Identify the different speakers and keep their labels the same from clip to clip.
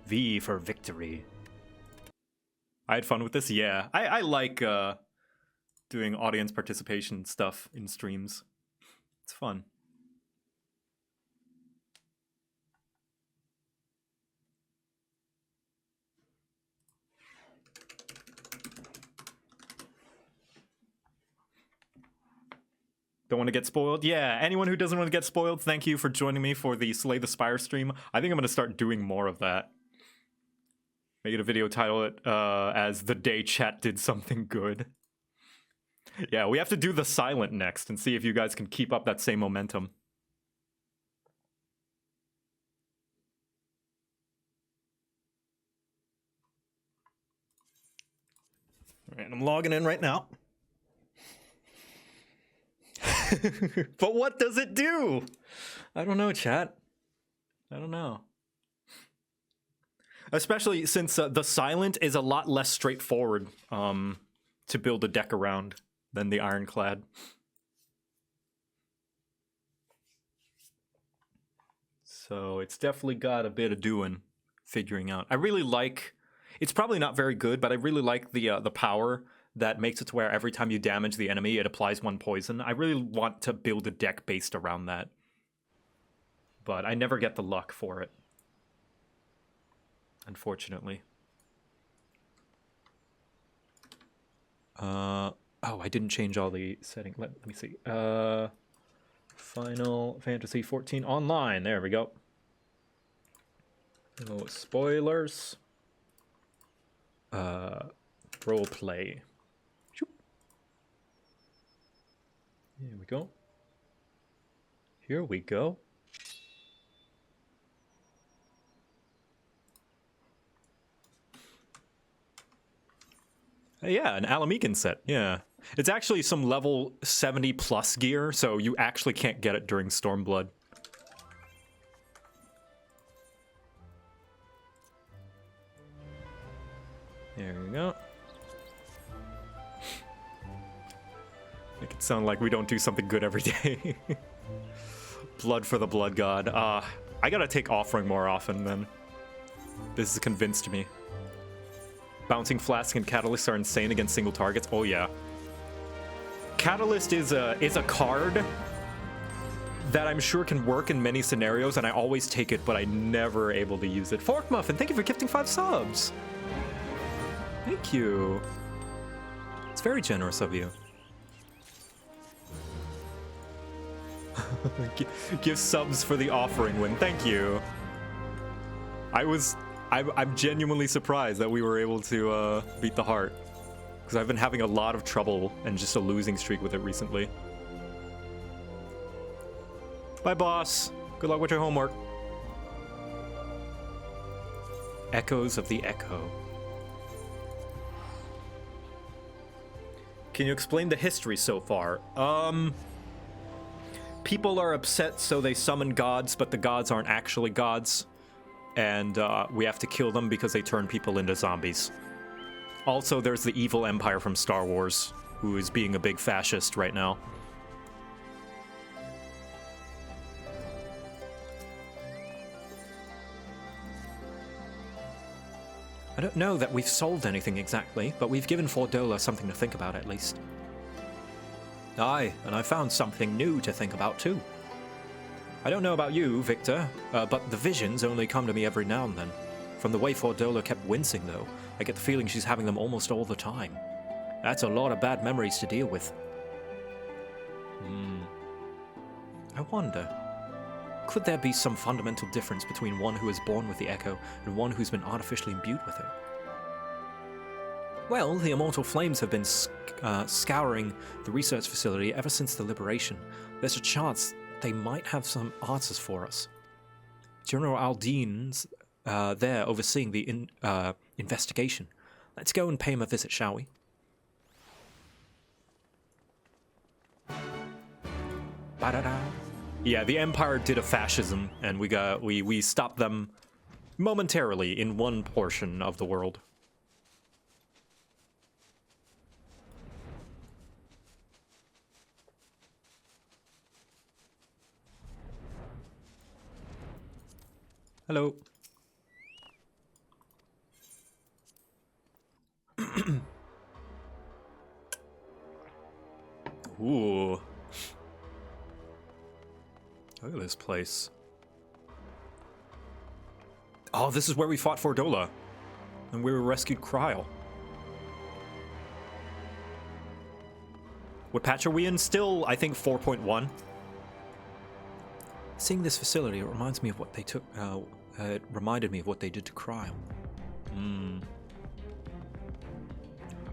Speaker 1: V for victory. I had fun with this, yeah. I like doing audience participation stuff in streams. It's fun. Don't want to get spoiled? Yeah, anyone who doesn't want to get spoiled, thank you for joining me for the Slay the Spire stream. I think I'm going to start doing more of that. Make it a video, title it as The Day Chat Did Something Good. Yeah, we have to do the silent next and see if you guys can keep up that same momentum. All right, I'm logging in right now. But what does it do? I don't know, chat. I don't know. Especially since the silent is a lot less straightforward to build a deck around than the ironclad. So it's definitely got a bit of doing, figuring out. I really like, it's probably not very good, but I really like the power that makes it to where every time you damage the enemy, it applies 1 poison. I really want to build a deck based around that. But I never get the luck for it. Unfortunately. Oh, I didn't change all the settings. Let me see. Final Fantasy 14 Online. There we go. No spoilers. Role play. Here we go. Here we go. Yeah, an Alamican set, yeah. It's actually some level 70 plus gear, so you actually can't get it during Stormblood. There we go. Make it sound like we don't do something good every day. Blood for the Blood God. I gotta take Offering more often, then. This has convinced me. Bouncing Flask and Catalyst are insane against single targets. Oh yeah. Catalyst is a card that I'm sure can work in many scenarios, and I always take it, but I never able to use it. Fork Muffin, thank you for gifting 5 subs. Thank you. It's very generous of you. Give subs for the Offering win. Thank you. I'm genuinely surprised that we were able to beat the heart, because I've been having a lot of trouble and just a losing streak with it recently. Bye, boss. Good luck with your homework. Echoes of the Echo. Can you explain the history so far? People are upset, so they summon gods, but the gods aren't actually gods. And we have to kill them because they turn people into zombies. Also, there's the evil Empire from Star Wars, who is being a big fascist right now. I don't know that we've solved anything exactly, but we've given Fordola something to think about at least. Aye, and I found something new to think about too. I don't know about you, Victor, but the visions only come to me every now and then. From the way Fordola kept wincing, though, I get the feeling she's having them almost all the time. That's a lot of bad memories to deal with. I wonder, could there be some fundamental difference between one who is born with the Echo and one who's been artificially imbued with it? Well, the Immortal Flames have been scouring the research facility ever since the liberation. There's a chance they might have some answers for us. General Aldean's there overseeing the investigation. Let's go and pay him a visit, shall we? Ba-da-da. Yeah, the Empire did a fascism, and we stopped them momentarily in one portion of the world. Hello. Ooh. Look at this place. Oh, this is where we fought Fordola. And we rescued Kryl. What patch are we in? Still, I think 4.1. Seeing this facility, it reminds me of what they took. It reminded me of what they did to Kryl.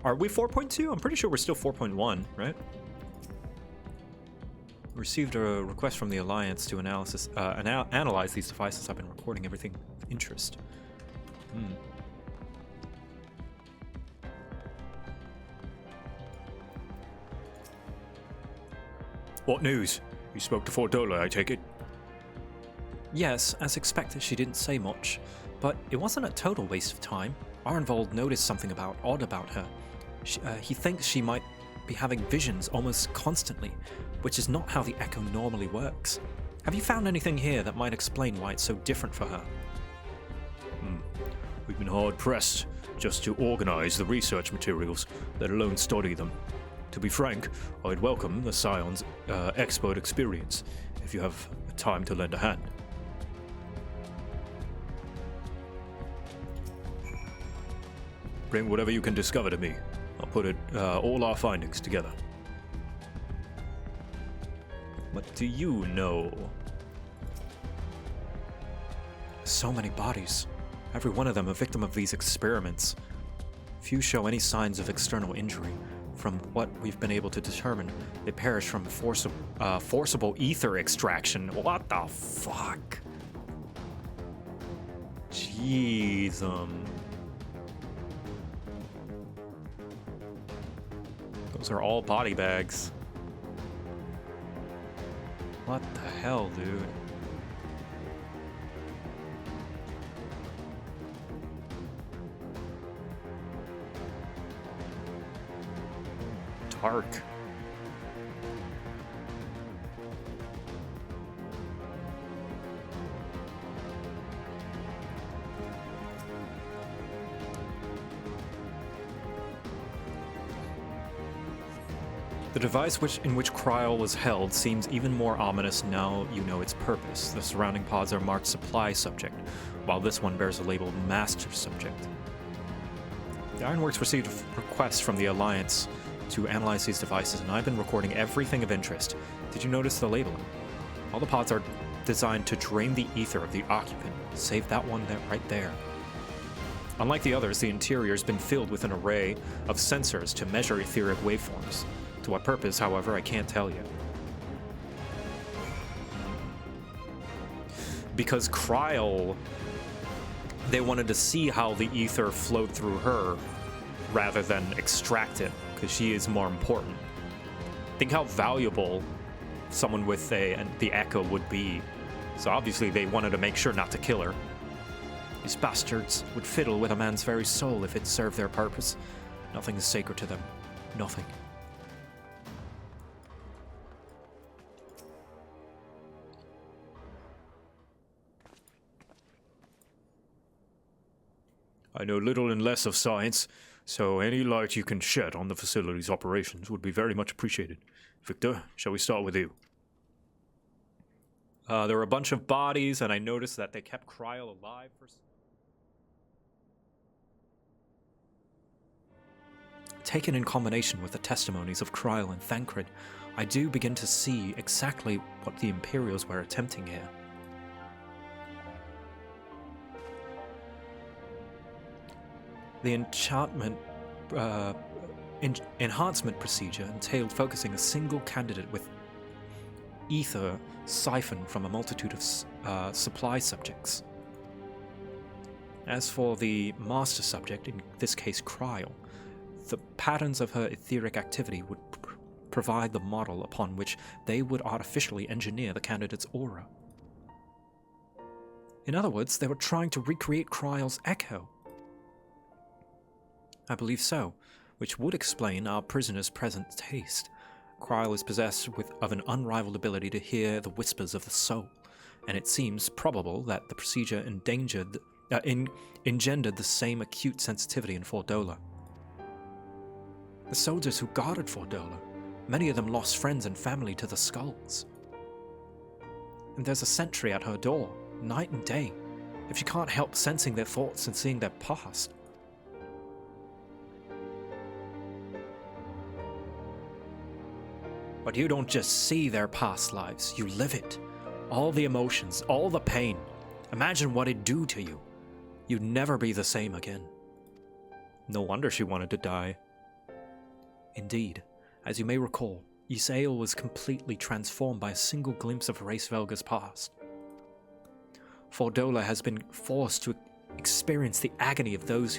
Speaker 1: Are we 4.2? I'm pretty sure we're still 4.1, right? Received a request from the Alliance to analyze these devices. I've been recording everything of interest. What news? You spoke to Fordola, I take it? Yes, as expected, she didn't say much, but it wasn't a total waste of time. Arnvold noticed something odd about her. He thinks she might be having visions almost constantly, which is not how the Echo normally works. Have you found anything here that might explain why it's so different for her? We've been hard-pressed just to organize the research materials, let alone study them. To be frank, I'd welcome the Scion's expert experience, if you have time to lend a hand. Bring whatever you can discover to me. I'll put all our findings together. What do you know? So many bodies. Every one of them a victim of these experiments. Few show any signs of external injury. From what we've been able to determine, they perish from forcible ether extraction. What the fuck? Jeez, Those are all body bags. What the hell, dude? Dark. The device in which Kryl was held seems even more ominous now you know its purpose. The surrounding pods are marked Supply Subject, while this one bears a label Master Subject. The Ironworks received a request from the Alliance to analyze these devices, and I've been recording everything of interest. Did you notice the labeling? All the pods are designed to drain the ether of the occupant, save that one right there. Unlike the others, the interior has been filled with an array of sensors to measure etheric waveforms. To what purpose, however, I can't tell you. Because Kryl, they wanted to see how the ether flowed through her rather than extract it, because she is more important. Think how valuable someone with the Echo would be. So obviously they wanted to make sure not to kill her. These bastards would fiddle with a man's very soul if it served their purpose. Nothing is sacred to them. Nothing. I know little and less of science, so any light you can shed on the facility's operations would be very much appreciated. Victor, shall we start with you? There were a bunch of bodies, and I noticed that they kept Kryl alive for... Taken in combination with the testimonies of Kryl and Thancred, I do begin to see exactly what the Imperials were attempting here. The enhancement procedure entailed focusing a single candidate with ether siphoned from a multitude of supply subjects. As for the master subject, in this case Kryl, the patterns of her etheric activity would provide the model upon which they would artificially engineer the candidate's aura. In other words, they were trying to recreate Kryl's echo. I believe so, which would explain our prisoner's present taste. Kryl is possessed of an unrivaled ability to hear the whispers of the soul, and it seems probable that the procedure engendered the same acute sensitivity in Fordola. The soldiers who guarded Fordola,
Speaker 2: Many of them lost friends and family to the skulls. And there's a sentry at her door, night and day, if she can't help sensing their thoughts and seeing their past. But you don't just see their past lives, you live it. All the emotions, all the pain. Imagine what it'd do to you. You'd never be the same again.
Speaker 1: No wonder she wanted to die.
Speaker 2: Indeed, as you may recall, Ysael was completely transformed by a single glimpse of Race Velga's past. Fordola has been forced to experience the agony of those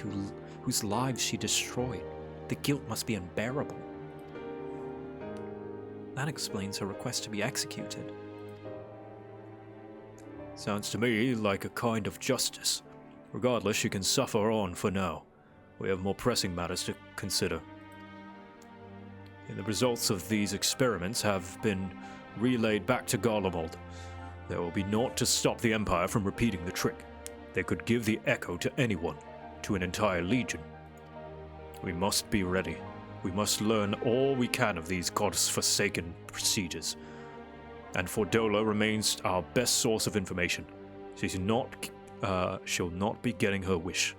Speaker 2: whose lives she destroyed. The guilt must be unbearable. That explains her request to be executed.
Speaker 1: Sounds to me like a kind of justice. Regardless, she can suffer on for now. We have more pressing matters to consider. And the results of these experiments have been relayed back to Garlemald. There will be naught to stop the Empire from repeating the trick. They could give the echo to anyone, to an entire legion. We must be ready. We must learn all we can of these god's-forsaken procedures. And Fordola remains our best source of information. She'll not be getting her wish.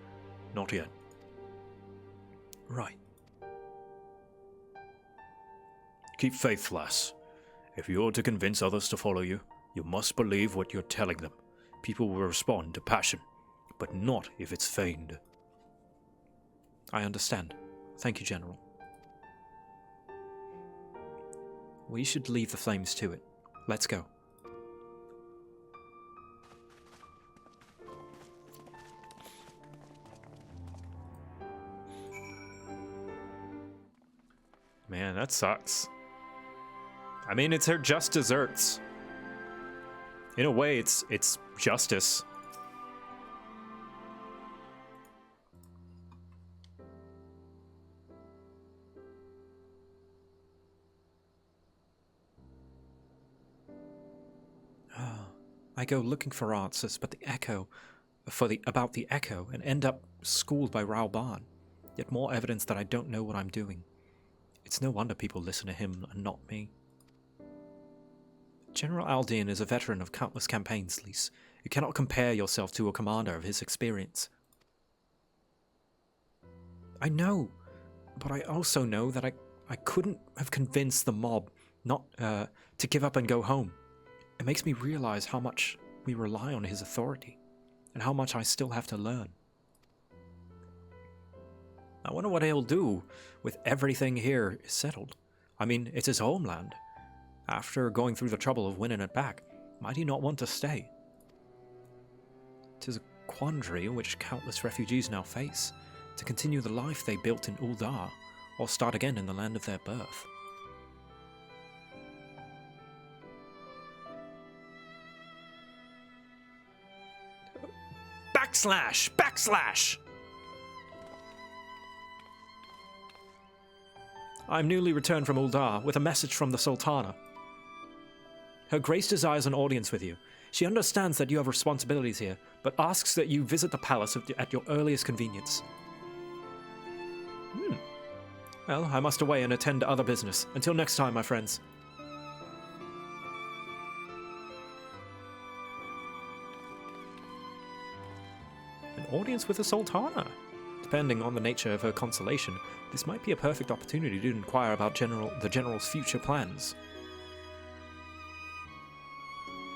Speaker 1: Not yet.
Speaker 2: Right.
Speaker 1: Keep faith, lass. If you're to convince others to follow you, you must believe what you're telling them. People will respond to passion, but not if it's feigned.
Speaker 2: I understand. Thank you, General. We should leave the flames to it. Let's go.
Speaker 1: Man, that sucks. I mean, it's her just desserts. In a way, it's justice.
Speaker 2: I go looking for answers, but about the echo, and end up schooled by Raubahn. Yet more evidence that I don't know what I'm doing. It's no wonder people listen to him and not me. General Aldean is a veteran of countless campaigns, Lise. You cannot compare yourself to a commander of his experience. I know, but I also know that I couldn't have convinced the mob not to give up and go home. It makes me realize how much we rely on his authority, and how much I still have to learn. I wonder what he'll do with everything here settled. I mean, it's his homeland. After going through the trouble of winning it back, might he not want to stay? 'Tis a quandary which countless refugees now face, to continue the life they built in Uldar, or start again in the land of their birth. Backslash! Backslash! I'm newly returned from Uldar with a message from the Sultana. Her Grace desires an audience with you. She understands that you have responsibilities here, but asks that you visit the palace at your earliest convenience. Well, I must away and attend to other business. Until next time, my friends. An audience with the Sultana? Depending on the nature of her consolation, this might be a perfect opportunity to inquire about the General's future plans.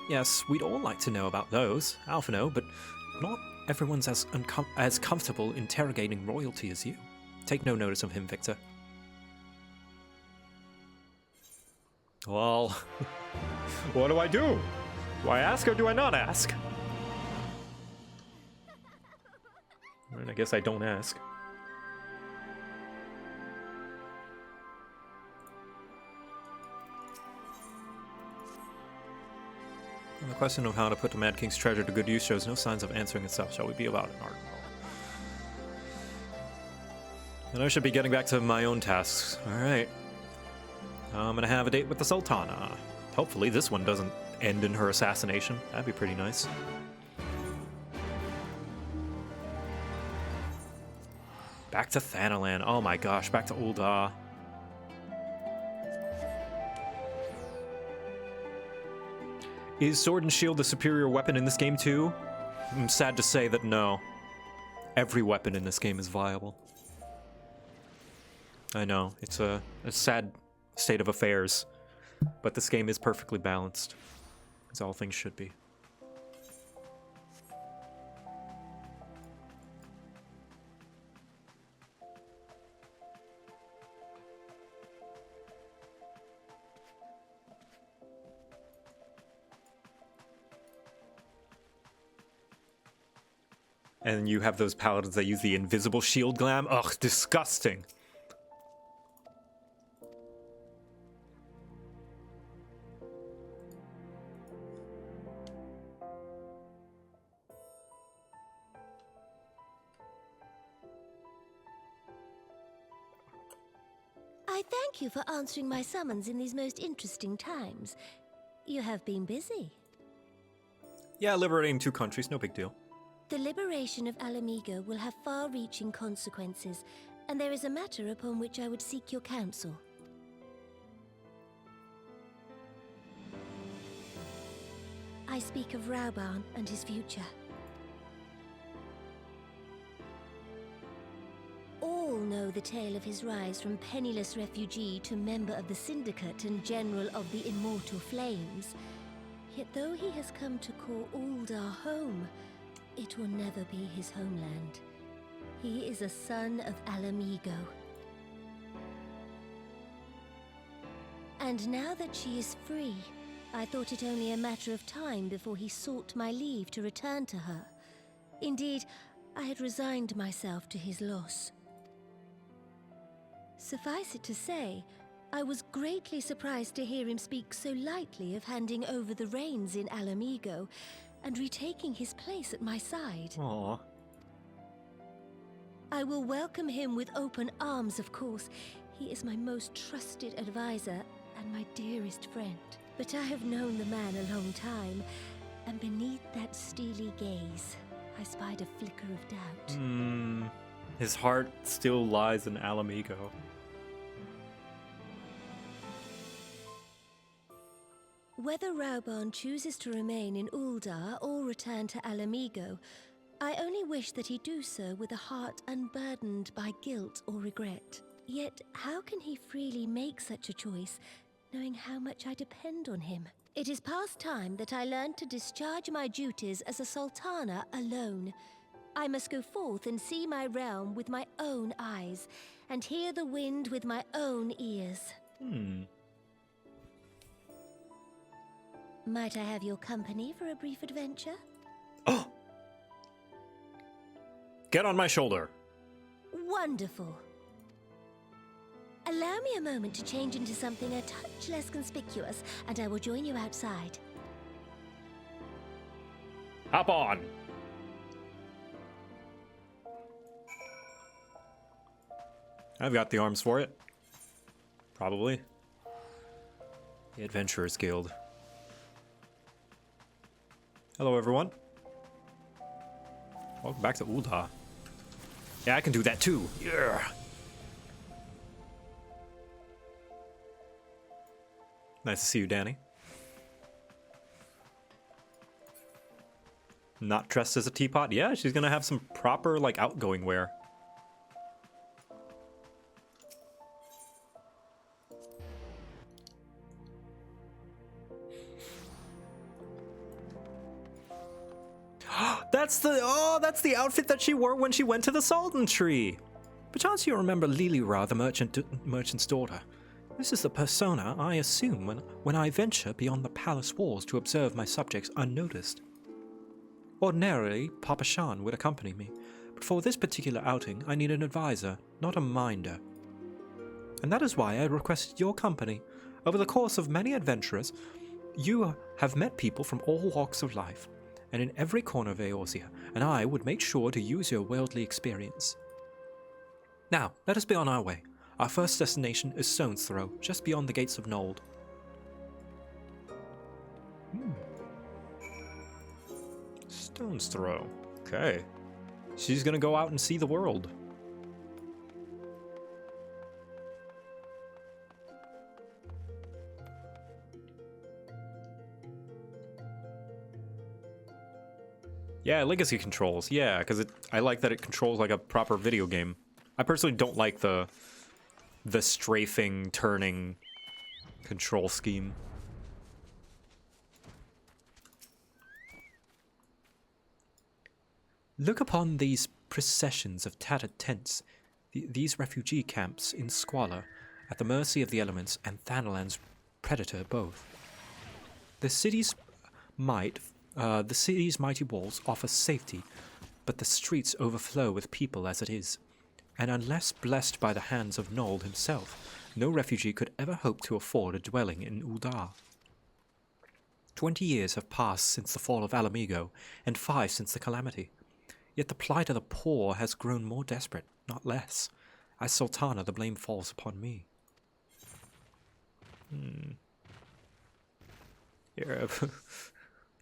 Speaker 2: Yes, we'd all like to know about those, Alphino, but not everyone's as comfortable interrogating royalty as you. Take no notice of him, Victor.
Speaker 1: Well, what do I do? Do I ask or do I not ask? I guess I don't ask.
Speaker 2: The question of how to put the Mad King's treasure to good use shows no signs of answering itself. Shall we be about it? And I should be getting back to my own tasks. Alright. I'm gonna have a date with the Sultana. Hopefully this one doesn't end in her assassination. That'd be pretty nice. Back to Thanalan. Oh my gosh, back to Uldar.
Speaker 1: Is Sword and Shield the superior weapon in this game too? I'm sad to say that no. Every weapon in this game is viable. I know, it's a sad state of affairs, but this game is perfectly balanced, as all things should be. And you have those paladins that use the invisible shield glam. Ugh, disgusting.
Speaker 3: I thank you for answering my summons in these most interesting times. You have been busy.
Speaker 1: Yeah, liberating 2 countries, no big deal.
Speaker 3: The liberation of Alamigo will have far-reaching consequences, and there is a matter upon which I would seek your counsel. I speak of Raubahn and his future. All know the tale of his rise from penniless refugee to member of the Syndicate and General of the Immortal Flames. Yet though he has come to call Uldar home, it will never be his homeland. He is a son of Alamigo. And now that she is free, I thought it only a matter of time before he sought my leave to return to her. Indeed, I had resigned myself to his loss. Suffice it to say, I was greatly surprised to hear him speak so lightly of handing over the reins in Alamigo and retaking his place at my side.
Speaker 1: Aww.
Speaker 3: I will welcome him with open arms, of course. He is my most trusted advisor and my dearest friend. But I have known the man a long time, and beneath that steely gaze, I spied a flicker of doubt.
Speaker 1: His heart still lies in Alamigo.
Speaker 3: Whether Raubahn chooses to remain in Uldar or return to Alamigo, I only wish that he do so with a heart unburdened by guilt or regret. Yet, how can he freely make such a choice, knowing how much I depend on him? It is past time that I learned to discharge my duties as a Sultana alone. I must go forth and see my realm with my own eyes, and hear the wind with my own ears. Might I have your company for a brief adventure?
Speaker 1: Oh! Get on my shoulder.
Speaker 3: Wonderful. Allow me a moment to change into something a touch less conspicuous, and I will join you outside.
Speaker 1: Hop on. I've got the arms for it. Probably. The Adventurers Guild. Hello, everyone. Welcome back to Uldar. Yeah, I can do that too. Yeah. Nice to see you, Danny. Not dressed as a teapot? Yeah, she's gonna have some proper, like, outgoing wear. That's the outfit that she wore when she went to the Sultan Tree.
Speaker 2: Perchance you remember Lilira, the merchant's daughter. This is the persona I assume when I venture beyond the palace walls to observe my subjects unnoticed. Ordinarily, Papa Shan would accompany me, but for this particular outing I need an advisor, not a minder. And that is why I requested your company. Over the course of many adventurers, you have met people from all walks of life, and in every corner of Eorzea, and I would make sure to use your worldly experience. Now, let us be on our way. Our first destination is Stone's Throw, just beyond the gates of Nold.
Speaker 1: Stone's Throw. Okay. She's gonna go out and see the world. Yeah, legacy controls. Yeah, because I like that it controls like a proper video game. I personally don't like the strafing, turning control scheme.
Speaker 2: Look upon these processions of tattered tents, these refugee camps in squalor, at the mercy of the elements and Thanalan's predator both. The city's mighty walls offer safety, but the streets overflow with people as it is. And unless blessed by the hands of Nold himself, no refugee could ever hope to afford a dwelling in Uldar. 20 years have passed since the fall of Alamigo, and 5 since the calamity. Yet the plight of the poor has grown more desperate, not less. As Sultana, the blame falls upon me.
Speaker 1: You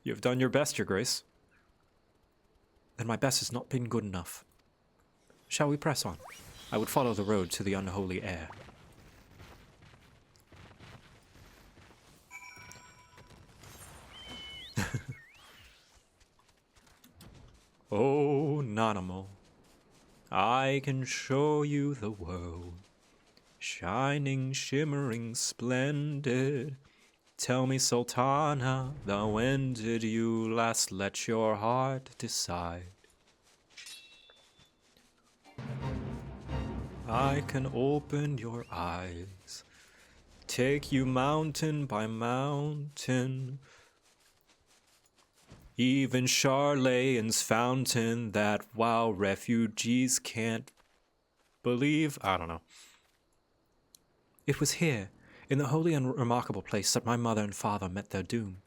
Speaker 1: have done your best, Your Grace.
Speaker 2: Then my best has not been good enough. Shall we press on? I would follow the road to the unholy air.
Speaker 1: Oh, Nanamo, I can show you the world, shining, shimmering, splendid. Tell me, Sultana, now when did you last let your heart decide? I can open your eyes, take you mountain by mountain, even Charlayan's fountain that wow refugees can't believe. I don't know.
Speaker 2: It was here, in the holy and remarkable place, that my mother and father met their doom.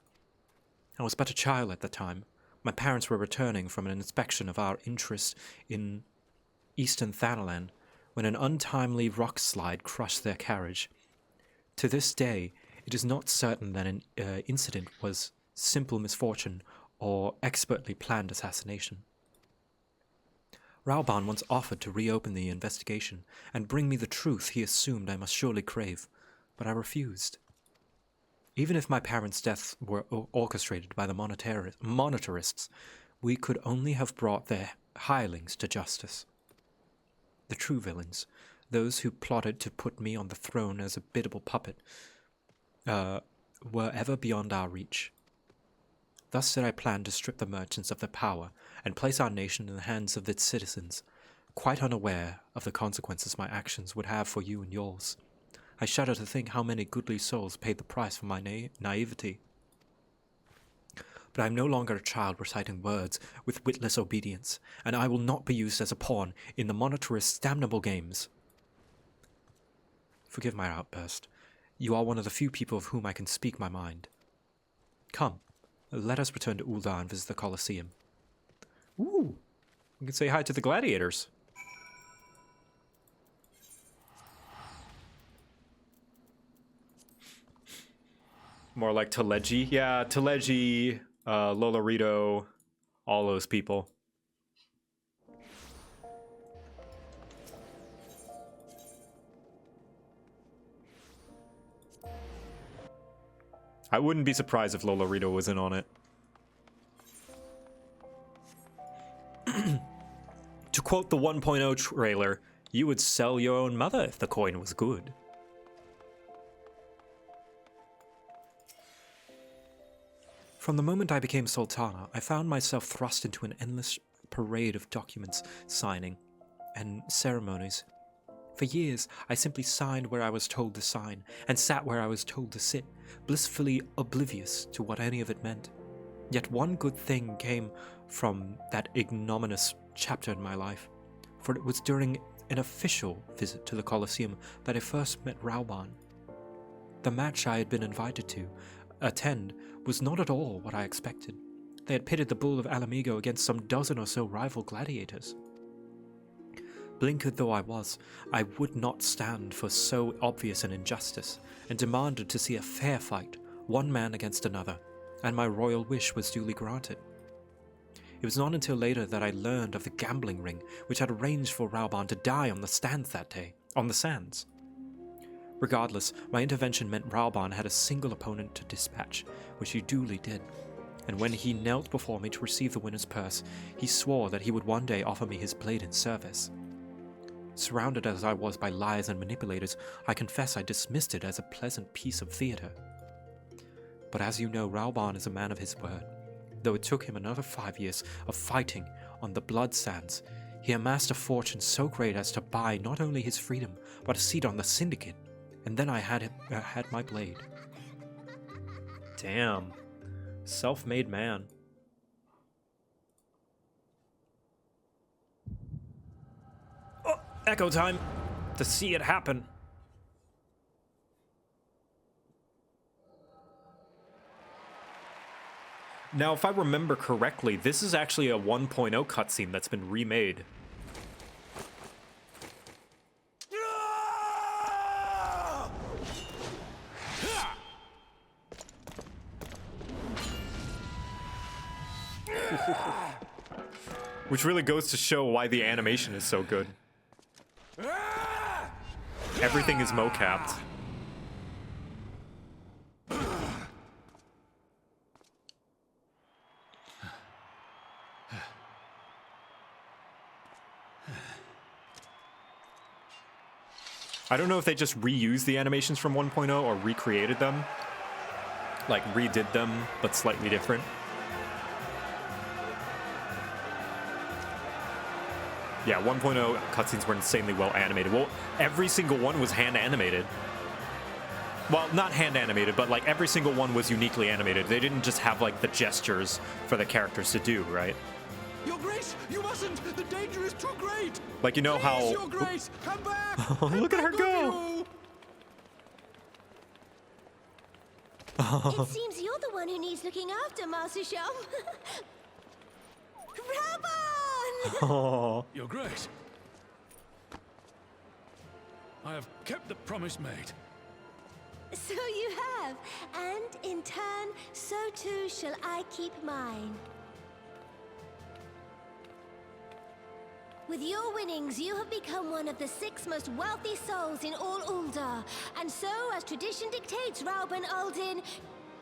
Speaker 2: I was but a child at the time. My parents were returning from an inspection of our interest in eastern Thanalan when an untimely rock slide crushed their carriage. To this day, it is not certain that an incident was simple misfortune or expertly planned assassination. Raubahn once offered to reopen the investigation and bring me the truth he assumed I must surely crave, but I refused. Even if my parents' deaths were orchestrated by the monetarists, we could only have brought their hirelings to justice. The true villains, those who plotted to put me on the throne as a biddable puppet, were ever beyond our reach. Thus did I plan to strip the merchants of their power and place our nation in the hands of its citizens, quite unaware of the consequences my actions would have for you and yours. I shudder to think how many goodly souls paid the price for my naivety. But I am no longer a child reciting words with witless obedience, and I will not be used as a pawn in the monetarist's damnable games. Forgive my outburst. You are one of the few people of whom I can speak my mind. Come. Let us return to Uldar and visit the Colosseum.
Speaker 1: Ooh, you can say hi to the gladiators. More like Teleji. Yeah, Teleji, Lolorito, all those people. I wouldn't be surprised if Lolorito was in on it. To quote the 1.0 trailer, you would sell your own mother if the coin was good.
Speaker 2: From the moment I became Sultana, I found myself thrust into an endless parade of documents signing and ceremonies. For years, I simply signed where I was told to sign and sat where I was told to sit, blissfully oblivious to what any of it meant. Yet one good thing came from that ignominious chapter in my life, for it was during an official visit to the Colosseum that I first met Raubahn. The match I had been invited to attend was not at all what I expected. They had pitted the bull of Alamigo against some dozen or so rival gladiators. Blinkered though I was, I would not stand for so obvious an injustice, and demanded to see a fair fight, one man against another, and my royal wish was duly granted. It was not until later that I learned of the gambling ring which had arranged for Raubahn to die on the sands that day. Regardless, my intervention meant Raubahn had a single opponent to dispatch, which he duly did, and when he knelt before me to receive the winner's purse, he swore that he would one day offer me his blade in service. Surrounded as I was by liars and manipulators, I confess I dismissed it as a pleasant piece of theatre. But as you know, Raubahn is a man of his word. Though it took him another 5 years of fighting on the blood sands, he amassed a fortune so great as to buy not only his freedom, but a seat on the syndicate. And then I had my blade.
Speaker 1: Damn. Self-made man.
Speaker 2: Oh, echo time! To see it happen.
Speaker 1: Now, if I remember correctly, this is actually a 1.0 cutscene that's been remade. Which really goes to show why the animation is so good. Everything is mocapped. I don't know if they just reused the animations from 1.0 or recreated them. Like, redid them, but slightly different. Yeah, 1.0 cutscenes were insanely well animated. Well, every single one was hand animated. Well, not hand animated, but like every single one was uniquely animated. They didn't just have like the gestures for the characters to do, right?
Speaker 4: Your Grace, you mustn't! The danger is too great!
Speaker 1: Like, you know
Speaker 4: Please,
Speaker 1: how...
Speaker 4: Your Grace, come back!
Speaker 1: Look at her go!
Speaker 3: It seems you're the one who needs looking after, Master Sham. Raubahn!
Speaker 1: Oh.
Speaker 4: Your Grace, I have kept the promise made.
Speaker 3: So you have, and in turn, so too shall I keep mine. With your winnings, you have become one of the 6 most wealthy souls in all Uldar, and so, as tradition dictates, Raubahn Aldin,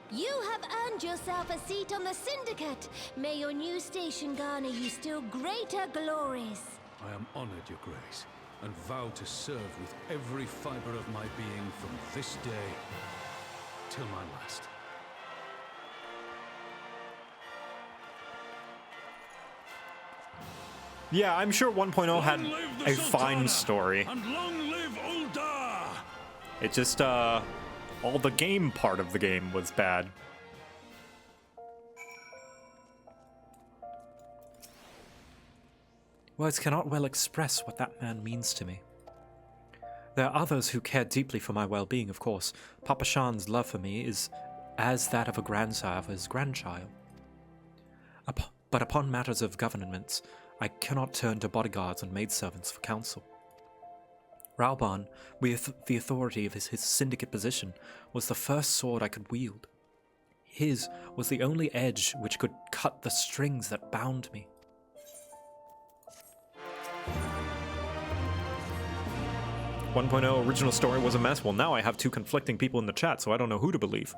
Speaker 3: you have earned yourself a seat on the Syndicate. May your new station garner you still greater glories.
Speaker 4: I am honored, Your Grace, and vow to serve with every fiber of my being from this day till my last.
Speaker 1: Yeah, I'm sure 1.0 had
Speaker 4: Long live the
Speaker 1: a fine
Speaker 4: Sultana,
Speaker 1: story.
Speaker 4: And long live Uldar!
Speaker 1: It just, all the game part of the game was bad.
Speaker 2: Words cannot well express what that man means to me. There are others who care deeply for my well-being, of course. Papa Shan's love for me is as that of a grandsire for his grandchild. But upon matters of governments, I cannot turn to bodyguards and maidservants for counsel. Raubahn, with the authority of his syndicate position, was the first sword I could wield. His was the only edge which could cut the strings that bound me.
Speaker 1: Original story was a mess. Well, now I have 2 conflicting people in the chat, so I don't know who to believe.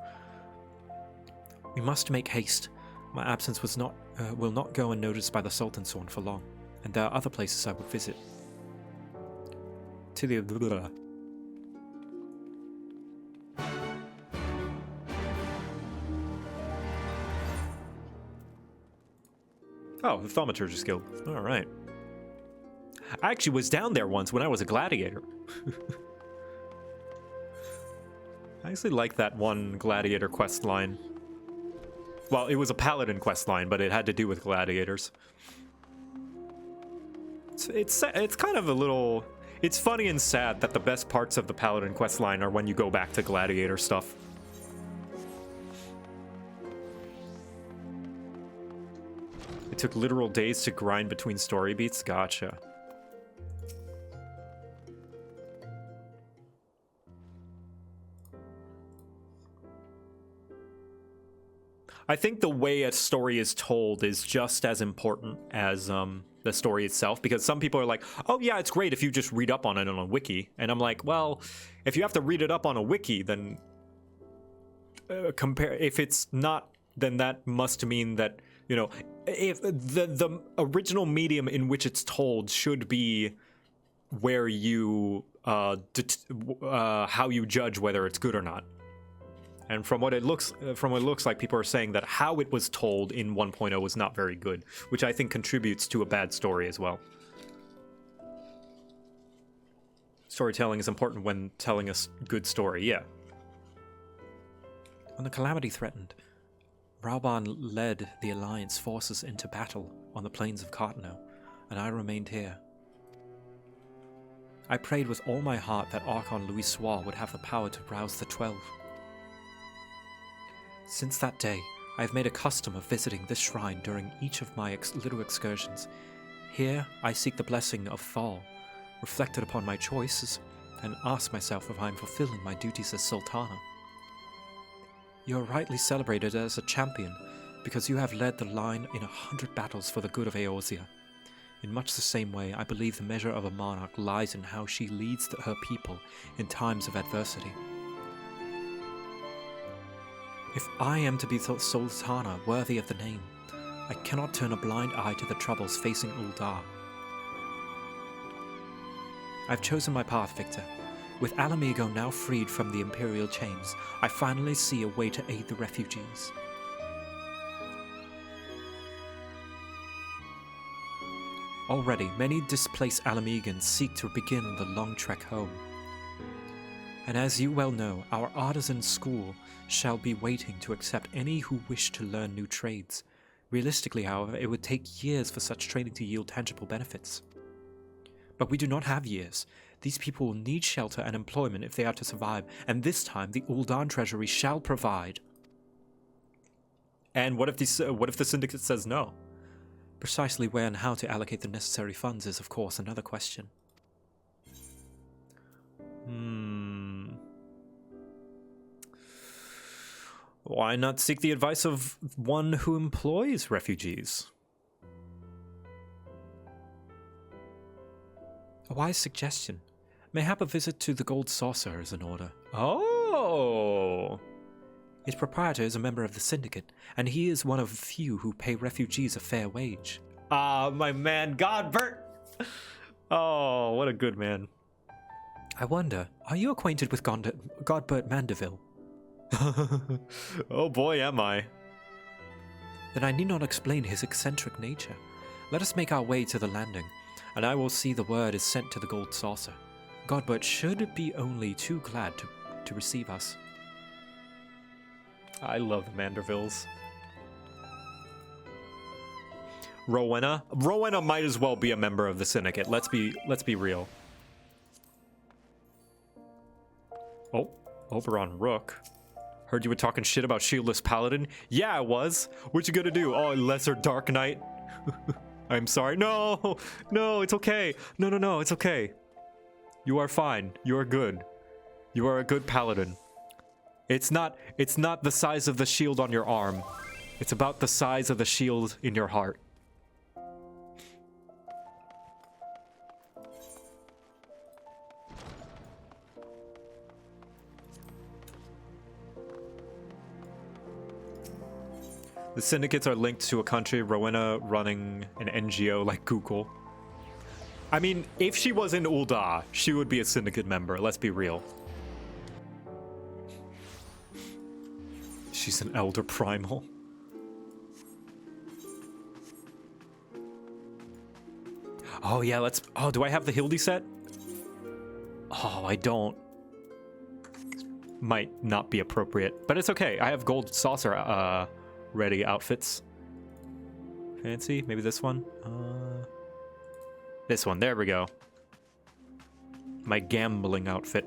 Speaker 2: We must make haste. My absence will not go unnoticed by the Sultansorn for long, and there are other places I would visit. To the...
Speaker 1: Oh, the Thaumaturgist Guild. Alright. I actually was down there once when I was a gladiator. I actually like that one gladiator quest line. Well, it was a paladin quest line, but it had to do with gladiators. It's kind of a little... It's funny and sad that the best parts of the paladin quest line are when you go back to gladiator stuff. It took literal days to grind between story beats? Gotcha. I think the way a story is told is just as important as the story itself, because some people are like, oh yeah, it's great if you just read up on it on a wiki. And I'm like, well, if you have to read it up on a wiki, then if it's not then that must mean that, you know, if the original medium in which it's told should be where you how you judge whether it's good or not. And from what it looks like, people are saying that how it was told in 1.0 was not very good, which I think contributes to a bad story as well. Storytelling is important when telling a good story, yeah.
Speaker 2: When the calamity threatened, Raubahn led the Alliance forces into battle on the plains of Cartano, and I remained here. I prayed with all my heart that Archon Louis Soir would have the power to rouse the 12. Since that day, I have made a custom of visiting this shrine during each of my little excursions. Here, I seek the blessing of Fall, reflected upon my choices, and ask myself if I am fulfilling my duties as Sultana. You are rightly celebrated as a champion, because you have led the line in 100 battles for the good of Eorzea. In much the same way, I believe the measure of a monarch lies in how she leads her people in times of adversity. If I am to be Sultana worthy of the name, I cannot turn a blind eye to the troubles facing Uldar. I've chosen my path, Victor. With Alamigo now freed from the Imperial chains, I finally see a way to aid the refugees. Already, many displaced Alamegans seek to begin the long trek home. And as you well know, our artisan school shall be waiting to accept any who wish to learn new trades. Realistically, however, it would take years for such training to yield tangible benefits. But we do not have years. These people will need shelter and employment if they are to survive, and this time the Uldan Treasury shall provide.
Speaker 1: And what if the Syndicate says no?
Speaker 2: Precisely where and how to allocate the necessary funds is, of course, another question.
Speaker 1: Why not seek the advice of one who employs refugees?
Speaker 2: A wise suggestion. Mayhap a visit to the Gold Saucer is in order.
Speaker 1: Oh!
Speaker 2: Its proprietor is a member of the Syndicate, and he is one of the few who pay refugees a fair wage.
Speaker 1: Ah, my man, Godbert! Oh, what a good man.
Speaker 2: I wonder, are you acquainted with Godbert Manderville?
Speaker 1: Oh boy, am I.
Speaker 2: Then I need not explain his eccentric nature. Let us make our way to the landing, and I will see the word is sent to the Gold Saucer. Godbert should be only too glad to receive us.
Speaker 1: I love the Mandervilles. Rowena might as well be a member of the Syndicate. Let's be real. Oh, Oberon Rook. Heard you were talking shit about Shieldless Paladin. Yeah, I was. What you gonna do? Oh, Lesser Dark Knight. I'm sorry. No, it's okay. No, it's okay. You are fine. You are good. You are a good paladin. It's not the size of the shield on your arm. It's about the size of the shield in your heart. The syndicates are linked to a country, Rowena running an NGO like Google. I mean, if she was in Ul'dah, she would be a syndicate member, let's be real. She's an Elder Primal. Oh yeah, oh, do I have the Hildy set? Oh, I don't. Might not be appropriate, but it's okay. I have Gold Saucer, ready outfits. Fancy? Maybe this one? This one. There we go. My gambling outfit.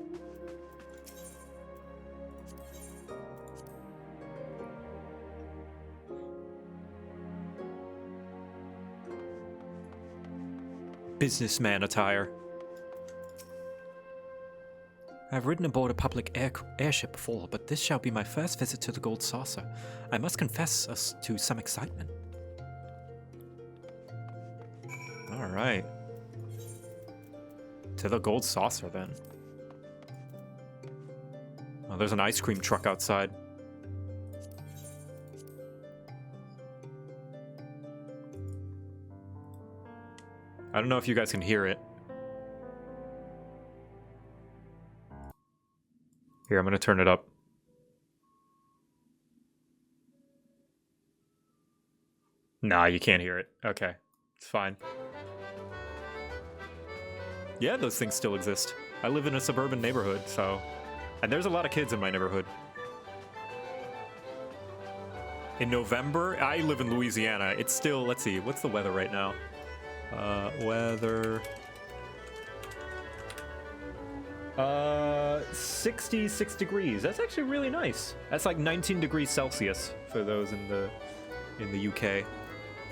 Speaker 1: Businessman attire.
Speaker 2: I've ridden aboard a public airship before, but this shall be my first visit to the Gold Saucer. I must confess us to some excitement.
Speaker 1: All right. To the Gold Saucer, then. Oh, there's an ice cream truck outside. I don't know if you guys can hear it. Here, I'm gonna turn it up. Nah, you can't hear it. Okay, it's fine. Yeah, those things still exist. I live in a suburban neighborhood, so... And there's a lot of kids in my neighborhood. In November, I live in Louisiana. It's still, let's see, what's the weather right now? Weather... 66 degrees. That's actually really nice. That's like 19 degrees Celsius for those in the UK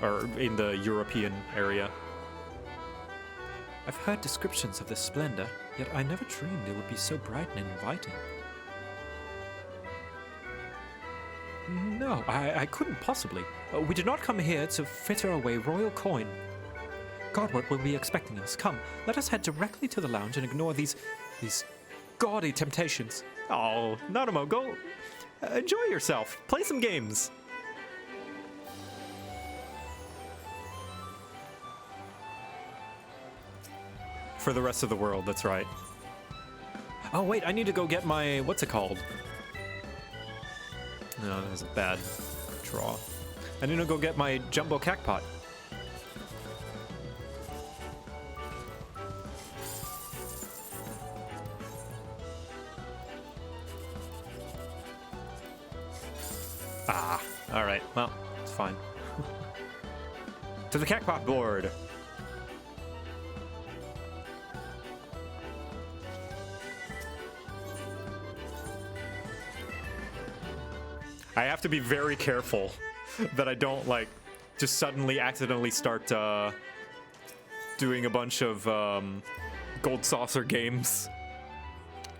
Speaker 1: or in the European area.
Speaker 2: I've heard descriptions of this splendor, yet I never dreamed it would be so bright and inviting. No, I couldn't possibly. We did not come here to fritter away royal coin. Godward will be expecting us. Come, let us head directly to the lounge and ignore these gaudy temptations.
Speaker 1: Oh, Nanamo, go enjoy yourself. Play some games. For the rest of the world, that's right. Oh, wait, I need to go get my... What's it called? No, that was a bad draw. I need to go get my jumbo cacpot. Ah, alright, well, it's fine. To the cacpot board! I have to be very careful that I don't, like, just suddenly accidentally start doing a bunch of gold saucer games.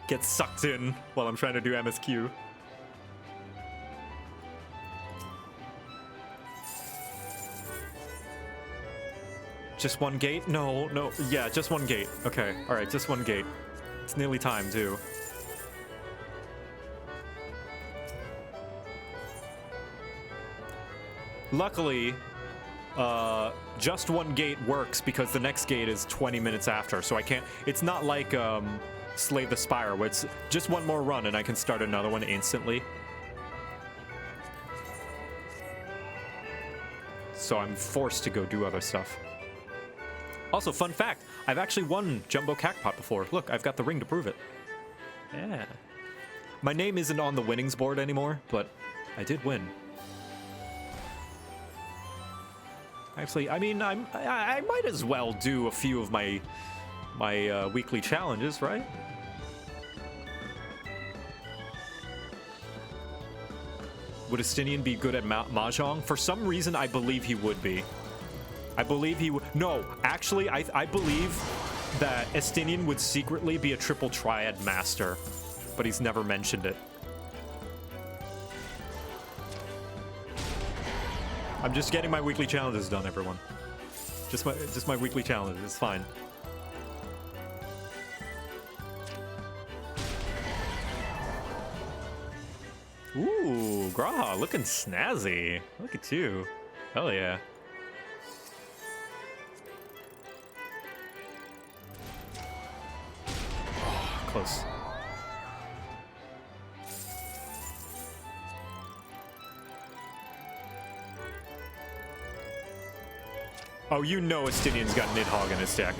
Speaker 1: Get sucked in while I'm trying to do MSQ. Just one gate? No, yeah, just one gate. Okay, alright, just one gate. It's nearly time, too. Luckily, just one gate works because the next gate is 20 minutes after, so I can't... It's not like Slay the Spire, where it's just one more run and I can start another one instantly. So I'm forced to go do other stuff. Also, fun fact, I've actually won Jumbo Cacpot before. Look, I've got the ring to prove it. Yeah. My name isn't on the winnings board anymore, but I did win. Actually, I mean, I might as well do a few of my weekly challenges, right? Would Estinian be good at Mahjong? For some reason, I believe he would be. I believe he would. No, actually, I believe that Estinian would secretly be a triple triad master, but he's never mentioned it. I'm just getting my weekly challenges done, everyone. Just my weekly challenges. It's fine. Ooh, Graha, looking snazzy. Look at you. Hell yeah. Oh, close. Oh, you know Estinian's got Nidhogg in his deck.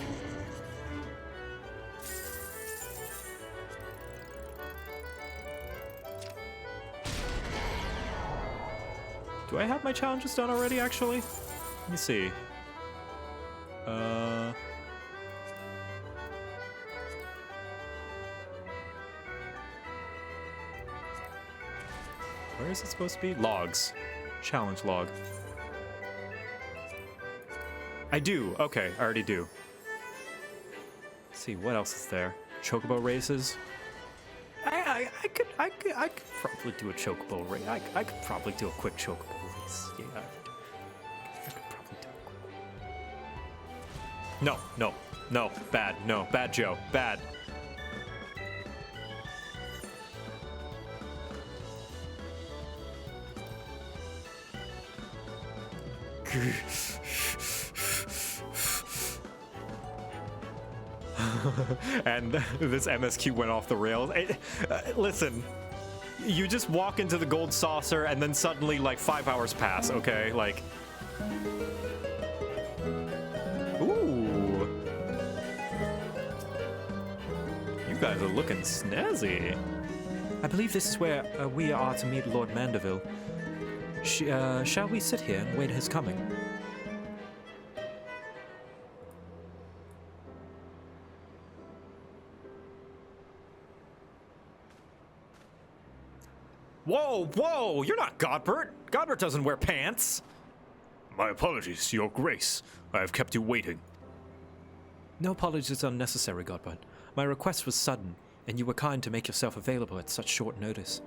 Speaker 1: Do I have my challenges done already, actually? Let me see. Where is it supposed to be? Logs. Challenge log. I do. Okay, I already do. Let's see, what else is there? Chocobo races. I could probably do a chocobo race. I could probably do a quick chocobo race. Yeah, I could probably do a quick. No, bad. No, bad, Joe, bad. and this MSQ went off the rails. Listen, you just walk into the gold saucer and then suddenly like 5 hours pass, okay? Like, ooh. You guys are looking snazzy.
Speaker 2: I believe this is where we are to meet Lord Manderville. Shall we sit here and wait his coming?
Speaker 1: Whoa, whoa! You're not Godbert! Godbert doesn't wear pants!
Speaker 5: My apologies, Your Grace. I have kept you waiting.
Speaker 2: No apologies unnecessary, Godbert. My request was sudden, and you were kind to make yourself available at such short notice.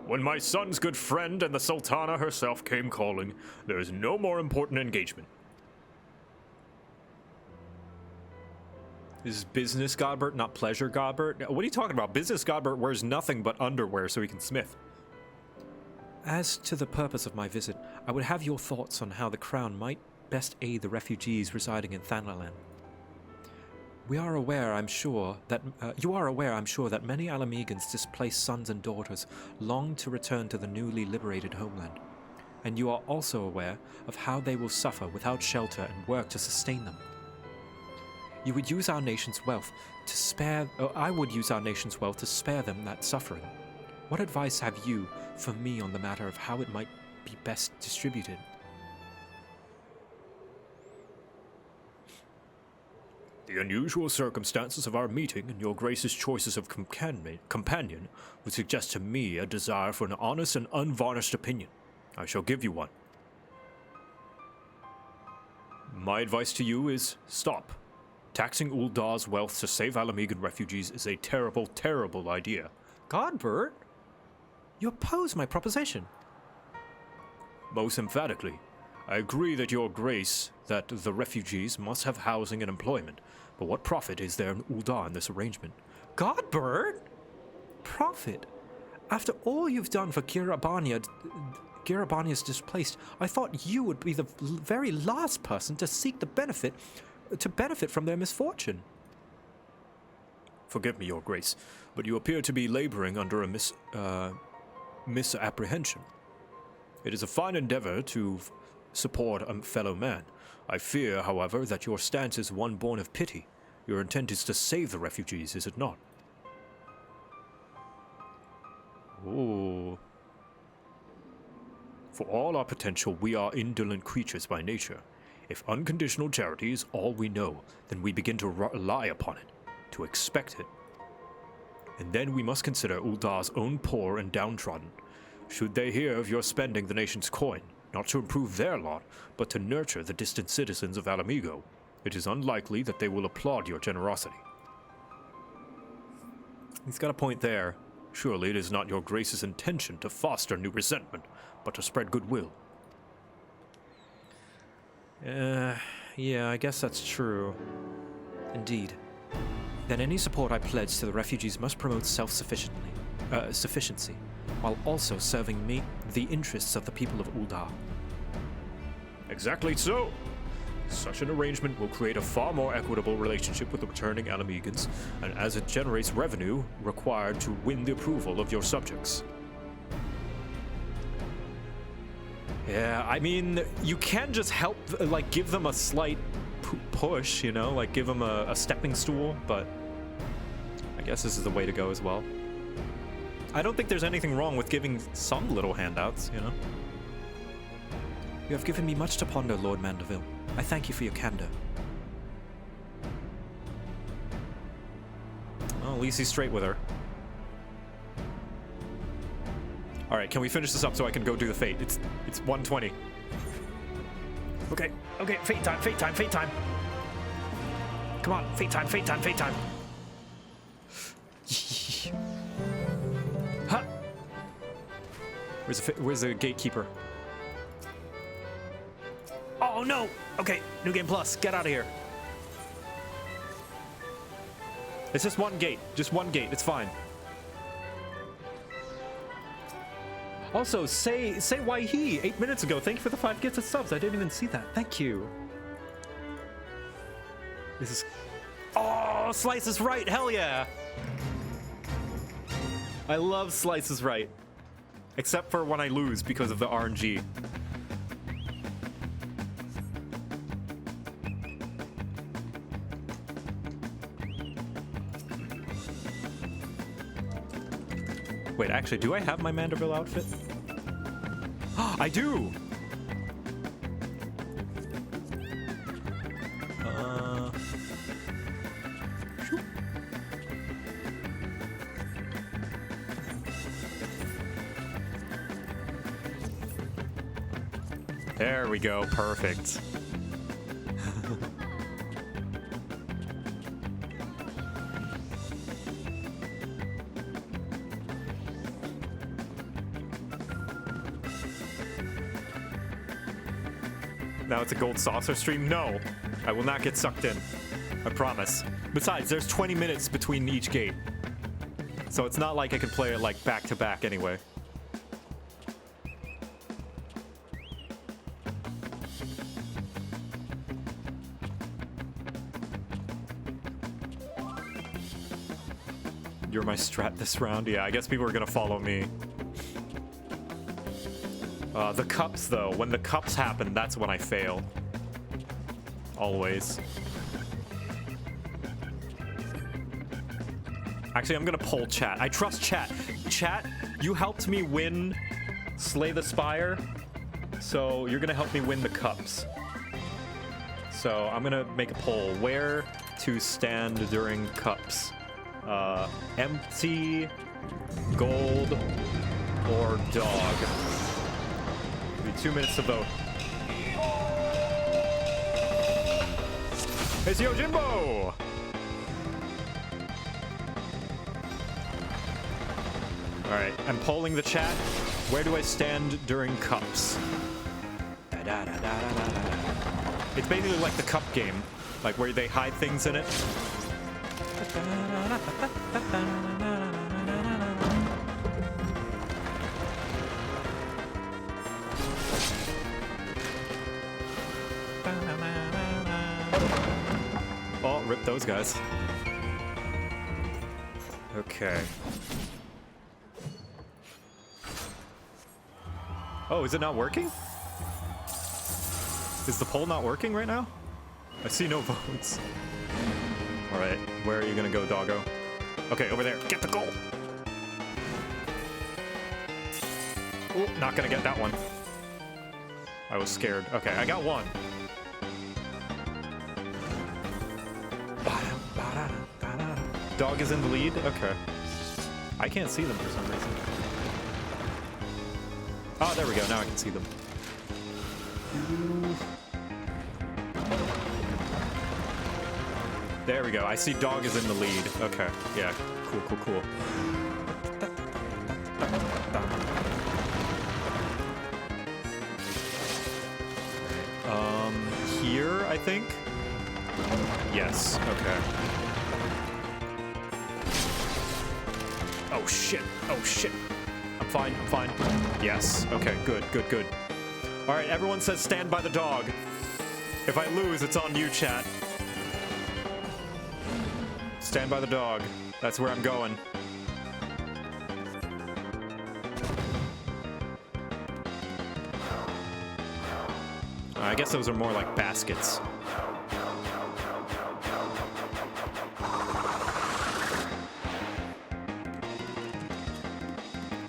Speaker 5: When my son's good friend and the Sultana herself came calling, there is no more important engagement.
Speaker 1: This is business Godbert, not pleasure Godbert? What are you talking about? Business Godbert wears nothing but underwear so he can smith.
Speaker 2: As to the purpose of my visit, I would have your thoughts on how the Crown might best aid the refugees residing in Thanalan. You are aware, I'm sure, that many Alamegans' displaced sons and daughters long to return to the newly liberated homeland. And you are also aware of how they will suffer without shelter and work to sustain them. You would use our nation's wealth to spare... I would use our nation's wealth to spare them that suffering. What advice have you for me on the matter of how it might be best distributed?
Speaker 5: The unusual circumstances of our meeting and Your Grace's choices of companion would suggest to me a desire for an honest and unvarnished opinion. I shall give you one. My advice to you is stop. Taxing Uldar's wealth to save Alamegan refugees is a terrible, terrible idea.
Speaker 2: Godbert? You oppose my proposition.
Speaker 5: Most emphatically, I agree that Your Grace, that the refugees must have housing and employment, but what profit is there in Uldar in this arrangement?
Speaker 2: Godbert? Profit? After all you've done for Girabania's displaced, I thought you would be the very last person to seek to benefit from their misfortune.
Speaker 5: Forgive me, Your Grace, but you appear to be laboring under a misapprehension. It is a fine endeavor to support a fellow man. I fear, however, that your stance is one born of pity. Your intent is to save the refugees, is it not?
Speaker 1: Ooh.
Speaker 5: For all our potential, we are indolent creatures by nature. If unconditional charity is all we know, then we begin to rely upon it, to expect it. And then we must consider Uldar's own poor and downtrodden. Should they hear of your spending the nation's coin, not to improve their lot, but to nurture the distant citizens of Alamigo, it is unlikely that they will applaud your generosity.
Speaker 1: He's got a point there.
Speaker 5: Surely it is not Your Grace's intention to foster new resentment, but to spread goodwill.
Speaker 2: Yeah, I guess that's true. Indeed. Then any support I pledge to the refugees must promote sufficiency, while also serving the interests of the people of Uldar.
Speaker 5: Exactly so. Such an arrangement will create a far more equitable relationship with the returning Alamegans, and as it generates revenue required to win the approval of your subjects.
Speaker 1: Yeah, I mean, you can just help, like, give them a slight push, you know, like give them a stepping stool, but I guess this is the way to go as well. I don't think there's anything wrong with giving some little handouts, you know?
Speaker 2: You have given me much to ponder, Lord Manderville. I thank you for your candor.
Speaker 1: Well, at least he's straight with her. All right, can we finish this up so I can go do the fate? It's 1:20.
Speaker 2: Okay, fate time. Come on, fate time.
Speaker 1: Ha! Where's the gatekeeper?
Speaker 2: Oh no! Okay, New Game Plus, get out of here.
Speaker 1: It's just one gate. It's fine. Also, say why he 8 minutes ago. Thank you for the 5 gifted subs. I didn't even see that. Thank you. This is Oh, Slice is right. Hell yeah. I love Slice is right. Except for when I lose because of the RNG. Wait, actually, do I have my Manderville outfit? I do! Shoop. There we go, perfect. Now it's a gold saucer stream? No, I will not get sucked in. I promise. Besides, there's 20 minutes between each gate. So it's not like I can play it like back to back anyway. You're my strat this round? Yeah, I guess people are gonna follow me. The cups, though. When the cups happen, that's when I fail. Always. Actually, I'm gonna poll chat. I trust chat. Chat, you helped me win Slay the Spire, so you're gonna help me win the cups. So I'm gonna make a poll. Where to stand during cups? Empty, gold, or dog? 2 minutes to vote. It's Yojimbo! Alright, I'm polling the chat. Where do I stand during cups? It's basically like the cup game, like where they hide things in it. Oh, rip those guys. Okay. Oh, is it not working? Is the poll not working right now? I see no votes. Alright, where are you gonna go, doggo? Okay, over there. Get the goal! Oh, not gonna get that one. I was scared. Okay, I got one. Dog is in the lead? Okay. I can't see them for some reason. Oh, there we go. Now I can see them. There we go. I see dog is in the lead. Okay. Yeah. Cool, cool, cool. Here, I think? Yes. Okay. Oh, shit. Oh, shit. I'm fine. I'm fine. Yes. Okay, good, good, good. All right, everyone says stand by the dog. If I lose, it's on you, chat. Stand by the dog. That's where I'm going. I guess those are more like baskets.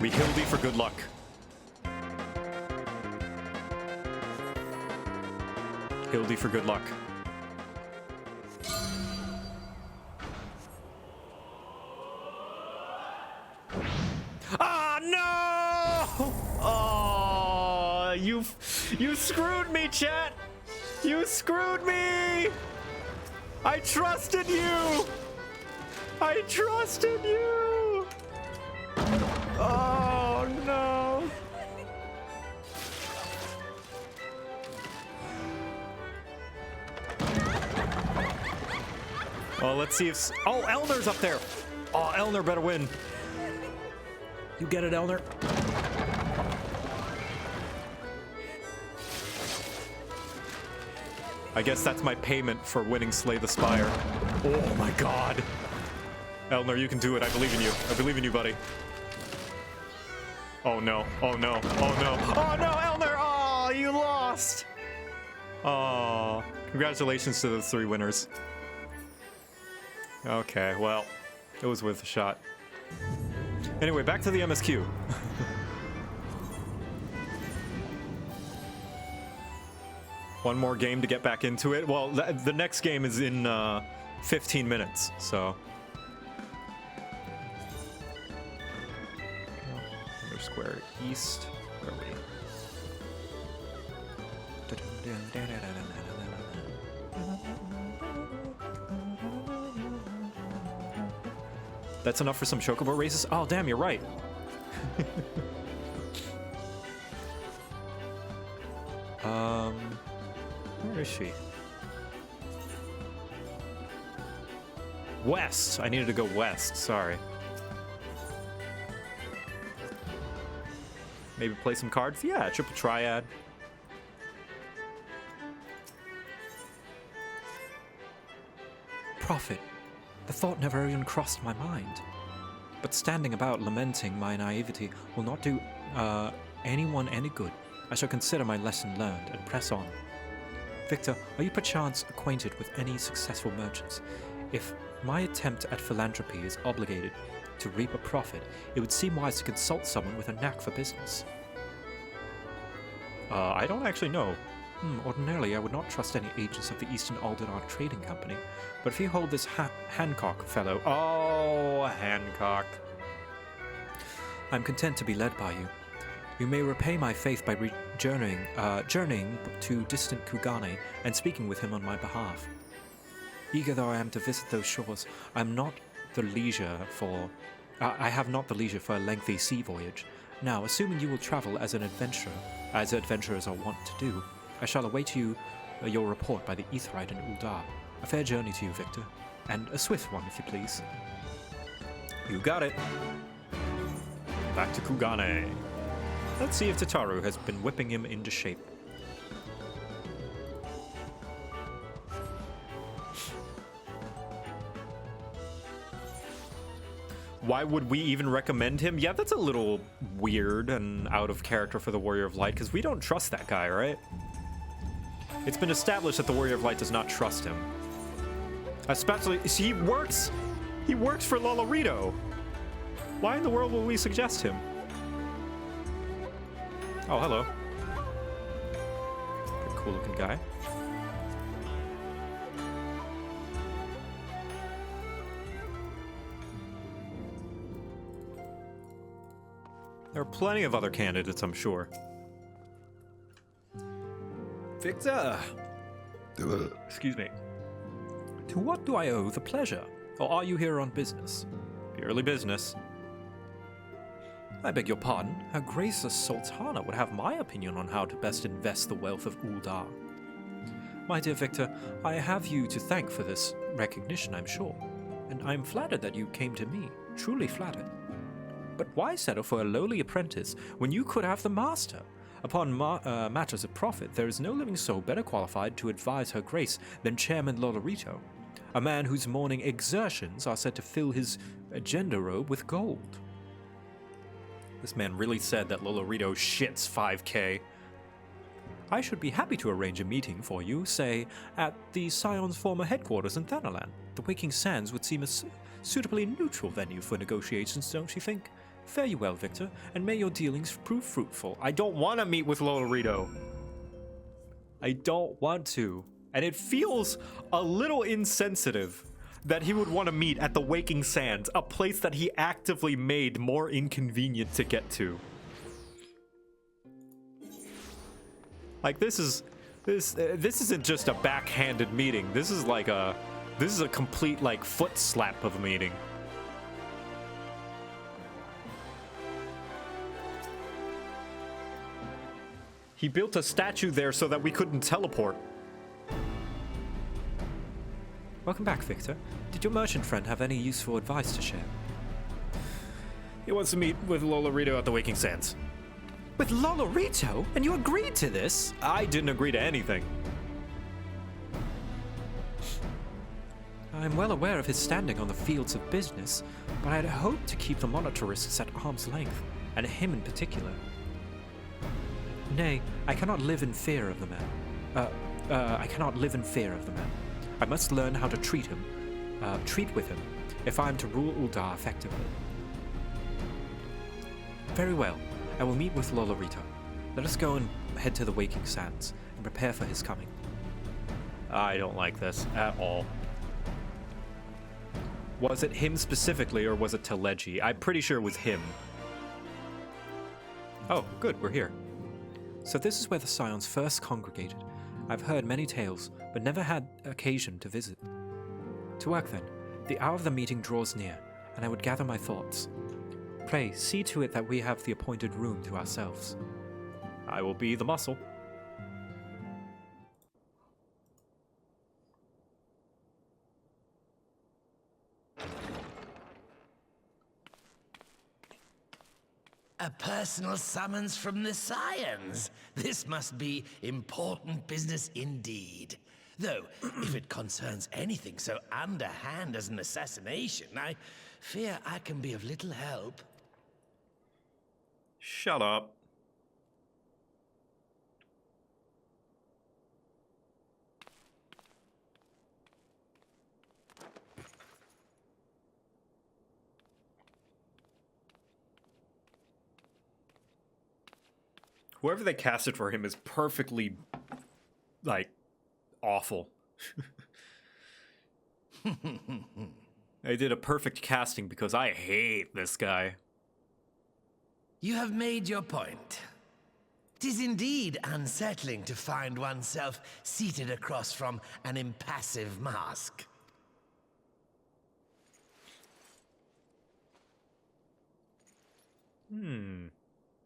Speaker 1: We Hildy for good luck. Hildy for good luck. Ah, no! Oh, you screwed me, chat. You screwed me. I trusted you. I trusted you. Oh, no. Oh, let's see if... Oh, Elner's up there. Oh, Elner better win.
Speaker 2: You get it, Elner?
Speaker 1: I guess that's my payment for winning Slay the Spire. Oh my god. Elner, you can do it. I believe in you. I believe in you, buddy. Oh no. Oh no. Oh no. Oh no, Elner! Oh, you lost! Oh, congratulations to those 3 winners. Okay, well, it was worth a shot. Anyway, back to the MSQ. One more game to get back into it. Well, the next game is in 15 minutes, so. Square east. Where are we? That's enough for some chocobo races? Oh, damn, you're right. Where is she? West. I needed to go west, sorry. Maybe play some cards? Yeah, triple triad.
Speaker 2: Prophet, the thought never even crossed my mind. But standing about lamenting my naivety will not do anyone any good. I shall consider my lesson learned and press on. Victor, are you perchance acquainted with any successful merchants? If my attempt at philanthropy is obligated to reap a profit, it would seem wise to consult someone with a knack for business.
Speaker 1: I don't actually know.
Speaker 2: Ordinarily, I would not trust any agents of the Eastern Aldenar Trading Company, but if you hold this Hancock fellow...
Speaker 1: Oh, Hancock.
Speaker 2: I'm content to be led by you. You may repay my faith by journeying to distant Kugane and speaking with him on my behalf. Eager though I am to visit those shores, I have not the leisure for a lengthy sea voyage. Now, assuming you will travel as an adventurer, as adventurers are wont to do, I shall await your report by the Aetheryte in Uldar. A fair journey to you, Victor, and a swift one, if you please.
Speaker 1: You got it. Back to Kugane. Let's see if Tataru has been whipping him into shape. Why would we even recommend him? Yeah, that's a little weird and out of character for the Warrior of Light, because we don't trust that guy, right? It's been established that the Warrior of Light does not trust him. Especially, he works for Lolorito. Why in the world will we suggest him? Oh, hello. Pretty cool looking guy. There are plenty of other candidates, I'm sure. Victor! Excuse me.
Speaker 2: To what do I owe the pleasure? Or are you here on business?
Speaker 1: Purely business.
Speaker 2: I beg your pardon. Her Grace the Sultana would have my opinion on how to best invest the wealth of Uldar. My dear Victor, I have you to thank for this recognition, I'm sure. And I'm flattered that you came to me. Truly flattered. But why settle for a lowly apprentice when you could have the master? Upon matters of profit, there is no living soul better qualified to advise Her Grace than Chairman Lolorito, a man whose morning exertions are said to fill his agenda robe with gold.
Speaker 1: This man really said that Lolorito shits 5K.
Speaker 2: I should be happy to arrange a meeting for you, say, at the Scion's former headquarters in Thanalan. The Waking Sands would seem a suitably neutral venue for negotiations, don't you think? Fare you well, Victor, and may your dealings prove fruitful.
Speaker 1: I don't want to meet with Lolorito. I don't want to. And it feels a little insensitive that he would want to meet at the Waking Sands, a place that he actively made more inconvenient to get to. Like, this isn't just a backhanded meeting. This is a complete, like, foot slap of a meeting. He built a statue there so that we couldn't teleport.
Speaker 2: Welcome back, Victor. Did your merchant friend have any useful advice to share?
Speaker 1: He wants to meet with Lolorito at the Waking Sands.
Speaker 2: With Lolorito? And you agreed to this?
Speaker 1: I didn't agree to anything.
Speaker 2: I'm well aware of his standing on the fields of business, but I'd hoped to keep the monetarists at arm's length, and him in particular. Nay, I cannot live in fear of the man. I cannot live in fear of the man. I must learn how to treat with him, if I am to rule Uldar effectively. Very well, I will meet with Lolorito. Let us go and head to the Waking Sands, and prepare for his coming.
Speaker 1: I don't like this at all. Was it him specifically, or was it Teleji? I'm pretty sure it was him. Oh, good, we're here.
Speaker 2: So this is where the Scions first congregated. I've heard many tales, but never had occasion to visit. To work then. The hour of the meeting draws near, and I would gather my thoughts. Pray, see to it that we have the appointed room to ourselves.
Speaker 1: I will be the muscle.
Speaker 6: A personal summons from the Scions. This must be important business indeed. Though, if it concerns anything so underhand as an assassination, I fear I can be of little help.
Speaker 1: Shut up. Whoever they casted for him is perfectly, like, awful. They did a perfect casting because I hate this guy.
Speaker 6: You have made your point. 'Tis indeed unsettling to find oneself seated across from an impassive mask.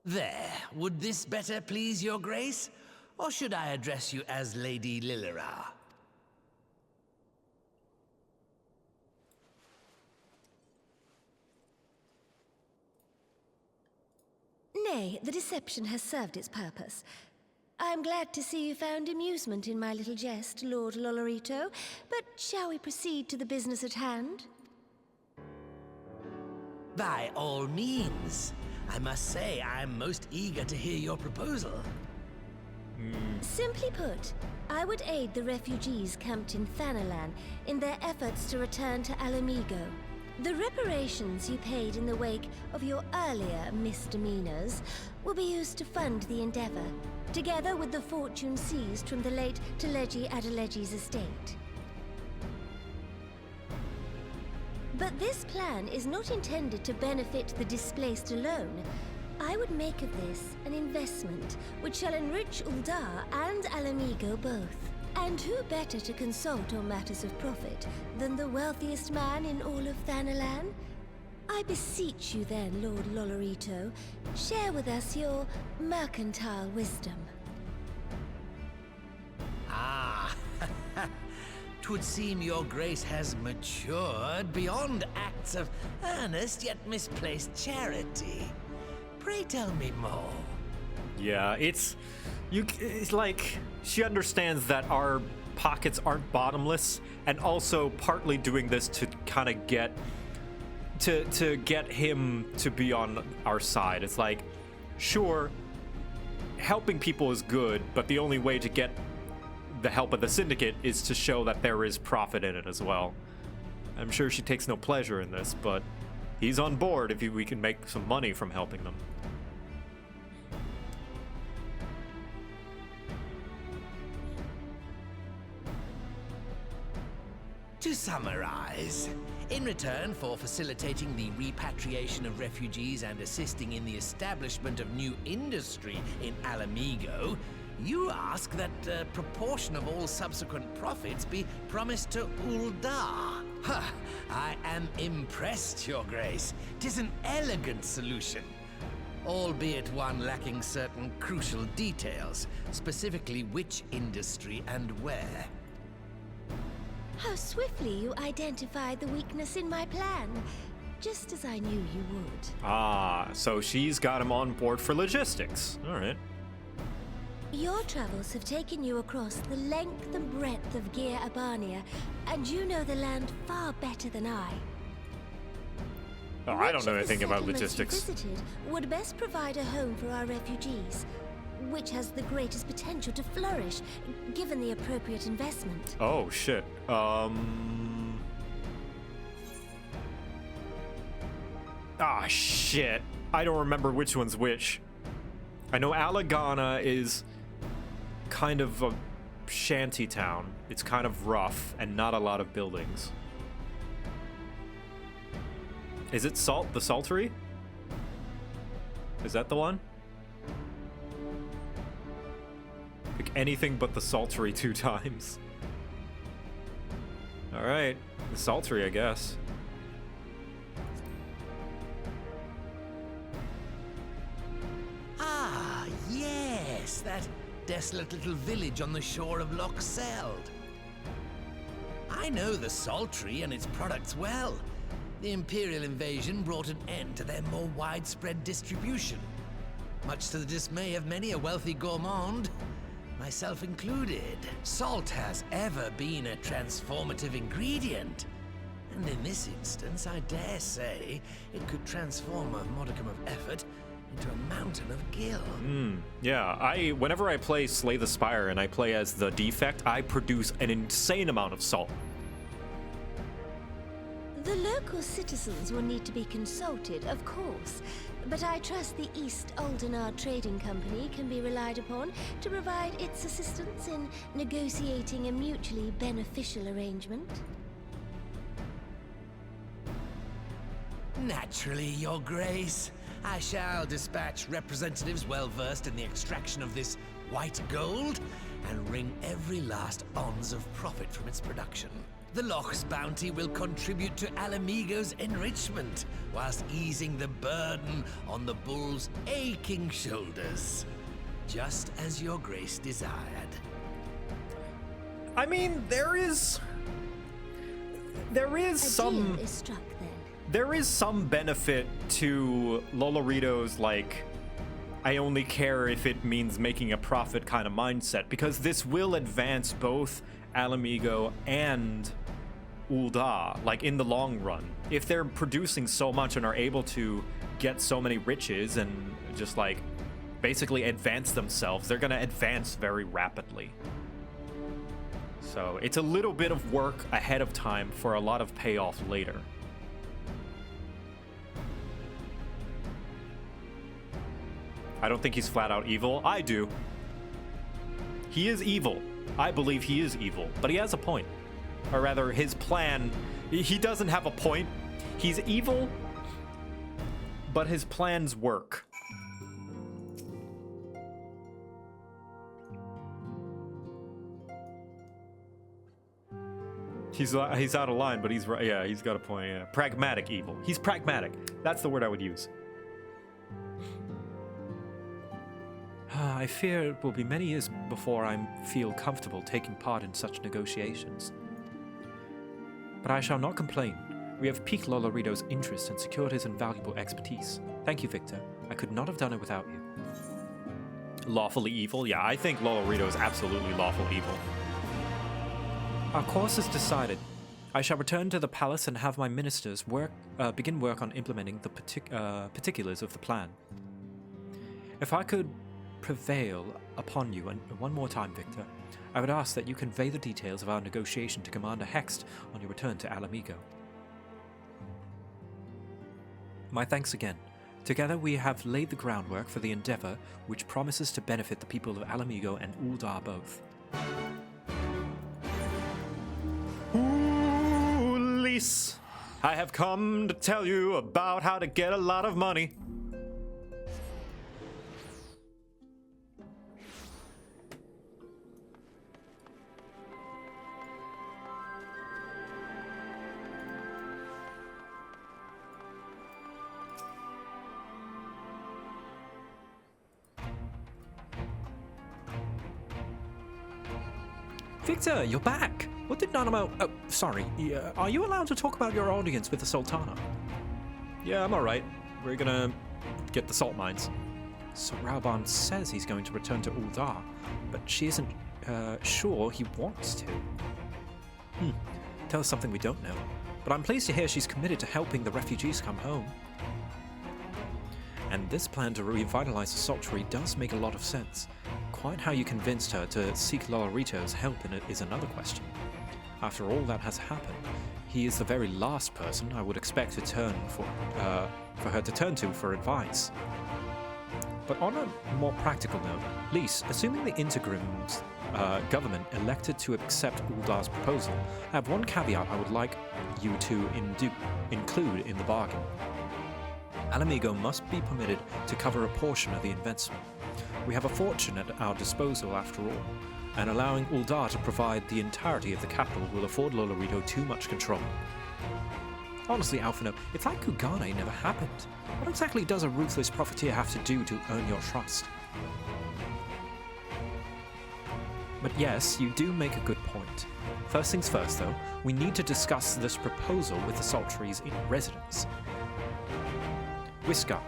Speaker 6: There, would this better please your grace? Or should I address you as Lady Lilira?
Speaker 3: Nay, the deception has served its purpose. I'm glad to see you found amusement in my little jest, Lord Lolorito, but shall we proceed to the business at hand?
Speaker 6: By all means. I must say, I'm most eager to hear your proposal.
Speaker 3: Simply put, I would aid the refugees camped in Thanalan in their efforts to return to Alamigo. The reparations you paid in the wake of your earlier misdemeanors will be used to fund the endeavor, together with the fortune seized from the late Teleji Adeleji's estate. But this plan is not intended to benefit the displaced alone. I would make of this an investment which shall enrich Uldar and Alamigo both. And who better to consult on matters of profit than the wealthiest man in all of Thanalan? I beseech you then, Lord Lolorito, share with us your mercantile wisdom.
Speaker 6: Ah, 'twould seem your grace has matured beyond acts of earnest yet misplaced charity. Pray tell me more.
Speaker 1: Yeah, it's like she understands that our pockets aren't bottomless, and also partly doing this to kind of get to get him to be on our side. It's like, sure, helping people is good, but the only way to get the help of the syndicate is to show that there is profit in it as well. I'm sure she takes no pleasure in this, but he's on board if we can make some money from helping them.
Speaker 6: To summarize, in return for facilitating the repatriation of refugees and assisting in the establishment of new industry in Alamigo, you ask that a proportion of all subsequent profits be promised to Uldar. Ha! I am impressed, Your Grace. 'Tis an elegant solution, albeit one lacking certain crucial details, specifically which industry and where.
Speaker 3: How swiftly you identified the weakness in my plan, just as I knew you would.
Speaker 1: Ah, so she's got him on board for logistics. All right.
Speaker 3: Your travels have taken you across the length and breadth of Gir Abania, and you know the land far better than I.
Speaker 1: Oh, I don't
Speaker 3: Which
Speaker 1: know
Speaker 3: of the
Speaker 1: anything about
Speaker 3: settlements you
Speaker 1: logistics.
Speaker 3: visited would best provide a home for our refugees? Which has the greatest potential to flourish, given the appropriate investment?
Speaker 1: Oh, shit. Ah, shit. I don't remember which one's which. I know Alagana is kind of a shanty town. It's kind of rough and not a lot of buildings. Is it the Saltery? Is that the one? Pick anything but the Saltery 2 times. Alright, the Saltery, I guess.
Speaker 6: Ah, yes, that desolate little village on the shore of Loch Seld. I know the Saltery and its products well. The Imperial invasion brought an end to their more widespread distribution, much to the dismay of many a wealthy gourmand, myself included. Salt has ever been a transformative ingredient, and in this instance, I dare say, it could transform a modicum of effort into a mountain of gil.
Speaker 1: Yeah, whenever I play Slay the Spire and I play as the defect, I produce an insane amount of salt.
Speaker 3: The local citizens will need to be consulted, of course, but I trust the East Aldenar Trading Company can be relied upon to provide its assistance in negotiating a mutually beneficial arrangement.
Speaker 6: Naturally, Your Grace. I shall dispatch representatives well versed in the extraction of this white gold and wring every last ounce of profit from its production. The Loch's bounty will contribute to Alamigo's enrichment, whilst easing the burden on the bull's aching shoulders, just as Your Grace desired.
Speaker 1: I mean, there is some...
Speaker 3: deal is struck then.
Speaker 1: There is some benefit to Lolorito's, like, I only care if it means making a profit kind of mindset, because this will advance both Alamigo and Ul'dah, like, in the long run. If they're producing so much and are able to get so many riches and just, like, basically advance themselves, they're gonna advance very rapidly. So it's a little bit of work ahead of time for a lot of payoff later. I don't think he's flat out evil. I do. He is evil. I believe he is evil, but he has a point. Or rather, his plan, he doesn't have a point. He's evil, but his plans work. He's out of line, but he's right. Yeah, he's got a point. Yeah. Pragmatic evil. He's pragmatic. That's the word I would use.
Speaker 2: I fear it will be many years before I feel comfortable taking part in such negotiations. But I shall not complain. We have piqued Lolorito's interest and secured his invaluable expertise. Thank you, Victor. I could not have done it without you.
Speaker 1: Lawfully evil? Yeah, I think Lolorito is absolutely lawful evil.
Speaker 2: Our course is decided. I shall return to the palace and have my ministers begin work on implementing the particulars of the plan. If I could prevail upon you one more time, Victor, I would ask that you convey the details of our negotiation to Commander Hext on your return to Alamigo. My thanks again. Together we have laid the groundwork for the endeavor which promises to benefit the people of Alamigo and Ul'dah both.
Speaker 1: Ooh, Lise, I have come to tell you about how to get a lot of money.
Speaker 2: Victor, you're back! What did Nanamo... Oh, sorry. Are you allowed to talk about your audience with the Sultana?
Speaker 1: Yeah, I'm alright. We're gonna get the salt mines.
Speaker 2: So Raubahn says he's going to return to Uldar, but she isn't sure he wants to. Tell us something we don't know. But I'm pleased to hear she's committed to helping the refugees come home. And this plan to revitalize the Saltery does make a lot of sense. Quite how you convinced her to seek Lolorito's help in it is another question. After all that has happened, he is the very last person I would expect to turn for her to turn to for advice. But on a more practical note, Lise, assuming the Intergrim's government elected to accept Uldar's proposal, I have one caveat I would like you to include in the bargain. Alamigo must be permitted to cover a portion of the investment. We have a fortune at our disposal after all, and allowing Uldar to provide the entirety of the capital will afford Lolorito too much control. Honestly, Alphino, if that Kugane never happened, what exactly does a ruthless profiteer have to do to earn your trust? But yes, you do make a good point. First things first, though, we need to discuss this proposal with the Saltery's residents. Whisker,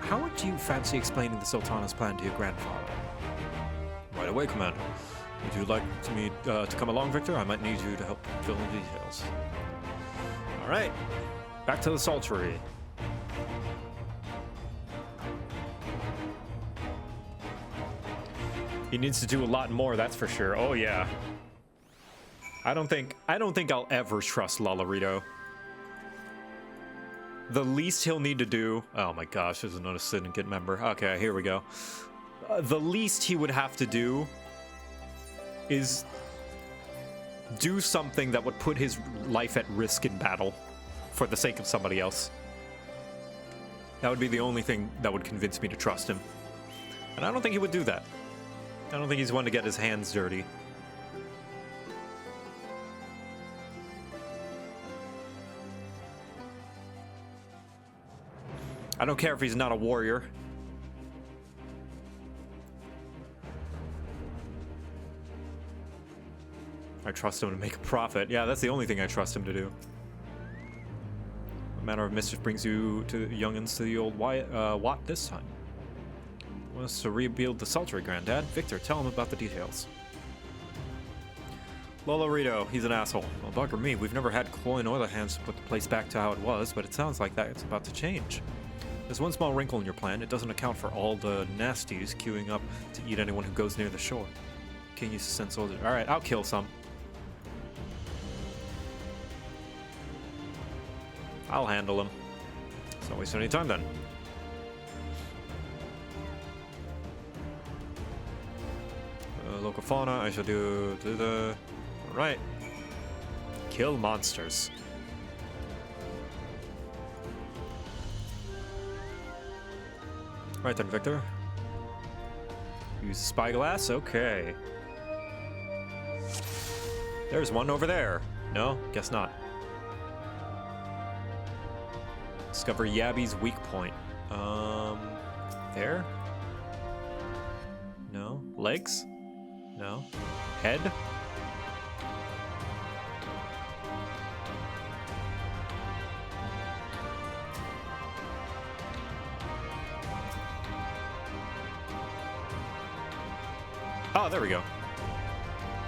Speaker 2: how would you fancy explaining the Sultana's plan to your grandfather?
Speaker 5: Right away, Commander. Would you like me to come along, Victor? I might need you to help fill in the details.
Speaker 1: All right, back to the Saltery. He needs to do a lot more, that's for sure. Oh yeah. I don't think I'll ever trust Lolorito. The least he'll need to do... Oh my gosh, there's another syndicate member. Okay, here we go. The least he would have to do is do something that would put his life at risk in battle for the sake of somebody else. That would be the only thing that would convince me to trust him. And I don't think he would do that. I don't think he's one to get his hands dirty. I don't care if he's not a warrior. I trust him to make a profit. Yeah, that's the only thing I trust him to do. What manner of mischief brings you to youngins to the old Watt this time? Was to rebuild the Saltery, Granddad. Victor, tell him about the details. Lolorito, he's an asshole. Well, bugger me, we've never had Cloyne or the hands to put the place back to how it was, but it sounds like that it's about to change. There's one small wrinkle in your plan. It doesn't account for all the nasties queuing up to eat anyone who goes near the shore. King used to send soldiers. Alright, I'll kill some. I'll handle him. Let's not waste any time then. Local fauna, I shall do the... Alright. Kill monsters. Right then, Victor. Use the spyglass, okay. There's one over there. No, guess not. Discover Yabby's weak point. There? No. Legs? No. Head? Oh, there we go.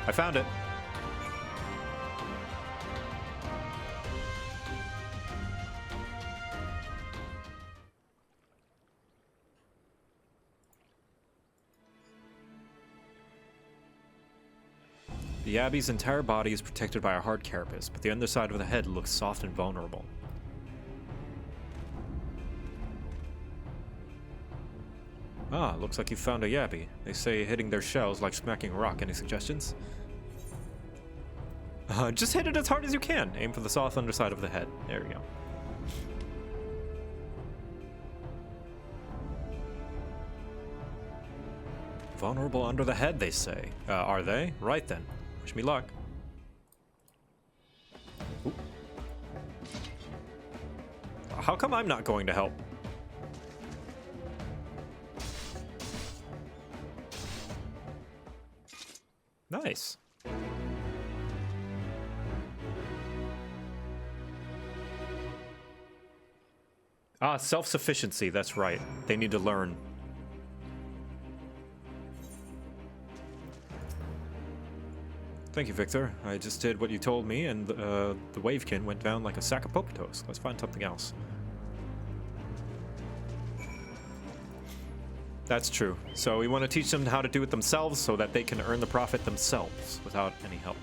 Speaker 1: I found it. The Abbey's entire body is protected by a hard carapace, but the underside of the head looks soft and vulnerable. Ah, looks like you found a Yabby. They say hitting their shells like smacking a rock. Any suggestions? Just hit it as hard as you can. Aim for the soft underside of the head. There we go. Vulnerable under the head, they say. Are they? Right then. Wish me luck. Ooh. How come I'm not going to help? Nice. Ah, self-sufficiency, that's right. They need to learn. Thank you, Victor. I just did what you told me, and the Wavekin went down like a sack of Poketos. Let's find something else. That's true. So we want to teach them how to do it themselves so that they can earn the profit themselves without any help.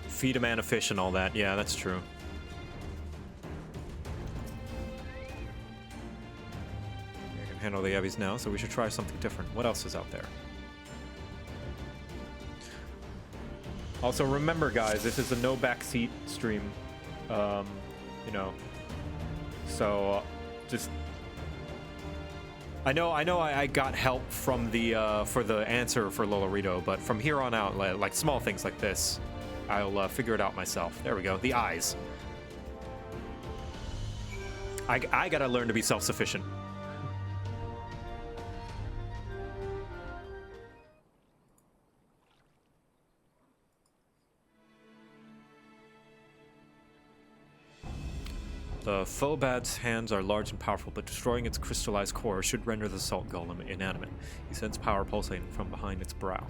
Speaker 1: Feed a man a fish and all that. Yeah, that's true. I can handle the Evies now, so we should try something different. What else is out there? Also, remember, guys, this is a no backseat stream. You know, so just I know I got help from the for the answer for Lolorito, but from here on out, like small things like this, I'll figure it out myself. There we go. The eyes. I gotta learn to be self-sufficient. The Phobad's hands are large and powerful, but destroying its crystallized core should render the salt golem inanimate. He sends power pulsating from behind its brow.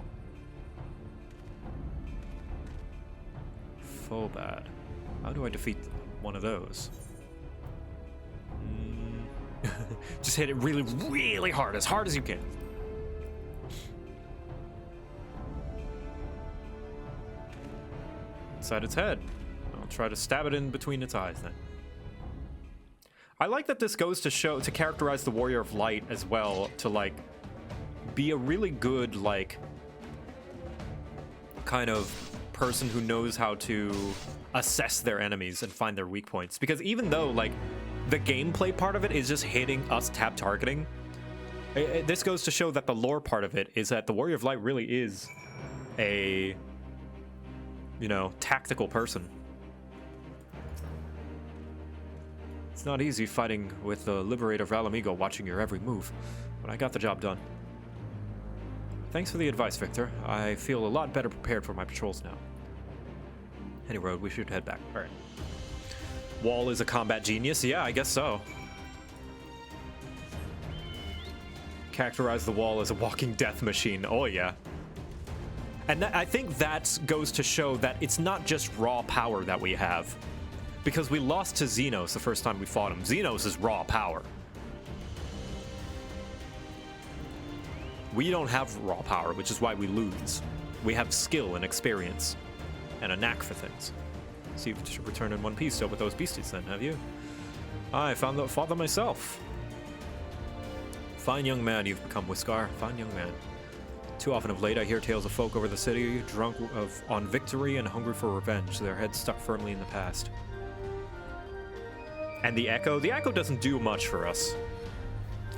Speaker 1: Phobad. How do I defeat one of those? Just hit it really, really hard as you can. Inside its head. I'll try to stab it in between its eyes then. I like that this goes to characterize the Warrior of Light as well, to like be a really good like kind of person who knows how to assess their enemies and find their weak points. Because even though like the gameplay part of it is just hitting us tab targeting, this goes to show that the lore part of it is that the Warrior of Light really is a, you know, tactical person. It's not easy fighting with the Liberator of Alamigo watching your every move, but I got the job done. Thanks for the advice, Victor. I feel a lot better prepared for my patrols now. Anyway, we should head back. All right. Wall is a combat genius? Yeah, I guess so. Characterize the Wall as a walking death machine. Oh, yeah. And I think that goes to show that it's not just raw power that we have. Because we lost to Zenos the first time we fought him. Zenos is raw power. We don't have raw power, which is why we lose. We have skill and experience and a knack for things. So you should return in one piece still with those beasties then, have you? I found the father myself. Fine young man you've become, Whiskar. Fine young man. Too often of late I hear tales of folk over the city, drunk on victory and hungry for revenge, their heads stuck firmly in the past. And the Echo doesn't do much for us.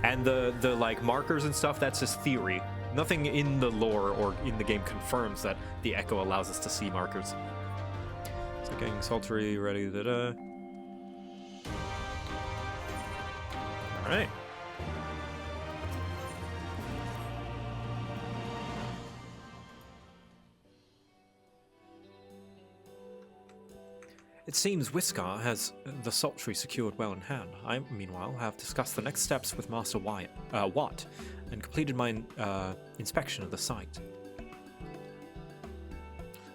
Speaker 1: And the like markers and stuff, that's just theory. Nothing in the lore or in the game confirms that the Echo allows us to see markers. So getting Saltery ready, Alright. It seems Whiskar has the Saltery secured well in hand. I, meanwhile, have discussed the next steps with Master Watt and completed my inspection of the site.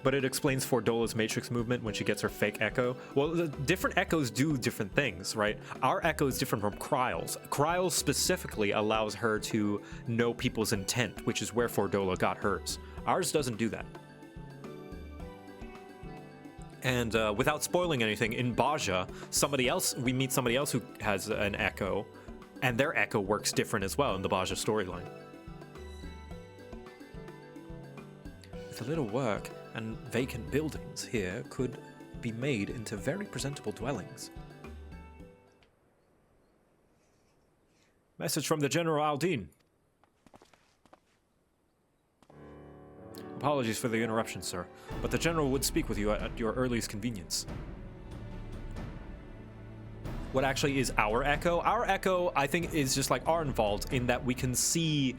Speaker 1: But it explains Fordola's matrix movement when she gets her fake echo. Well, the different echoes do different things, right? Our echo is different from Kryle's. Kryle's specifically allows her to know people's intent, which is where Fordola got hers. Ours doesn't do that. And without spoiling anything, in Baja, we meet somebody else who has an echo, and their echo works different as well in the Baja storyline. With a little work, and vacant buildings here could be made into very presentable dwellings. Message from the General Aldine. Apologies for the interruption, sir, but the General would speak with you at your earliest convenience. What actually is our echo? Our echo, I think, is just like Arnvald in that we can see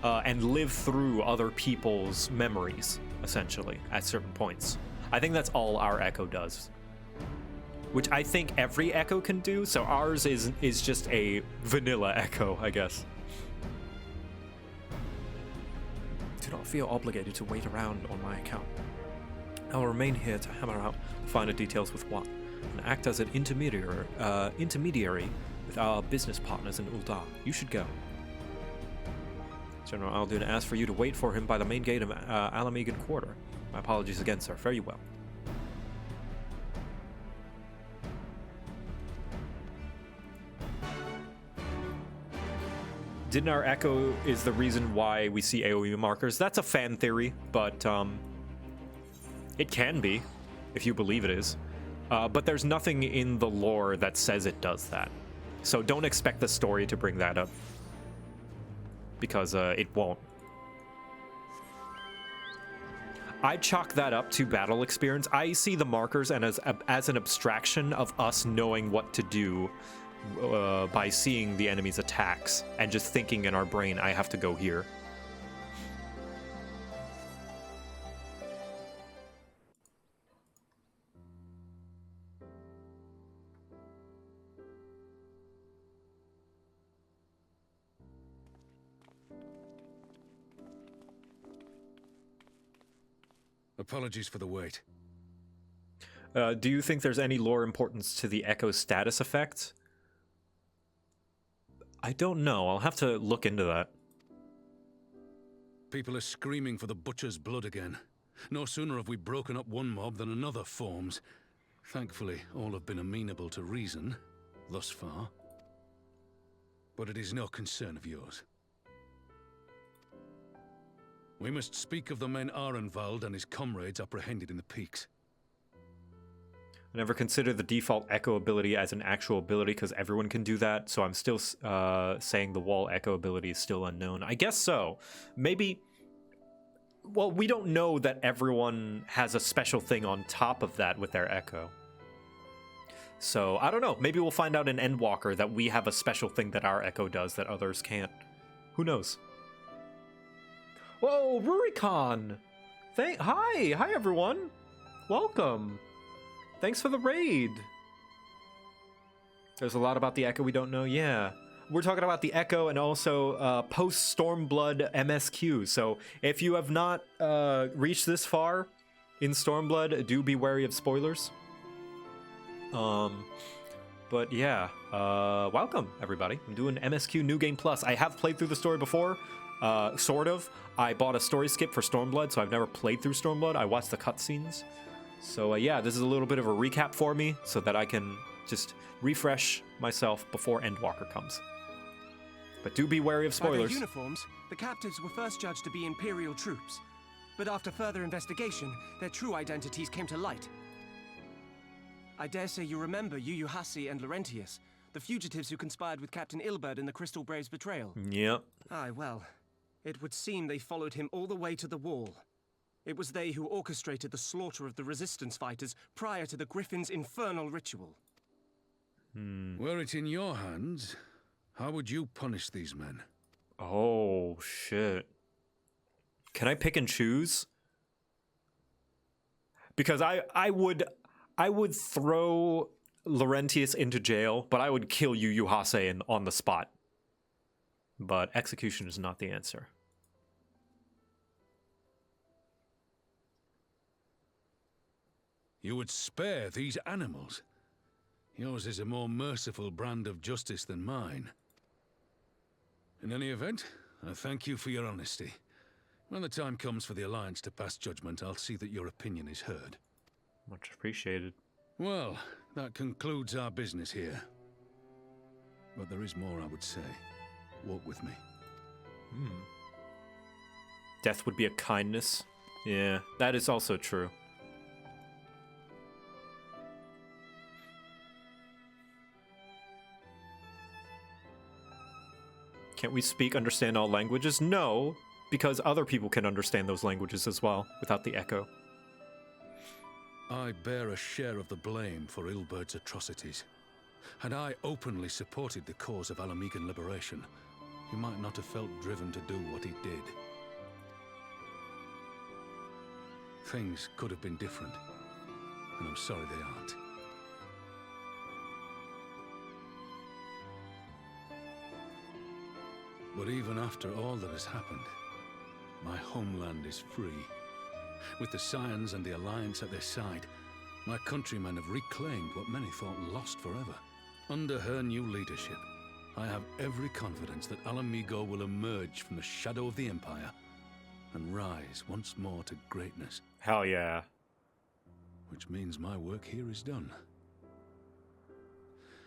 Speaker 1: and live through other people's memories, essentially, at certain points. I think that's all our echo does. Which I think every echo can do, so ours is just a vanilla echo, I guess.
Speaker 2: Do not feel obligated to wait around on my account. I will remain here to hammer out the finer details with Wat, and act as an intermediary with our business partners in Uldar. You should go. General Aldun asked for you to wait for him by the main gate of Alamegan Quarter. My apologies again, sir. Fare you well.
Speaker 1: Dinar Echo is the reason why we see AoE markers. That's a fan theory, but it can be, if you believe it is. But there's nothing in the lore that says it does that. So don't expect the story to bring that up, because it won't. I chalk that up to battle experience. I see the markers and as an abstraction of us knowing what to do by seeing the enemy's attacks and just thinking in our brain, I have to go here.
Speaker 4: Apologies for the wait.
Speaker 1: Do you think there's any lore importance to the Echo status effect? I don't know. I'll have to look into that.
Speaker 4: People are screaming for the butcher's blood again. No sooner have we broken up one mob than another forms. Thankfully, all have been amenable to reason, thus far. But it is no concern of yours. We must speak of the men Arenvald and his comrades apprehended in the peaks.
Speaker 1: I never considered the default Echo ability as an actual ability because everyone can do that, so I'm still saying the wall Echo ability is still unknown. I guess so. Maybe... Well, we don't know that everyone has a special thing on top of that with their Echo. So, I don't know. Maybe we'll find out in Endwalker that we have a special thing that our Echo does that others can't. Who knows? Whoa, Rurikon! Hi everyone! Welcome! Thanks for the raid! There's a lot about the Echo we don't know, yeah. We're talking about the Echo and also post-Stormblood MSQ, so if you have not reached this far in Stormblood, do be wary of spoilers. But yeah, welcome everybody. I'm doing MSQ New Game Plus. I have played through the story before, sort of. I bought a story skip for Stormblood, so I've never played through Stormblood. I watched the cutscenes. So yeah, this is a little bit of a recap for me so that I can just refresh myself before Endwalker comes. But do be wary of spoilers.
Speaker 7: By their uniforms, the captives were first judged to be Imperial troops. But after further investigation, their true identities came to light. I dare say you remember Yuyuhasi and Laurentius, the fugitives who conspired with Captain Ilberd in the Crystal Brave's betrayal.
Speaker 1: Yep.
Speaker 7: Aye, well, it would seem they followed him all the way to the wall. It was they who orchestrated the slaughter of the resistance fighters prior to the Griffin's infernal ritual.
Speaker 4: Were it in your hands, how would you punish these men?
Speaker 1: Oh, shit. Can I pick and choose? Because I would throw Laurentius into jail, but I would kill Yuyuhase on the spot. But execution is not the answer.
Speaker 4: You would spare these animals. Yours is a more merciful brand of justice than mine. In any event, I thank you for your honesty. When the time comes for the Alliance to pass judgment, I'll see that your opinion is heard.
Speaker 1: Much appreciated.
Speaker 4: Well, that concludes our business here. But there is more I would say. Walk with me.
Speaker 1: Death would be a kindness. Yeah, that is also true. Can't we speak, understand all languages? No, because other people can understand those languages as well, without the echo.
Speaker 4: I bear a share of the blame for Ilberd's atrocities. Had I openly supported the cause of Alamegan liberation, he might not have felt driven to do what he did. Things could have been different, and I'm sorry they aren't. But even after all that has happened, my homeland is free. With the Scions and the Alliance at their side, my countrymen have reclaimed what many thought lost forever. Under her new leadership, I have every confidence that Alamigo will emerge from the shadow of the Empire and rise once more to greatness.
Speaker 1: Hell yeah.
Speaker 4: Which means my work here is done.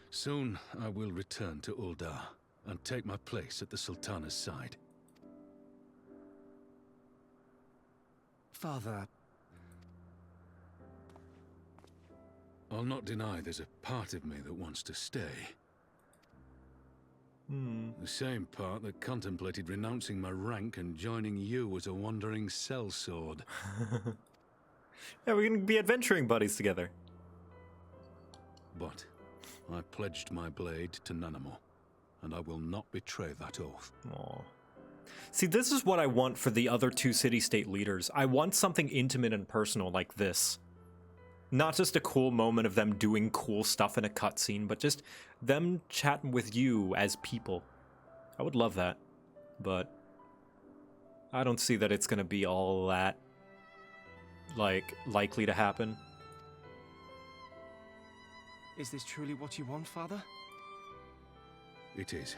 Speaker 4: Soon I will return to Uldar and take my place at the Sultana's side.
Speaker 7: Father,
Speaker 4: I'll not deny there's a part of me that wants to stay. The same part that contemplated renouncing my rank and joining you as a wandering sellsword.
Speaker 1: Yeah, we can be adventuring buddies together.
Speaker 4: But I pledged my blade to Nanamo, and I will not betray that oath.
Speaker 1: Aww. See, this is what I want for the other two city-state leaders. I want something intimate and personal like this. Not just a cool moment of them doing cool stuff in a cutscene, but just them chatting with you as people. I would love that, but I don't see that it's gonna be all that, like, likely to happen.
Speaker 7: is this truly what you want, Father?
Speaker 4: It is.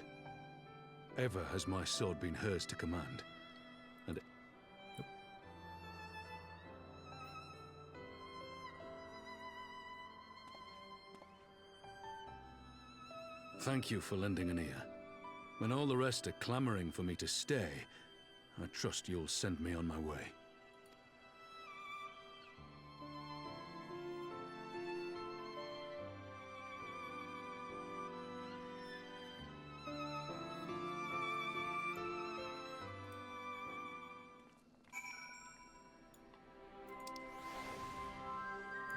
Speaker 4: Ever has my sword been hers to command, and thank you for lending an ear. When all the rest are clamoring for me to stay, I trust you'll send me on my way.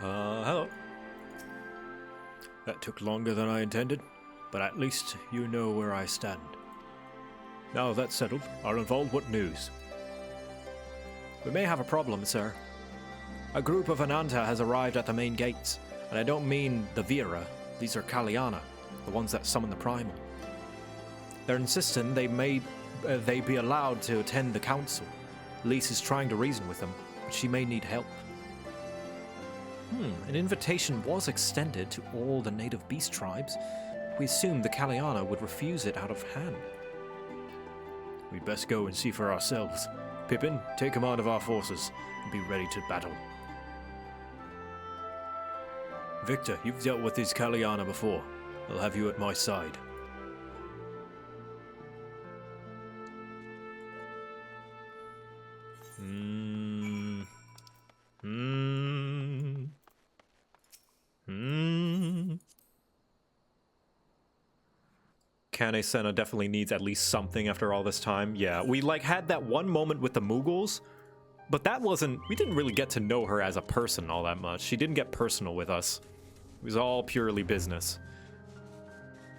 Speaker 5: Hello. That took longer than I intended, but at least you know where I stand. Now that's settled, Arenvald, what news?
Speaker 2: We may have a problem, sir. A group of Ananta has arrived at the main gates, and I don't mean the Vera. These are Kaliana, the ones that summon the Primal. They're insisting they be allowed to attend the council. Lise is trying to reason with them, but she may need help. An invitation was extended to all the native beast tribes. We assumed the Kaliana would refuse it out of hand.
Speaker 5: We'd best go and see for ourselves. Pippin, take command of our forces and be ready to battle. Victor, you've dealt with these Kaliana before. I'll have you at my side.
Speaker 1: Kane Senna definitely needs at least something after all this time. Yeah, we like had that one moment with the Mughals, but that wasn't, we didn't really get to know her as a person all that much. She didn't get personal with us. It was all purely business.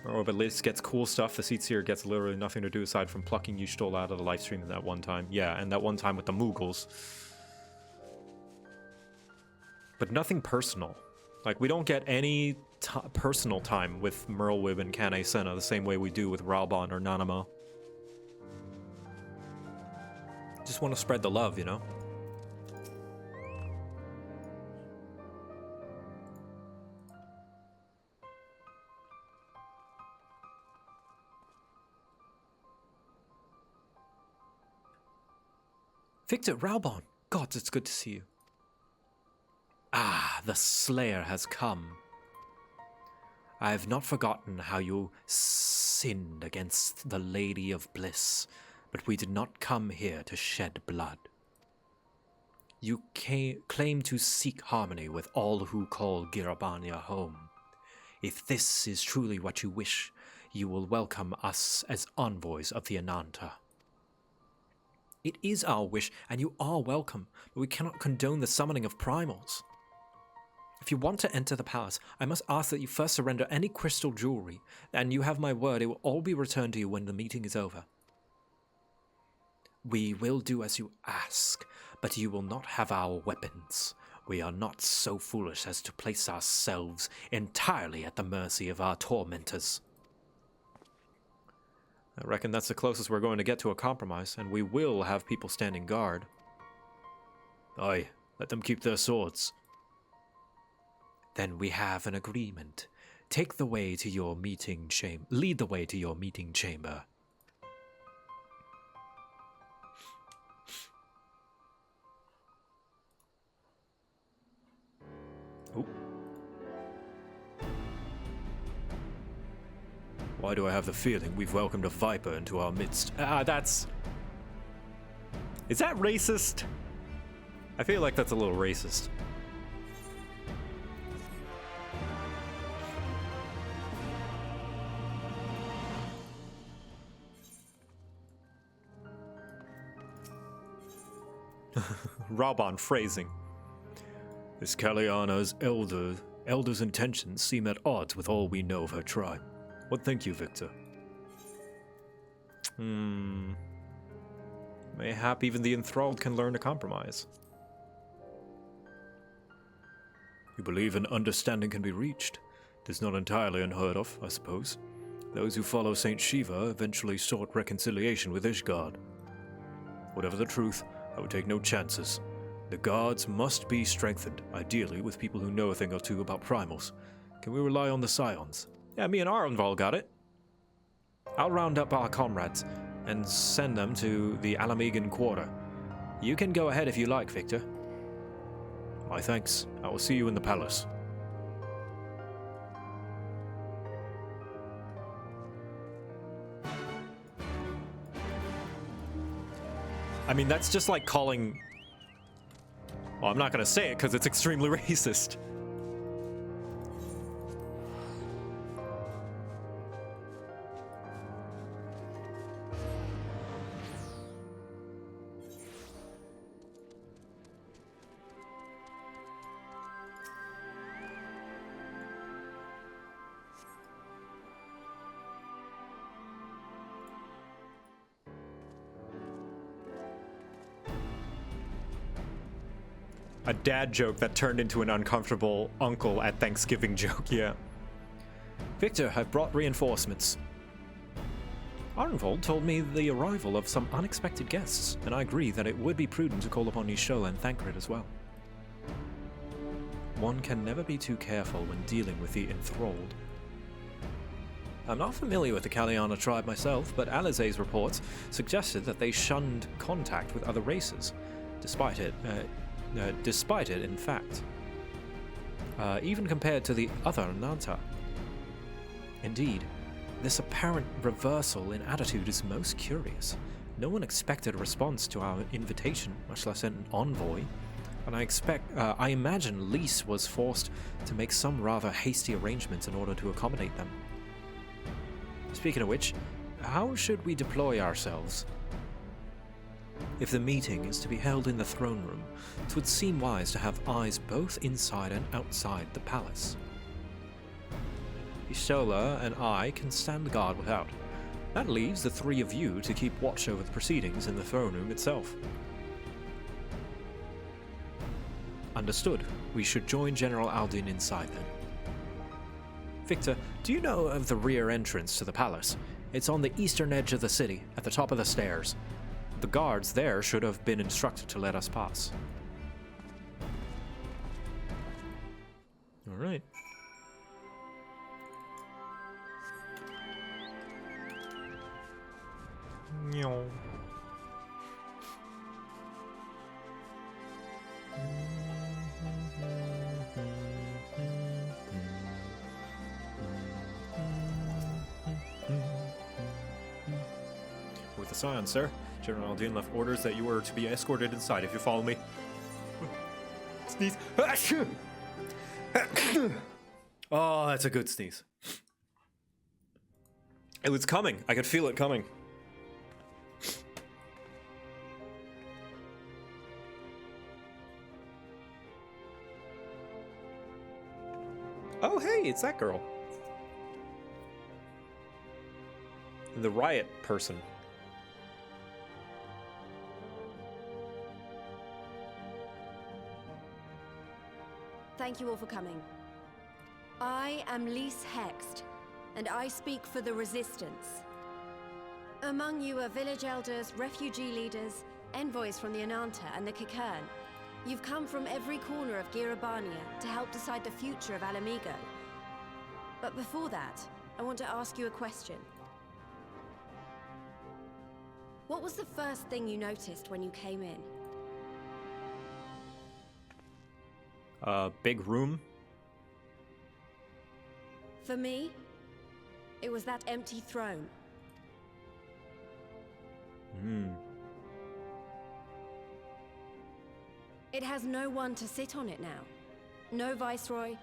Speaker 1: Oh, but Liz gets cool stuff. The seats here gets literally nothing to do aside from plucking Yushtola out of the live stream that one time. Yeah, and that one time with the Mughals. But nothing personal. Like, we don't get any personal time with Merlwyb and Kane Senna the same way we do with Raubahn or Nanamo. Just want to spread the love, you know? Victor, Raubahn! God, it's good to see you. Ah, the Slayer has come. I have not forgotten how you sinned against the Lady of Bliss, but we did not come here to shed blood. You claim to seek harmony with all who call Girabania home. If this is truly what you wish, you will welcome us as envoys of the Ananta. It is our wish, and you are welcome, but we cannot condone the summoning of primals. If you want to enter the palace, I must ask that you first surrender any crystal jewelry, and you have my word it will all be returned to you when the meeting is over. We will do as you ask, but you will not have our weapons. We are not so foolish as to place ourselves entirely at the mercy of our tormentors.
Speaker 2: I reckon that's the closest we're going to get to a compromise, and we will have people standing guard.
Speaker 5: Aye, let them keep their swords.
Speaker 2: Then we have an agreement. Take the way to your meeting chamber. Lead the way to your meeting chamber.
Speaker 5: Oh. Why do I have the feeling we've welcomed a viper into our midst?
Speaker 1: That's... Is that racist? I feel like that's a little racist. Raubahn phrasing.
Speaker 5: This Kaliana's elder's intentions seem at odds with all we know of her tribe. What think you, Victor?
Speaker 1: Mayhap even the enthralled can learn to compromise.
Speaker 5: You believe an understanding can be reached? It is not entirely unheard of, I suppose. Those who follow Saint Shiva eventually sought reconciliation with Ishgard. Whatever the truth, I would take no chances. The guards must be strengthened, ideally with people who know a thing or two about primals. Can we rely on the scions?
Speaker 1: Yeah, me and Aronval got it.
Speaker 2: I'll round up our comrades and send them to the Alamegan Quarter. You can go ahead if you like, Victor.
Speaker 5: My thanks. I will see you in the palace.
Speaker 1: I mean, that's just like calling... Well, I'm not gonna say it because it's extremely racist. A dad joke that turned into an uncomfortable uncle at Thanksgiving joke, yeah.
Speaker 2: Victor, I've brought reinforcements. Arnvold told me the arrival of some unexpected guests, and I agree that it would be prudent to call upon Yishola and Thancred as well. One can never be too careful when dealing with the enthralled. I'm not familiar with the Kaliana tribe myself, but Alizé's reports suggested that they shunned contact with other races, despite it, in fact. Even compared to the other Ananta. Indeed, this apparent reversal in attitude is most curious. No one expected a response to our invitation, much less an envoy, and I imagine Lys was forced to make some rather hasty arrangements in order to accommodate them. Speaking of which, how should we deploy ourselves? If the meeting is to be held in the throne room, it would seem wise to have eyes both inside and outside the palace. Yishola and I can stand guard without. That leaves the three of you to keep watch over the proceedings in the throne room itself. Understood. We should join General Aldin inside then. Victor, do you know of the rear entrance to the palace? It's on the eastern edge of the city, at the top of the stairs. The guards there should have been instructed to let us pass.
Speaker 1: All right. Meow. With the scion, sir. General Aldin left orders that you were to be escorted inside if you follow me. Sneeze. Oh, that's a good sneeze. It was coming. I could feel it coming. Oh, hey, it's that girl. The riot person.
Speaker 8: Thank you all for coming. I am Lys Hext, and I speak for the Resistance. Among you are village elders, refugee leaders, envoys from the Ananta and the Kugane. You've come from every corner of Girabania to help decide the future of Alamigo. But before that, I want to ask you a question. What was the first thing you noticed when you came in?
Speaker 1: Big room.
Speaker 8: For me, it was that empty throne. It has no one to sit on it now. No viceroy,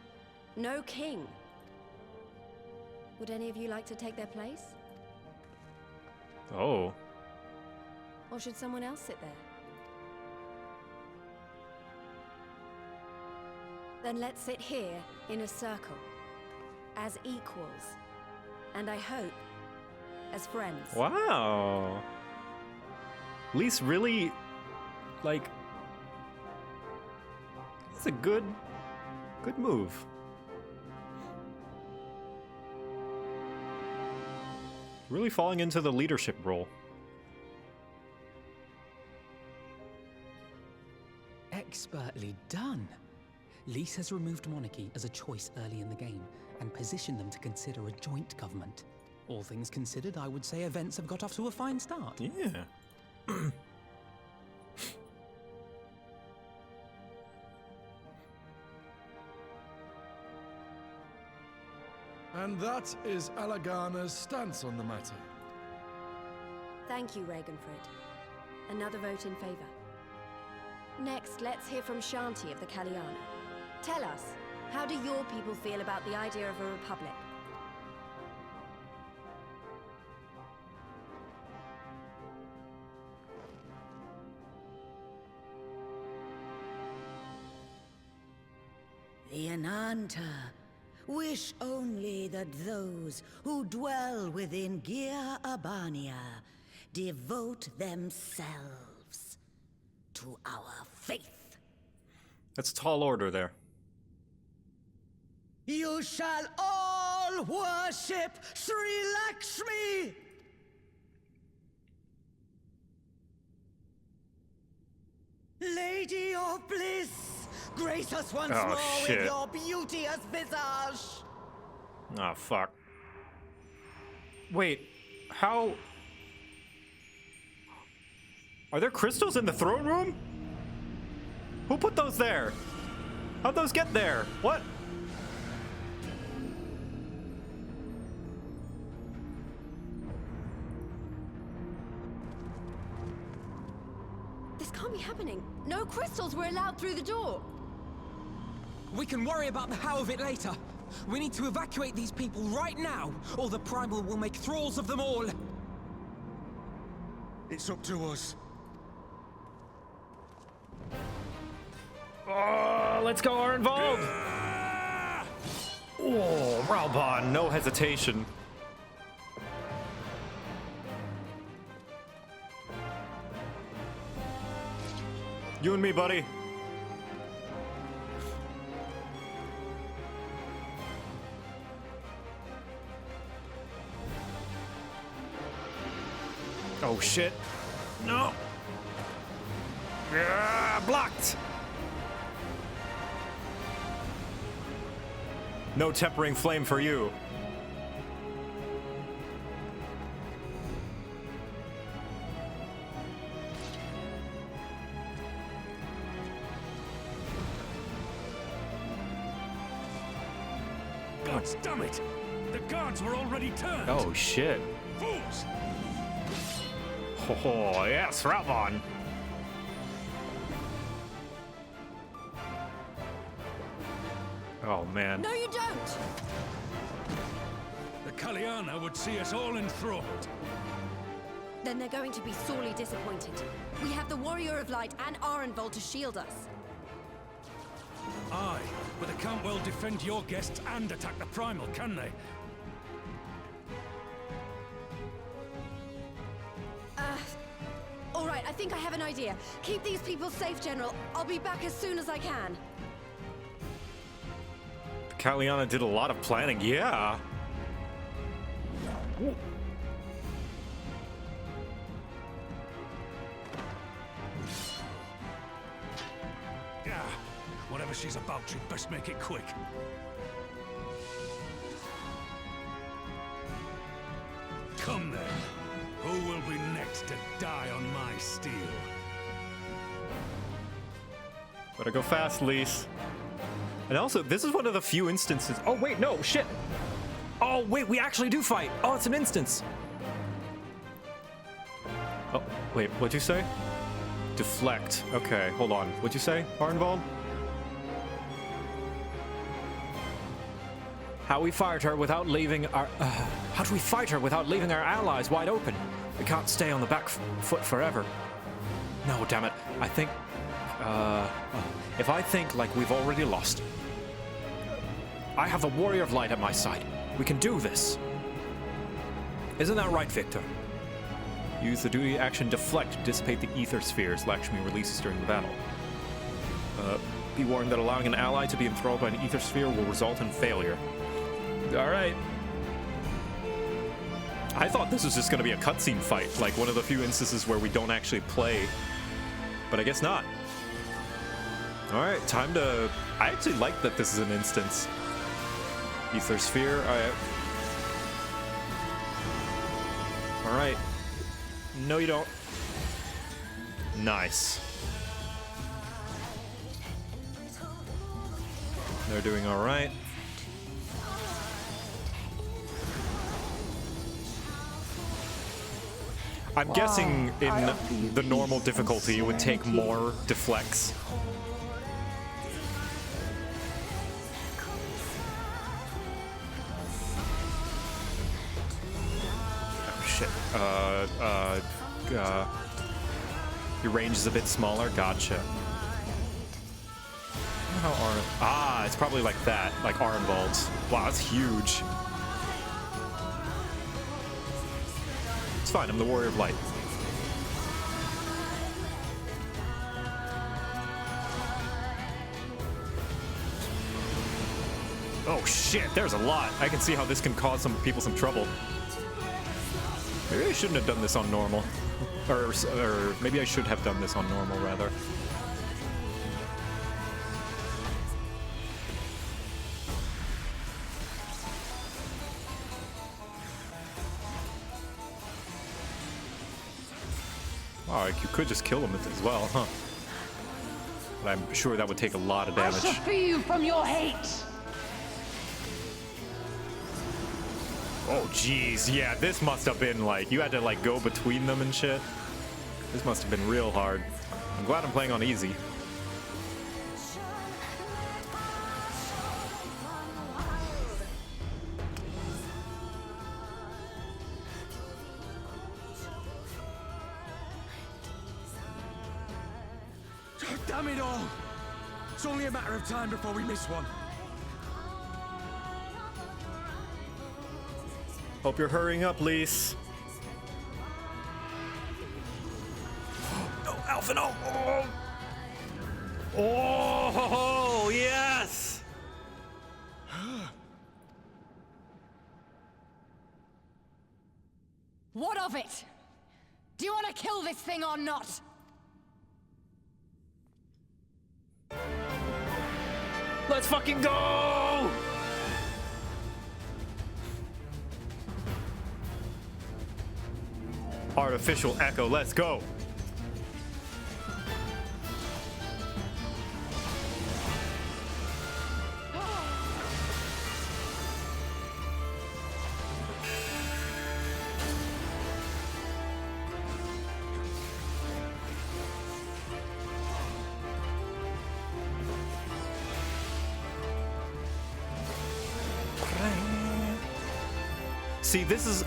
Speaker 8: no king. Would any of you like to take their place?
Speaker 1: Oh.
Speaker 8: Or should someone else sit there? Then let's sit here in a circle, as equals, and I hope, as friends.
Speaker 1: Wow. Lise really, like, it's a good move. Really falling into the leadership role.
Speaker 9: Expertly done. Lise has removed monarchy as a choice early in the game and positioned them to consider a joint government. All things considered, I would say events have got off to a fine start.
Speaker 1: Yeah.
Speaker 10: And that is Alagana's stance on the matter.
Speaker 8: Thank you, Ragenfrid. Another vote in favor. Next, let's hear from Shanti of the Kalyana. Tell us, how do your people feel about the idea of a republic?
Speaker 11: The Ananta wish only that those who dwell within Girabania devote themselves to our faith.
Speaker 1: That's a tall order there.
Speaker 11: You shall all worship Sri Lakshmi! Lady of bliss, grace us once more
Speaker 1: shit.
Speaker 11: with your beauteous visage!
Speaker 1: Oh, fuck. Wait, how... Are there crystals in the throne room? Who put those there? How'd those get there? What?
Speaker 8: This can't be happening. No crystals were allowed through the door.
Speaker 9: We can worry about the how of it later. We need to evacuate these people right now, or the Primal will make thralls of them all.
Speaker 10: It's up to us.
Speaker 1: Oh, let's go, are involved! Oh, Raubahn, no hesitation. You and me, buddy. Oh, shit. No. Yeah, blocked. No tempering flame for you.
Speaker 4: God damn it! The guards were already turned!
Speaker 1: Oh, shit.
Speaker 4: Fools!
Speaker 1: Oh, yes, Raubahn. Oh, man.
Speaker 8: No, you don't!
Speaker 4: The Kalyana would see us all enthralled.
Speaker 8: Then they're going to be sorely disappointed. We have the Warrior of Light and Arenvald to shield us.
Speaker 4: Aye, but they can't well defend your guests and attack the Primal, can they?
Speaker 8: All right, I think I have an idea. Keep these people safe, General. I'll be back as soon as I can.
Speaker 1: Kalyana did a lot of planning, yeah.
Speaker 4: Yeah. Whatever she's about, she'd best make it quick. Come then. Who will be next to die on my steel?
Speaker 1: Better go fast, Lise. And also, this is one of the few instances. Oh, wait, no, shit.
Speaker 2: Oh, wait, we actually do fight. Oh, it's an instance.
Speaker 1: Oh, wait, what'd you say? Deflect. Okay, hold on. What'd you say, Arnvald?
Speaker 2: How we fight her without leaving our... how do we fight her without leaving our allies wide open? We can't stay on the back foot forever. No, damn it. I think... if I think like we've already lost, I have the Warrior of Light at my side. We can do this. Isn't that right, Victor?
Speaker 1: Use the duty action Deflect to dissipate the ether spheres Lakshmi releases during the battle. Be warned that allowing an ally to be enthralled by an ether sphere will result in failure. Alright. I thought this was just going to be a cutscene fight, like one of the few instances where we don't actually play. But I guess not. Alright, time to... I actually like that this is an instance. Ether sphere, Alright. No, you don't. Nice. They're doing alright. I'm guessing in the normal difficulty it would take more deflects. Oh shit. Your range is a bit smaller. Gotcha. How it's probably like that, like Arnvald's. Wow, that's huge. It's fine, I'm the Warrior of Light. Oh shit, there's a lot. I can see how this can cause some people some trouble. Maybe I shouldn't have done this on normal. Or maybe I should have done this on normal, rather. Wow, you could just kill him as well, huh? But I'm sure that would take a lot of damage.
Speaker 11: I shall free you from your hate.
Speaker 1: Oh, jeez. Yeah, this must have been like, you had to like go between them and shit. This must have been real hard. I'm glad I'm playing on easy.
Speaker 7: Damn it all! It's only a matter of time before we miss one.
Speaker 1: Hope you're hurrying up, Lise.
Speaker 2: No, Alpha, no!
Speaker 1: Oh, yes!
Speaker 11: What of it? Do you want to kill this thing or not?
Speaker 1: Let's fucking go! Artificial echo, let's go! See, this is...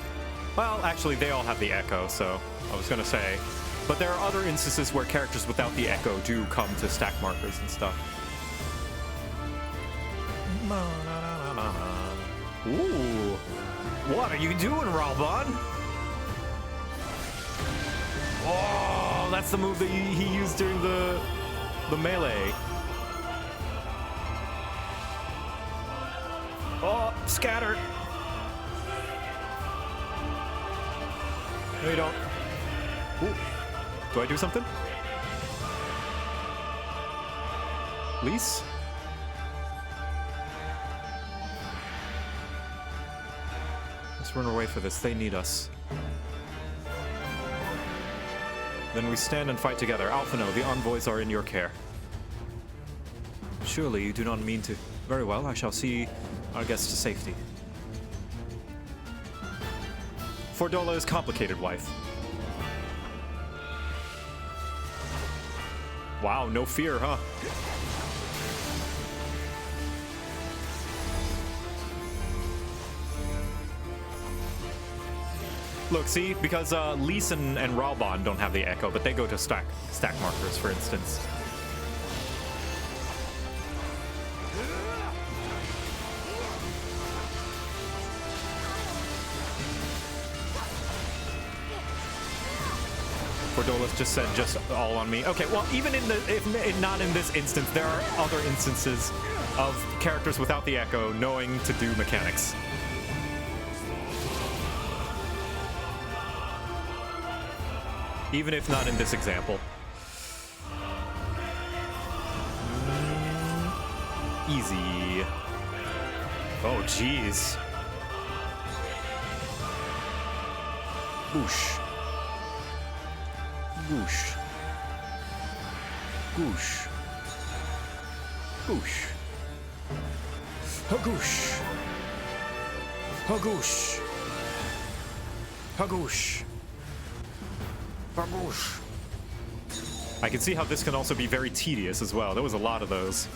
Speaker 1: Well, actually, they all have the echo, so I was gonna say. But there are other instances where characters without the echo do come to stack markers and stuff. Ooh. What are you doing, Raubahn? Oh, that's the move that he used during the melee. Oh, scatter. No, you don't. Ooh. Do I do something? Lise? Let's run away for this. They need us. Then we stand and fight together. Alphino, the envoys are in your care. Surely you do not mean to... Very well, I shall see our guests to safety. Fordola is complicated, wife. Wow, no fear, huh? Look, see, because Lise and Raubahn don't have the echo, but they go to stack markers, for instance. Fordola's just said, just all on me. Okay, well, even in the, if not in this instance, there are other instances of characters without the echo knowing to do mechanics. Even if not in this example. Easy. Oh, jeez. Boosh. Goosh. Goosh. Goosh. Hagoosh. Hagoosh. Hagoosh. Hagoosh. I can see how this can also be very tedious as well. There was a lot of those.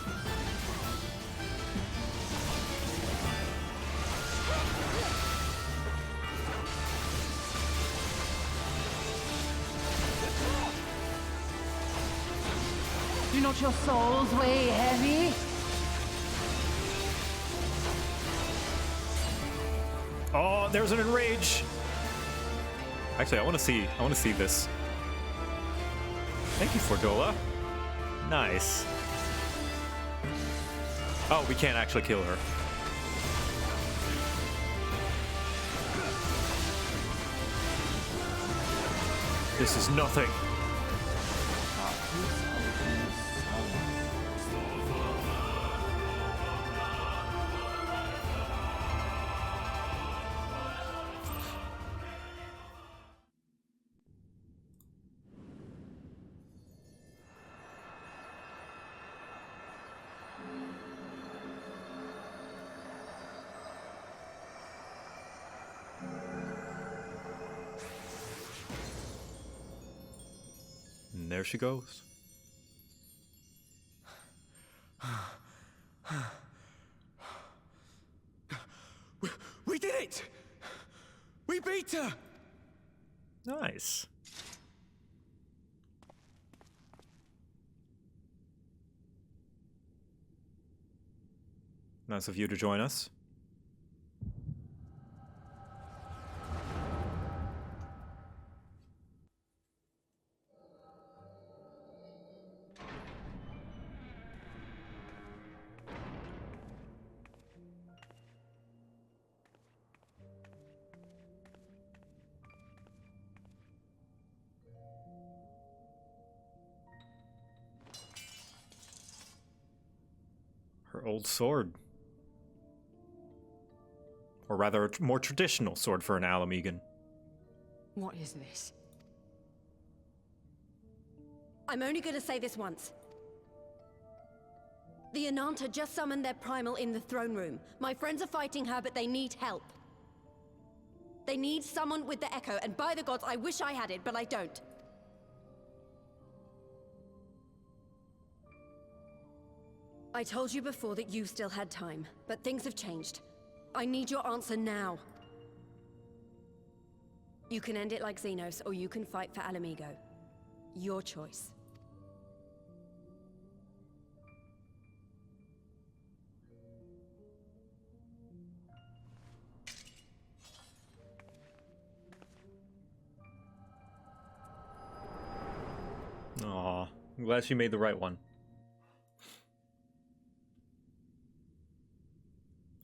Speaker 11: Do not your souls weigh heavy?
Speaker 1: Oh, there's an enrage. Actually, I want to see this. Thank you, Fordola. Nice. Oh, we can't actually kill her. This is nothing. And there she goes.
Speaker 7: We did it! We beat her!
Speaker 1: Nice. Nice of you to join us. Her old sword. Or rather, a more traditional sword for an Alamegan.
Speaker 11: What is this?
Speaker 8: I'm only gonna say this once. The Ananta just summoned their primal in the throne room. My friends are fighting her, but they need help. They need someone with the echo, and by the gods, I wish I had it, but I don't. I told you before that you still had time, but things have changed. I need your answer now. You can end it like Zenos, or you can fight for Alamigo. Your choice.
Speaker 1: Aw, I'm glad she made the right one.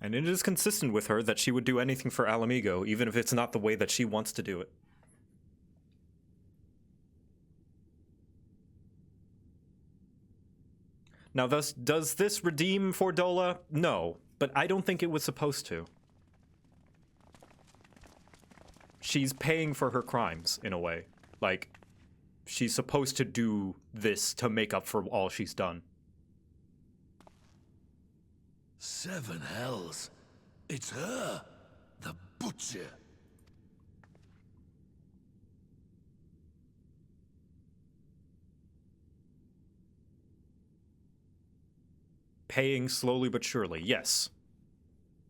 Speaker 1: And it is consistent with her that she would do anything for Alamigo, even if it's not the way that she wants to do it. Now, does this redeem Fordola? No, but I don't think it was supposed to. She's paying for her crimes, in a way. Like, she's supposed to do this to make up for all she's done.
Speaker 10: 7 hells. It's her, the butcher.
Speaker 1: Paying slowly but surely, yes.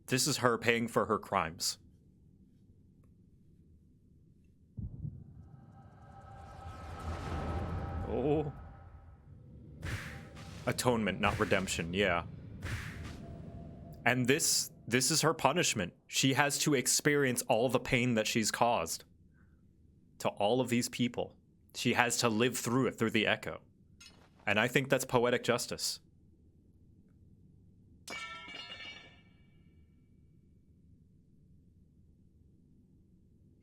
Speaker 1: This is her paying for her crimes. Oh. Atonement, not redemption, yeah. And this is her punishment. She has to experience all the pain that she's caused to all of these people. She has to live through it, through the echo. And I think that's poetic justice.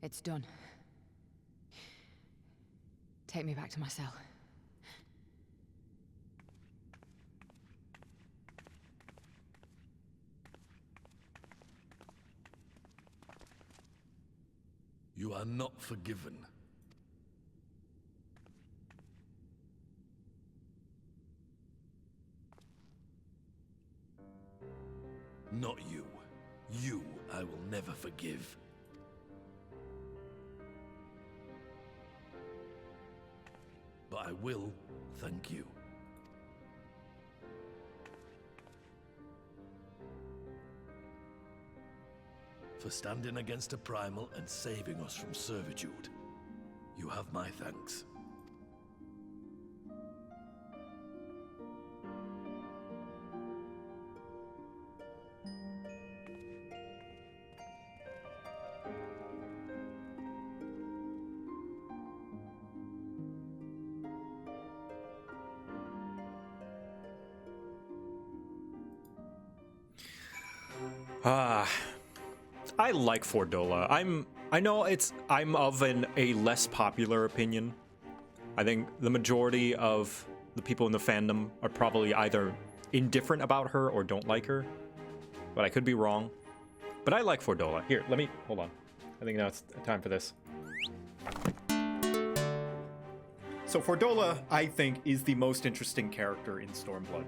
Speaker 11: It's done. Take me back to my cell.
Speaker 10: You are not forgiven. Not you. You I will never forgive. But I will thank you. For standing against a primal and saving us from servitude. You have my thanks.
Speaker 1: I like Fordola. I know I'm of a less popular opinion. I think the majority of the people in the fandom are probably either indifferent about her or don't like her. But I could be wrong. But I like Fordola. Here, hold on. I think now it's time for this. So Fordola, I think, is the most interesting character in Stormblood.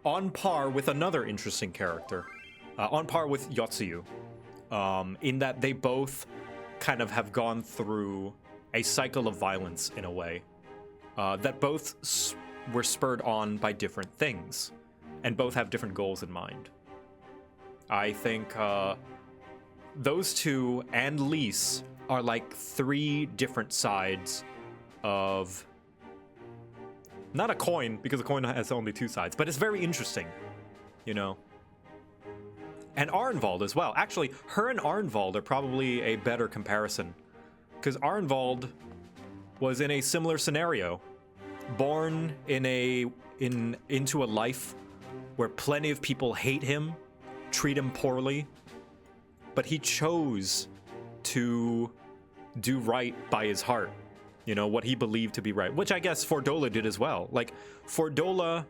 Speaker 1: On par with another interesting character. On par with Yotsuyu. In that they both kind of have gone through a cycle of violence in a way. That both were spurred on by different things. And both have different goals in mind. I think those two and Lise are like 3 different sides of... Not a coin, because a coin has only 2 sides, but it's very interesting, you know? And Arnvald as well. Actually, her and Arnvald are probably a better comparison. Because Arnvald was in a similar scenario. Born into a life where plenty of people hate him, treat him poorly, but he chose to do right by his heart. You know, what he believed to be right, which I guess Fordola did as well. Like, Fordola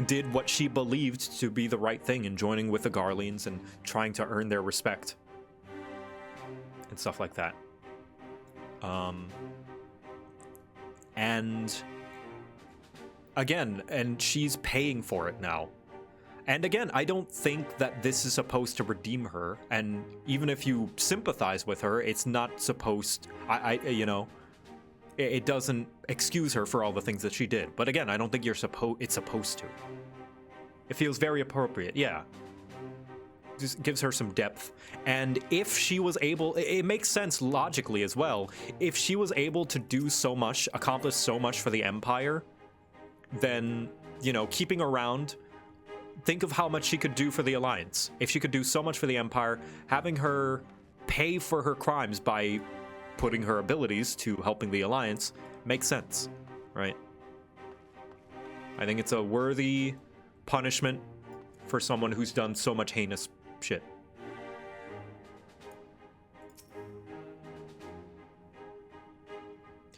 Speaker 1: did what she believed to be the right thing in joining with the Garleans and trying to earn their respect. And stuff like that. And again, and she's paying for it now. And again, I don't think that this is supposed to redeem her. And even if you sympathize with her, it's not supposed, you know, it doesn't excuse her for all the things that she did. But again, I don't think it's supposed to. It feels very appropriate, yeah. Just gives her some depth. And if she was able, it makes sense logically as well. If she was able to do so much, accomplish so much for the Empire, then, you know, keeping around, think of how much she could do for the Alliance. If she could do so much for the Empire, having her pay for her crimes by putting her abilities to helping the Alliance makes sense, right? I think it's a worthy punishment for someone who's done so much heinous shit.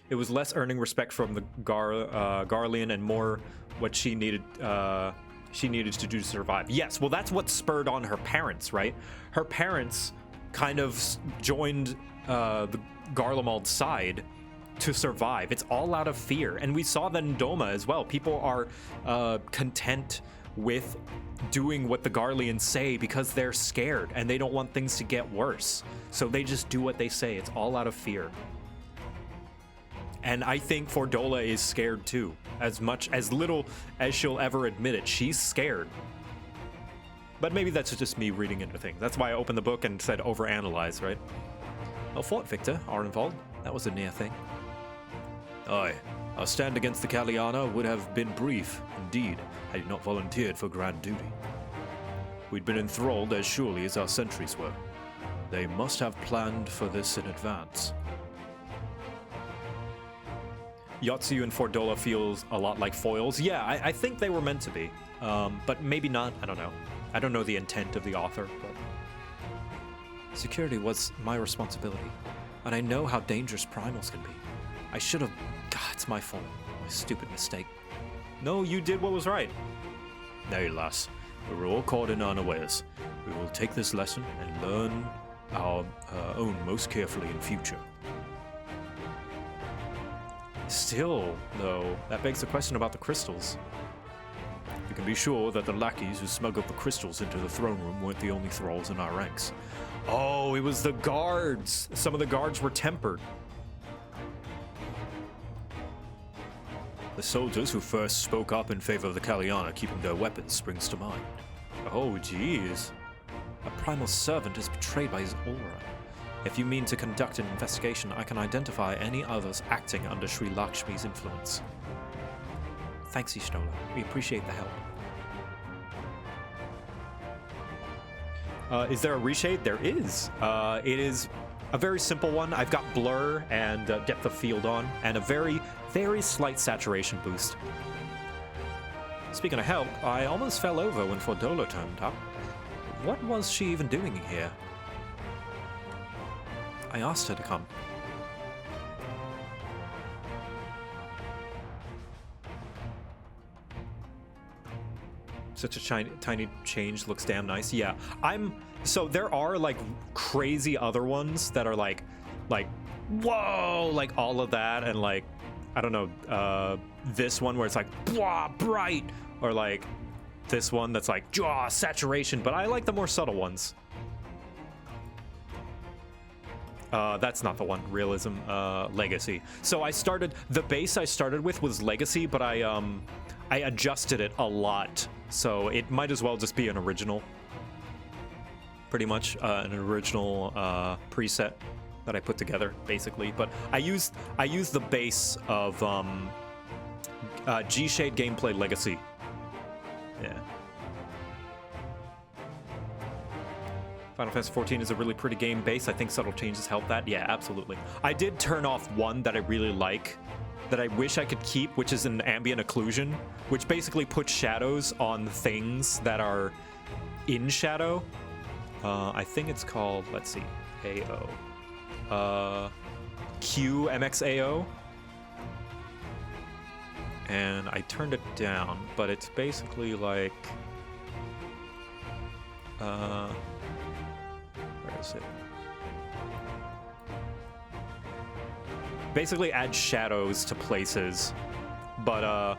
Speaker 1: It was less earning respect from the Garlean and more what she needed to do to survive. Yes, well, that's what spurred on her parents, right? Her parents kind of joined the Garlemald's side to survive. It's all out of fear, and we saw that in Doma as well. People are content with doing what the Garleans say because they're scared and they don't want things to get worse. So they just do what they say. It's all out of fear. And I think Fordola is scared too. As little as she'll ever admit it, she's scared. But maybe that's just me reading into things. That's why I opened the book and said overanalyze, right?
Speaker 2: Well fought, Victor, Arnvald. That was a near thing.
Speaker 5: Aye, our stand against the Kaliana would have been brief, indeed, had you not volunteered for grand duty. We'd been enthralled as surely as our sentries were. They must have planned for this in advance.
Speaker 1: Yotsuyu and Fordola feels a lot like foils. Yeah, I think they were meant to be. But maybe not. I don't know. I don't know the intent of the author. But
Speaker 2: security was my responsibility, and I know how dangerous primals can be. I should have... God, it's my fault. My stupid mistake.
Speaker 1: No, you did what was right.
Speaker 5: Nay, lass. We were all caught in unawares. We will take this lesson and learn our own most carefully in future.
Speaker 1: Still, though, that begs the question about the crystals.
Speaker 5: You can be sure that the lackeys who smuggled the crystals into the throne room weren't the only thralls in our ranks.
Speaker 1: Oh, it was the guards. Some of the guards were tempered.
Speaker 5: The soldiers who first spoke up in favor of the Kaliana keeping their weapons springs to mind.
Speaker 1: Oh, jeez.
Speaker 2: A primal servant is betrayed by his aura. If you mean to conduct an investigation, I can identify any others acting under Sri Lakshmi's influence. Thanks, Ishtola. We appreciate the help.
Speaker 1: Is there a reshade? There is. It is a very simple one. I've got blur and depth of field on, and a very, very slight saturation boost.
Speaker 2: Speaking of help, I almost fell over when Fordola turned up. What was she even doing here? I asked her to come.
Speaker 1: Such a tiny change, looks damn nice. Yeah, so there are like crazy other ones that are like whoa, like all of that, and like I don't know, this one where it's like blah, bright, or like this one that's like saturation, but I like the more subtle ones. That's not the one. Realism, Legacy. So the base I started with was Legacy, but I adjusted it a lot. So it might as well just be an original. Pretty much an original preset that I put together, basically. But I used the base of G-Shade Gameplay Legacy. Yeah. Final Fantasy XIV is a really pretty game base. I think subtle changes help that. Yeah, absolutely. I did turn off one that I really like, that I wish I could keep, which is an ambient occlusion, which basically puts shadows on things that are in shadow. I think it's called, let's see, AO. QMXAO. And I turned it down, but it's basically like... where is it? Basically add shadows to places, but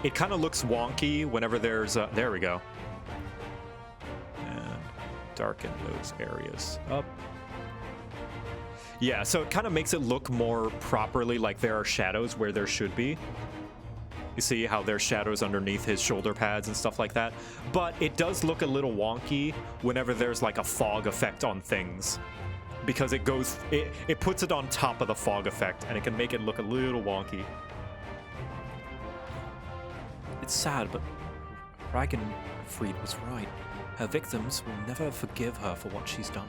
Speaker 1: it kind of looks wonky whenever there's there we go. And darken those areas up. Yeah, so it kind of makes it look more properly like there are shadows where there should be. You see how there's shadows underneath his shoulder pads and stuff like that. But it does look a little wonky whenever there's like a fog effect on things. Because it puts it on top of the fog effect, and it can make it look a little wonky.
Speaker 2: It's sad, but Ragnfried was right. Her victims will never forgive her for what she's done.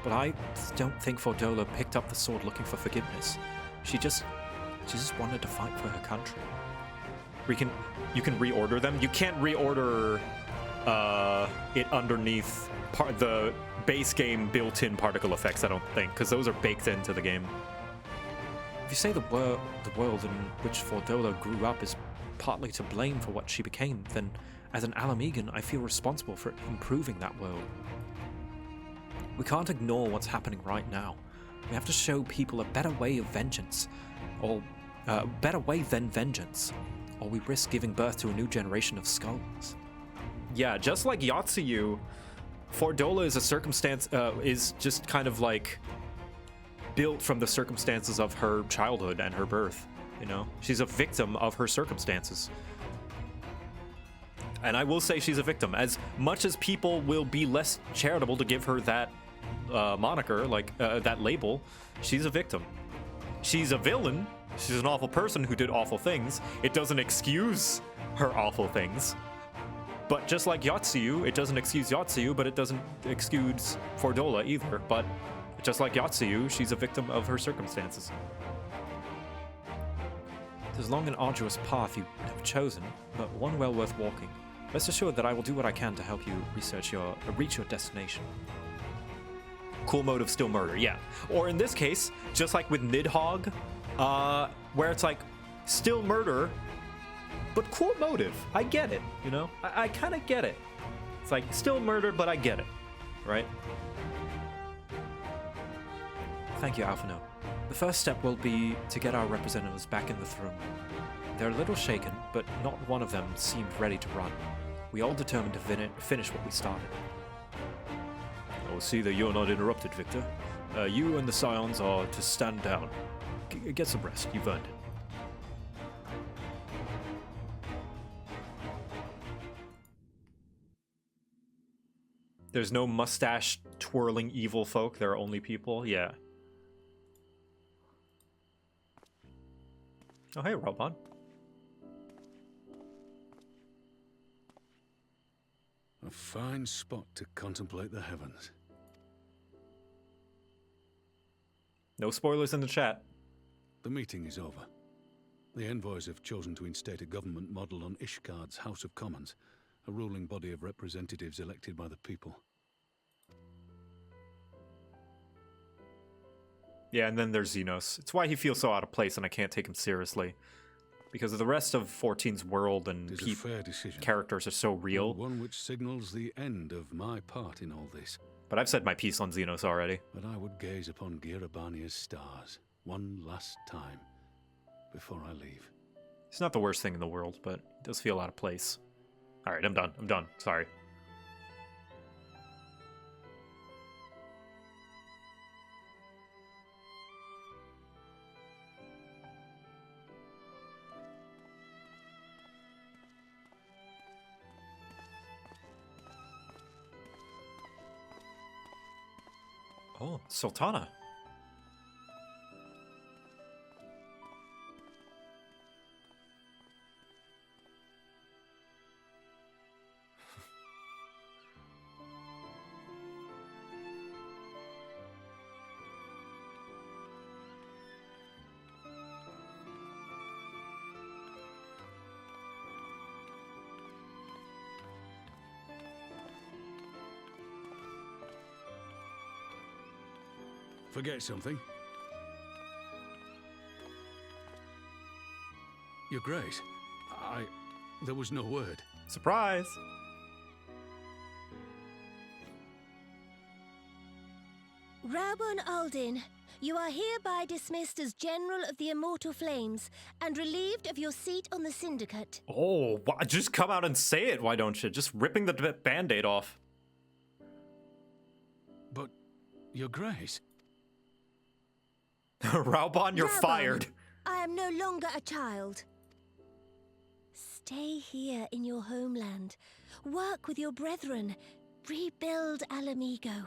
Speaker 2: But I don't think Fordola picked up the sword looking for forgiveness. She just wanted to fight for her country.
Speaker 1: You can reorder them. You can't reorder it underneath the base game built-in particle effects, I don't think, because those are baked into the game.
Speaker 2: If you say the world in which Fordola grew up is partly to blame for what she became, then as an Alamegan, I feel responsible for improving that world. We can't ignore what's happening right now. We have to show people a better way of vengeance, or better way than vengeance, or we risk giving birth to a new generation of skulls.
Speaker 1: Yeah, just like Yotsuyu, Fordola is a circumstance, is just kind of like built from the circumstances of her childhood and her birth, you know? She's a victim of her circumstances. And I will say she's a victim. As much as people will be less charitable to give her that moniker, like that label, she's a victim. She's a villain. She's an awful person who did awful things. It doesn't excuse her awful things. But just like Yotsuyu, it doesn't excuse Yotsuyu, but it doesn't excuse Fordola either. But just like Yotsuyu, she's a victim of her circumstances.
Speaker 2: It is long and arduous path you have chosen, but one well worth walking. Rest assured that I will do what I can to help you reach your destination.
Speaker 1: Cool motive, still murder, yeah. Or in this case, just like with Nidhogg, where it's like, still murder, but cool motive. I get it, you know? I kind of get it. It's like, still murder, but I get it, right?
Speaker 2: Thank you, Alphino. The first step will be to get our representatives back in the throne. They're a little shaken, but not one of them seemed ready to run. We all determined to finish what we started.
Speaker 5: I'll see that you're not interrupted, Victor. You and the Scions are to stand down. Get some rest. You've earned it.
Speaker 1: There's no mustache twirling evil folk. There are only people. Yeah. Oh, hey, Raubahn.
Speaker 4: A fine spot to contemplate the heavens.
Speaker 1: No spoilers in the chat.
Speaker 4: The meeting is over. The envoys have chosen to instate a government model on Ishgard's House of Commons, a ruling body of representatives elected by the people.
Speaker 1: Yeah, and then there's Zenos. It's why he feels so out of place and I can't take him seriously. Because the rest of 14's world and characters are so real.
Speaker 4: One which signals the end of my part in all this.
Speaker 1: But I've said my piece on Zenos already.
Speaker 4: But I would gaze upon Girabania's stars one last time before I leave.
Speaker 1: It's not the worst thing in the world, but it does feel out of place. Alright, I'm done. I'm done. Sorry. Oh, Sultana.
Speaker 4: Forget something? Your Grace, there was no word.
Speaker 1: Surprise!
Speaker 3: Raubahn Aldin, you are hereby dismissed as General of the Immortal Flames and relieved of your seat on the Syndicate.
Speaker 1: Oh, just come out and say it, why don't you? Just ripping the band-aid off.
Speaker 4: But, Your Grace...
Speaker 1: Raubahn, you're fired.
Speaker 3: I am no longer a child. Stay here in your homeland. Work with your brethren. Rebuild Alamigo.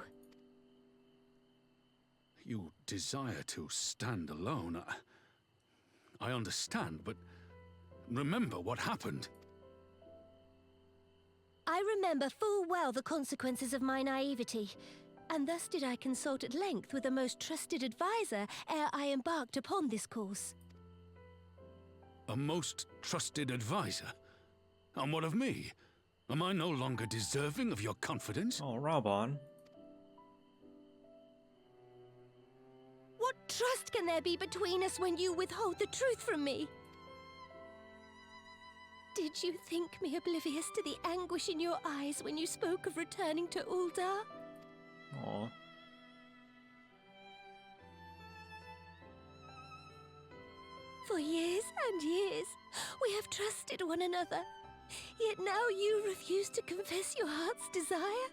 Speaker 4: You desire to stand alone. I understand, but remember what happened.
Speaker 3: I remember full well the consequences of my naivety. And thus did I consult at length with a most trusted advisor ere I embarked upon this course.
Speaker 4: A most trusted advisor? And what of me? Am I no longer deserving of your confidence?
Speaker 1: Oh, Raubahn.
Speaker 3: What trust can there be between us when you withhold the truth from me? Did you think me oblivious to the anguish in your eyes when you spoke of returning to Uldar?
Speaker 1: Aw.
Speaker 3: For years and years, we have trusted one another. Yet now you refuse to confess your heart's desire?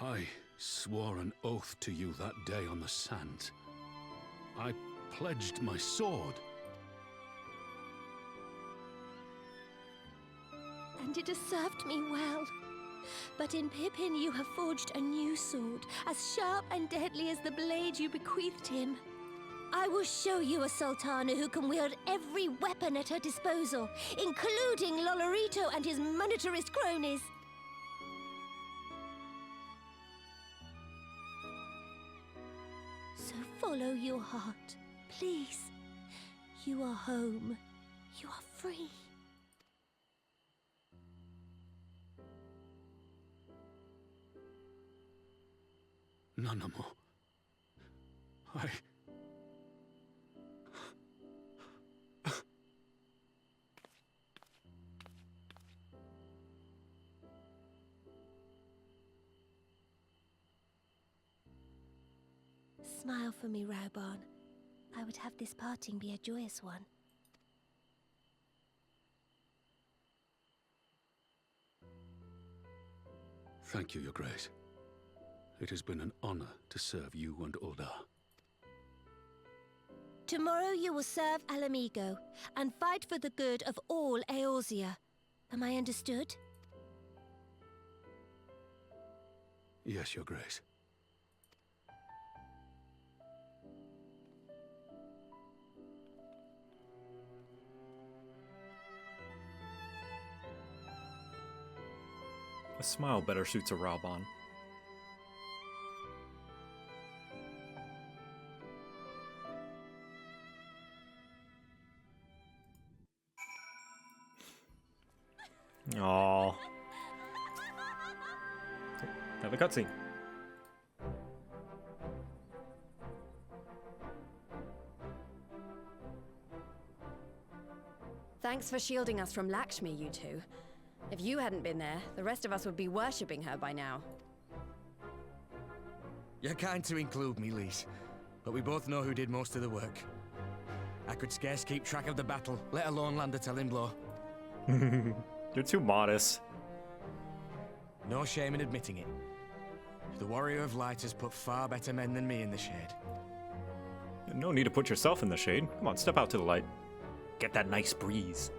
Speaker 4: I swore an oath to you that day on the sands. I pledged my sword.
Speaker 3: And it has served me well. But in Pippin you have forged a new sword, as sharp and deadly as the blade you bequeathed him. I will show you a Sultana who can wield every weapon at her disposal, including Lolorito and his monetarist cronies. So follow your heart, please. You are home. You are free.
Speaker 4: Nanamo.
Speaker 3: Smile for me, Raubahn. I would have this parting be a joyous one.
Speaker 4: Thank you, Your Grace. It has been an honor to serve you and Uldar.
Speaker 3: Tomorrow you will serve Alamigo and fight for the good of all Eorzea. Am I understood?
Speaker 4: Yes, Your Grace.
Speaker 1: A smile better suits a Raubahn. Aww. Have a cutscene.
Speaker 8: Thanks for shielding us from Lakshmi, you two. If you hadn't been there, the rest of us would be worshipping her by now.
Speaker 12: You're kind to include me, Lise, but we both know who did most of the work. I could scarce keep track of the battle, let alone land a telling blow.
Speaker 1: You're too modest.
Speaker 12: No shame in admitting it. The Warrior of Light has put far better men than me in the shade.
Speaker 1: No need to put yourself in the shade. Come on, step out to the light. Get that nice breeze.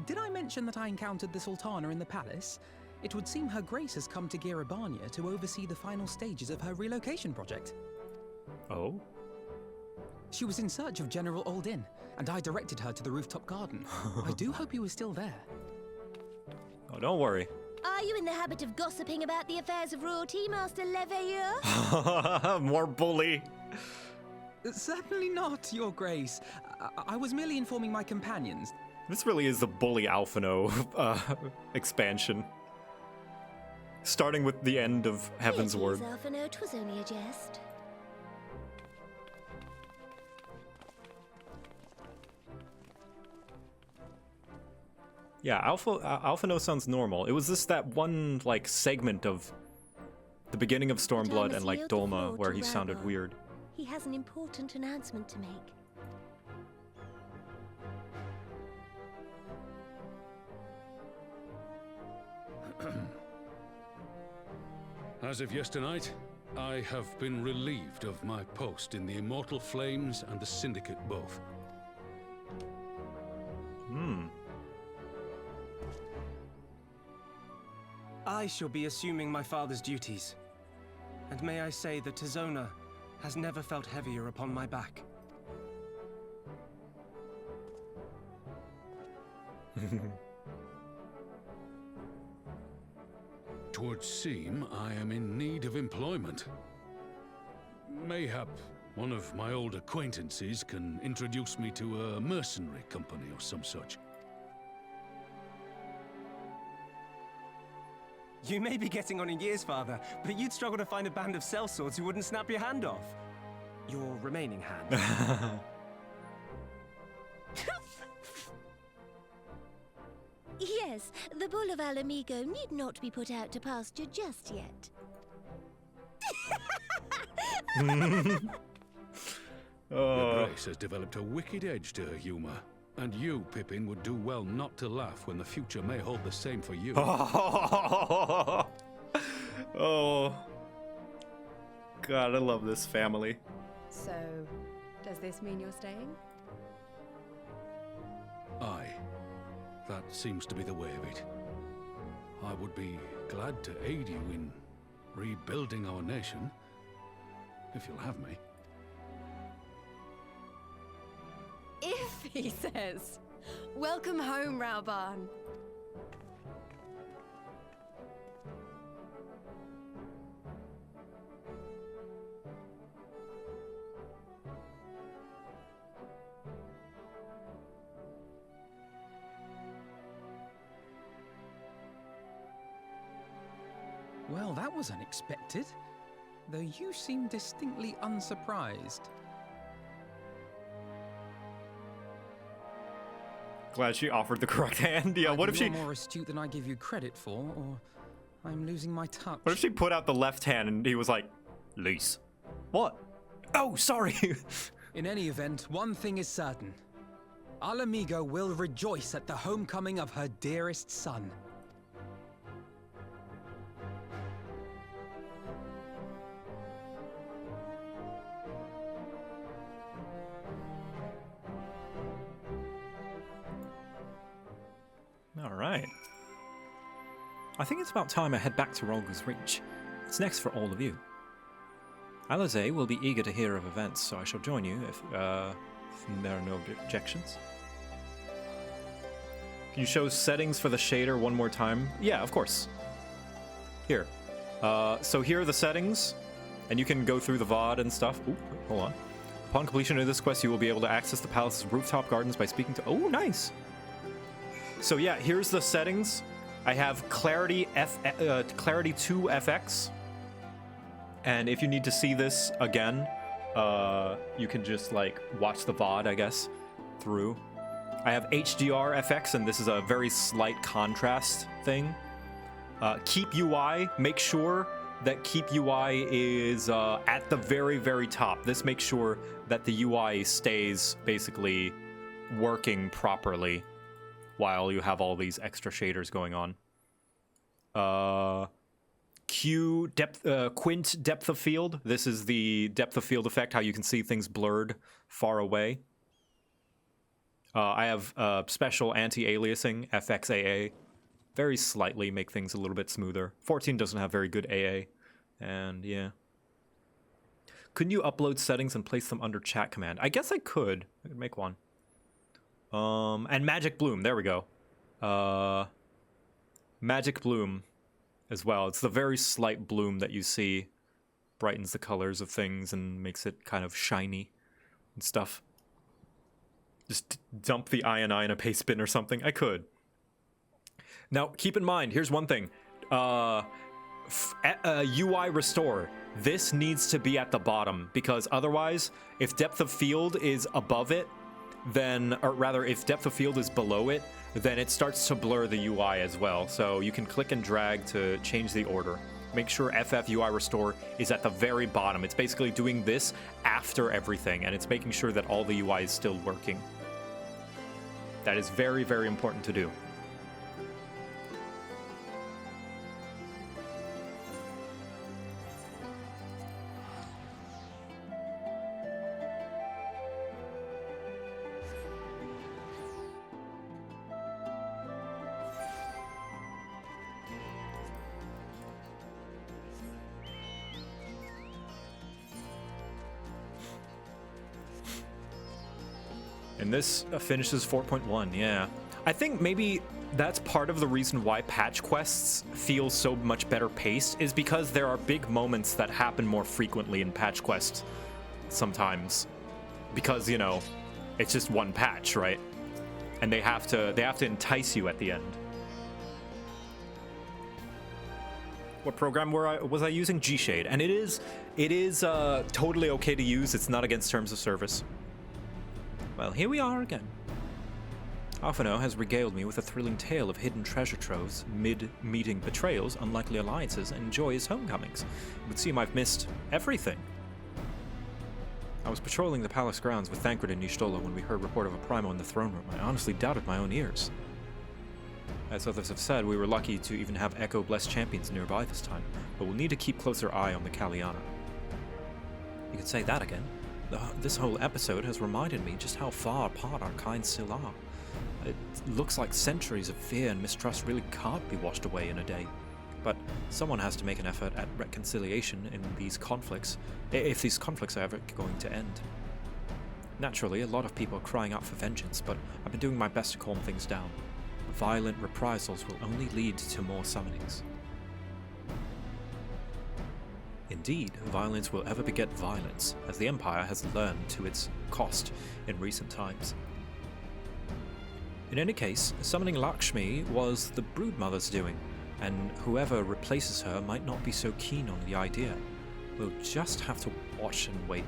Speaker 9: Did I mention that I encountered the Sultana in the palace? It would seem Her Grace has come to Girabania to oversee the final stages of her relocation project.
Speaker 1: Oh?
Speaker 9: She was in search of General Oldin, and I directed her to the rooftop garden. I do hope you were still there.
Speaker 1: Oh, don't worry.
Speaker 3: Are you in the habit of gossiping about the affairs of royalty, Master Leveilleur?
Speaker 1: More bully.
Speaker 9: Certainly not, Your Grace. I was merely informing my companions.
Speaker 1: This really is the Bully Alphino expansion. Starting with the end of Heaven's Word.
Speaker 3: Alphino, 'twas only a jest.
Speaker 1: Yeah, Alphino sounds normal. It was just that one, like, segment of the beginning of Stormblood and, like, Doma where he sounded weird.
Speaker 3: He has an important announcement to make.
Speaker 4: As of yesternight, I have been relieved of my post in the Immortal Flames and the Syndicate both.
Speaker 7: I shall be assuming my father's duties. And may I say that Tizona has never felt heavier upon my back.
Speaker 4: Twould seem I am in need of employment. Mayhap one of my old acquaintances can introduce me to a mercenary company or some such.
Speaker 7: You may be getting on in years, Father, but you'd struggle to find a band of sellswords who wouldn't snap your hand off. Your remaining hand.
Speaker 3: Yes, the bull of Alamigo need not be put out to pasture just yet.
Speaker 4: Your Grace has developed a wicked edge to her humor. And you, Pippin, would do well not to laugh when the future may hold the same for you.
Speaker 1: Oh, God, I love this family.
Speaker 8: So, does this mean you're staying?
Speaker 4: Aye. That seems to be the way of it. I would be glad to aid you in rebuilding our nation, if you'll have me.
Speaker 8: If, he says. Welcome home, Raubahn.
Speaker 9: Well, that was unexpected, though you seem distinctly unsurprised.
Speaker 1: Glad she offered the correct hand. Yeah, what if she...
Speaker 9: You're more astute than I give you credit for, or I'm losing my touch.
Speaker 1: What if she put out the left hand and he was like, Lise? What? Oh, sorry.
Speaker 9: In any event, one thing is certain. Alamigo will rejoice at the homecoming of her dearest son.
Speaker 2: All right. I think it's about time I head back to Rolga's Reach. What's next for all of you? Alize will be eager to hear of events, so I shall join you if there are no objections.
Speaker 1: Can you show settings for the shader one more time? Yeah, of course. Here. So here are the settings, and you can go through the VOD and stuff. Ooh, hold on. Upon completion of this quest, you will be able to access the palace's rooftop gardens by speaking to... Oh, nice! So yeah, here's the settings. I have Clarity 2 FX. And if you need to see this again, you can just like watch the VOD, I guess, through. I have HDR FX, and this is a very slight contrast thing. Keep UI, make sure that Keep UI is at the very, very top. This makes sure that the UI stays basically working properly while you have all these extra shaders going on. Quint depth of field. This is the depth of field effect, how you can see things blurred far away. I have special anti-aliasing, FXAA. Very slightly make things a little bit smoother. 14 doesn't have very good AA. And yeah. Couldn't you upload settings and place them under chat command? I guess I could. I could make one. And Magic Bloom, there we go. Magic Bloom as well. It's the very slight bloom that you see. Brightens the colors of things and makes it kind of shiny and stuff. Just dump the INI in a paste bin or something. I could. Now, keep in mind, here's one thing. UI restore. This needs to be at the bottom, because otherwise, if depth of field is above it, then, or rather, if depth of field is below it, then it starts to blur the UI as well. So you can click and drag to change the order. Make sure FF UI Restore is at the very bottom. It's basically doing this after everything, and it's making sure that all the UI is still working. That is very, very important to do. And this finishes 4.1, yeah. I think maybe that's part of the reason why patch quests feel so much better paced, is because there are big moments that happen more frequently in patch quests sometimes. Because, you know, it's just one patch, right? And they have to entice you at the end. What program was I using? G-Shade. And it is totally okay to use. It's not against terms of service.
Speaker 2: Well, here we are again. Alphino has regaled me with a thrilling tale of hidden treasure troves, mid-meeting betrayals, unlikely alliances, and joyous homecomings. It would seem I've missed everything. I was patrolling the palace grounds with Thancred and Y'shtola when we heard report of a Primo in the throne room. I honestly doubted my own ears. As others have said, we were lucky to even have Echo-blessed champions nearby this time, but we'll need to keep closer eye on the Kaliana. You could say that again. This whole episode has reminded me just how far apart our kinds still are. It looks like centuries of fear and mistrust really can't be washed away in a day. But someone has to make an effort at reconciliation in these conflicts, if these conflicts are ever going to end. Naturally, a lot of people are crying out for vengeance, but I've been doing my best to calm things down. Violent reprisals will only lead to more summonings. Indeed, violence will ever beget violence, as the Empire has learned to its cost in recent times. In any case, summoning Lakshmi was the Broodmother's doing, and whoever replaces her might not be so keen on the idea. We'll just have to watch and wait.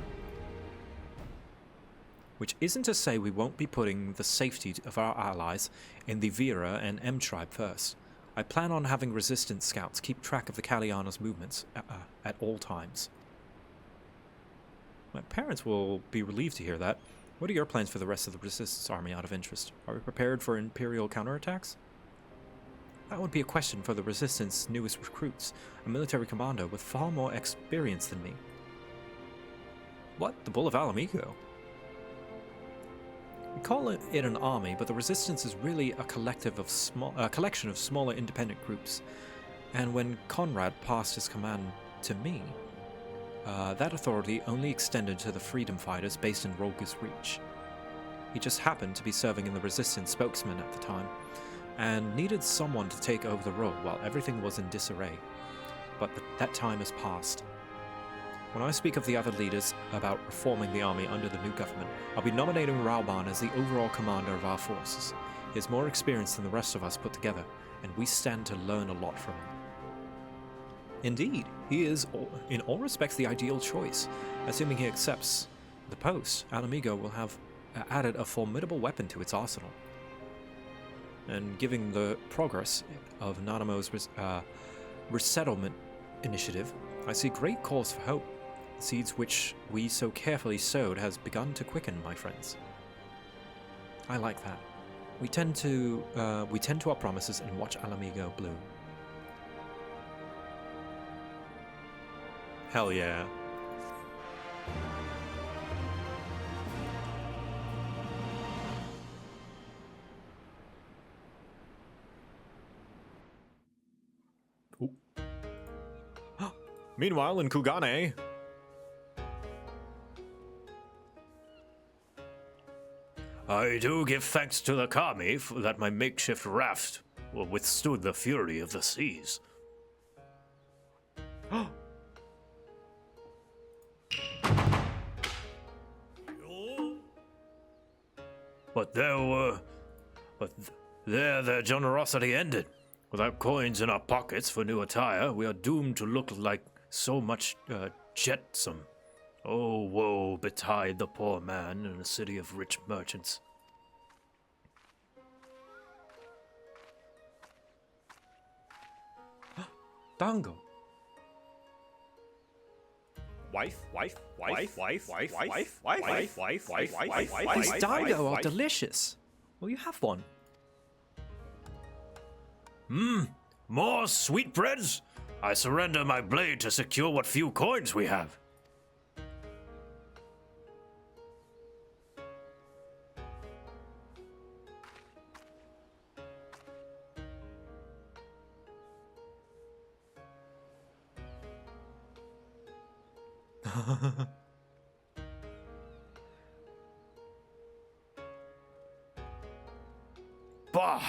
Speaker 2: Which isn't to say we won't be putting the safety of our allies in the Vera and M tribe first. I plan on having resistance scouts keep track of the Kaliana's movements at all times. My parents will be relieved to hear that. What are your plans for the rest of the resistance army out of interest? Are we prepared for Imperial counterattacks? That would be a question for the resistance newest recruits, a military commando with far more experience than me. What? The Bull of Alamigo? We call it an army, but the resistance is really a collection of smaller independent groups. And when Conrad passed his command to me, that authority only extended to the freedom fighters based in Rolga's Reach. He just happened to be serving in the resistance spokesman at the time, and needed someone to take over the role while everything was in disarray. But that time has passed. When I speak of the other leaders about reforming the army under the new government, I'll be nominating Raubahn as the overall commander of our forces. He has more experience than the rest of us put together, and we stand to learn a lot from him. Indeed, he is, in all respects, the ideal choice. Assuming he accepts the post, Alamigo will have added a formidable weapon to its arsenal. And given the progress of Nanamo's resettlement initiative, I see great cause for hope. The seeds which we so carefully sowed has begun to quicken, my friends. I like that. We tend to our promises and watch Alamigo bloom.
Speaker 1: Hell yeah. Meanwhile, in Kugane,
Speaker 5: I do give thanks to the kami that my makeshift raft withstood the fury of the seas. But their generosity ended. Without coins in our pockets for new attire, we are doomed to look like so much jetsam. Oh, woe betide the poor man in a city of rich merchants.
Speaker 2: Dango. These dango are delicious. Will you have one?
Speaker 5: More sweetbreads? I surrender my blade to secure what few coins we have. Bah!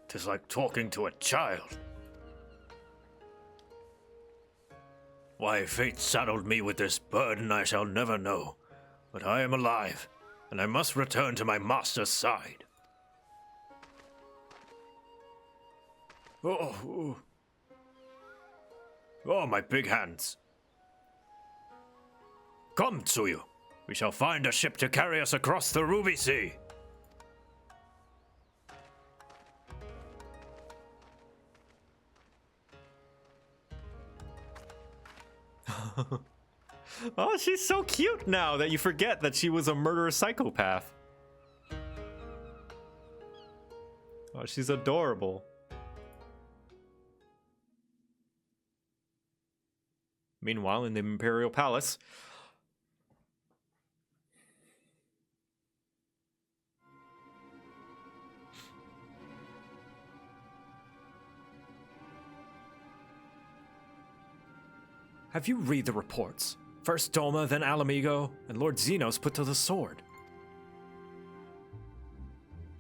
Speaker 5: 'Tis like talking to a child. Why fate saddled me with this burden I shall never know, but I am alive, and I must return to my master's side. Oh, my big hands. Come, Tsuyu. We shall find a ship to carry us across the Ruby Sea.
Speaker 1: Oh, she's so cute now that you forget that she was a murderous psychopath. Oh, she's adorable. Meanwhile, in the Imperial Palace,
Speaker 2: Have you read the reports? First Doma, then Alamigo, and Lord Zenos put to the sword.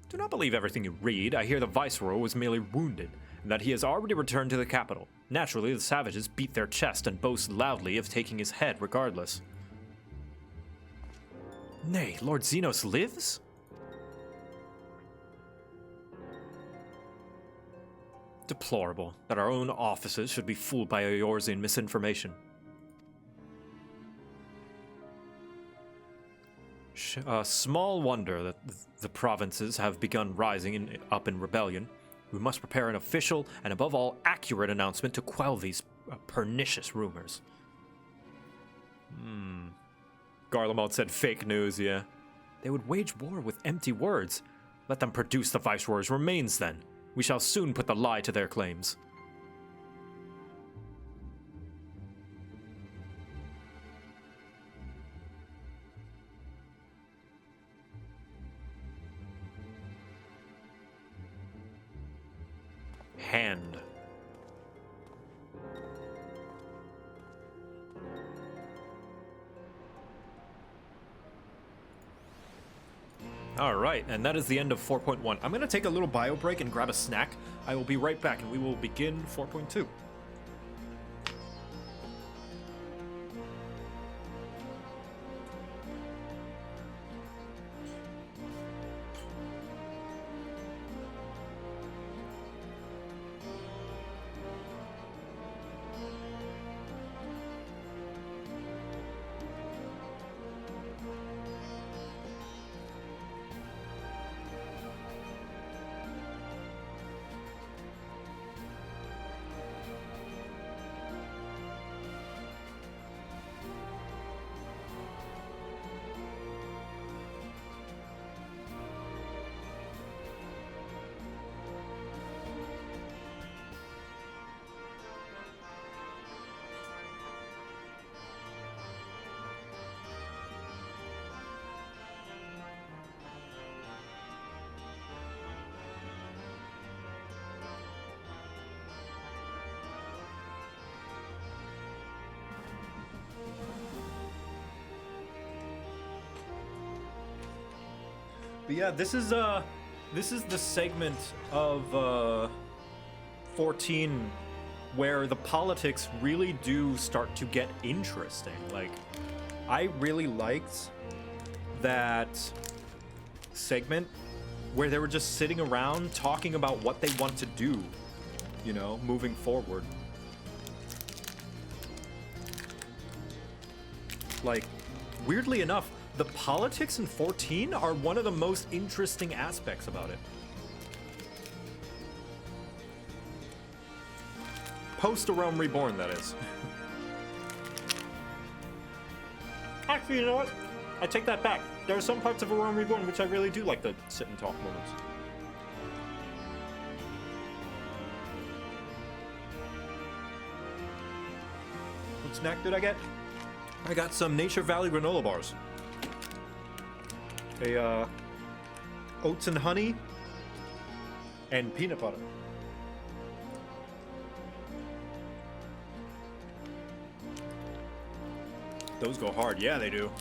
Speaker 1: do not believe everything you read. I hear the Viceroy was merely wounded, and that he has already returned to the capital. Naturally, the savages beat their chest and boast loudly of taking his head regardless.
Speaker 2: Nay, Lord Zenos lives?
Speaker 1: Deplorable that our own officers should be fooled by Eorzean misinformation. Small wonder that the provinces have begun rising up in rebellion. We must prepare an official and, above all, accurate announcement to quell these pernicious rumors. Garlemald said fake news, yeah.
Speaker 2: They would wage war with empty words.
Speaker 1: Let them produce the Viceroy's remains, then. We shall soon put the lie to their claims. Hand. All right, and that is the end of 4.1. I'm going to take a little bio break and grab a snack. I will be right back, and we will begin 4.2. But yeah, this is the segment of 14 where the politics really do start to get interesting. Like, I really liked that segment where they were just sitting around talking about what they want to do, you know, moving forward. Like, weirdly enough, the politics in 14 are one of the most interesting aspects about it. Post A Realm Reborn, that is. Actually, you know what? I take that back. There are some parts of A Realm Reborn which I really do like the sit and talk moments. What snack did I get? I got some Nature Valley granola bars. Oats and honey and peanut butter. Those go hard. Yeah, they do.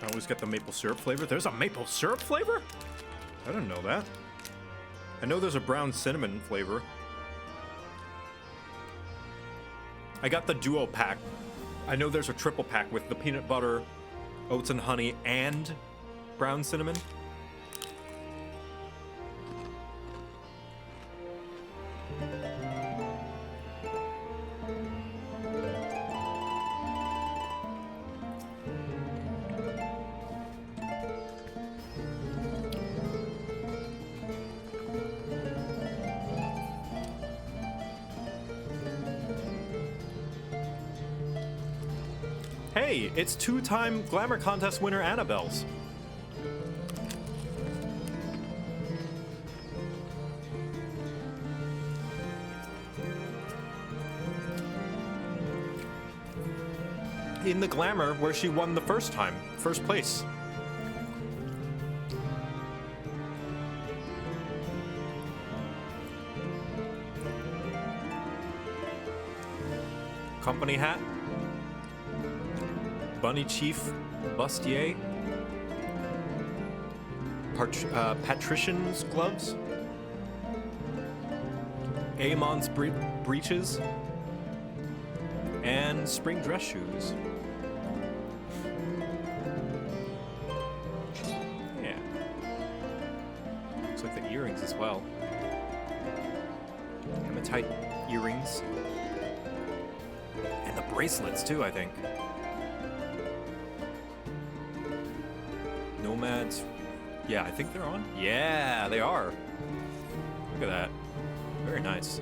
Speaker 1: I always get the maple syrup flavor. There's a maple syrup flavor? I didn't know that. I know there's a brown cinnamon flavor. I got the duo pack. I know there's a triple pack with the peanut butter, oats and honey, and brown cinnamon. Hey, it's two-time Glamour Contest winner Annabelle's. In the Glamour where she won the first time, first place. Company hat. Bunny Chief Bustier. Patrician's gloves. Amon's breeches. And spring dress shoes. Yeah. Looks like the earrings as well. Hematite earrings. And the bracelets too, I think. Nomads. Yeah, I think they're on. Yeah, they are. Look at that. Very nice.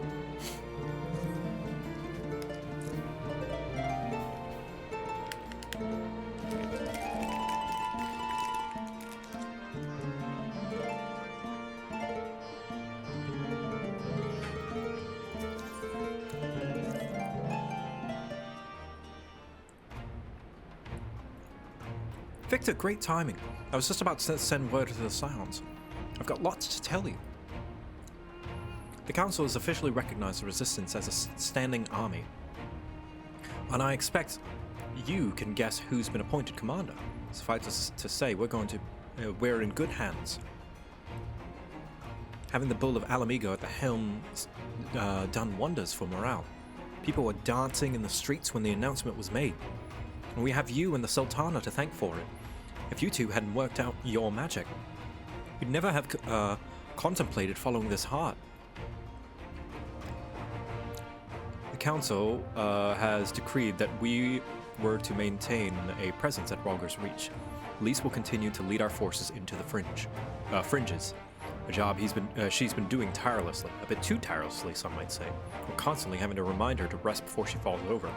Speaker 2: Victor, great timing. I was just about to send word to the Scions. I've got lots to tell you. The Council has officially recognized the Resistance as a standing army. And I expect you can guess who's been appointed commander. Suffice to say, we're in good hands. Having the Bull of Alamigo at the helm done wonders for morale. People were dancing in the streets when the announcement was made. And we have you and the Sultana to thank for it. If you two hadn't worked out your magic, we'd never have contemplated following this hard. The Council has decreed that we were to maintain a presence at Rogger's Reach. Lise will continue to lead our forces into the fringes. A job she's been doing tirelessly, a bit too tirelessly, some might say. We're constantly having to remind her to rest before she falls over.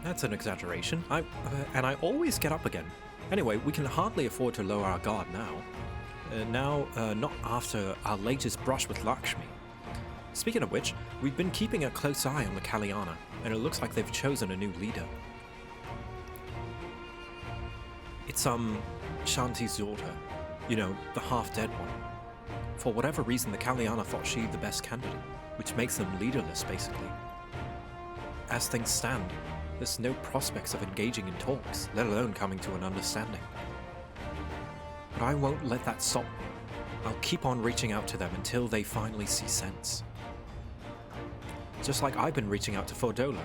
Speaker 2: That's an exaggeration. I always get up again. Anyway, we can hardly afford to lower our guard now. Not after our latest brush with Lakshmi. Speaking of which, we've been keeping a close eye on the Kalyana, and it looks like they've chosen a new leader. It's Shanti's daughter. You know, the half-dead one. For whatever reason, the Kalyana thought she the best candidate, which makes them leaderless, basically. As things stand, there's no prospects of engaging in talks, let alone coming to an understanding. But I won't let that stop me. I'll keep on reaching out to them until they finally see sense. Just like I've been reaching out to Fordola.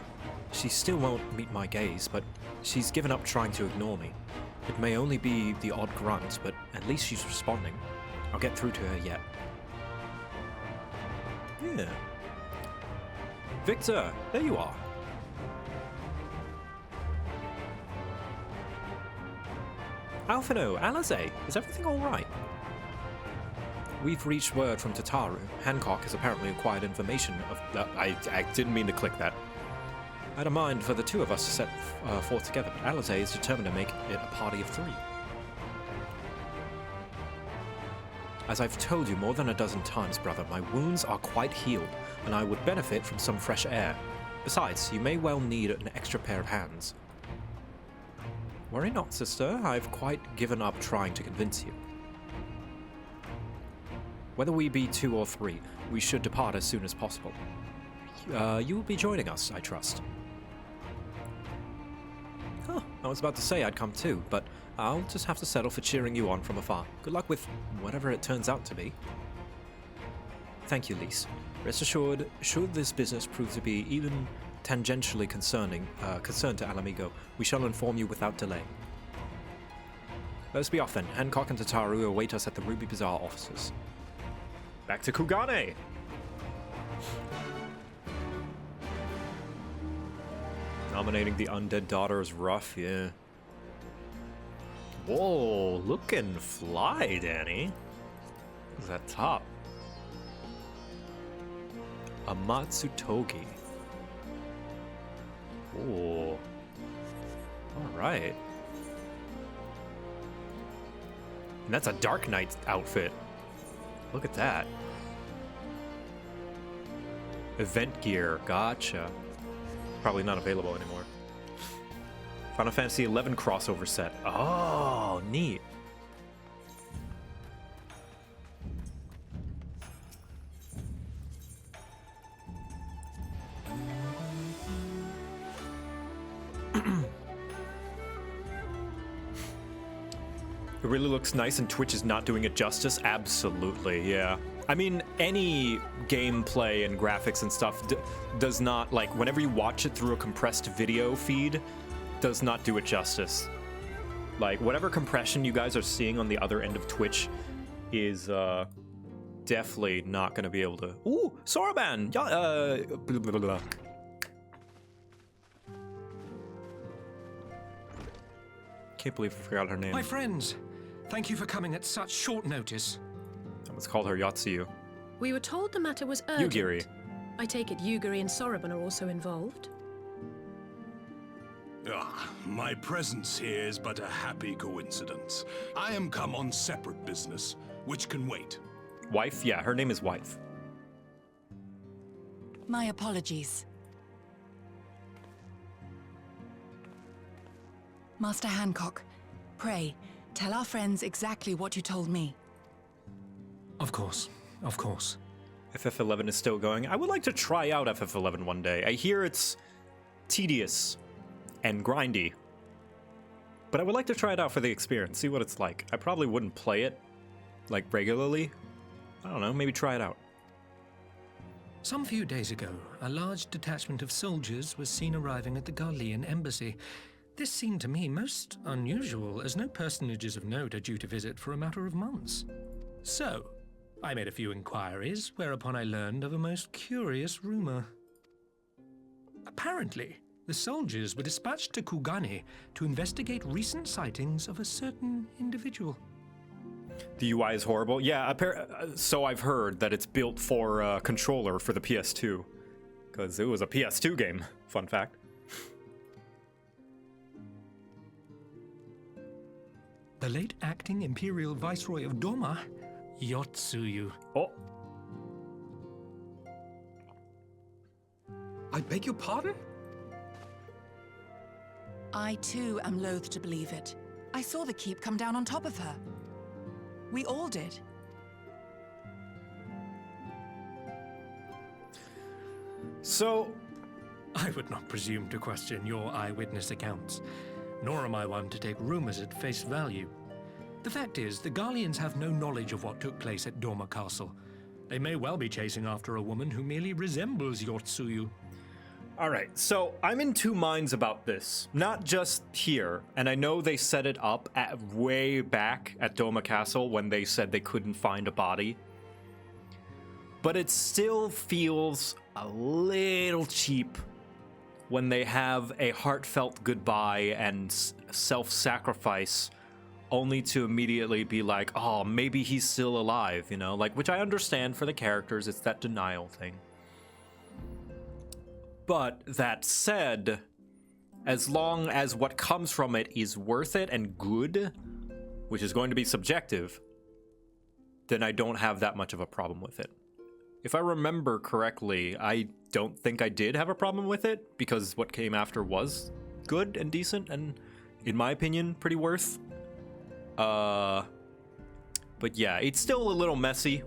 Speaker 2: She still won't meet my gaze, but she's given up trying to ignore me. It may only be the odd grunt, but at least she's responding. I'll get through to her yet. Yeah. Victor, there you are. Alphino, Alize, is everything alright? We've reached word from Tataru. Hancock has apparently acquired information of... I didn't mean to click that. I had a mind for the two of us to set forth together, but Alize is determined to make it a party of 3. As I've told you more than a dozen times, brother, my wounds are quite healed, and I would benefit from some fresh air. Besides, you may well need an extra pair of hands. Worry not, sister. I've quite given up trying to convince you. Whether we be 2 or 3, we should depart as soon as possible. You will be joining us, I trust. I was about to say I'd come too, but I'll just have to settle for cheering you on from afar. Good luck with whatever it turns out to be. Thank you, Lise. Rest assured, should this business prove to be even tangentially concern to Alamigo, we shall inform you without delay. Let us be off then. Hancock and Tataru await us at the Ruby Bazaar offices.
Speaker 1: Back to Kugane. Nominating the undead daughter is rough, yeah. Whoa, looking fly, Danny. Who's that top? Amatsutogi. Oh. Alright. And that's a Dark Knight outfit. Look at that. Event gear, gotcha. Probably not available anymore. Final Fantasy XI crossover set. Oh, neat. It really looks nice and Twitch is not doing it justice. Absolutely, yeah. I mean, any gameplay and graphics and stuff does not, like, whenever you watch it through a compressed video feed, does not do it justice. Like, whatever compression you guys are seeing on the other end of Twitch is definitely not going to be able to... Ooh, Raubahn! Blah, blah, blah. Can't believe I forgot her name.
Speaker 13: My friends, thank you for coming at such short notice.
Speaker 1: Let's call her Yotsuyu.
Speaker 14: We were told the matter was urgent.
Speaker 1: Yugiri.
Speaker 14: I take it Yugiri and Raubahn are also involved?
Speaker 15: My presence here is but a happy coincidence. I am come on separate business, which can wait.
Speaker 1: Wife? Yeah, her name is Wife.
Speaker 11: My apologies. Master Hancock, pray, tell our friends exactly what you told me.
Speaker 13: Of course, of course.
Speaker 1: FF11 is still going. I would like to try out FF11 one day. I hear it's tedious and grindy, but I would like to try it out for the experience, see what it's like. I probably wouldn't play it, like, regularly. I don't know, maybe try it out.
Speaker 13: Some few days ago, a large detachment of soldiers was seen arriving at the Garlean embassy. This seemed to me most unusual, as no personages of note are due to visit for a matter of months. So, I made a few inquiries, whereupon I learned of a most curious rumor. Apparently, the soldiers were dispatched to Kugane to investigate recent sightings of a certain individual.
Speaker 1: The UI is horrible. Yeah, so I've heard that it's built for a controller for the PS2, because it was a PS2 game. Fun fact.
Speaker 13: The late acting Imperial Viceroy of Doma, Yotsuyu.
Speaker 1: Oh.
Speaker 13: I beg your pardon?
Speaker 11: I too am loath to believe it. I saw the keep come down on top of her. We all did.
Speaker 1: So,
Speaker 13: I would not presume to question your eyewitness accounts, nor am I one to take rumors at face value. The fact is, the Garleans have no knowledge of what took place at Doma Castle. They may well be chasing after a woman who merely resembles Yotsuyu.
Speaker 1: Alright, so I'm in two minds about this. Not just here, and I know they set it up at way back at Doma Castle when they said they couldn't find a body. But it still feels a little cheap when they have a heartfelt goodbye and self-sacrifice only to immediately be like, oh, maybe he's still alive, you know? Like, which I understand for the characters, it's that denial thing. But that said, as long as what comes from it is worth it and good, which is going to be subjective, then I don't have that much of a problem with it. If I remember correctly, I don't think I did have a problem with it, because what came after was good and decent and, in my opinion, pretty worth. But yeah, it's still a little messy.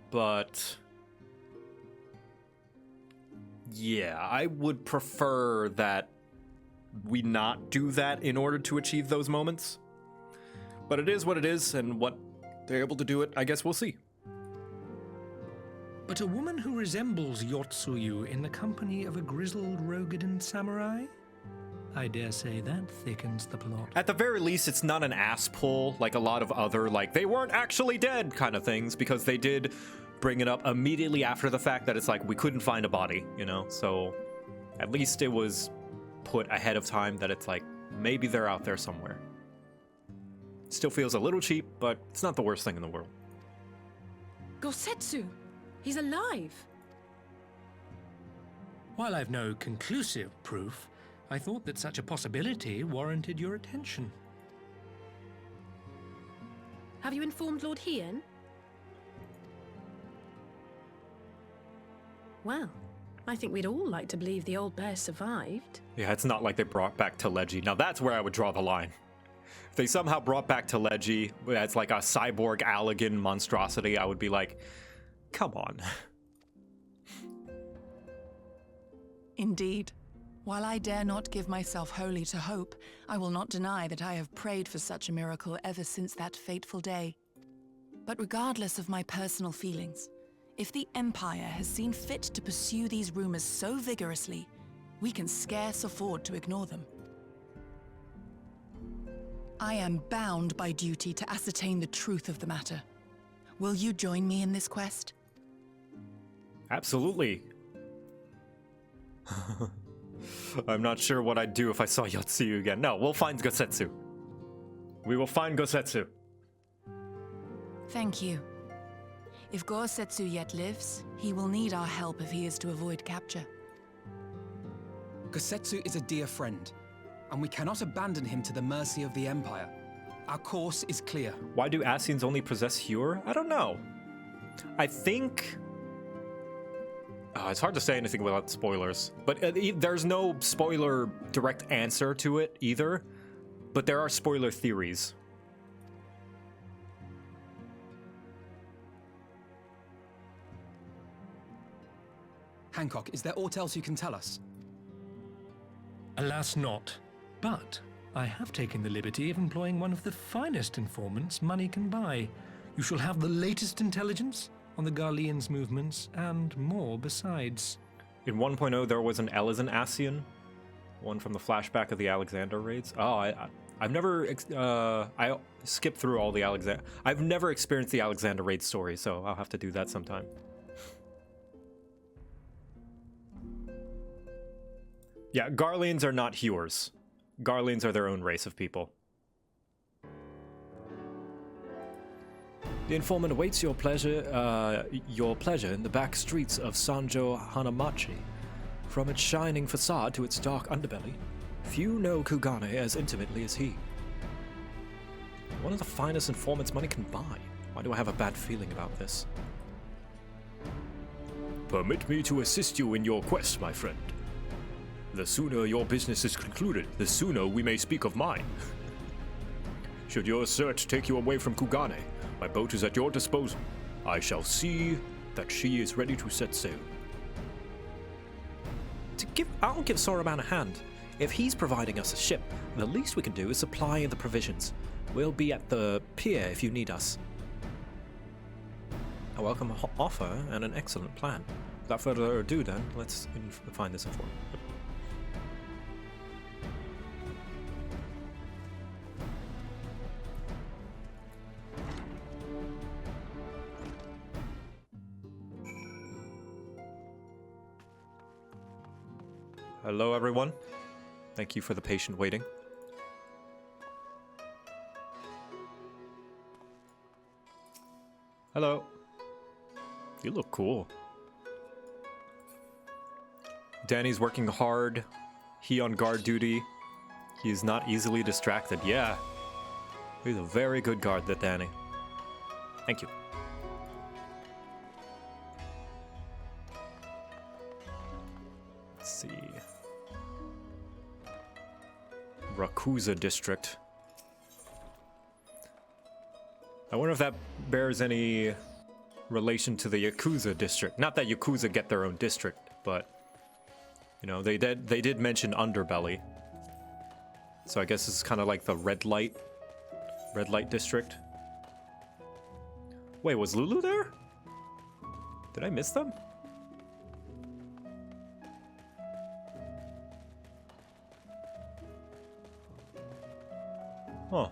Speaker 1: But yeah, I would prefer that we not do that in order to achieve those moments. But it is what it is, and what they're able to do it, I guess we'll see.
Speaker 13: But a woman who resembles Yotsuyu in the company of a grizzled Rogadan samurai? I dare say that thickens the plot.
Speaker 1: At the very least, it's not an ass pull like a lot of other, like, they weren't actually dead kind of things, because they did bring it up immediately after the fact that it's like, we couldn't find a body, you know? So at least it was put ahead of time that it's like, maybe they're out there somewhere. Still feels a little cheap, but it's not the worst thing in the world.
Speaker 14: Gosetsu! He's alive!
Speaker 13: While I've no conclusive proof, I thought that such a possibility warranted your attention.
Speaker 14: Have you informed Lord Hien? Well, I think we'd all like to believe the old bear survived.
Speaker 1: Yeah, it's not like they brought back Teleji. Now that's where I would draw the line. If they somehow brought back Teleji as like a cyborg Allegan monstrosity, I would be like, come on.
Speaker 11: Indeed. While I dare not give myself wholly to hope, I will not deny that I have prayed for such a miracle ever since that fateful day. But regardless of my personal feelings, if the Empire has seen fit to pursue these rumors so vigorously, we can scarce afford to ignore them. I am bound by duty to ascertain the truth of the matter. Will you join me in this quest?
Speaker 1: Absolutely. I'm not sure what I'd do if I saw Yotsuyu again. No, we'll find Gosetsu. We will find Gosetsu.
Speaker 11: Thank you. If Gosetsu yet lives, he will need our help if he is to avoid capture.
Speaker 9: Gosetsu is a dear friend, and we cannot abandon him to the mercy of the Empire. Our course is clear.
Speaker 1: Why do Asians only possess Hyur? I don't know. I think... it's hard to say anything without spoilers, but there's no spoiler direct answer to it either, but there are spoiler theories.
Speaker 9: Hancock, is there aught else you can tell us?
Speaker 13: Alas not, but I have taken the liberty of employing one of the finest informants money can buy. You shall have the latest intelligence on the Garlean's movements, and more besides.
Speaker 1: In 1.0, there was an Elysian Asian, one from the flashback of the Alexander raids. Oh, I've never, I skipped through all the Alexander. I've never experienced the Alexander raid story, so I'll have to do that sometime. Yeah, Garleans are not Hyurs. Garleans are their own race of people.
Speaker 2: The informant awaits your pleasure in the back streets of Sanjo Hanamachi. From its shining facade to its dark underbelly, few know Kugane as intimately as he. One of the finest informants money can buy. Why do I have a bad feeling about this?
Speaker 5: Permit me to assist you in your quest, my friend. The sooner your business is concluded, the sooner we may speak of mine. Should your search take you away from Kugane, my boat is at your disposal. I shall see that she is ready to set sail.
Speaker 2: I'll give Raubahn a hand. If he's providing us a ship, the least we can do is supply the provisions. We'll be at the pier if you need us. A welcome offer and an excellent plan. Without further ado then, let's find this informant.
Speaker 1: Hello, everyone. Thank you for the patient waiting. Hello. You look cool. Danny's working hard. He on guard duty. He is not easily distracted. Yeah. He's a very good guard, that Danny. Thank you. Let's see. Rakuza district. I wonder if that bears any relation to the Yakuza district. Not that Yakuza get their own district, but you know, they did mention Underbelly. So I guess this is kind of like the red light district. Wait, was Lulu there? Did I miss them? Huh.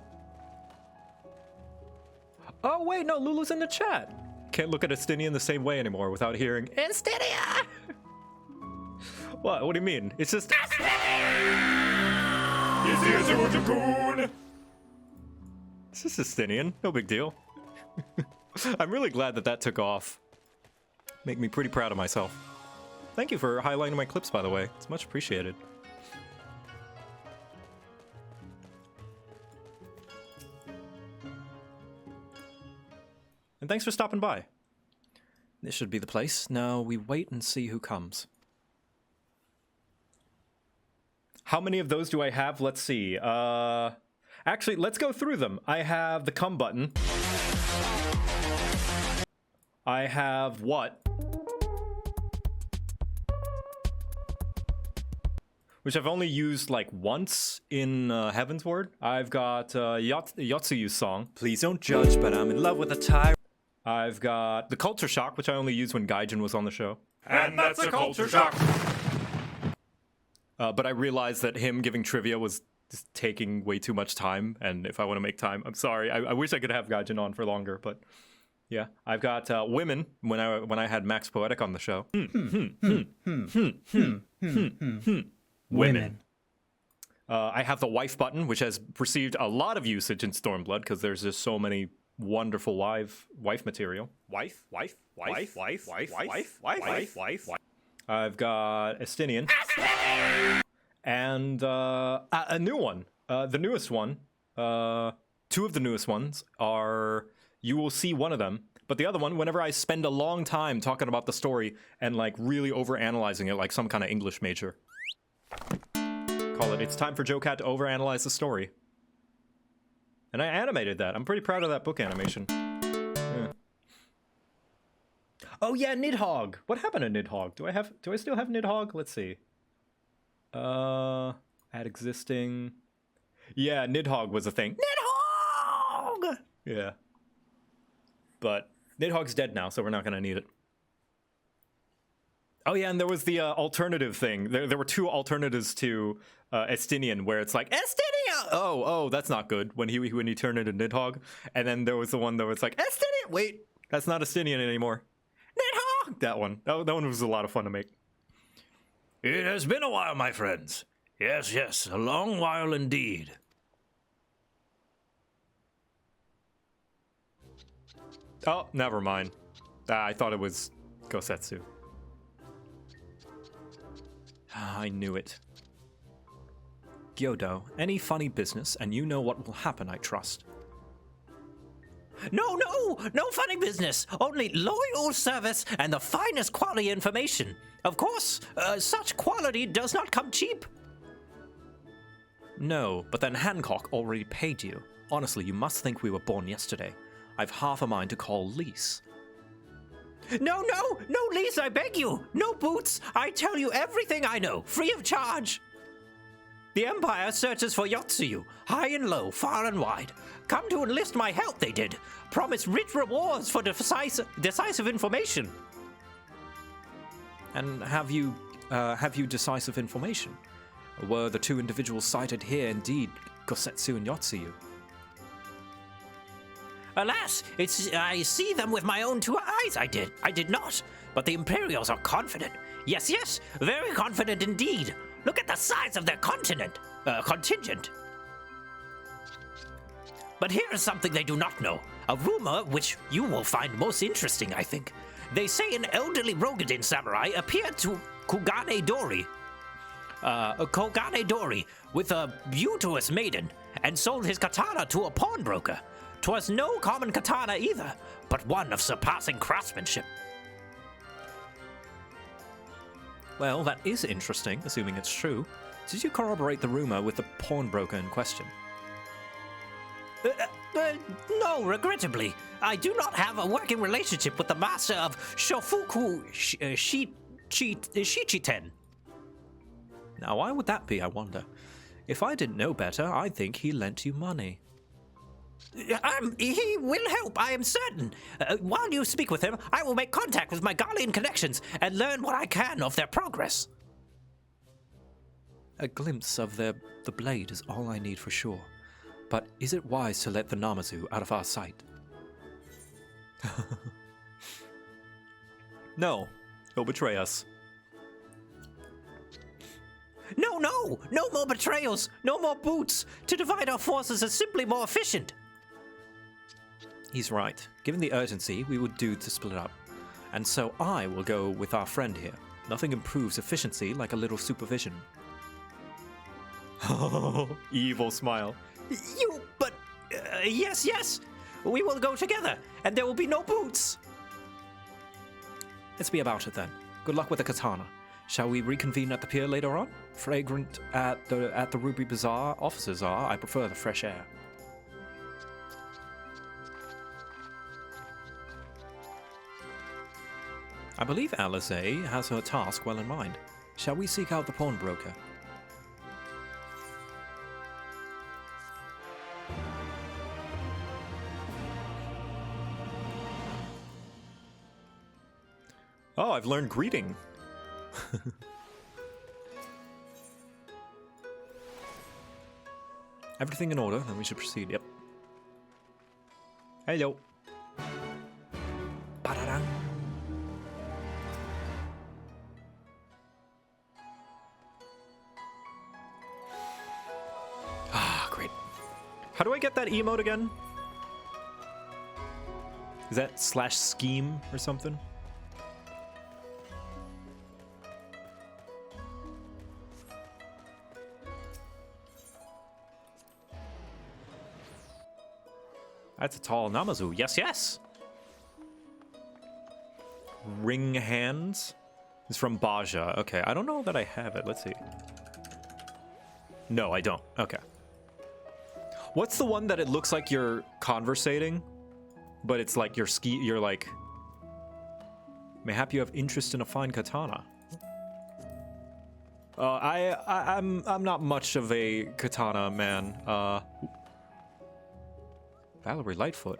Speaker 1: Oh, wait, no, Lulu's in the chat. Can't look at Estinian the same way anymore without hearing Estinia! What? What do you mean? It's just... It's just Estinian. No big deal. I'm really glad that that took off. Make me pretty proud of myself. Thank you for highlighting my clips, by the way. It's much appreciated. And thanks for stopping by.
Speaker 2: This should be the place. Now we wait and see who comes.
Speaker 1: How many of those do I have? Let's see. Actually, let's go through them. I have the come button. I have what? Which I've only used like once in Heaven's Word. I've got Yotsuyu's song.
Speaker 2: Please don't judge, but I'm in love with a tyrant.
Speaker 1: I've got the Culture Shock, which I only used when Gaijin was on the show.
Speaker 15: And that's a culture shock.
Speaker 1: But I realized that him giving trivia was just taking way too much time, and if I want to make time, I'm sorry. I wish I could have Gaijin on for longer, but yeah. I've got Women when I had Max Poetic on the show. Women. I have the wife button, which has received a lot of usage in Stormblood because there's just so many wonderful wife material. Wife. I've got Estinian. And a new one. The newest one. Two of the newest ones are, you will see one of them. But the other one, whenever I spend a long time talking about the story and like really overanalyzing it like some kind of English major. Call it, it's time for JoCat to overanalyze the story. And I animated that. I'm pretty proud of that book animation. Yeah. Oh yeah, Nidhogg. What happened to Nidhogg? Do I still have Nidhogg? Let's see. Add existing. Yeah, Nidhogg was a thing. Nidhogg! Yeah. But Nidhogg's dead now, so we're not gonna need it. Oh yeah, and there was the alternative thing. There were two alternatives to Estinian, where it's like Estinia. Oh, that's not good. When he turned into Nidhogg, and then there was the one that was like Estinian. Wait, that's not Estinian anymore. Nidhogg. That one. That one was a lot of fun to make.
Speaker 5: It has been a while, my friends. Yes, a long while indeed.
Speaker 1: Oh, never mind. I thought it was Gosetsu.
Speaker 2: I knew it. Gyodo, any funny business, and you know what will happen, I trust.
Speaker 6: No funny business. Only loyal service and the finest quality information. Of course, such quality does not come cheap.
Speaker 2: No, but then Hancock already paid you. Honestly, you must think we were born yesterday. I've half a mind to call Lise.
Speaker 6: No, Lise, I beg you. No boots. I tell you everything I know, free of charge. The Empire searches for Yotsuyu, high and low, far and wide. Come to enlist my help, they did. Promise rich rewards for decisive information.
Speaker 2: And have you decisive information? Were the two individuals cited here indeed Gosetsu and Yotsuyu?
Speaker 6: Alas, I see them with my own two eyes, I did not. But the Imperials are confident. Yes, very confident indeed. Look at the size of their contingent. But here is something they do not know. A rumor which you will find most interesting, I think. They say an elderly Rogadin samurai appeared to Kugane Dori with a beauteous maiden and sold his katana to a pawnbroker. 'Twas no common katana either, but one of surpassing craftsmanship.
Speaker 2: Well, that is interesting, assuming it's true. Did you corroborate the rumor with the pawnbroker in question?
Speaker 6: No, regrettably. I do not have a working relationship with the master of Shofuku Shichiten.
Speaker 2: Now, why would that be, I wonder? If I didn't know better, I'd think he lent you money.
Speaker 16: He will help, I am certain. While you speak with him, I will make contact with my Garlean connections and learn what I can of their progress.
Speaker 2: A glimpse of the blade is all I need for sure. But is it wise to let the Namazu out of our sight?
Speaker 1: No, he'll betray us.
Speaker 16: No, no! No more betrayals! No more boots! To divide our forces is simply more efficient!
Speaker 2: He's right. Given the urgency, we would do to split up. And so I will go with our friend here. Nothing improves efficiency like a little supervision.
Speaker 1: Evil smile.
Speaker 16: Yes, yes! We will go together, and there will be no boots!
Speaker 2: Let's be about it then. Good luck with the katana. Shall we reconvene at the pier later on? Fragrant at the Ruby Bazaar offices are. I prefer the fresh air. I believe Alizé has her task well in mind. Shall we seek out the pawnbroker?
Speaker 1: Oh, I've learned greeting.
Speaker 2: Everything in order, then we should proceed. Yep.
Speaker 1: Hello.
Speaker 2: Ba-da-dang. Ah, great.
Speaker 1: How do I get that emote again? Is that /scheme or something? That's a tall Namazu. Yes, yes. Ring hands is from Baja. Okay, I don't know that I have it. Let's see. No, I don't. Okay. What's the one that it looks like you're conversating, but it's like you're like, mayhap you have interest in a fine katana. I'm not much of a katana man. Valerie Lightfoot.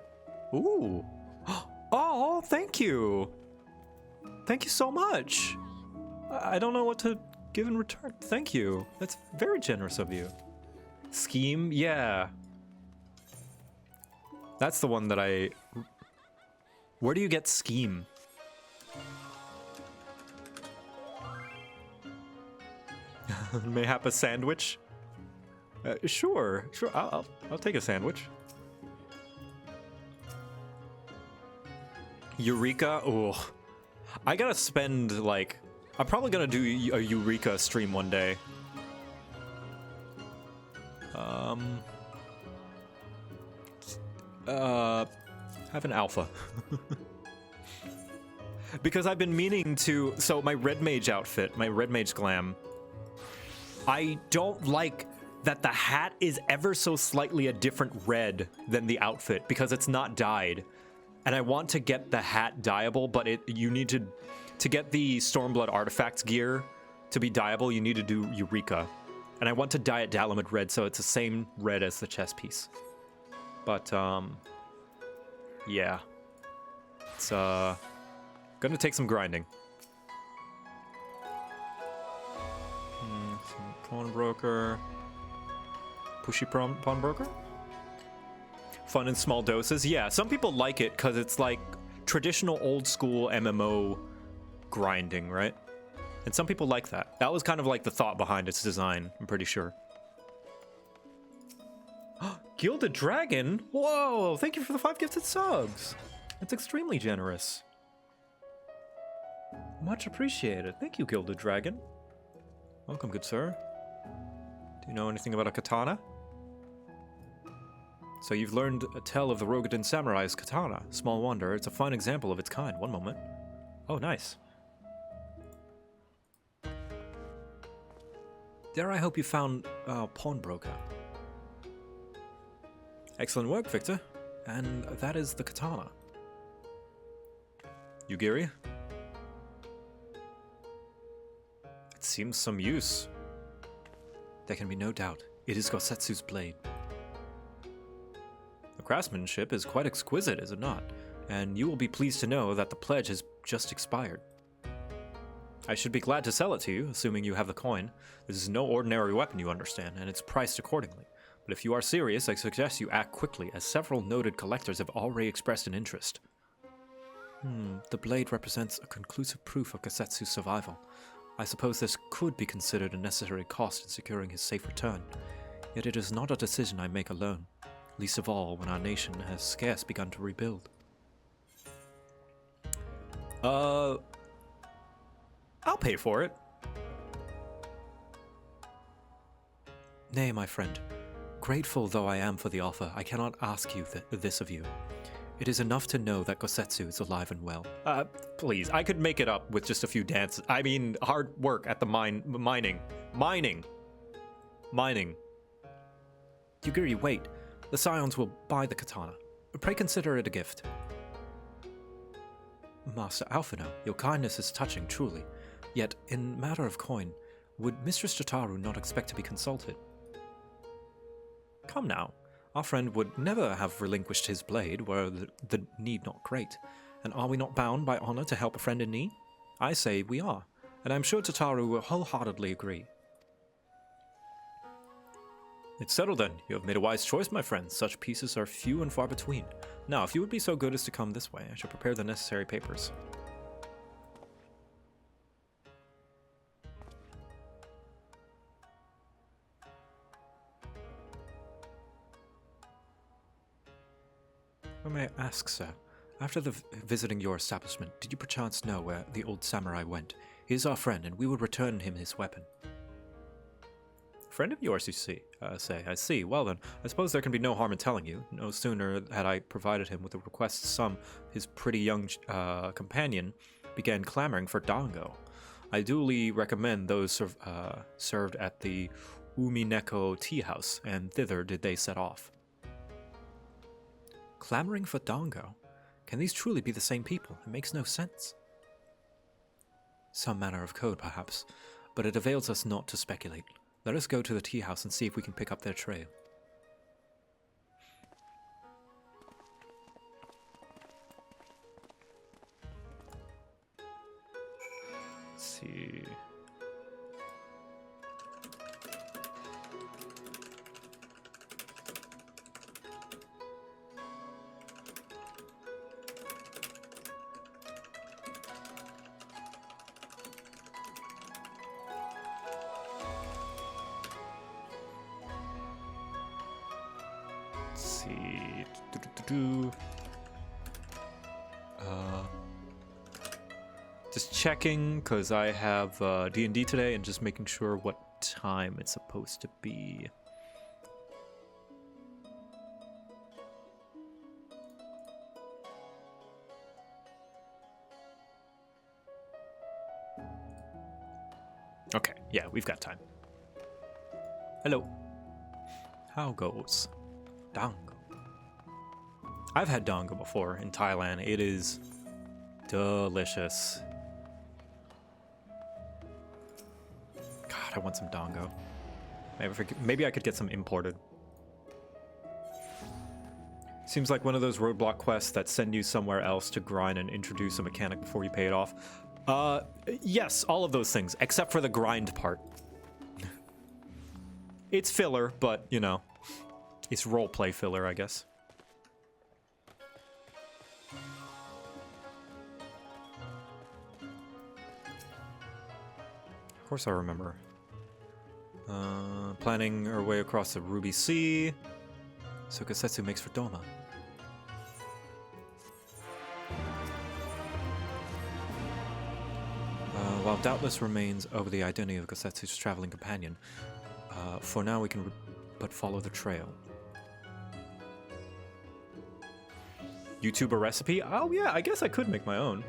Speaker 1: Ooh. Oh, thank you. Thank you so much. I don't know what to give in return. Thank you. That's very generous of you. Scheme? Yeah. That's the one that I... Where do you get scheme? Mayhap a sandwich? Sure. I'll take a sandwich. Eureka? Oh, I gotta spend, like... I'm probably gonna do a Eureka stream one day. Have an alpha. Because I've been meaning to... So my Red Mage outfit, my Red Mage glam, I don't like that the hat is ever so slightly a different red than the outfit because it's not dyed. And I want to get the hat dyeable, but you need to get the Stormblood artifacts gear to be dyeable, you need to do Eureka. And I want to dye it Dalamud red, so it's the same red as the chest piece. But, yeah. It's, gonna take some grinding. Some pawnbroker. Pushy pawnbroker? Fun in small doses. Yeah, some people like it because it's like traditional old school MMO grinding, right? And some people like that. That was kind of like the thought behind its design, I'm pretty sure. Gilded Dragon? Whoa, thank you for the 5 gifted subs. That's extremely generous. Much appreciated. Thank you, Gilded Dragon. Welcome, good sir. Do you know anything about a katana? So you've learned a tale of the Rogadin Samurai's katana. Small wonder, it's a fine example of its kind. One moment. Oh, nice.
Speaker 2: Dare I hope you found our pawnbroker. Excellent work, Victor. And that is the katana.
Speaker 1: Yugiri? It seems some use.
Speaker 2: There can be no doubt. It is Gosetsu's blade.
Speaker 1: The craftsmanship is quite exquisite, is it not? And you will be pleased to know that the pledge has just expired. I should be glad to sell it to you, assuming you have the coin. This is no ordinary weapon, you understand, and it's priced accordingly. But if you are serious, I suggest you act quickly, as several noted collectors have already expressed an interest.
Speaker 2: The blade represents a conclusive proof of Gosetsu's survival. I suppose this could be considered a necessary cost in securing his safe return. Yet it is not a decision I make alone, least of all when our nation has scarce begun to rebuild.
Speaker 1: I'll pay for it.
Speaker 2: Nay, my friend. Grateful though I am for the offer, I cannot ask you this of you. It is enough to know that Gosetsu is alive and well.
Speaker 1: Please, I could make it up with just a few dances. I mean, hard work at the mining.
Speaker 2: Yugiri, wait. The Scions will buy the katana. Pray consider it a gift. Master Alphino, your kindness is touching, truly. Yet, in matter of coin, would Mistress Tataru not expect to be consulted?
Speaker 1: Come now.
Speaker 2: Our friend would never have relinquished his blade were the need not great. And are we not bound by honor to help a friend in need? I say we are, and I'm sure Tataru will wholeheartedly agree.
Speaker 1: It's settled then. You have made a wise choice, my friend. Such pieces are few and far between. Now, if you would be so good as to come this way, I shall prepare the necessary papers.
Speaker 2: May I ask, sir, after visiting your establishment, did you perchance know where the old samurai went? He is our friend, and we will return him his weapon.
Speaker 1: Friend of yours, you see? I see. Well then, I suppose there can be no harm in telling you. No sooner had I provided him with the request sum, his pretty young companion began clamoring for dango. I duly recommend those served at the Umineko tea house, and thither did they set off.
Speaker 2: Clamoring for dango? Can these truly be the same people? It makes no sense. Some manner of code, perhaps, but it avails us not to speculate. Let us go to the tea house and see if we can pick up their trail.
Speaker 1: Let's see. Just checking, because I have D&D today, and just making sure what time it's supposed to be. Okay, yeah, we've got time. Hello. How goes? Dango. I've had dango before in Thailand. It is delicious. God, I want some dango. Maybe I could get some imported. Seems like one of those roadblock quests that send you somewhere else to grind and introduce a mechanic before you pay it off. Yes, all of those things, except for the grind part. It's filler, but, you know, it's roleplay filler, I guess. Of course I remember. Planning our way across the Ruby Sea.
Speaker 2: So Gosetsu makes for Doma. While doubtless remains over the identity of Gosetsu's traveling companion, for now we can but follow the trail.
Speaker 1: YouTuber recipe? Oh yeah, I guess I could make my own.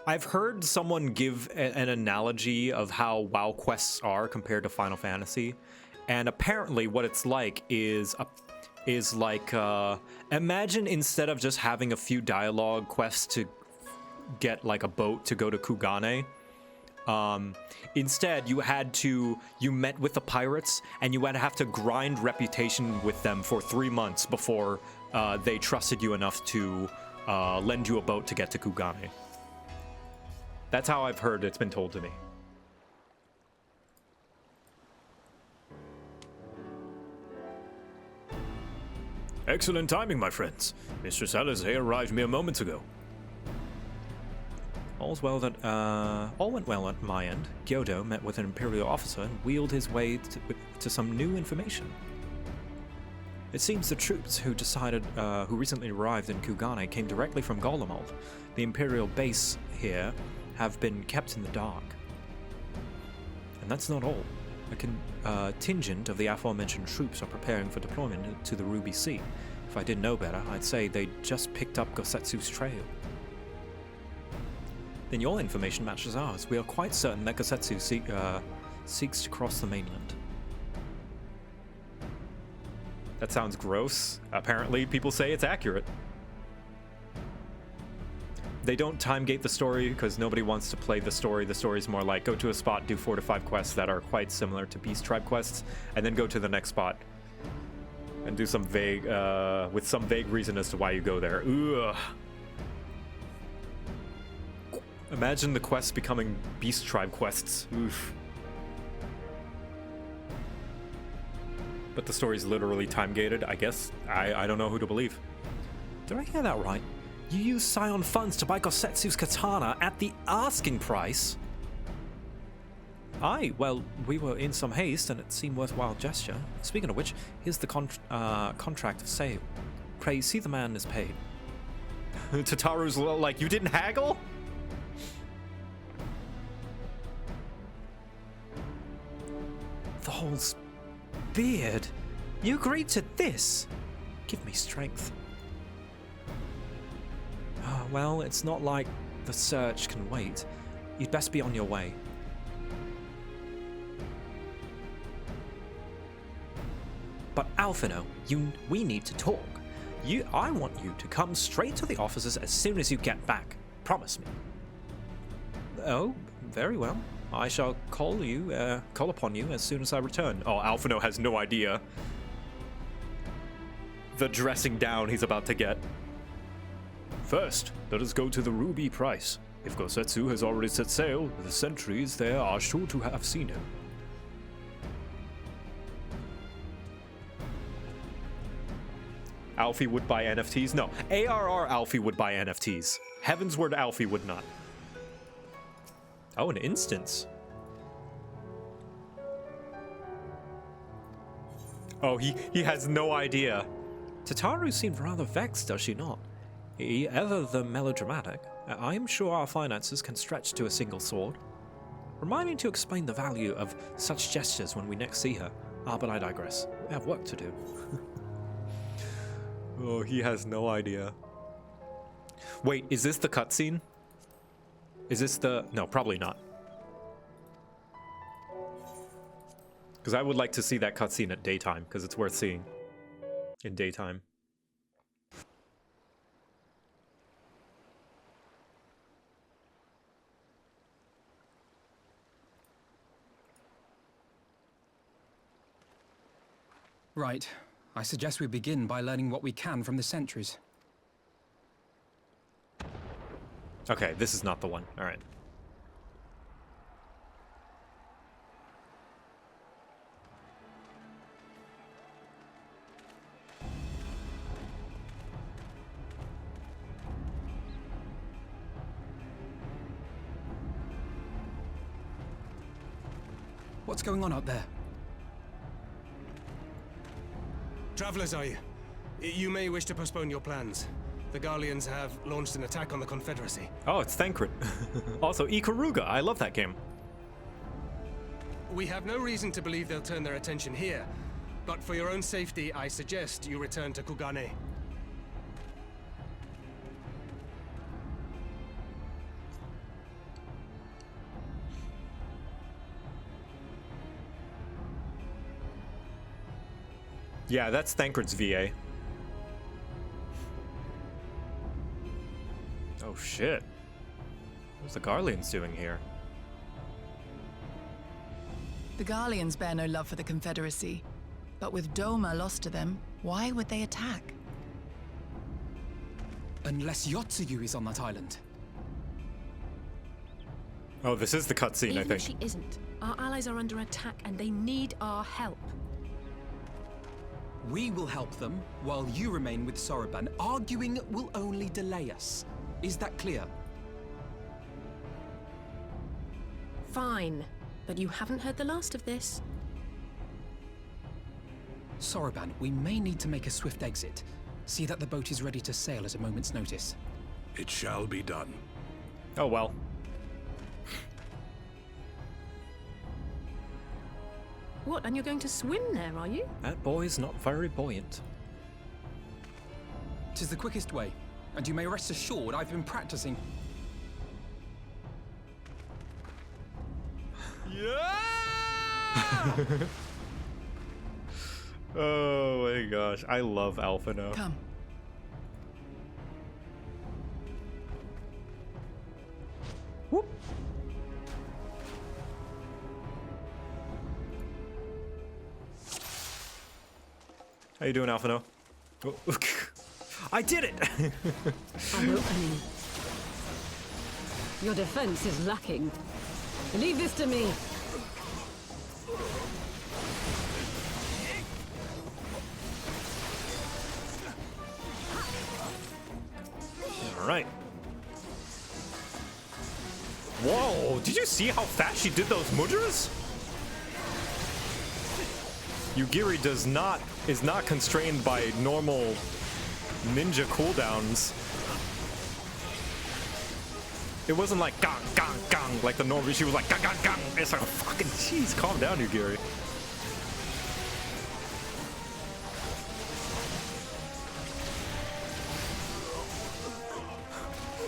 Speaker 1: I've heard someone give an analogy of how WoW quests are compared to Final Fantasy, and apparently what it's like is like imagine instead of just having a few dialogue quests to get like a boat to go to Kugane. Instead, you met with the pirates, and you would have to grind reputation with them for 3 months before they trusted you enough to lend you a boat to get to Kugane. That's how I've heard it's been told to me.
Speaker 5: Excellent timing, my friends. Mr. Salazar arrived mere moments ago.
Speaker 2: All went well at my end. Gyodo met with an Imperial officer and wheeled his way to some new information. It seems the troops who recently arrived in Kugane came directly from Golemald. The Imperial base here have been kept in the dark. And that's not all. A contingent of the aforementioned troops are preparing for deployment to the Ruby Sea. If I didn't know better, I'd say they just picked up Gosetsu's trail. Then your information matches ours. We are quite certain that Gosetsu seeks to cross the mainland.
Speaker 1: That sounds gross. Apparently, people say it's accurate. They don't time-gate the story because nobody wants to play the story. The story's more like go to a spot, do 4 to 5 quests that are quite similar to Beast Tribe quests, and then go to the next spot and do some vague, with some vague reason as to why you go there. Ugh. Imagine the quests becoming Beast Tribe quests. Oof. But the story's literally time-gated, I guess. I don't know who to believe.
Speaker 2: Did I hear that right? You used Scion funds to buy Gosetsu's katana at the asking price? Aye, well, we were in some haste and it seemed worthwhile gesture. Speaking of which, here's the contract of sale. Pray see the man is paid.
Speaker 1: Tataru's like, you didn't haggle?
Speaker 2: Thol's beard. You agreed to this? Give me strength. Well, it's not like the search can wait. You'd best be on your way. But Alphino, we need to talk. I want you to come straight to the offices as soon as you get back. Promise me. Oh, very well. I shall call upon you as soon as I return.
Speaker 1: Oh, Alphino has no idea the dressing down he's about to get.
Speaker 5: First, let us go to the Ruby Price. If Gosetsu has already set sail, the sentries there are sure to have seen him.
Speaker 1: Alfie would buy NFTs? No, ARR Alfie would buy NFTs. Heavensward Alfie would not.
Speaker 2: Oh, an instance.
Speaker 1: Oh, he has no idea.
Speaker 2: Tataru seemed rather vexed, does she not? Ever the melodramatic, I am sure our finances can stretch to a single sword. Remind me to explain the value of such gestures when we next see her. But I digress. We have work to do.
Speaker 1: Oh, he has no idea. Wait, is this the cutscene? Is this the... No, probably not. Because I would like to see that cutscene at daytime, because it's worth seeing in daytime.
Speaker 9: Right. I suggest we begin by learning what we can from the sentries.
Speaker 1: Okay, this is not the one. All right.
Speaker 9: What's going on out there?
Speaker 7: Travelers, are you? You may wish to postpone your plans. The Garleans have launched an attack on the Confederacy.
Speaker 1: Oh, it's Thancred. Also, Ikaruga. I love that game.
Speaker 7: We have no reason to believe they'll turn their attention here, but for your own safety, I suggest you return to Kugane.
Speaker 1: Yeah, that's Thancred's VA. Oh, shit. What's the Garleans doing here?
Speaker 11: The Garleans bear no love for the Confederacy, but with Doma lost to them, why would they attack?
Speaker 9: Unless Yotsuyu is on that island.
Speaker 1: Oh, this is the cutscene, I
Speaker 14: Even
Speaker 1: think.
Speaker 14: if she isn't, our allies are under attack and they need our help.
Speaker 9: We will help them while you remain with Soroban. Arguing will only delay us. Is that clear?
Speaker 14: Fine, but you haven't heard the last of this.
Speaker 9: Soroban, we may need to make a swift exit. See that the boat is ready to sail at a moment's notice.
Speaker 15: It shall be done.
Speaker 1: Oh well.
Speaker 14: What, and you're going to swim there, are you?
Speaker 2: That boy's not very buoyant.
Speaker 9: 'Tis the quickest way, and you may rest assured I've been practicing.
Speaker 1: Yeah! Oh my gosh, I love Alpha now.
Speaker 11: Come.
Speaker 1: Whoop. How you doing, Alphino? Oh, I did it!
Speaker 17: I'm opening. Your defense is lacking. Leave this to me.
Speaker 1: All right. Whoa! Did you see how fast she did those mudras? Yugiri is not constrained by normal ninja cooldowns. It wasn't like gang gang gang like the normal. She was like gang gang gang. It's like fucking jeez, calm down, Yugiri.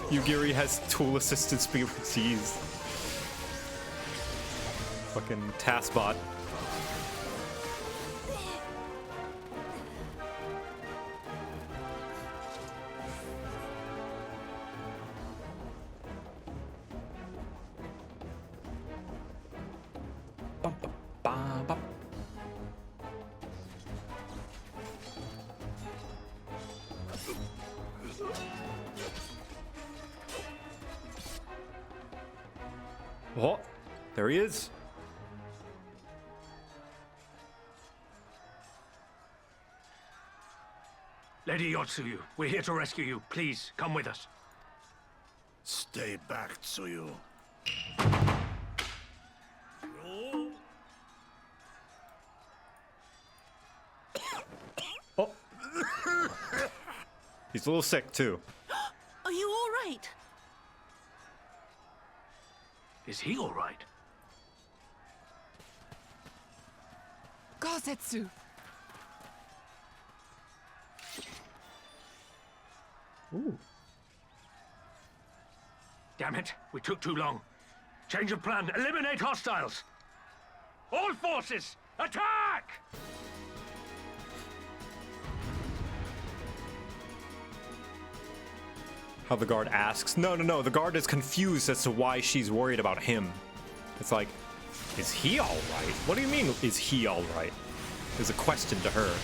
Speaker 1: Yugiri has tool assisted speed. Jeez. Fucking taskbot. Oh, there he is.
Speaker 18: Lady Yotsuyu, we're here to rescue you. Please, come with us.
Speaker 10: Stay back, Tsuyu.
Speaker 1: Oh. He's a little sick, too.
Speaker 14: Are you all right?
Speaker 18: Is he all right?
Speaker 11: Gosetsu!
Speaker 1: Ooh.
Speaker 18: Damn it, we took too long. Change of plan, eliminate hostiles! All forces, attack!
Speaker 1: How the guard asks. No, the guard is confused as to why she's worried about him. It's like, is he all right? What do you mean, is he all right? Is a question to her.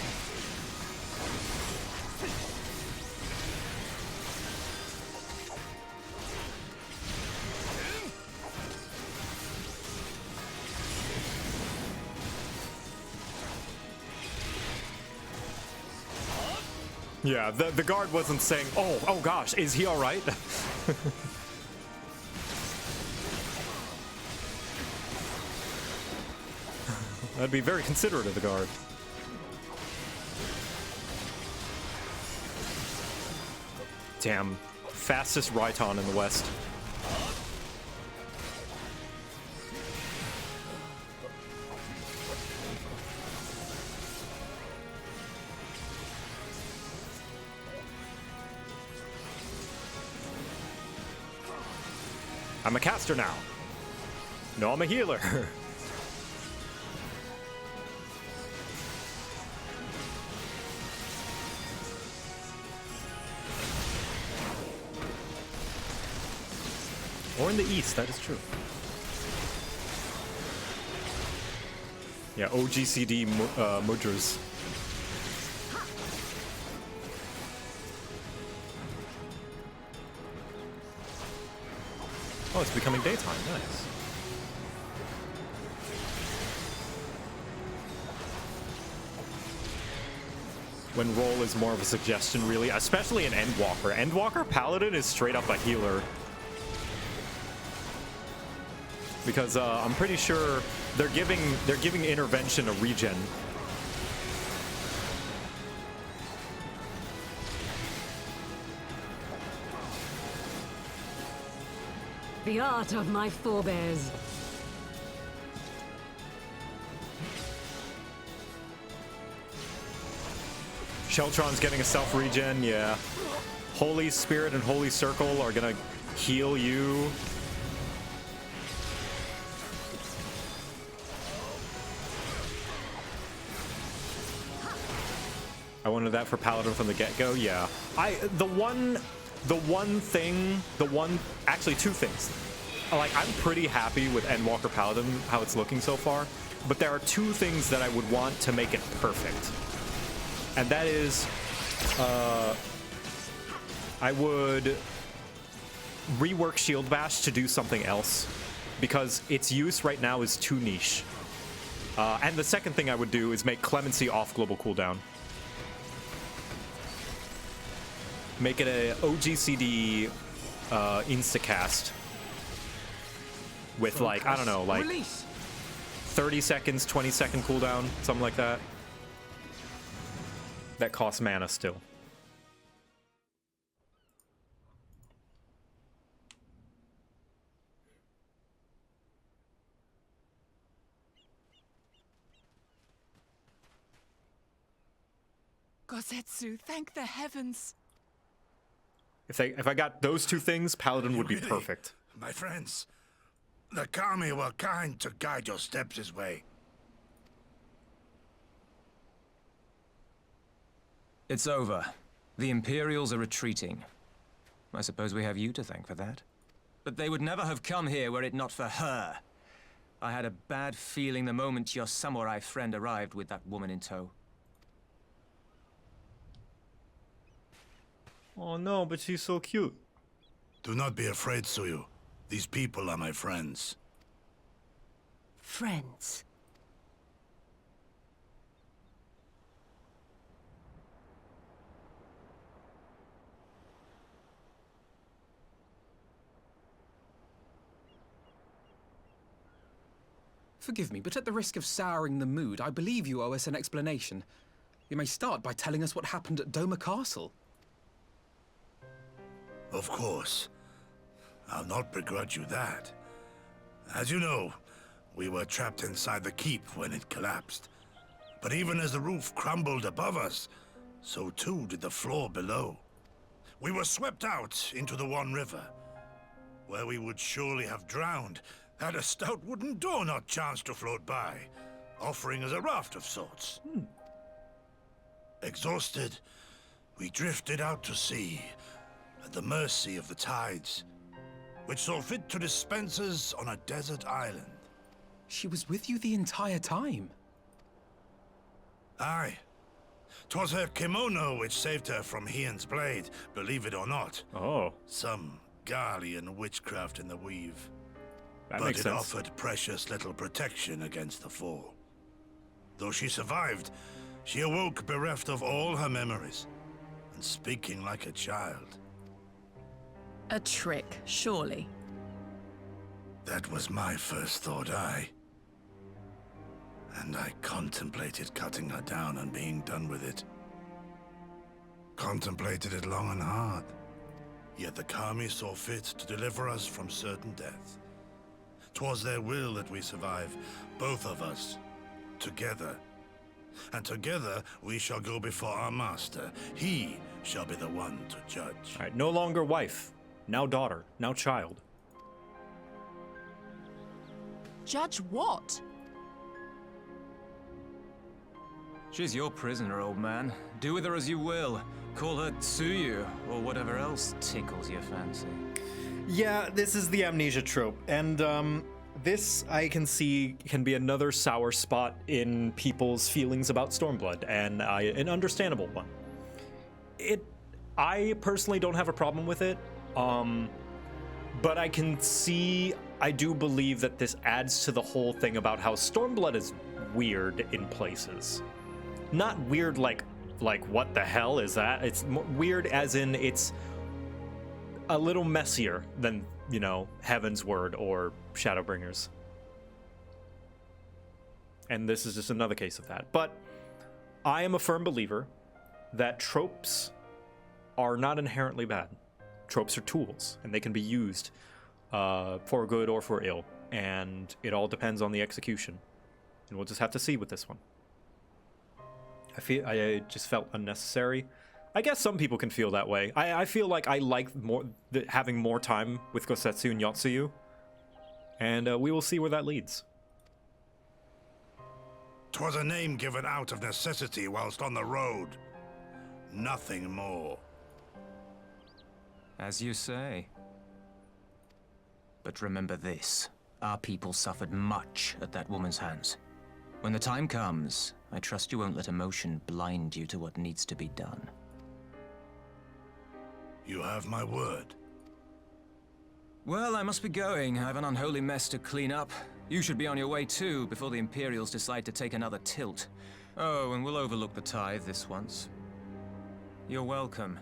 Speaker 1: Yeah, the guard wasn't saying, oh gosh, is he all right? That'd be very considerate of the guard. Damn, fastest Raiton in the West. I'm a caster now. No, I'm a healer. Or in the east, that is true. Yeah, OGCD mudras. Oh, it's becoming daytime. Nice. When roll is more of a suggestion, really, especially in Endwalker. Endwalker Paladin is straight up a healer. Because I'm pretty sure they're giving intervention a regen.
Speaker 17: The art of my forebears.
Speaker 1: Sheltron's getting a self-regen, yeah. Holy Spirit and Holy Circle are gonna heal you. I wanted that for Paladin from the get-go, yeah. Actually two things. Like, I'm pretty happy with Endwalker Paladin, how it's looking so far, but there are two things that I would want to make it perfect. And that is, I would rework Shield Bash to do something else, because its use right now is too niche. And the second thing I would do is make Clemency off global cooldown. Make it a OGCD instacast with, like, I don't know, like 30 seconds, 20-second cooldown, something like that. That costs mana still.
Speaker 11: Gosetsu, thank the heavens.
Speaker 1: If I got those two things, Paladin would be perfect.
Speaker 15: My friends, the Kami were kind to guide your steps this way.
Speaker 19: It's over. The Imperials are retreating. I suppose we have you to thank for that. But they would never have come here were it not for her. I had a bad feeling the moment your samurai friend arrived with that woman in tow.
Speaker 1: Oh no, but she's so cute.
Speaker 15: Do not be afraid, Tsuyu. These people are my friends.
Speaker 17: Friends.
Speaker 9: Forgive me, but at the risk of souring the mood, I believe you owe us an explanation. You may start by telling us what happened at Doma Castle.
Speaker 15: Of course. I'll not begrudge you that. As you know, we were trapped inside the keep when it collapsed. But even as the roof crumbled above us, so too did the floor below. We were swept out into the One River, where we would surely have drowned had a stout wooden door not chanced to float by, offering us a raft of sorts. Exhausted, we drifted out to sea, at the mercy of the tides, which saw fit to dispense us on a desert island.
Speaker 9: She was with you the entire time?
Speaker 15: Aye. 'Twas her kimono which saved her from Hien's blade, believe it or not.
Speaker 1: Oh.
Speaker 15: Some Garlean witchcraft in the weave.
Speaker 1: That
Speaker 15: but
Speaker 1: makes
Speaker 15: it
Speaker 1: sense.
Speaker 15: offered precious little protection against the fall. Though she survived, she awoke bereft of all her memories, and speaking like a child.
Speaker 11: A trick, surely.
Speaker 15: That was my first thought, aye. And I contemplated cutting her down and being done with it. Contemplated it long and hard. Yet the Kami saw fit to deliver us from certain death. 'Twas their will that we survive, both of us, together. And together we shall go before our master. He shall be the one to judge.
Speaker 1: All right, no longer wife, now daughter, now child.
Speaker 11: Judge what?
Speaker 19: She's your prisoner, old man. Do with her as you will. Call her Tsuyu, or whatever else tickles your fancy.
Speaker 1: Yeah, this is the amnesia trope, and this I can see can be another sour spot in people's feelings about Stormblood, and an understandable one. I personally don't have a problem with it, but I do believe that this adds to the whole thing about how Stormblood is weird in places. Not weird like what the hell is that? It's weird as in it's a little messier than, you know, Heaven's Word or Shadowbringers. And this is just another case of that. But I am a firm believer that tropes are not inherently bad. Tropes are tools, and they can be used for good or for ill. And it all depends on the execution. And we'll just have to see with this one. I just felt unnecessary. I guess some people can feel that way. I feel like I like having more time with Gosetsu and Yotsuyu. And we will see where that leads.
Speaker 15: 'Twas a name given out of necessity whilst on the road. Nothing more.
Speaker 19: As you say. But remember this. Our people suffered much at that woman's hands. When the time comes, I trust you won't let emotion blind you to what needs to be done.
Speaker 15: You have my word.
Speaker 19: Well, I must be going. I have an unholy mess to clean up. You should be on your way too, before the Imperials decide to take another tilt. Oh, and we'll overlook the tithe this once. You're welcome.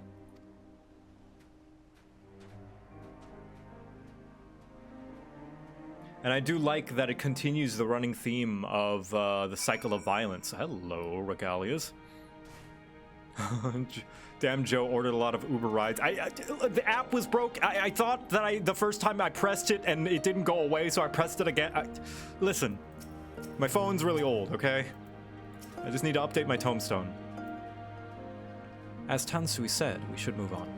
Speaker 1: And I do like that it continues the running theme of the cycle of violence. Hello, Regalias. Damn, Joe ordered a lot of Uber rides. The app was broke. I thought that the first time I pressed it and it didn't go away, so I pressed it again. Listen, my phone's really old, okay? I just need to update my tombstone.
Speaker 2: As Tansui said, we should move on.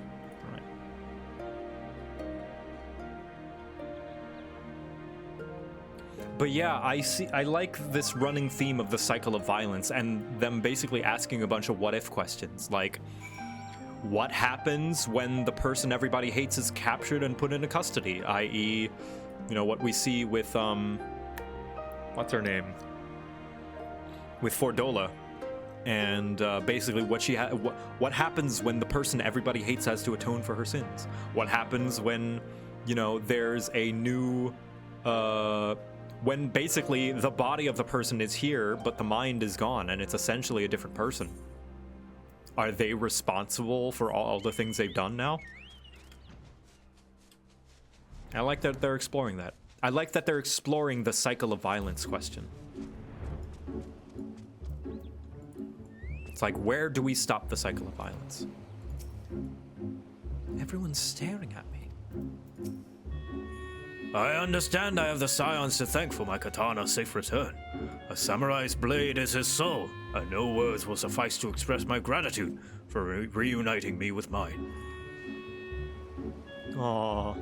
Speaker 1: But yeah, I like this running theme of the cycle of violence and them basically asking a bunch of what-if questions, like, what happens when the person everybody hates is captured and put into custody, i.e., you know, what we see with, what's her name? With Fordola, and basically what happens when the person everybody hates has to atone for her sins? What happens when, you know, there's a new, when basically the body of the person is here, but the mind is gone, and it's essentially a different person. Are they responsible for all the things they've done now? I like that they're exploring that. I like that they're exploring the cycle of violence question. It's like, where do we stop the cycle of violence?
Speaker 2: Everyone's staring at me.
Speaker 5: I understand I have the scions to thank for my katana's safe return. A samurai's blade is his soul, and no words will suffice to express my gratitude for reuniting me with mine.
Speaker 1: Aww.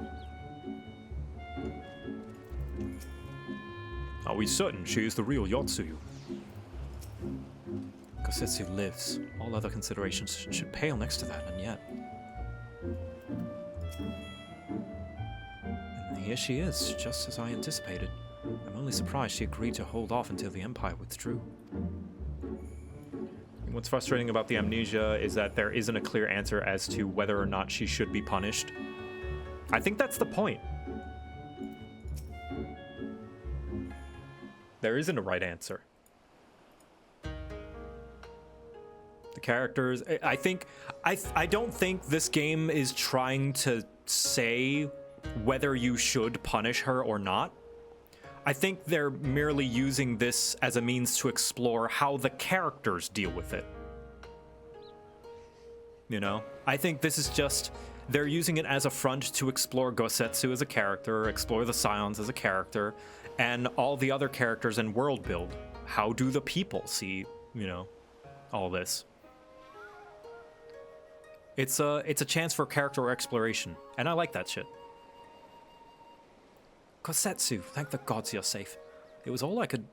Speaker 5: Are we certain she is the real Yotsuyu?
Speaker 2: Gosetsu lives. All other considerations should pale next to that, and yet... Here she is, just as I anticipated. I'm only surprised she agreed to hold off until the Empire withdrew.
Speaker 1: What's frustrating about the amnesia is that there isn't a clear answer as to whether or not she should be punished. I think that's the point. There isn't a right answer. The characters, I don't think this game is trying to say whether you should punish her or not. I think they're merely using this as a means to explore how the characters deal with it. You know? I think this is just, they're using it as a front to explore Gosetsu as a character, explore the Scions as a character, and all the other characters and world build. How do the people see, you know, all this? It's a chance for character exploration, and I like that shit.
Speaker 2: Gosetsu, thank the gods you're safe. It was all I could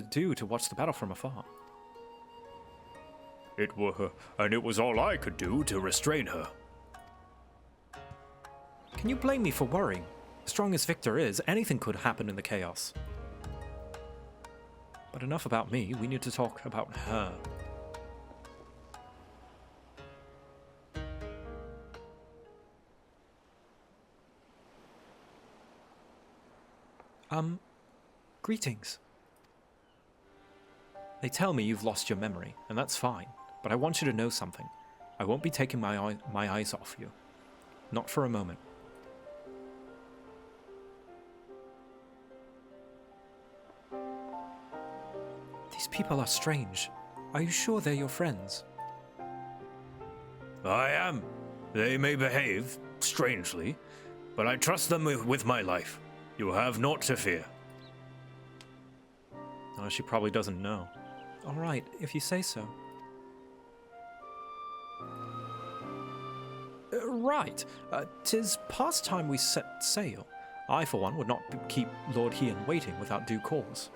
Speaker 2: do to watch the battle from afar.
Speaker 5: And it was all I could do to restrain her.
Speaker 2: Can you blame me for worrying? Strong as Victor is, anything could happen in the chaos. But enough about me, we need to talk about her. Greetings. They tell me you've lost your memory, and that's fine, but I want you to know something. I won't be taking my eyes off you. Not for a moment. These people are strange. Are you sure they're your friends?
Speaker 5: I am. They may behave strangely, but I trust them with my life. You have naught to fear.
Speaker 2: Oh, she probably doesn't know. All right, if you say so. Right. 'Tis past time we set sail. I, for one, would not keep Lord Hien waiting without due cause.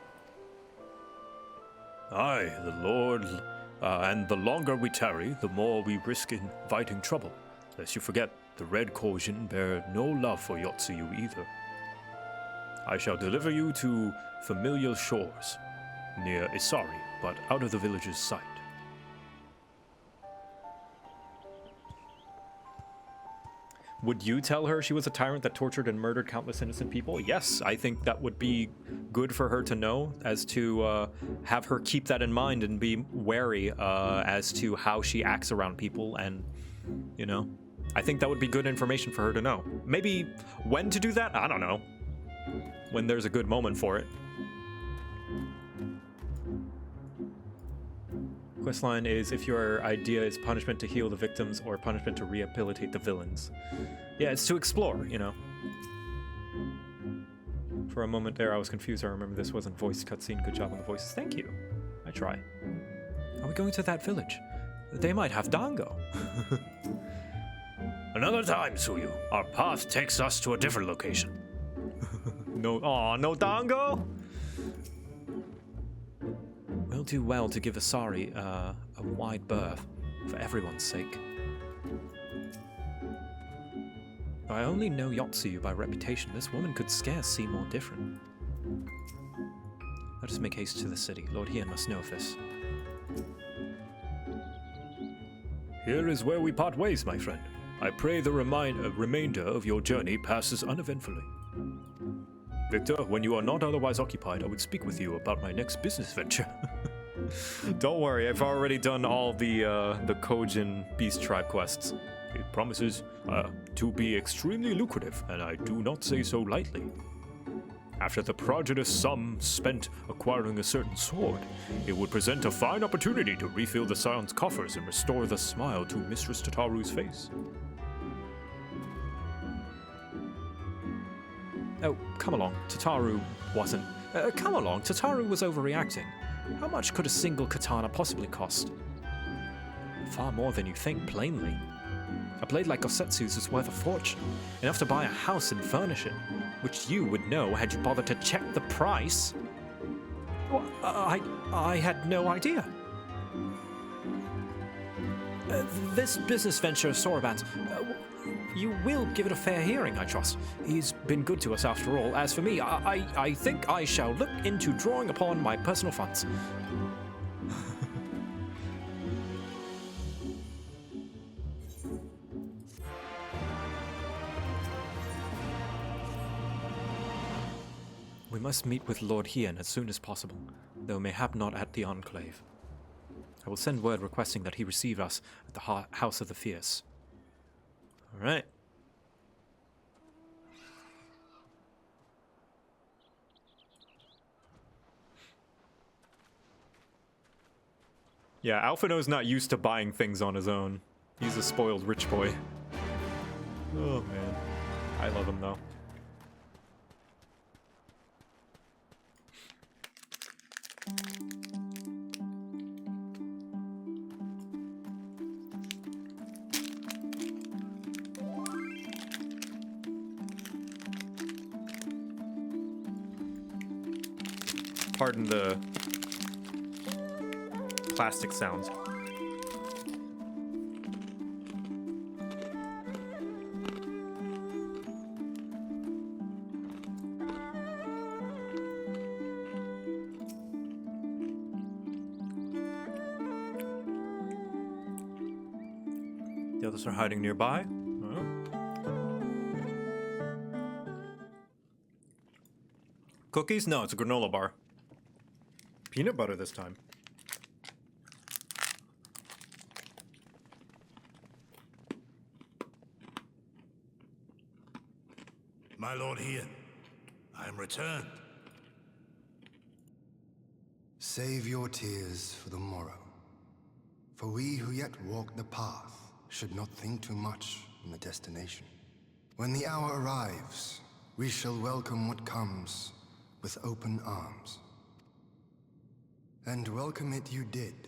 Speaker 5: Aye, the Lord, and the longer we tarry, the more we risk inviting trouble. Lest you forget, the Red Kojin bear no love for Yotsuyu either. I shall deliver you to familiar shores, near Isari, but out of the village's sight.
Speaker 1: Would you tell her she was a tyrant that tortured and murdered countless innocent people? Yes, I think that would be good for her to know, as to have her keep that in mind and be wary as to how she acts around people, and, you know, I think that would be good information for her to know. Maybe when to do that? I don't know. When there's a good moment for it. Questline is if your idea is punishment to heal the victims or punishment to rehabilitate the villains. Yeah, it's to explore, you know. For a moment there I was confused. I remember this wasn't voiced cutscene. Good job on the voices. Thank you. I try.
Speaker 2: Are we going to that village? They might have dango.
Speaker 5: Another time, Tsuyu. Our path takes us to a different location.
Speaker 1: No dango?
Speaker 2: We'll do well to give Asari a wide berth, for everyone's sake. Though I only know Yotsuyu by reputation, this woman could scarce seem more different. Let us make haste to the city. Lord Hien must know of this.
Speaker 5: Here is where we part ways, my friend. I pray the remainder of your journey passes uneventfully. Victor, when you are not otherwise occupied, I would speak with you about my next business venture.
Speaker 1: Don't worry, I've already done all the Kojin Beast Tribe quests.
Speaker 5: It promises to be extremely lucrative, and I do not say so lightly. After the prodigious sum spent acquiring a certain sword, it would present a fine opportunity to refill the Scion's coffers and restore the smile to Mistress Tataru's face.
Speaker 2: Oh, come along. Tataru wasn't. Come along, Tataru was overreacting. How much could a single katana possibly cost? Far more than you think, plainly. A blade like Gosetsu's is worth a fortune, enough to buy a house and furnish it, which you would know had you bothered to check the price. Well, I had no idea. This business venture of Soraban's, you will give it a fair hearing, I trust. He's been good to us after all. As for me, I think I shall look into drawing upon my personal funds. We must meet with Lord Hien as soon as possible, though mayhap not at the Enclave. I will send word requesting that he receive us at the House of the Fierce.
Speaker 1: All right. Yeah, Alphino's not used to buying things on his own. He's a spoiled rich boy. Oh man, I love him though. Pardon the plastic sounds. The others are hiding nearby. Oh. Cookies? No, it's a granola bar. Peanut butter this time.
Speaker 15: My lord Ian, I am returned.
Speaker 20: Save your tears for the morrow. For we who yet walk the path should not think too much on the destination. When the hour arrives, we shall welcome what comes with open arms. And welcome it you did,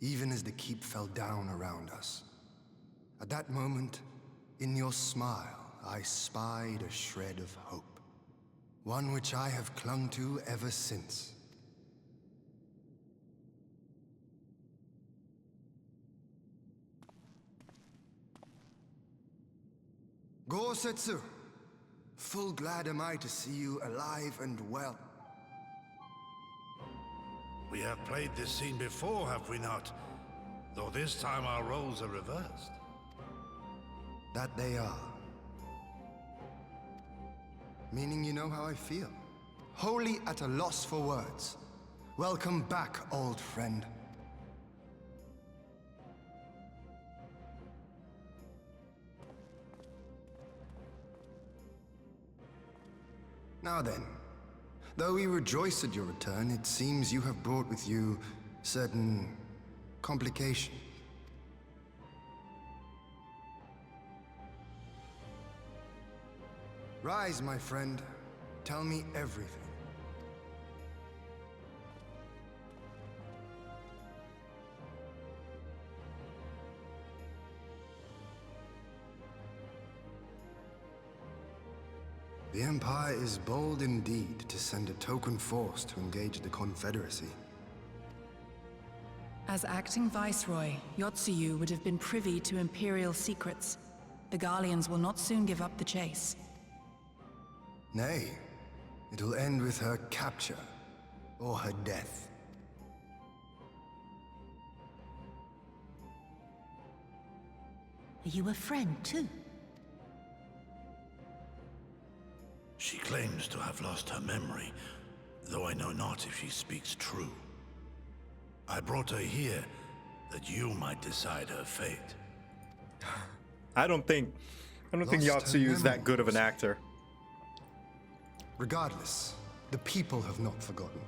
Speaker 20: even as the keep fell down around us. At that moment, in your smile, I spied a shred of hope. One which I have clung to ever since. Gosetsu! Full glad am I to see you alive and well.
Speaker 15: We have played this scene before, have we not? Though this time our roles are reversed.
Speaker 20: That they are. Meaning you know how I feel. Wholly at a loss for words. Welcome back, old friend. Now then, though we rejoice at your return, it seems you have brought with you certain complications. Rise, my friend. Tell me everything. The Empire is bold indeed to send a token force to engage the Confederacy.
Speaker 11: As acting Viceroy, Yotsuyu would have been privy to Imperial secrets. The Garleans will not soon give up the chase.
Speaker 20: Nay, it will end with her capture, or her death.
Speaker 3: Are you a friend, too?
Speaker 15: She claims to have lost her memory, though I know not if she speaks true. I brought her here that you might decide her fate.
Speaker 1: I don't think Yotsuyu is that good of an actor.
Speaker 20: Regardless, the people have not forgotten.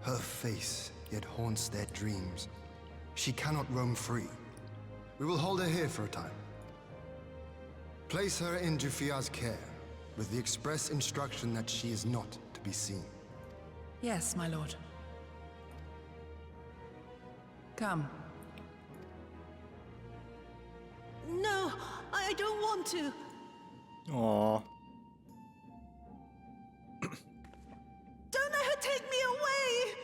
Speaker 20: Her face yet haunts their dreams. She cannot roam free. We will hold her here for a time. Place her in Jufia's care, with the express instruction that she is not to be seen.
Speaker 11: Yes, my lord. Come.
Speaker 3: No, I don't want to.
Speaker 1: Aww.
Speaker 3: Don't let her take me away!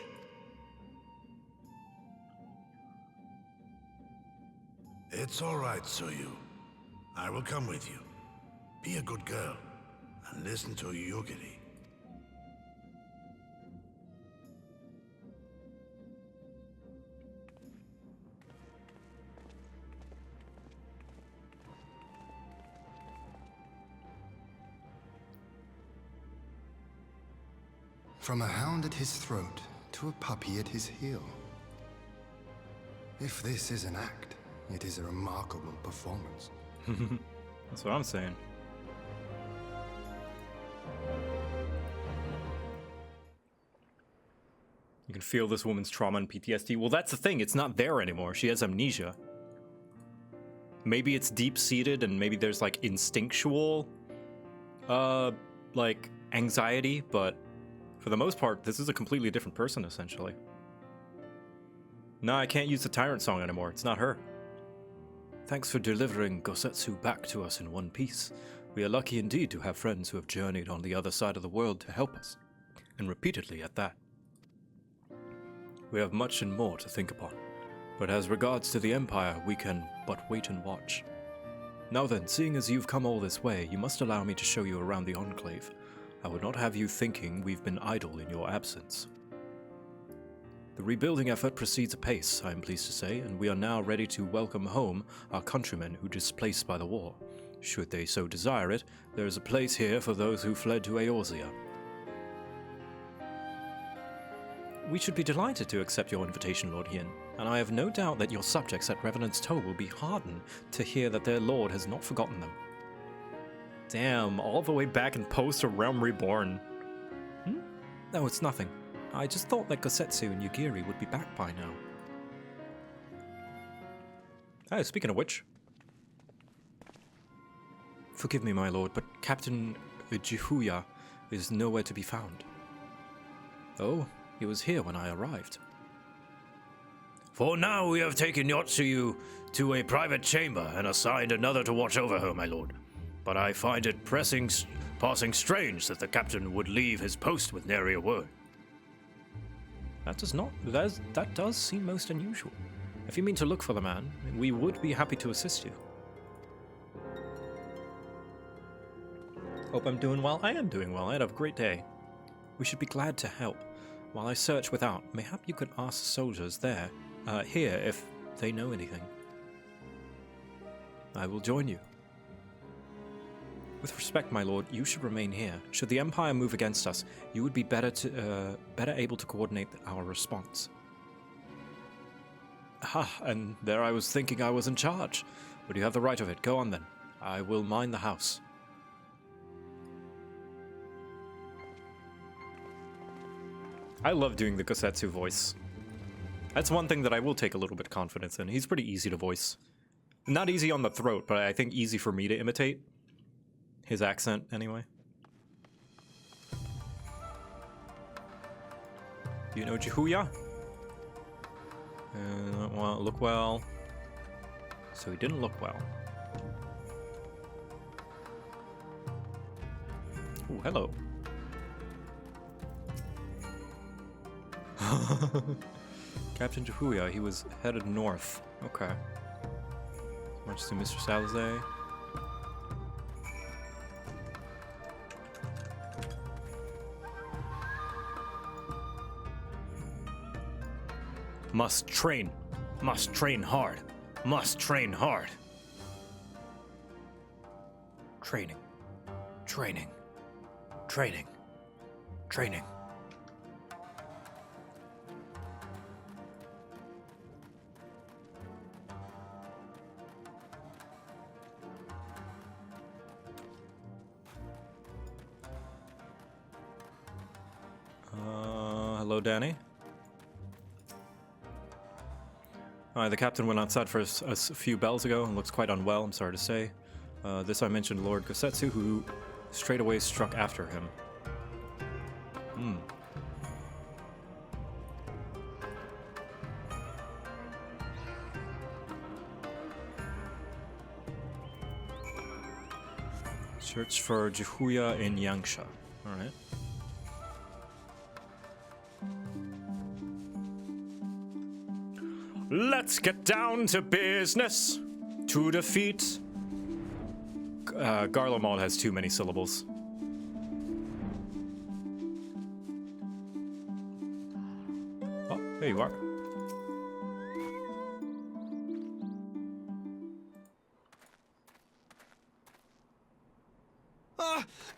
Speaker 15: It's all right, Tsuyu. I will come with you. Be a good girl, and listen to Yugiri.
Speaker 20: From a hound at his throat to a puppy at his heel. If this is an act, it is a remarkable performance.
Speaker 1: That's what I'm saying. You can feel this woman's trauma and PTSD. Well, that's the thing. It's not there anymore. She has amnesia. Maybe it's deep-seated and maybe there's like instinctual, like anxiety, but for the most part, this is a completely different person, essentially. No, I can't use the Tyrant song anymore. It's not her.
Speaker 5: Thanks for delivering Gosetsu back to us in one piece. We are lucky indeed to have friends who have journeyed on the other side of the world to help us, and repeatedly at that. We have much and more to think upon, but as regards to the Empire, we can but wait and watch. Now then, seeing as you've come all this way, you must allow me to show you around the Enclave. I would not have you thinking we've been idle in your absence.
Speaker 2: The rebuilding effort proceeds apace, I am pleased to say, and we are now ready to welcome home our countrymen who displaced by the war. Should they so desire it, there is a place here for those who fled to Eorzea. We should be delighted to accept your invitation, Lord Yin, and I have no doubt that your subjects at Revenant's Toe will be heartened to hear that their lord has not forgotten them.
Speaker 1: Damn, all the way back in post to Realm Reborn.
Speaker 2: No, it's nothing. I just thought that Gosetsu and Yugiri would be back by now.
Speaker 1: Oh, speaking of which.
Speaker 2: Forgive me, my lord, but Captain Jihuya is nowhere to be found. Oh, he was here when I arrived.
Speaker 5: For now, we have taken Yotsuyu to a private chamber and assigned another to watch over her, my lord. But I find it passing strange that the captain would leave his post with nary a word.
Speaker 2: That does seem most unusual. If you mean to look for the man, we would be happy to assist you.
Speaker 1: Hope I'm doing well. I am doing well. I had a great day.
Speaker 2: We should be glad to help. While I search without, mayhap you could ask the soldiers here if they know anything. I will join you. With respect, my lord, you should remain here. Should the Empire move against us, you would be better able to coordinate our response.
Speaker 1: And there I was thinking I was in charge.
Speaker 2: But you have the right of it. Go on then. I will mind the house.
Speaker 1: I love doing the Gosetsu voice. That's one thing that I will take a little bit of confidence in. He's pretty easy to voice. Not easy on the throat, but I think easy for me to imitate. His accent, anyway. Do you know Jihuya? Well, look well. So he didn't look well. Ooh, hello. Captain Jihuya, he was headed north. Okay. Much to Mr. Salazar.
Speaker 5: Must train hard, must train hard.
Speaker 2: Training, training, training, training.
Speaker 1: Hello, Danny. The captain went outside for a few bells ago and looks quite unwell, I'm sorry to say. This I mentioned Lord Gosetsu, who straight away struck after him. Search for Jihuya in Yangsha. Alright. Let's get down to business. To defeat. Garlemald has too many syllables. Oh, there you are.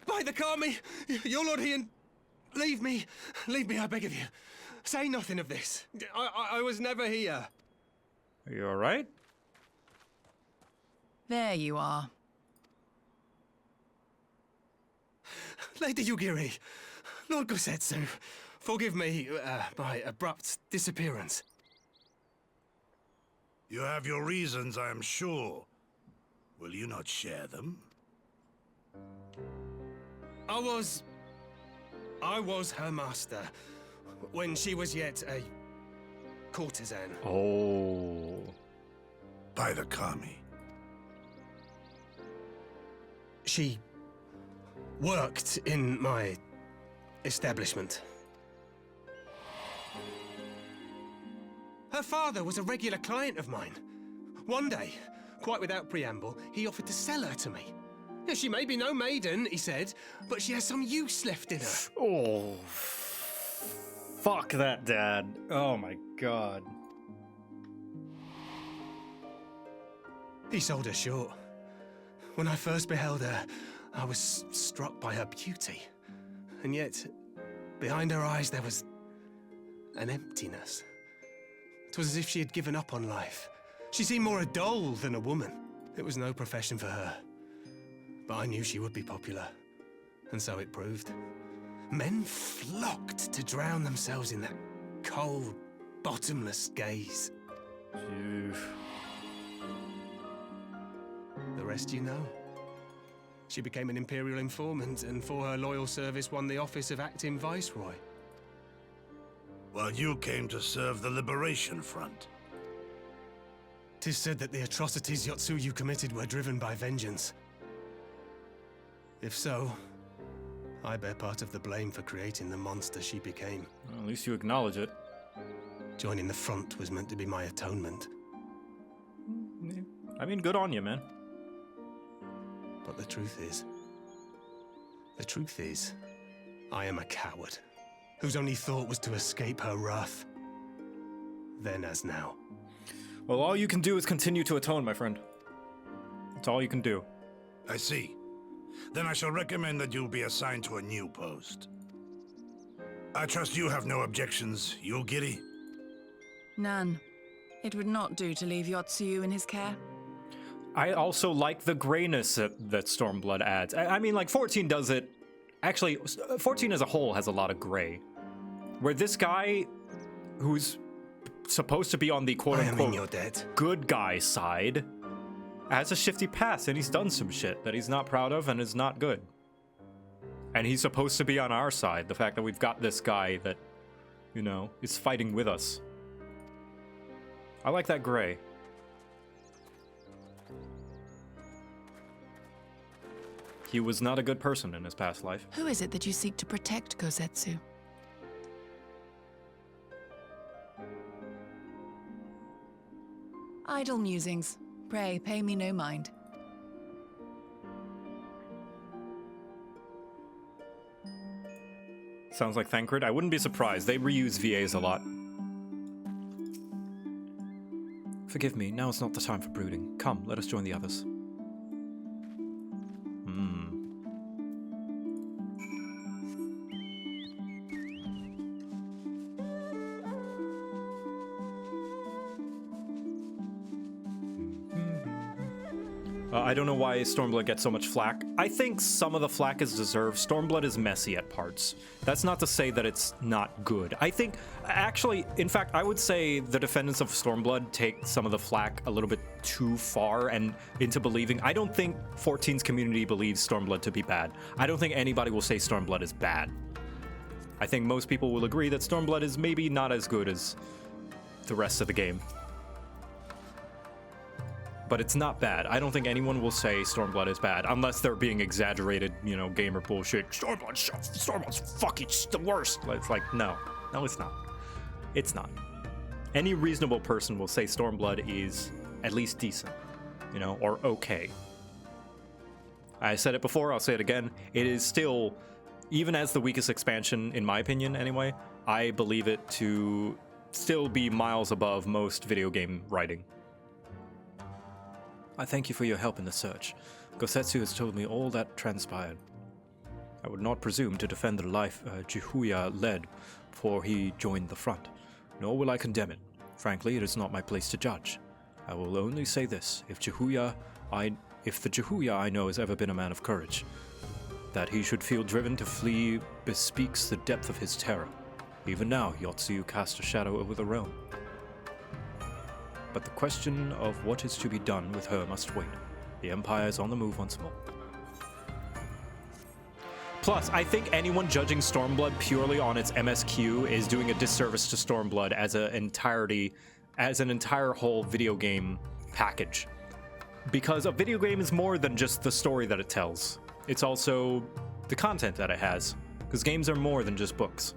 Speaker 7: By the Kami! Your Lord Ian, leave me, I beg of you. Say nothing of this. I was never here.
Speaker 1: Are you alright?
Speaker 11: There you are.
Speaker 7: Lady Yugiri, Lord Gosetsu, forgive me my abrupt disappearance.
Speaker 15: You have your reasons, I am sure. Will you not share them?
Speaker 7: I was her master when she was yet a courtesan.
Speaker 1: Oh.
Speaker 15: By the Kami.
Speaker 7: She worked in my establishment. Her father was a regular client of mine. One day, quite without preamble, he offered to sell her to me. She may be no maiden, he said, but she has some use left in her.
Speaker 1: Oh. Fuck that dad. Oh my god.
Speaker 7: He sold her short. When I first beheld her, I was struck by her beauty. And yet, behind her eyes there was an emptiness. It was as if she had given up on life. She seemed more a doll than a woman. It was no profession for her. But I knew she would be popular. And so it proved. Men flocked to drown themselves in that cold, bottomless gaze. The rest you know. She became an Imperial informant, and for her loyal service won the office of acting Viceroy.
Speaker 15: While you came to serve the Liberation Front.
Speaker 7: 'Tis said that the atrocities Yotsuyu committed were driven by vengeance. If so, I bear part of the blame for creating the monster she became.
Speaker 1: Well, at least you acknowledge it.
Speaker 7: Joining the front was meant to be my atonement.
Speaker 1: I mean, good on you, man.
Speaker 7: But the truth is, I am a coward, whose only thought was to escape her wrath. Then as now.
Speaker 1: Well, all you can do is continue to atone, my friend. That's all you can do.
Speaker 15: I see. Then I shall recommend that you be assigned to a new post. I trust you have no objections, Yulgiri?
Speaker 11: None. It would not do to leave Yotsuyu in his care.
Speaker 1: I also like the grayness that Stormblood adds. I mean, like, 14 does it. Actually, 14 as a whole has a lot of gray. Where this guy, who's supposed to be on the quote-unquote good guy side, has a shifty past, and he's done some shit that he's not proud of and is not good. And he's supposed to be on our side. The fact that we've got this guy that, you know, is fighting with us. I like that gray. He was not a good person in his past life.
Speaker 11: Who is it that you seek to protect, Gosetsu? Idle musings. Pray, pay me no mind.
Speaker 1: Sounds like Thancred. I wouldn't be surprised. They reuse VAs a lot.
Speaker 2: Forgive me, now is not the time for brooding. Come, let us join the others.
Speaker 1: I don't know why Stormblood gets so much flack. I think some of the flack is deserved. Stormblood is messy at parts. That's not to say that it's not good. I think, actually, in fact, I would say the defendants of Stormblood take some of the flack a little bit too far and into believing. I don't think 14's community believes Stormblood to be bad. I don't think anybody will say Stormblood is bad. I think most people will agree that Stormblood is maybe not as good as the rest of the game. But it's not bad. I don't think anyone will say Stormblood is bad, unless they're being exaggerated, you know, gamer bullshit. Stormblood's fucking the worst. It's like, no, it's not. It's not. Any reasonable person will say Stormblood is at least decent, you know, or okay. I said it before, I'll say it again. It is still, even as the weakest expansion, in my opinion anyway, I believe it to still be miles above most video game writing.
Speaker 2: I thank you for your help in the search. Gosetsu has told me all that transpired. I would not presume to defend the life Jihuya led before he joined the front, nor will I condemn it. Frankly, it is not my place to judge. I will only say this, if the Jihuya I know has ever been a man of courage, that he should feel driven to flee bespeaks the depth of his terror. Even now, Yotsuyu casts a shadow over the realm. But the question of what is to be done with her must wait. The Empire is on the move once more.
Speaker 1: Plus, I think anyone judging Stormblood purely on its MSQ is doing a disservice to Stormblood as an entire whole video game package. Because a video game is more than just the story that it tells. It's also the content that it has. Because games are more than just books.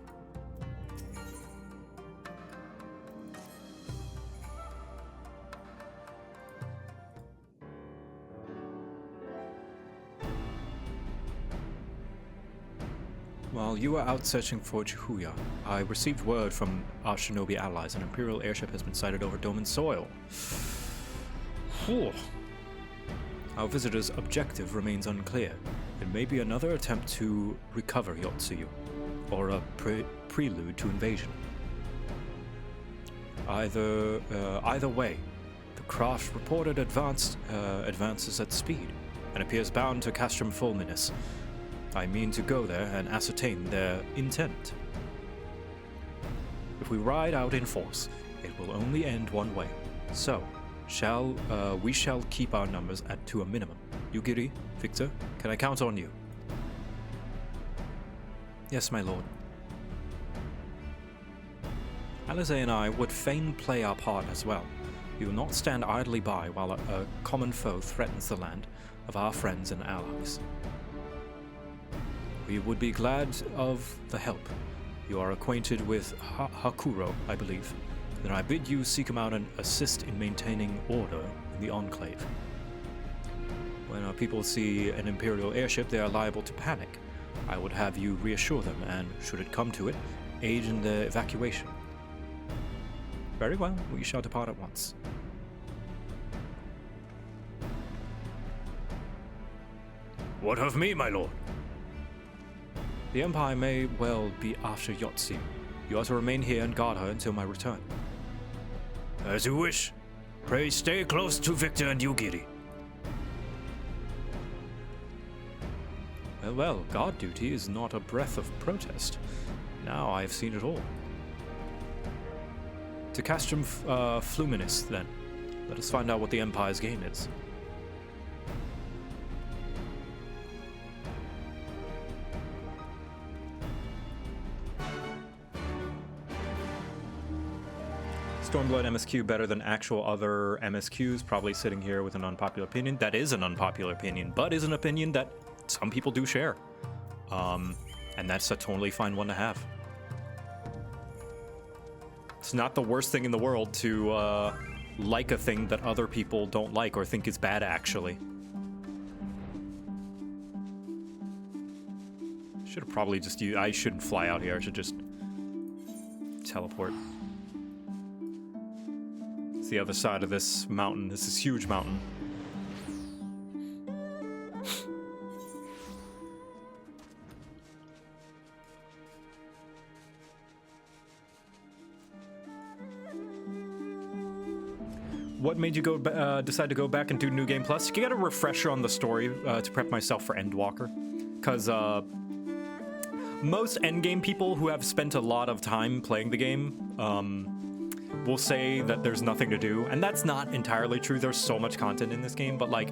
Speaker 2: While you were out searching for Chihuya, I received word from our shinobi allies an Imperial airship has been sighted over Doman soil. Whew. Our visitor's objective remains unclear. It may be another attempt to recover Yotsuyu, or a prelude to invasion. Either way, the craft reported advances at speed, and appears bound to Castrum Fulminus. I mean to go there and ascertain their intent. If we ride out in force, it will only end one way. So, we shall keep our numbers to a minimum. Yugiri, Victor, can I count on you?
Speaker 5: Yes, my lord.
Speaker 2: Alize and I would fain play our part as well. We will not stand idly by while a common foe threatens the land of our friends and allies. We would be glad of the help. You are acquainted with Hakuro, I believe. Then I bid you seek him out and assist in maintaining order in the Enclave. When our people see an Imperial airship, they are liable to panic. I would have you reassure them and, should it come to it, aid in the evacuation. Very well, we shall depart at once.
Speaker 5: What of me, my lord?
Speaker 2: The Empire may well be after Yotsuyu. You are to remain here and guard her until my return.
Speaker 5: As you wish. Pray stay close to Victor and Yugiri.
Speaker 2: Well, guard duty is not a breath of protest. Now I have seen it all. To Castrum Fluminus, then. Let us find out what the Empire's game is. Stormblood MSQ better than actual other MSQs, probably sitting here with an unpopular opinion. That is an unpopular opinion, but is an opinion that some people do share. And that's a totally fine one to have. It's not the worst thing in the world to like a thing that other people don't like or think is bad, actually. Should have probably just used... I shouldn't fly out here. I should just teleport. It's the other side of this mountain. This is a huge mountain. What made you decide to go back and do New Game Plus? You get a refresher on the story to prep myself for Endwalker. Because most endgame people who have spent a lot of time playing the game will say that there's nothing to do. And that's not entirely true. There's so much content in this game, but like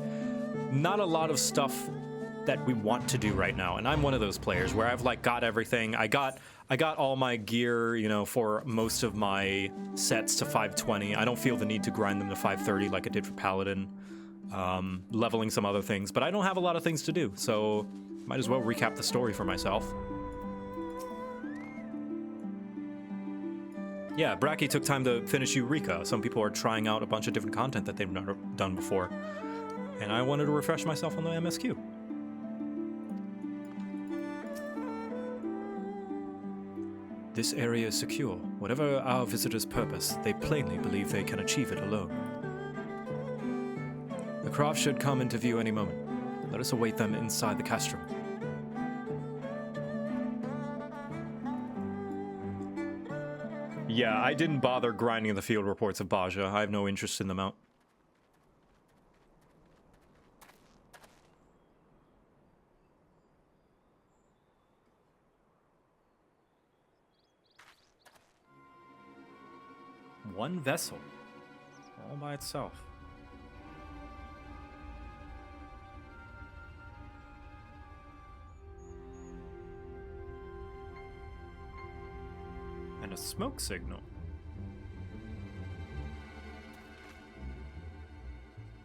Speaker 2: not a lot of stuff that we want to do right now. And I'm one of those players where I've like got everything. I got all my gear, you know, for most of my sets to 520. I don't feel the need to grind them to 530 like I did for Paladin. Leveling some other things, but I don't have a lot of things to do, so might as well recap the story for myself. Yeah, Bracky took time to finish Eureka. Some people are trying out a bunch of different content that they've never done before. And I wanted to refresh myself on the MSQ. This area is secure. Whatever our visitors' purpose, they plainly believe they can achieve it alone. The craft should come into view any moment. Let us await them inside the castrum. Yeah, I didn't bother grinding the field reports of Baja. I have no interest in them out. One vessel, all by itself. And a smoke signal.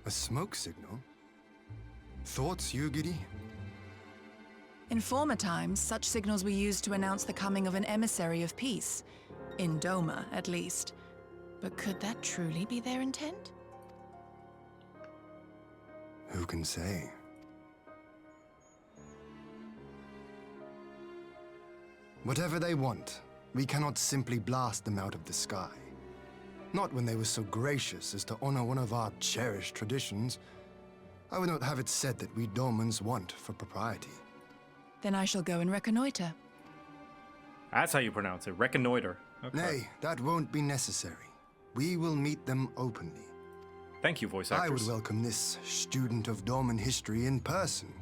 Speaker 20: A smoke signal? Thoughts, Yugiri?
Speaker 11: In former times, such signals were used to announce the coming of an emissary of peace. In Doma, at least. But could that truly be their intent?
Speaker 20: Who can say? Whatever they want, we cannot simply blast them out of the sky. Not when they were so gracious as to honor one of our cherished traditions. I would not have it said that we Domans want for propriety.
Speaker 11: Then I shall go and reconnoiter.
Speaker 1: That's how you pronounce it, reconnoiter. Okay.
Speaker 20: Nay, that won't be necessary. We will meet them openly.
Speaker 1: Thank you, voice actress.
Speaker 20: I would welcome this student of Doman history in person,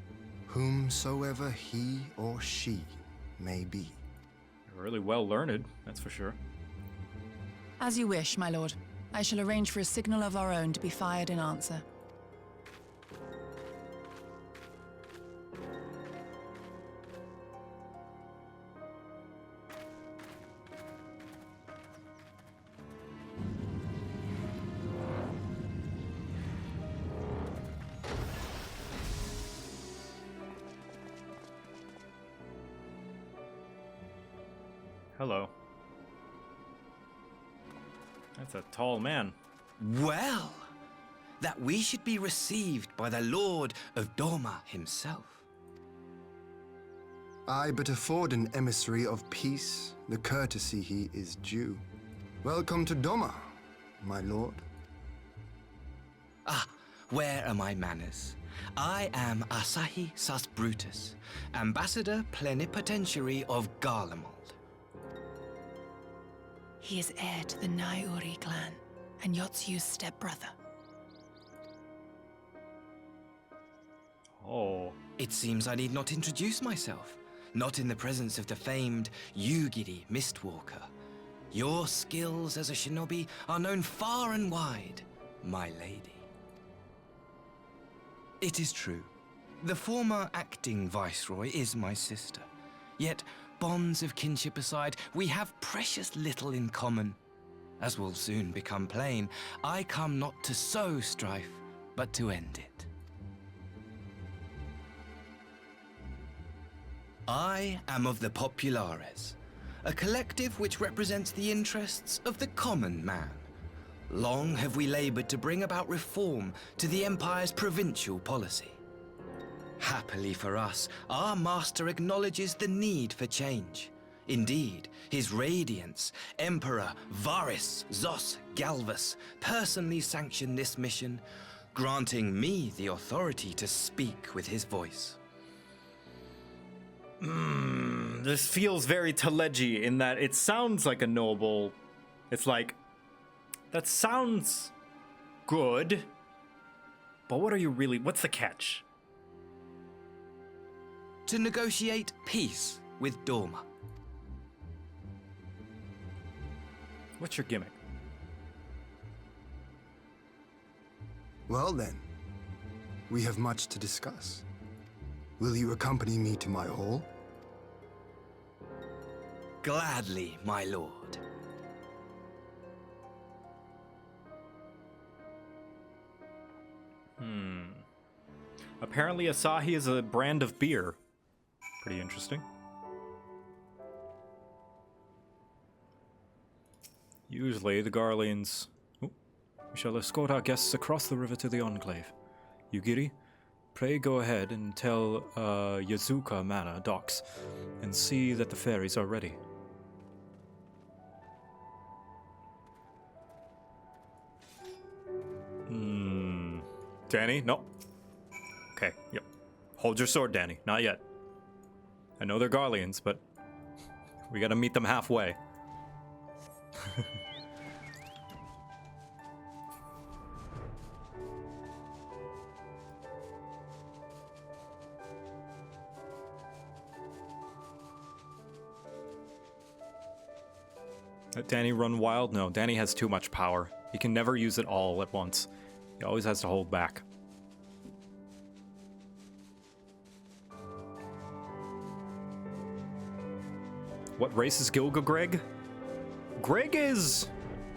Speaker 20: whomsoever he or she may be.
Speaker 1: You're really well learned, that's for sure.
Speaker 11: As you wish, my lord. I shall arrange for a signal of our own to be fired in answer.
Speaker 1: Hello. That's a tall man.
Speaker 12: Well, that we should be received by the Lord of Doma himself.
Speaker 20: I but afford an emissary of peace the courtesy he is due. Welcome to Doma, my lord.
Speaker 12: Ah, where are my manners? I am Asahi Sus Brutus, ambassador plenipotentiary of Garlemald.
Speaker 11: He is heir to the Naiuri clan and Yotsuyu's stepbrother.
Speaker 1: Oh.
Speaker 12: It seems I need not introduce myself. Not in the presence of the famed Yugiri Mistwalker. Your skills as a shinobi are known far and wide, my lady. It is true. The former acting viceroy is my sister. Yet, bonds of kinship aside, we have precious little in common. As will soon become plain, I come not to sow strife, but to end it. I am of the Populares, a collective which represents the interests of the common man. Long have we labored to bring about reform to the Empire's provincial policy. Happily for us, our master acknowledges the need for change. Indeed, His Radiance, Emperor Varys Zos Galvus, personally sanctioned this mission, granting me the authority to speak with his voice.
Speaker 1: This feels very Teleji in that it sounds like a noble. It's like, that sounds good, but what are you really, what's the catch?
Speaker 12: To negotiate peace with Doma.
Speaker 1: What's your gimmick?
Speaker 20: Well then, we have much to discuss. Will you accompany me to my hall?
Speaker 12: Gladly, my lord.
Speaker 1: Apparently Asahi is a brand of beer. Pretty interesting. Usually the Garleans... Oh, we shall escort our guests across the river to the Enclave. Yugiri, pray go ahead and tell Yazuka Manor docks and see that the ferries are ready. Danny? No. Okay, yep. Hold your sword, Danny. Not yet. I know they're Garleans, but we gotta meet them halfway. Let Danny run wild? No, Danny has too much power. He can never use it all at once. He always has to hold back. What race is Gilga Greg? Greg is...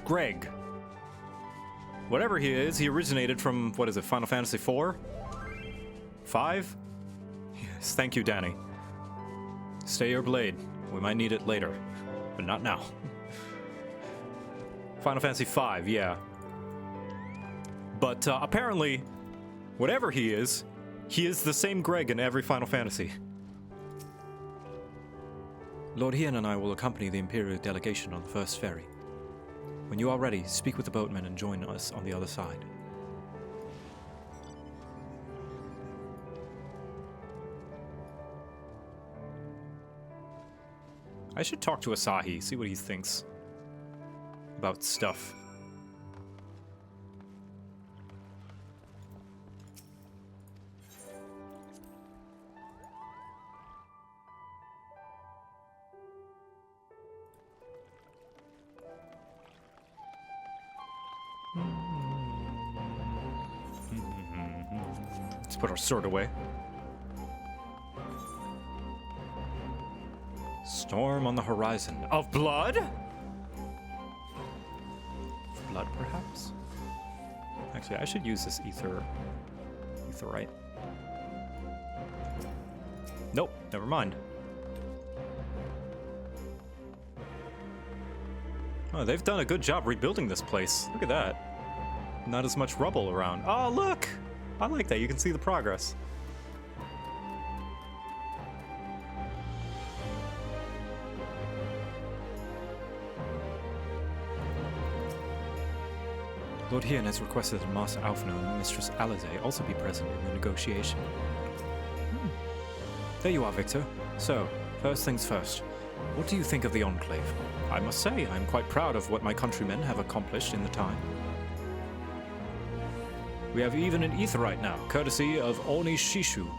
Speaker 1: Greg. Whatever he is, he originated from, what is it, Final Fantasy IV? 5? Yes, thank you, Danny. Stay your blade. We might need it later, but not now. Final Fantasy V, yeah. But apparently, whatever he is the same Greg in every Final Fantasy.
Speaker 2: Lord Hien and I will accompany the Imperial delegation on the first ferry. When you are ready, speak with the boatmen and join us on the other side.
Speaker 1: I should talk to Asahi, see what he thinks about stuff. Let's put our sword away. Storm on the horizon. Of blood? Blood, perhaps? Actually, I should use this etherite. Nope, never mind. Oh, they've done a good job rebuilding this place. Look at that. Not as much rubble around. Oh, look! I like that. You can see the progress.
Speaker 2: Lord Hien has requested that Master Alphino and Mistress Alize also be present in the negotiation. There you are, Victor. So, first things first. What do you think of the Enclave? I must say, I am quite proud of what my countrymen have accomplished in the time. We have even an etherite now, courtesy of Oni Shishu.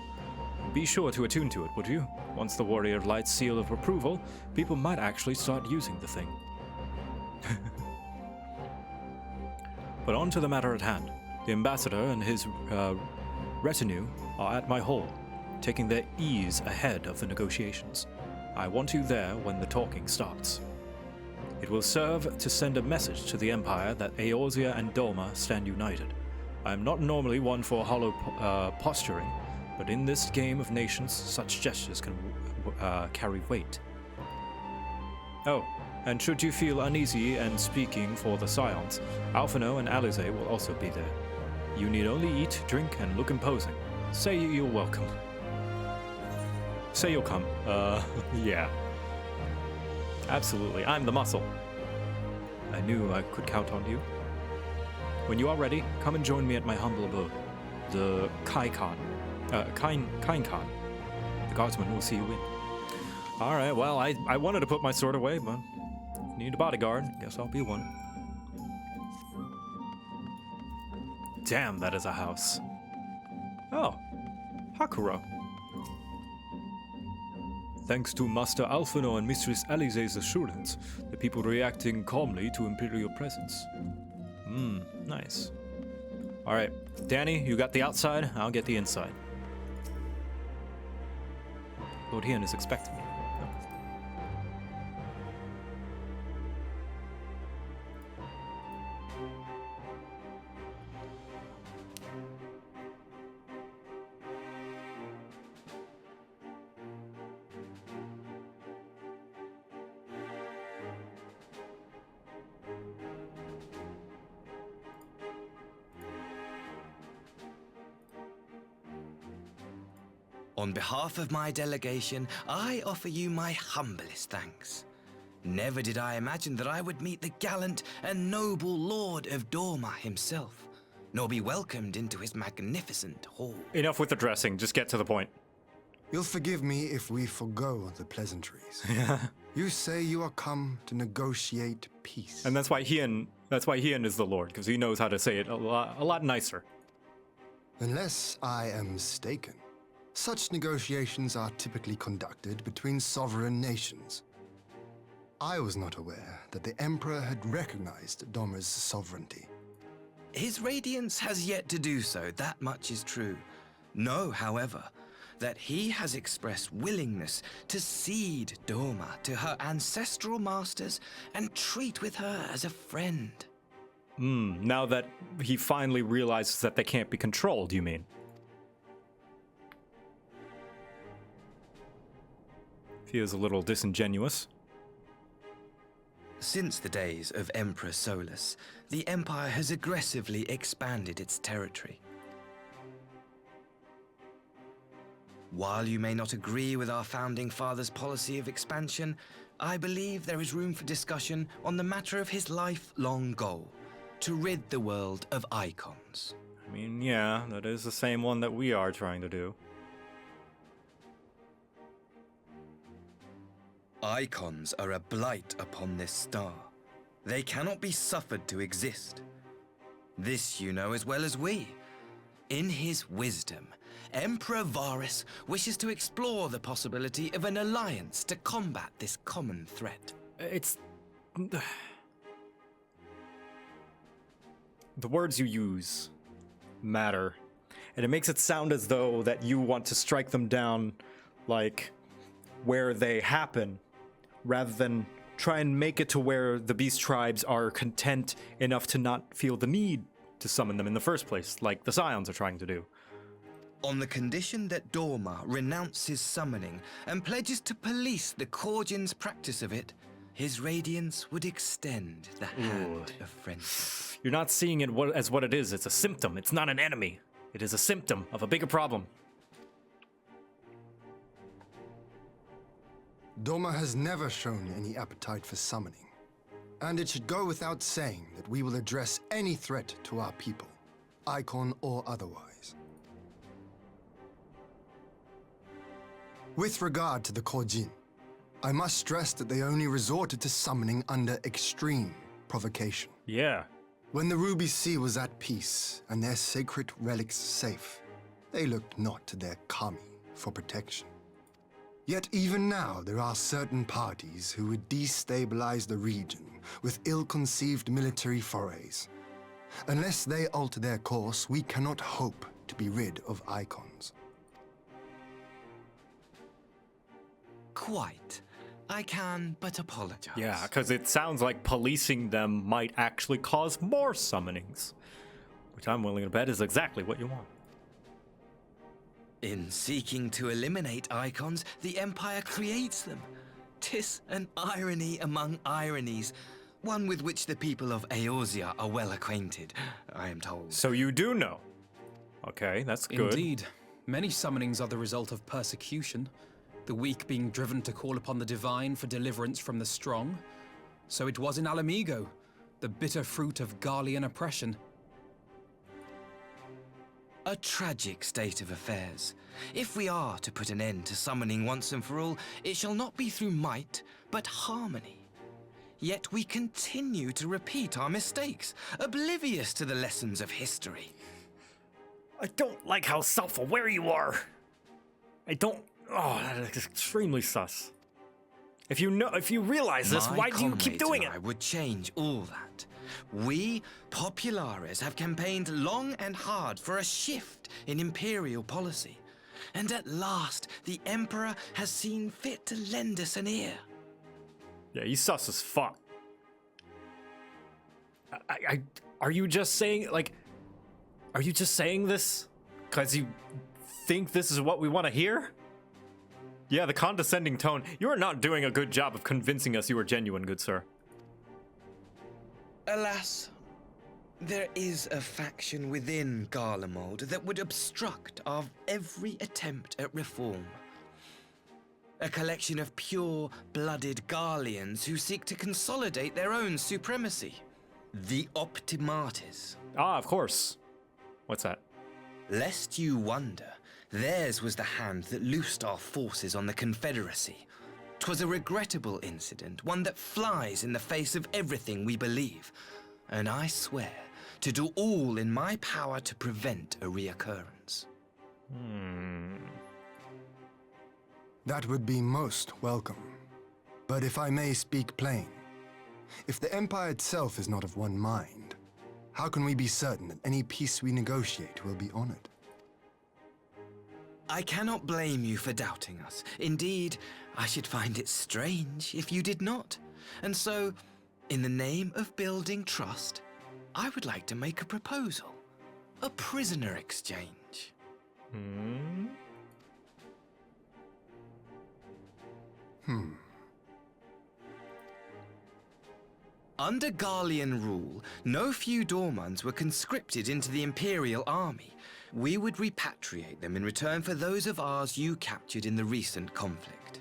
Speaker 2: Be sure to attune to it, would you? Once the Warrior of Light's seal of approval, people might actually start using the thing. But on to the matter at hand. The ambassador and his retinue are at my hall, taking their ease ahead of the negotiations. I want you there when the talking starts. It will serve to send a message to the Empire that Eorzea and Doma stand united. I am not normally one for hollow posturing, but in this game of nations, such gestures can carry weight. Oh, and should you feel uneasy and speaking for the Scions, Alphino and Alize will also be there. You need only eat, drink, and look imposing. Say you're welcome. Say you'll come. Yeah. Absolutely, I'm the muscle. I knew I could count on you. When you are ready, come and join me at my humble abode, the Kine-Khan. The guardsman will see you in. Alright, well, I wanted to put my sword away, but need a bodyguard. Guess I'll be one. Damn, that is a house. Oh, Hakuro. Thanks to Master Alphino and Mistress Alize's assurance, the people reacting calmly to Imperial presence. Nice. Alright, Danny, you got the outside, I'll get the inside. Lord Hien is expecting me.
Speaker 12: On behalf of my delegation, I offer you my humblest thanks. Never did I imagine that I would meet the gallant and noble Lord of Doma himself, nor be welcomed into his magnificent hall.
Speaker 1: Enough with the dressing, just get to the point.
Speaker 20: You'll forgive me if we forgo the pleasantries. You say you are come to negotiate peace.
Speaker 1: And that's why Hien is the Lord, because he knows how to say it a lot nicer.
Speaker 20: Unless I am mistaken, such negotiations are typically conducted between sovereign nations. I was not aware that the Emperor had recognized Doma's sovereignty.
Speaker 12: His Radiance has yet to do so, that much is true. Know, however, that he has expressed willingness to cede Doma to her ancestral masters and treat with her as a friend.
Speaker 1: Now that he finally realizes that they can't be controlled, you mean? Feels a little disingenuous.
Speaker 12: Since the days of Emperor Solus, the Empire has aggressively expanded its territory. While you may not agree with our founding father's policy of expansion, I believe there is room for discussion on the matter of his lifelong goal, to rid the world of icons.
Speaker 1: I mean, yeah, that is the same one that we are trying to do.
Speaker 12: Icons are a blight upon this star. They cannot be suffered to exist. This you know as well as we. In his wisdom, Emperor Varus wishes to explore the possibility of an alliance to combat this common threat.
Speaker 1: It's... The words you use matter. And it makes it sound as though that you want to strike them down, like, where they happen, rather than try and make it to where the beast tribes are content enough to not feel the need to summon them in the first place, like the Scions are trying to do.
Speaker 12: On the condition that Doma renounces summoning and pledges to police the Korgin's practice of it, his radiance would extend the hand of friendship.
Speaker 1: You're not seeing it as what it is. It's a symptom. It's not an enemy. It is a symptom of a bigger problem.
Speaker 20: Doma has never shown any appetite for summoning, and it should go without saying that we will address any threat to our people, icon or otherwise. With regard to the Korjin, I must stress that they only resorted to summoning under extreme provocation.
Speaker 1: Yeah.
Speaker 20: When the Ruby Sea was at peace and their sacred relics safe, they looked not to their kami for protection. Yet even now there are certain parties who would destabilize the region with ill-conceived military forays. Unless they alter their course, we cannot hope to be rid of icons.
Speaker 12: Quite. I can but apologize.
Speaker 1: Yeah, because it sounds like policing them might actually cause more summonings, which I'm willing to bet is exactly what you want.
Speaker 12: In seeking to eliminate icons, the Empire creates them. 'Tis an irony among ironies, one with which the people of Eorzea are well acquainted, I am told.
Speaker 1: So you do know. Okay, that's good.
Speaker 9: Indeed. Many summonings are the result of persecution, the weak being driven to call upon the divine for deliverance from the strong. So it was in Alamigo, the bitter fruit of Garlean oppression.
Speaker 12: A tragic state of affairs. If we are to put an end to summoning once and for all, it shall not be through might, but harmony. Yet we continue to repeat our mistakes, oblivious to the lessons of history.
Speaker 1: I don't like how self-aware you are. I don't... Oh, that is extremely sus. If you realize this, why do you keep doing it?
Speaker 12: I would change all that. We, Populares, have campaigned long and hard for a shift in Imperial policy. And at last, the Emperor has seen fit to lend us an ear.
Speaker 1: Yeah, he's sus as fuck. Are you just saying, like... Are you just saying this because you think this is what we want to hear? Yeah, the condescending tone. You are not doing a good job of convincing us you are genuine, good sir.
Speaker 12: Alas, there is a faction within Garlemald that would obstruct our every attempt at reform. A collection of pure-blooded Garleans who seek to consolidate their own supremacy. The Optimates.
Speaker 1: Ah, of course. What's that?
Speaker 12: Lest you wonder, theirs was the hand that loosed our forces on the Confederacy. 'Twas a regrettable incident, one that flies in the face of everything we believe. And I swear to do all in my power to prevent a reoccurrence.
Speaker 20: That would be most welcome. But if I may speak plain, if the Empire itself is not of one mind, how can we be certain that any peace we negotiate will be honored?
Speaker 12: I cannot blame you for doubting us. Indeed, I should find it strange if you did not. And so, in the name of building trust, I would like to make a proposal. A prisoner exchange. Under Garlean rule, no few Dormans were conscripted into the Imperial army, We would repatriate them in return for those of ours you captured in the recent conflict.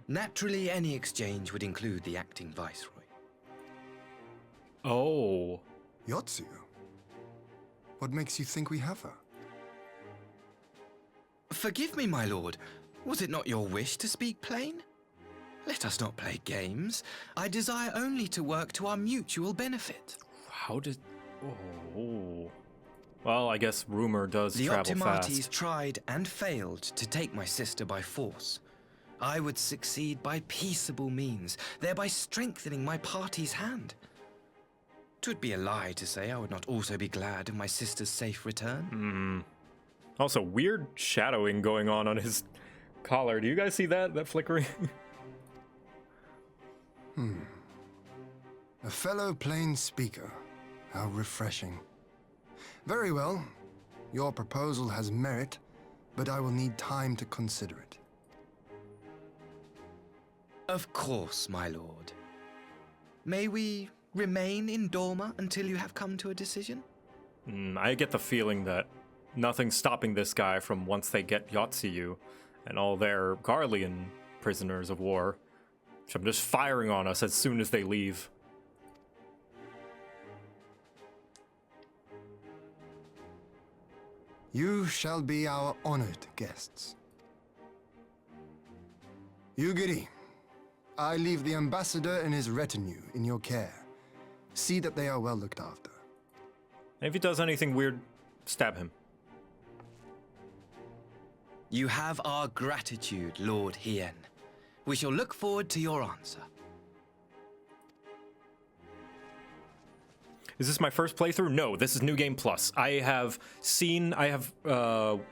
Speaker 12: Naturally, any exchange would include the acting viceroy.
Speaker 1: Oh.
Speaker 20: Yotsuyu? What makes you think we have her?
Speaker 12: Forgive me, my lord. Was it not your wish to speak plain? Let us not play games. I desire only to work to our mutual benefit.
Speaker 1: How did... Oh... Well, I guess rumor does travel fast.
Speaker 12: The Optimates tried and failed to take my sister by force. I would succeed by peaceable means, thereby strengthening my party's hand. 'Twould be a lie to say I would not also be glad of my sister's safe return.
Speaker 1: Also, weird shadowing going on his collar. Do you guys see that? That flickering?
Speaker 20: A fellow plain speaker. How refreshing. Very well. Your proposal has merit, but I will need time to consider it.
Speaker 12: Of course, my lord. May we remain in Doma until you have come to a decision?
Speaker 1: I get the feeling that nothing's stopping this guy from, once they get Yotsuyu and all their Garlean prisoners of war, from just firing on us as soon as they leave.
Speaker 20: You shall be our honored guests. Yugiri, I leave the ambassador and his retinue in your care. See that they are well looked after.
Speaker 1: And if he does anything weird, stab him.
Speaker 12: You have our gratitude, Lord Hien. We shall look forward to your answer.
Speaker 1: Is this my first playthrough? No, this is New Game Plus. I have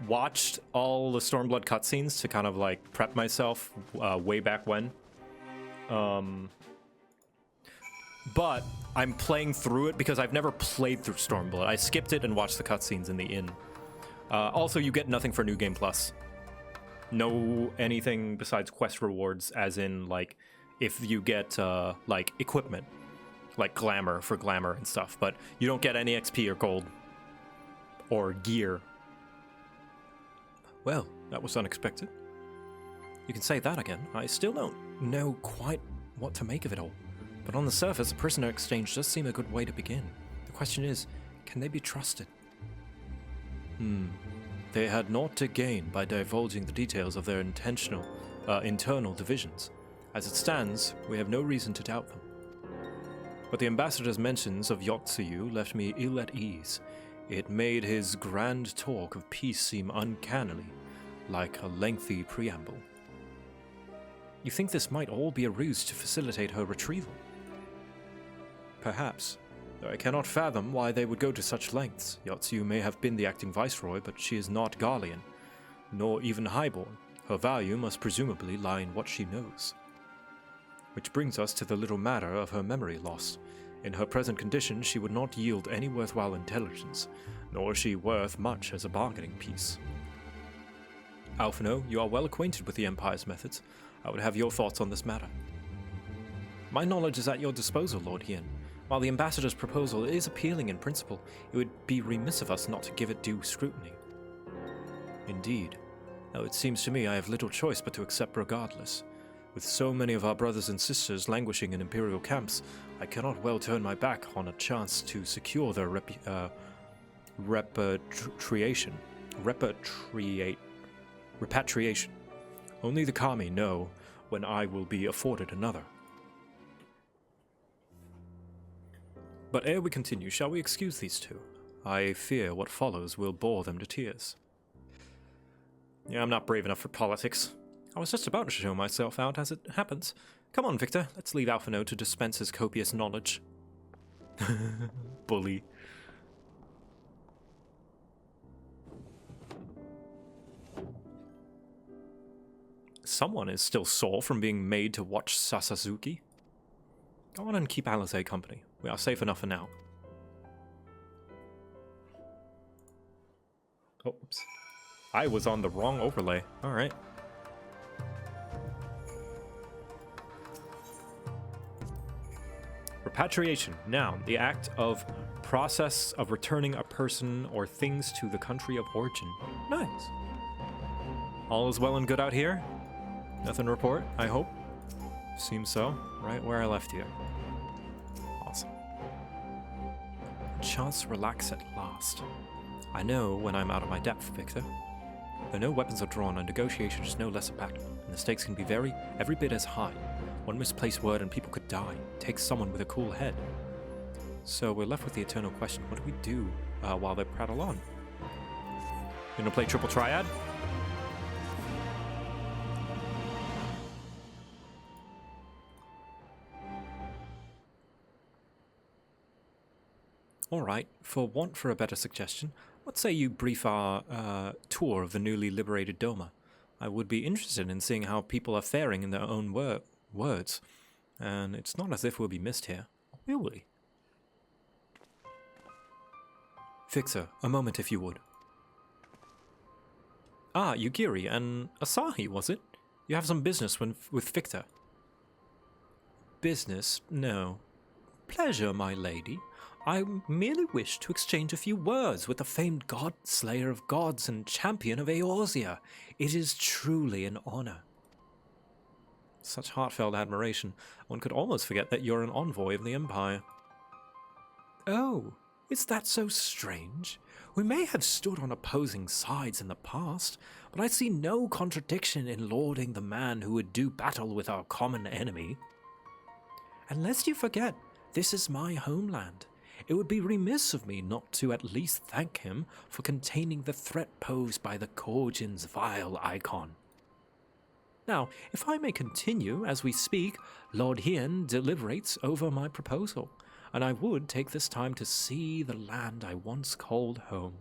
Speaker 1: watched all the Stormblood cutscenes to kind of like prep myself way back when. But I'm playing through it because I've never played through Stormblood. I skipped it and watched the cutscenes in the inn. Also, you get nothing for New Game Plus. No anything besides quest rewards, as in like if you get like equipment. Like glamour for glamour and stuff, but you don't get any XP or gold or gear. Well, that was unexpected. You can say that again. I still don't know quite what to make of it all. But on the surface, a prisoner exchange does seem a good way to begin. The question is, can they be trusted? They had naught to gain by divulging the details of their internal divisions. As it stands, we have no reason to doubt them. But the ambassador's mentions of Yotsuyu left me ill at ease. It made his grand talk of peace seem uncannily like a lengthy preamble. You think this might all be a ruse to facilitate her retrieval? Perhaps, though I cannot fathom why they would go to such lengths. Yotsuyu may have been the acting viceroy, but she is not Garlean, nor even highborn. Her value must presumably lie in what she knows. Which brings us to the little matter of her memory loss. In her present condition, she would not yield any worthwhile intelligence, nor is she worth much as a bargaining piece. Alphino, you are well acquainted with the Empire's methods. I would have your thoughts on this matter. My knowledge is at your disposal, Lord Hien. While the Ambassador's proposal is appealing in principle, it would be remiss of us not to give it due scrutiny. Indeed, though it seems to me I have little choice but to accept regardless. With so many of our brothers and sisters languishing in Imperial camps, I cannot well turn my back on a chance to secure their repatriation. Only the Kami know when I will be afforded another. But ere we continue, shall we excuse these two? I fear what follows will bore them to tears. Yeah, I'm not brave enough for politics. I was just about to show myself out as it happens. Come on, Victor, let's leave Alphino to dispense his copious knowledge. Bully. Someone is still sore from being made to watch Sasazuki. Go on and keep Alize company. We are safe enough for now. Oops. I was on the wrong overlay. Alright. Repatriation. Noun. The act of process of returning a person or things to the country of origin. Nice. All is well and good out here? Nothing to report, I hope? Seems so. Right where I left you. Awesome. Chance to relax at last. I know when I'm out of my depth, Victor. Though no weapons are drawn, a negotiation is no less a battle, and the stakes can be every bit as high. One misplaced word and people could die. Take someone with a cool head. So we're left with the eternal question, what do we do while they prattle on? You gonna play Triple Triad? Alright, for want for a better suggestion, what say you brief our tour of the newly liberated Doma? I would be interested in seeing how people are faring in their own words. And it's not as if we'll be missed here, will we? Fixer, a moment if you would. Ah, Yugiri and Asahi, was it? You have some business with Victor. Business? No. Pleasure, my lady. I merely wish to exchange a few words with the famed god slayer of gods and champion of Eorzea. It is truly an honor. Such heartfelt admiration, one could almost forget that you're an envoy of the Empire. Oh, is that so strange? We may have stood on opposing sides in the past, but I see no contradiction in lauding the man who would do battle with our common enemy. And lest you forget, this is my homeland. It would be remiss of me not to at least thank him for containing the threat posed by the Korjin's vile icon. Now, if I may continue as we speak, Lord Hien deliberates over my proposal, and I would take this time to see the land I once called home.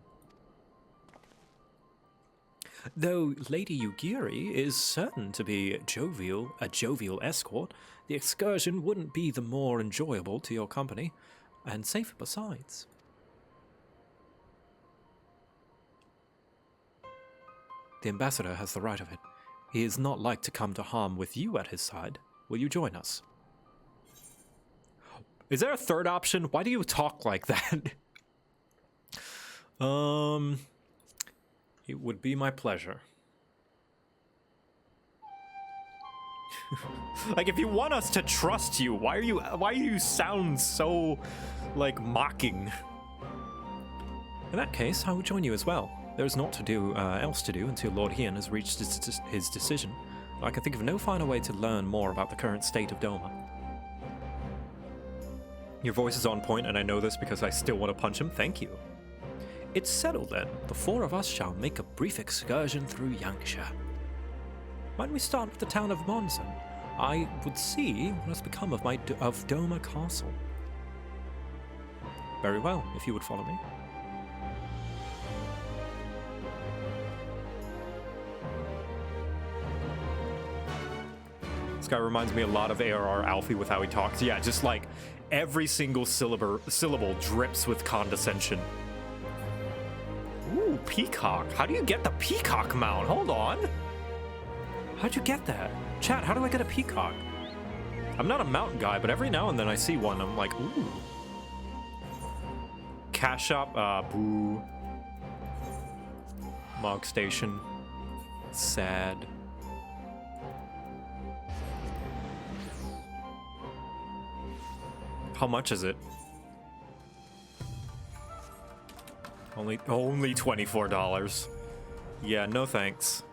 Speaker 1: Though Lady Yugiri is certain to be a jovial escort, the excursion wouldn't be the more enjoyable to your company, and safer besides. The ambassador has the right of it. He is not like to come to harm with you at his side. Will you join us? Is there a third option? Why do you talk like that? It would be my pleasure. Like, if you want us to trust you, why do you sound so, like, mocking? In that case, I will join you as well. There is naught else to do until Lord Hien has reached his decision. I can think of no finer way to learn more about the current state of Doma. Your voice is on point, and I know this because I still want to punch him. Thank you. It's settled then. The four of us shall make a brief excursion through Yangsha. Might we start with the town of Monson? I would see what has become of Doma Castle. Very well, if you would follow me. This guy reminds me a lot of ARR Alfie with how he talks. Yeah, just like every single syllable drips with condescension. Ooh, peacock. How do you get the peacock mount? Hold on. How'd you get that? Chat, how do I get a peacock? I'm not a mountain guy, but every now and then I see one. I'm like, ooh. Cash shop, boo. Mog station. Sad. How much is it? Only $24. Yeah, no thanks.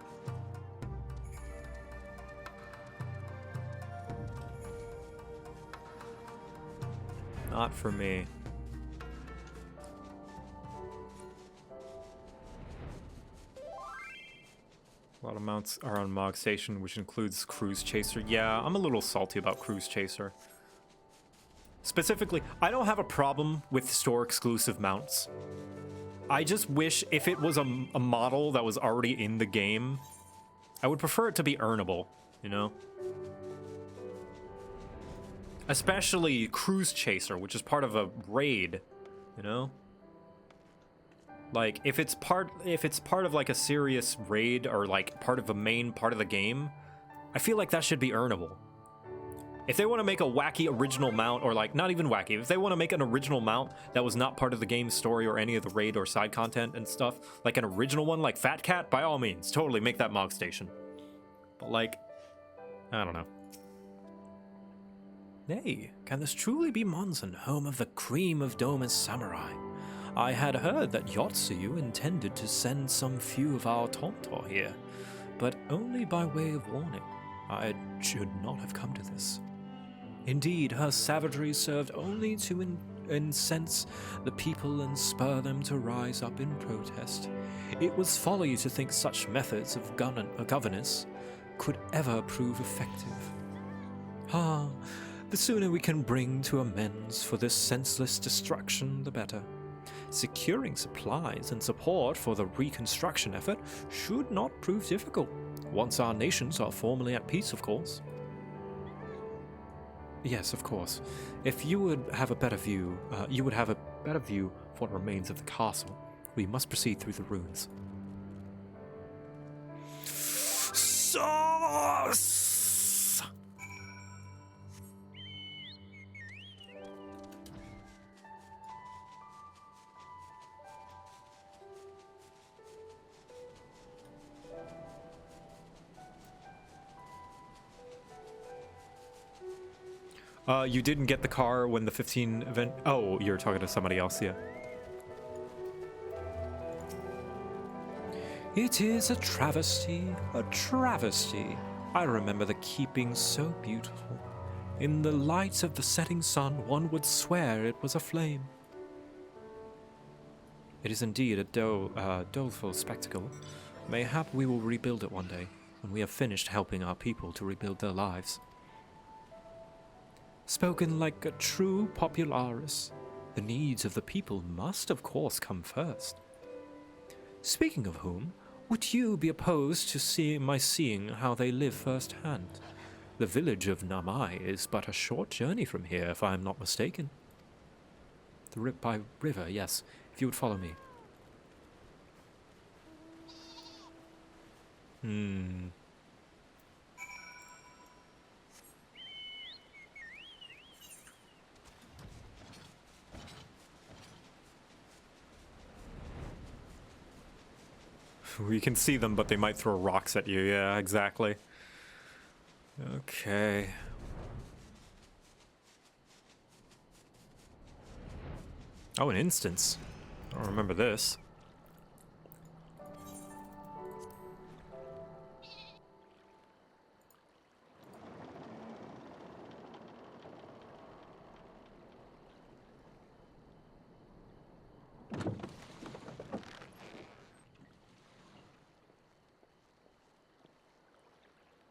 Speaker 1: Not for me. A lot of mounts are on Mog Station, which includes Cruise Chaser. Yeah, I'm a little salty about Cruise Chaser. Specifically, I don't have a problem with store-exclusive mounts. I just wish if it was a model that was already in the game, I would prefer it to be earnable, you know? Especially Cruise Chaser, which is part of a raid, you know? Like, if it's part of like a serious raid or like part of a main part of the game, I feel like that should be earnable. If they want to make a wacky original mount, or like, not even wacky, if they want to make an original mount that was not part of the game's story or any of the raid or side content and stuff, like an original one like Fat Cat, by all means, totally make that Mog Station. But like, I don't know.
Speaker 2: Nay, can this truly be Monzen, home of the cream of Doma's samurai? I had heard that Yotsuyu intended to send some few of our Tonto here, but only by way of warning. I should not have come to this. Indeed, her savagery served only to incense the people and spur them to rise up in protest. It was folly to think such methods of governance could ever prove effective. The sooner we can bring to amends for this senseless destruction, the better. Securing supplies and support for the reconstruction effort should not prove difficult, once our nations are formally at peace, of course. Yes, of course. If you would have a better view, of what remains of the castle. We must proceed through the ruins.
Speaker 1: Sauce! You didn't get the car when the 15 event... Oh, you're talking to somebody else, yeah.
Speaker 2: It is a travesty, a travesty. I remember the keeping so beautiful. In the light of the setting sun, one would swear it was aflame. It is indeed a doleful spectacle. Mayhap we will rebuild it one day, when we have finished helping our people to rebuild their lives. Spoken like a true popularis, the needs of the people must of course come first. Speaking of whom, would you be opposed to seeing how they live firsthand? The village of Namai is but a short journey from here, if I am not mistaken. The by river, yes, if you would follow me.
Speaker 1: We can see them, but they might throw rocks at you. Yeah, exactly. Okay. Oh, an instance. I don't remember this.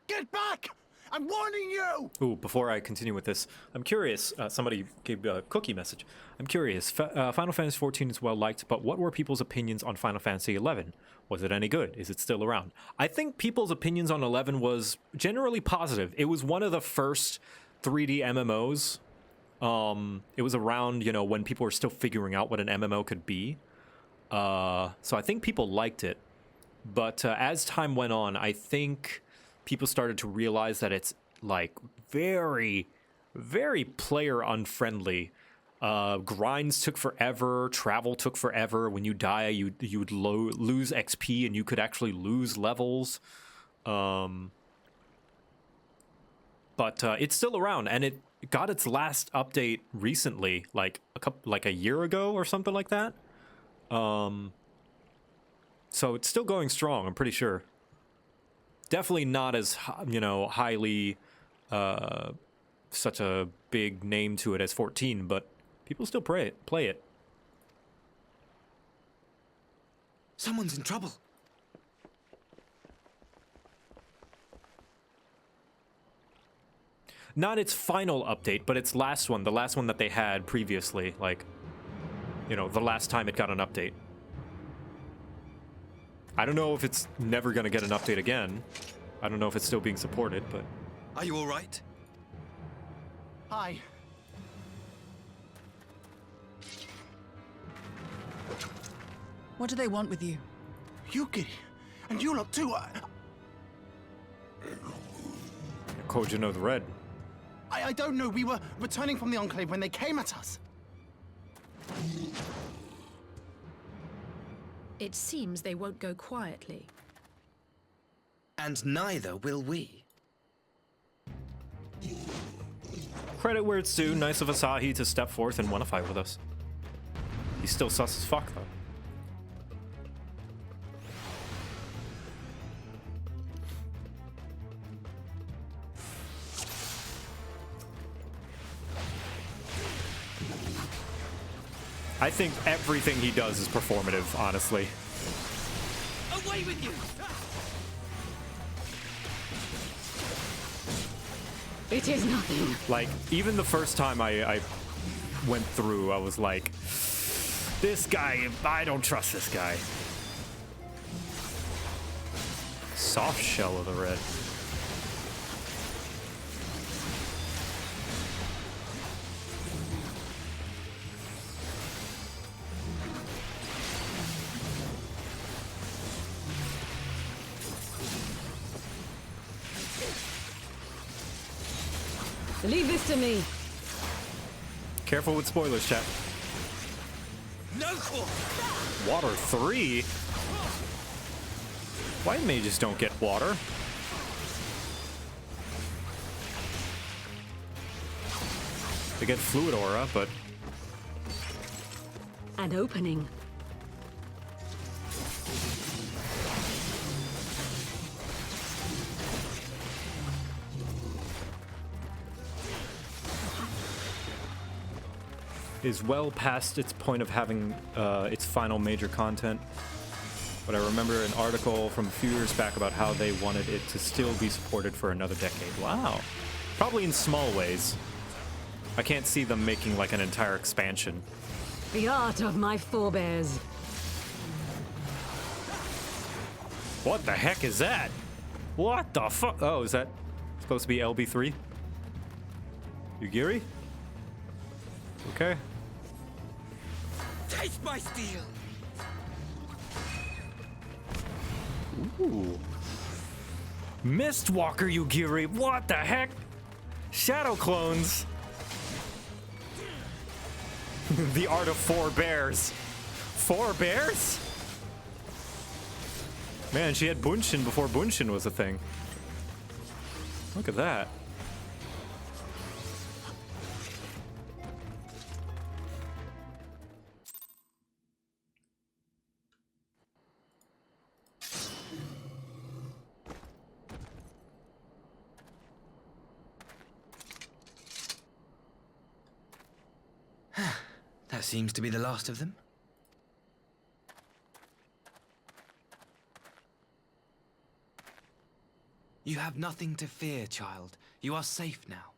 Speaker 15: Get back! I'm warning you!
Speaker 1: Ooh, before I continue with this, I'm curious, somebody gave a cookie message. I'm curious, Final Fantasy XIV is well liked, but what were people's opinions on Final Fantasy XI? Was it any good? Is it still around? I think people's opinions on 11 was generally positive. It was one of the first 3D MMOs. It was around, you know, when people were still figuring out what an MMO could be. So I think people liked it. But as time went on, I think people started to realize that it's like very, very player unfriendly. Grinds took forever, travel took forever. When you die, you would lose XP and you could actually lose levels. But it's still around, and it got its last update recently, like a year ago or something like that. So it's still going strong, I'm pretty sure. Definitely not as, you know, highly, such a big name to it as 14, but people still play it.
Speaker 12: Someone's in trouble.
Speaker 1: Not its final update, but its last one, the last one that they had previously, like, you know, the last time it got an update. I don't know if it's never going to get an update again. I don't know if it's still being supported, but...
Speaker 12: Are you all right?
Speaker 15: Hi.
Speaker 11: What do they want with you?
Speaker 15: Yuki, and you lot too.
Speaker 1: Kojino the Red.
Speaker 21: I don't know. We were returning from the Enclave when they came at us.
Speaker 14: It seems they won't go quietly.
Speaker 12: And neither will we.
Speaker 1: Credit where it's due. Nice of Asahi to step forth and want to fight with us. He's still sus as fuck, though. I think everything he does is performative, honestly.
Speaker 6: Away with you!
Speaker 17: It is nothing.
Speaker 1: Like, even the first time I went through, I was like, this guy, I don't trust this guy. Soft shell of the red.
Speaker 17: Leave this to me.
Speaker 1: Careful with spoilers, chat.
Speaker 6: No
Speaker 1: Water 3? White mages don't get water. They get fluid aura, but...
Speaker 17: An opening.
Speaker 1: is well past its point of having its final major content. But I remember an article from a few years back about how they wanted it to still be supported for another decade. Wow. Probably in small ways. I can't see them making like an entire expansion.
Speaker 17: The art of my forebears.
Speaker 1: What the heck is that? What the fuck? Oh, is that supposed to be LB3? Yugiri? Okay.
Speaker 6: Taste my steel.
Speaker 1: Ooh. Mistwalker Yugiri, what the heck? Shadow clones. The art of four bears. Four bears? Man, she had Bunshin before Bunshin was a thing. Look at that.
Speaker 12: That seems to be the last of them. You have nothing to fear, child. You are safe now.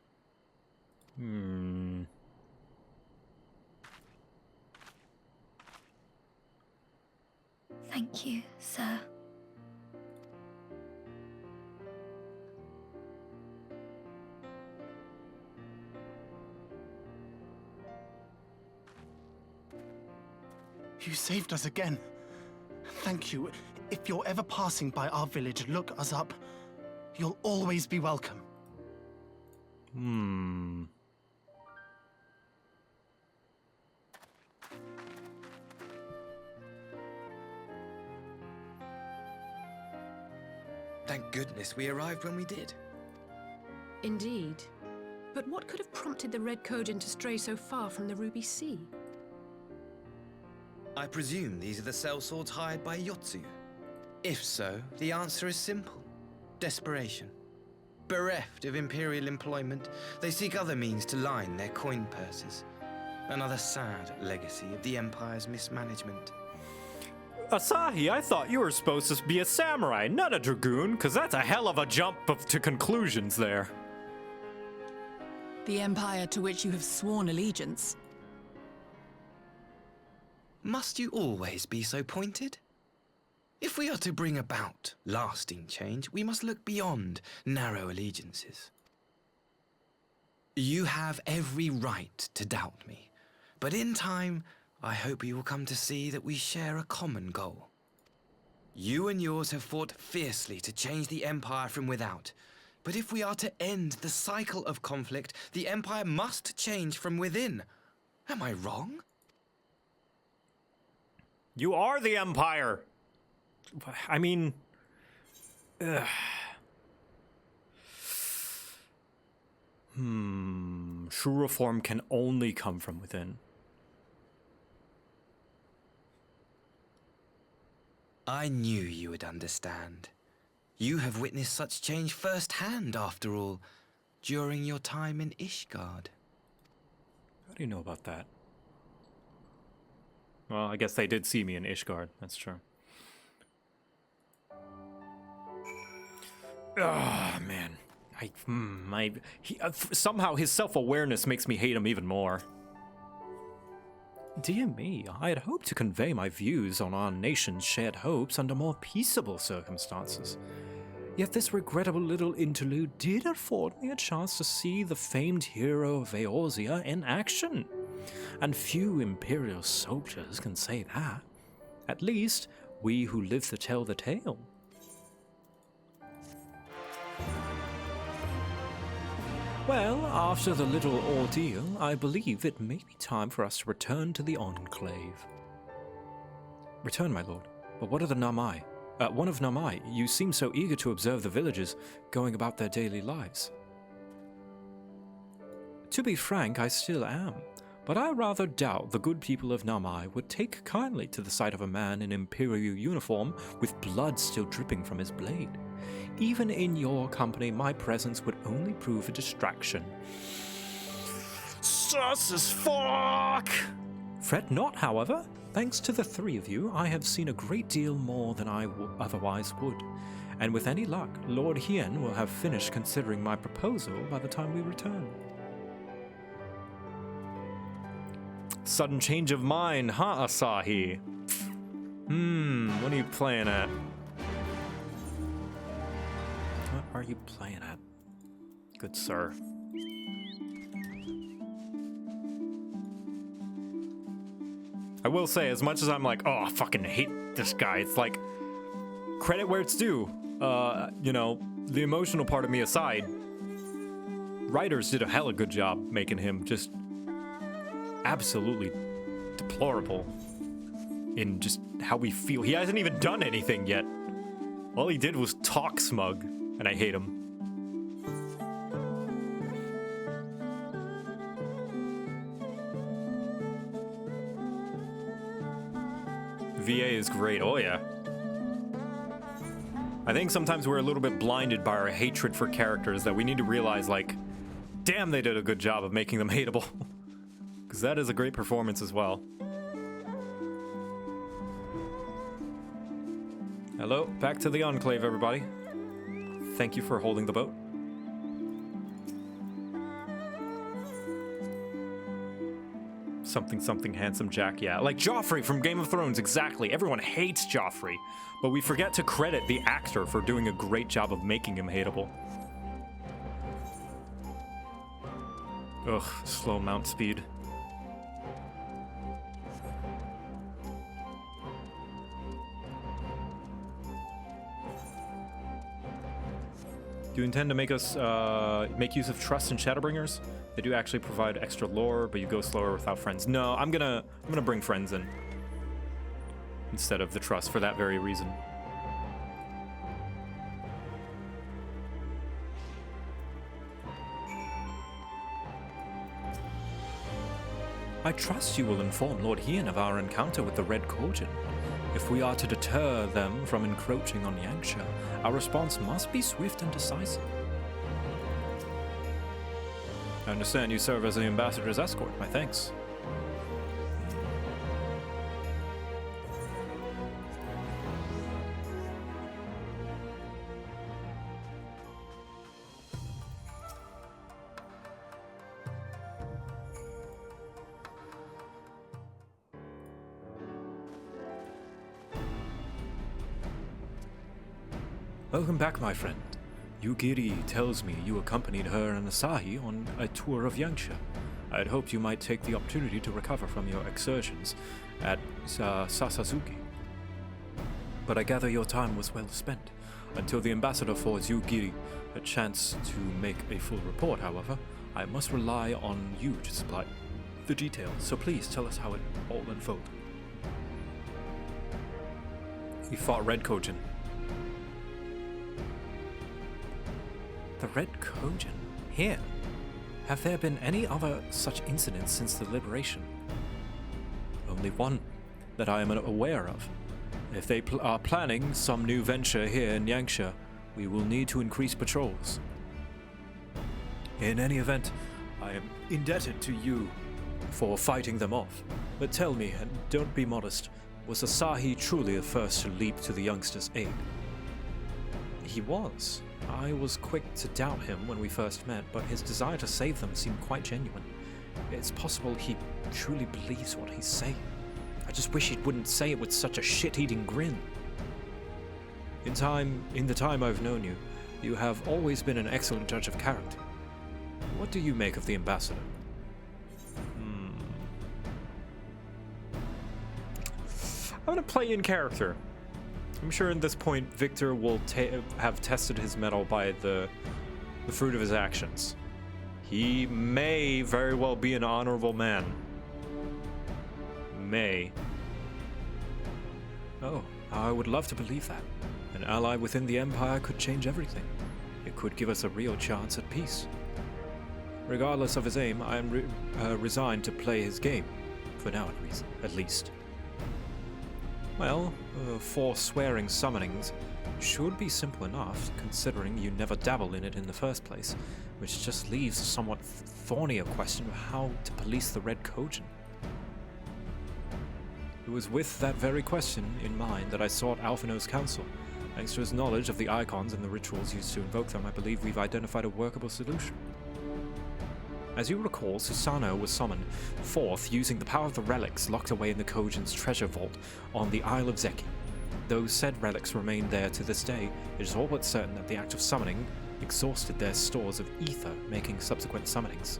Speaker 22: Thank you, sir.
Speaker 21: You saved us again. Thank you. If you're ever passing by our village, look us up. You'll always be welcome.
Speaker 12: Thank goodness we arrived when we did.
Speaker 14: Indeed. But what could have prompted the Red Kojin to stray so far from the Ruby Sea?
Speaker 12: I presume these are the sellswords hired by Yotsuyu. If so, the answer is simple. Desperation. Bereft of Imperial employment, they seek other means to line their coin purses. Another sad legacy of the Empire's mismanagement.
Speaker 1: Asahi, I thought you were supposed to be a samurai, not a dragoon, because that's a hell of a jump to conclusions there.
Speaker 11: The Empire to which you have sworn allegiance.
Speaker 12: Must you always be so pointed? If we are to bring about lasting change, we must look beyond narrow allegiances. You have every right to doubt me, but in time, I hope you will come to see that we share a common goal. You and yours have fought fiercely to change the Empire from without, But if we are to end the cycle of conflict, the Empire must change from within. Am I wrong?
Speaker 1: You are the Empire! I mean... Ugh. True reform can only come from within.
Speaker 12: I knew you would understand. You have witnessed such change firsthand, after all, during your time in Ishgard.
Speaker 1: How do you know about that? Well, I guess they did see me in Ishgard, that's true. Ah, man. Somehow his self-awareness makes me hate him even more. Dear me, I had hoped to convey my views on our nation's shared hopes under more peaceable circumstances. Yet this regrettable little interlude did afford me a chance to see the famed hero of Eorzea in action. And few Imperial soldiers can say that. At least, we who live to tell the tale. Well, after the little ordeal, I believe it may be time for us to return to the Enclave. Return, my lord. But what of the Namai? One of Namai, you seem so eager to observe the villagers going about their daily lives. To be frank, I still am, but I rather doubt the good people of Namai would take kindly to the sight of a man in Imperial uniform with blood still dripping from his blade. Even in your company, my presence would only prove a distraction. Sus as fuck! Fret not, however. Thanks to the three of you, I have seen a great deal more than I otherwise would. And with any luck, Lord Hien will have finished considering my proposal by the time we return. Sudden change of mind, huh, Asahi? What are you playing at? What are you playing at, good sir? I will say, as much as I'm like, oh, I fucking hate this guy, it's like, credit where it's due. You know, the emotional part of me aside, writers did a hella good job making him just absolutely deplorable in just how we feel. He hasn't even done anything yet. All he did was talk smug. And I hate him. VA is great, oh yeah. I think sometimes we're a little bit blinded by our hatred for characters that we need to realize, like, damn, they did a good job of making them hateable. Because that is a great performance as well. Hello, back to the Enclave, everybody. Thank you for holding the boat. Something handsome Jack, yeah. Like Joffrey from Game of Thrones, exactly. Everyone hates Joffrey, but we forget to credit the actor for doing a great job of making him hateable. Ugh, slow mount speed. Do you intend to make us make use of trust and Shadowbringers? They do actually provide extra lore, but you go slower without friends. No, I'm gonna bring friends in instead of the trust for that very reason. I trust you will inform Lord Hien of our encounter with the Red Kojin. If we are to deter them from encroaching on Yangsha, our response must be swift and decisive. I understand you serve as the ambassador's escort. My thanks. Welcome back, my friend. Yugiri tells me you accompanied her and Asahi on a tour of Yangsha. I had hoped you might take the opportunity to recover from your exertions at Sasazuki. But I gather your time was well spent.
Speaker 5: Until the ambassador forwards you, Giri, a chance to make a full report, however, I must rely on you to supply the details. So please tell us how it all unfolded. We fought Red Kojin.
Speaker 2: The Red Kojin? Here? Have there been any other such incidents since the liberation?
Speaker 5: Only one that I am aware of. If they are planning some new venture here in Yangsha, we will need to increase patrols. In any event, I am indebted to you for fighting them off. But tell me, and don't be modest, was Asahi truly the first to leap to the youngster's aid?
Speaker 2: He was. I was quick to doubt him when we first met, but his desire to save them seemed quite genuine. It's possible he truly believes what he's saying. I just wish he wouldn't say it with such a shit-eating grin.
Speaker 5: In the time I've known you, you have always been an excellent judge of character. What do you make of the ambassador?
Speaker 1: I'm gonna play in character. I'm sure at this point Victor will have tested his mettle by the fruit of his actions. He may very well be an honorable man. May.
Speaker 2: Oh, I would love to believe that.
Speaker 5: An ally within the Empire could change everything. It could give us a real chance at peace. Regardless of his aim, I am resigned to play his game. For now, at least. Well, 4 swearing summonings should be simple enough, considering you never dabble in it in the first place, which just leaves a somewhat thornier question of how to police the Red Kojin. It was with that very question in mind that I sought Alphino's counsel. Thanks to his knowledge of the icons and the rituals used to invoke them, I believe we've identified a workable solution. As you recall, Susanoo was summoned forth using the power of the relics locked away in the Kojin's treasure vault on the Isle of Zeki. Though said relics remain there to this day, it is all but certain that the act of summoning exhausted their stores of ether, making subsequent summonings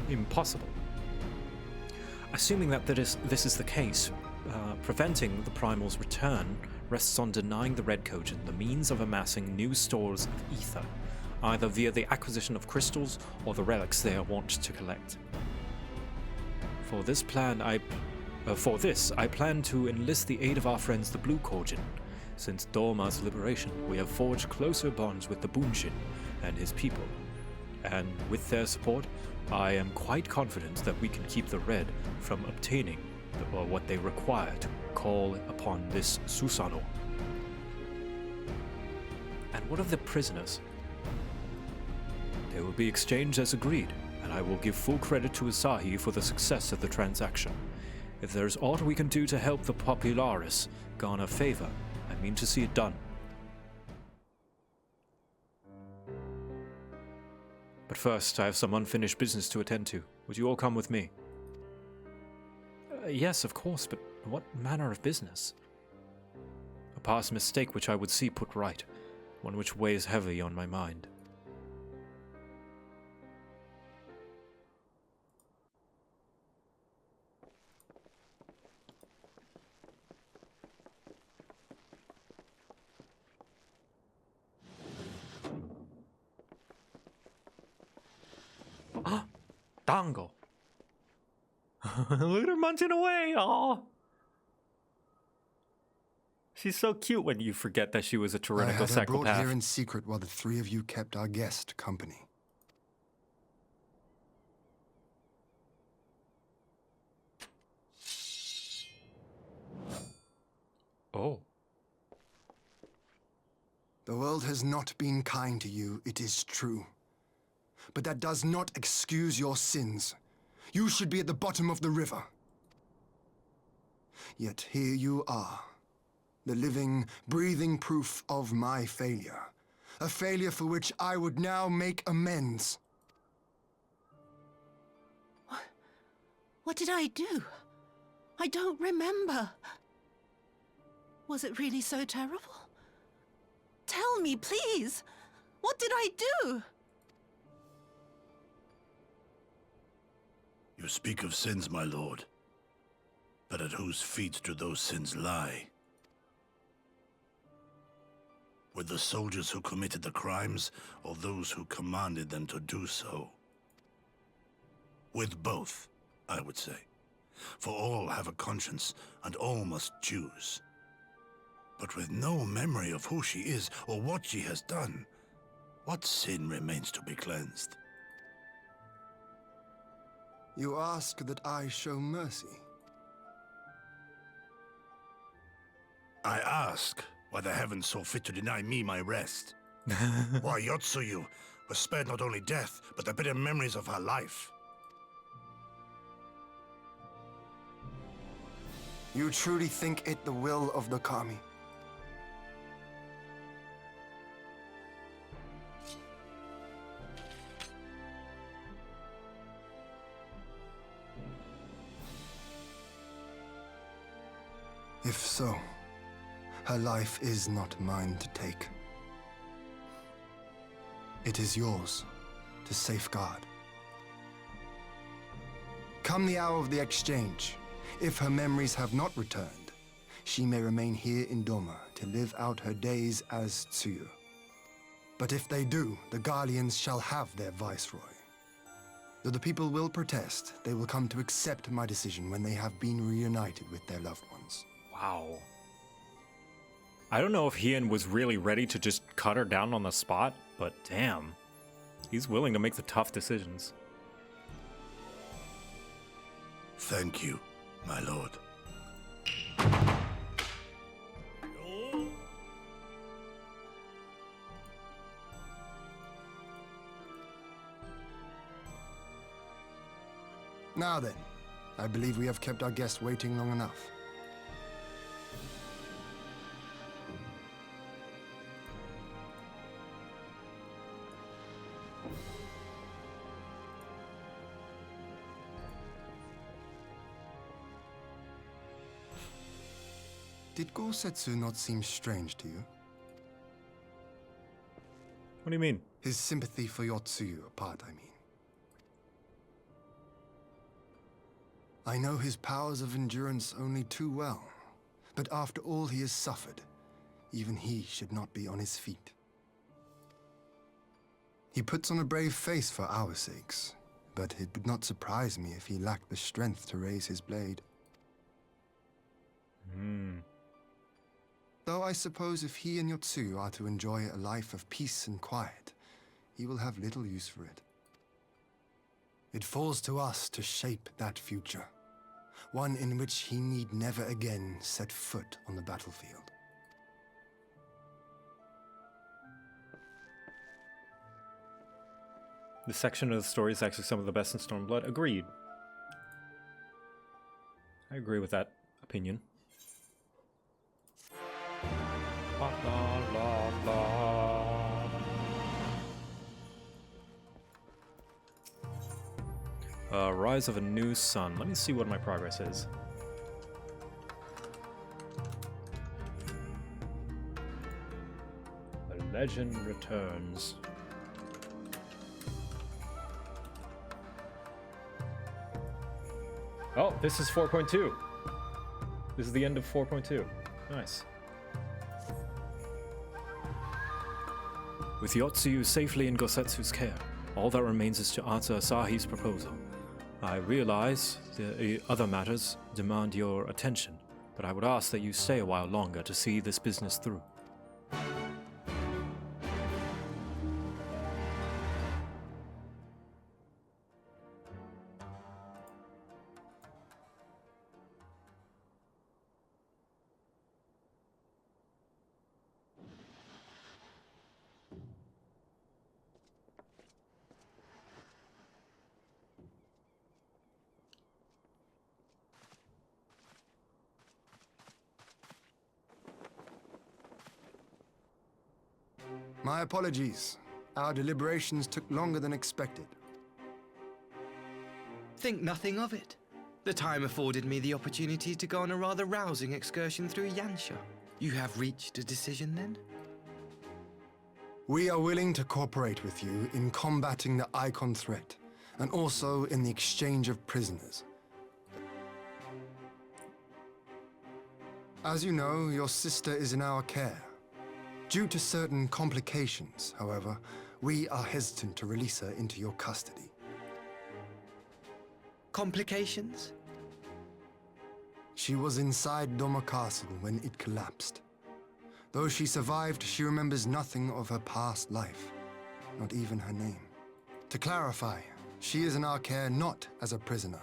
Speaker 5: impossible. Assuming that this is the case, preventing the Primal's return rests on denying the Red Kojin the means of amassing new stores of ether, either via the acquisition of crystals or the relics they are wont to collect. For this, I plan to enlist the aid of our friends the Blue Kojin. Since Doma's liberation, we have forged closer bonds with the Bunshin and his people, and with their support, I am quite confident that we can keep the Red from obtaining what they require to call upon this Susanoo.
Speaker 2: And what of the prisoners?
Speaker 5: They will be exchanged as agreed, and I will give full credit to Asahi for the success of the transaction. If there is aught we can do to help the Popularis garner favor, I mean to see it done. But first, I have some unfinished business to attend to. Would you all come with me?
Speaker 2: Yes, of course, but what manner of business?
Speaker 5: A past mistake which I would see put right, one which weighs heavy on my mind.
Speaker 1: Dango. Look at her munching away. Aw. She's so cute when you forget that she was a tyrannical
Speaker 20: I had her brought
Speaker 1: psychopath.
Speaker 20: here in secret while the 3 of you kept our guest company.
Speaker 1: Oh.
Speaker 20: The world has not been kind to you, it is true. But that does not excuse your sins. You should be at the bottom of the river. Yet here you are, the living, breathing proof of my failure. A failure for which I would now make amends.
Speaker 17: What did I do? I don't remember. Was it really so terrible? Tell me, please. What did I do?
Speaker 15: You speak of sins, my lord. But at whose feet do those sins lie? With the soldiers who committed the crimes, or those who commanded them to do so? With both, I would say. For all have a conscience, and all must choose. But with no memory of who she is, or what she has done, what sin remains to be cleansed?
Speaker 20: You ask that I show mercy?
Speaker 15: I ask why the heavens saw fit to deny me my rest. Why Yotsuyu was spared not only death, but the bitter memories of her life.
Speaker 20: You truly think it the will of the Kami? If so, her life is not mine to take. It is yours to safeguard. Come the hour of the exchange, if her memories have not returned, she may remain here in Doma to live out her days as Tsuyu. But if they do, the Guardians shall have their viceroy. Though the people will protest, they will come to accept my decision when they have been reunited with their loved ones.
Speaker 1: Wow. I don't know if Hien was really ready to just cut her down on the spot, but damn. He's willing to make the tough decisions.
Speaker 15: Thank you, my lord.
Speaker 20: Now then, I believe we have kept our guest waiting long enough. Did Gosetsu not seem strange to you?
Speaker 1: What do you mean?
Speaker 20: His sympathy for Yotsuyu apart, I mean. I know his powers of endurance only too well, but after all he has suffered, even he should not be on his feet. He puts on a brave face for our sakes, but it would not surprise me if he lacked the strength to raise his blade. Though I suppose if he and Yotsuyu are to enjoy a life of peace and quiet, he will have little use for it. It falls to us to shape that future, one in which he need never again set foot on the battlefield.
Speaker 1: This section of the story is actually some of the best in Stormblood. Agreed. I agree with that opinion. La, la, la. Rise of a new sun. Let me see what my progress is. The legend returns. Oh, this is 4.2. This is the end of 4.2. Nice. With Yotsuyu safely in Gosetsu's care, all that remains is to answer Asahi's proposal. I realize the other matters demand your attention, but I would ask that you stay a while longer to see this business through.
Speaker 20: My apologies. Our deliberations took longer than expected.
Speaker 12: Think nothing of it. The time afforded me the opportunity to go on a rather rousing excursion through Yansha. You have reached a decision then?
Speaker 20: We are willing to cooperate with you in combating the Icon threat, and also in the exchange of prisoners. As you know, your sister is in our care. Due to certain complications, however, we are hesitant to release her into your custody.
Speaker 12: Complications?
Speaker 20: She was inside Doma Castle when it collapsed. Though she survived, she remembers nothing of her past life, not even her name. To clarify, she is in our care not as a prisoner,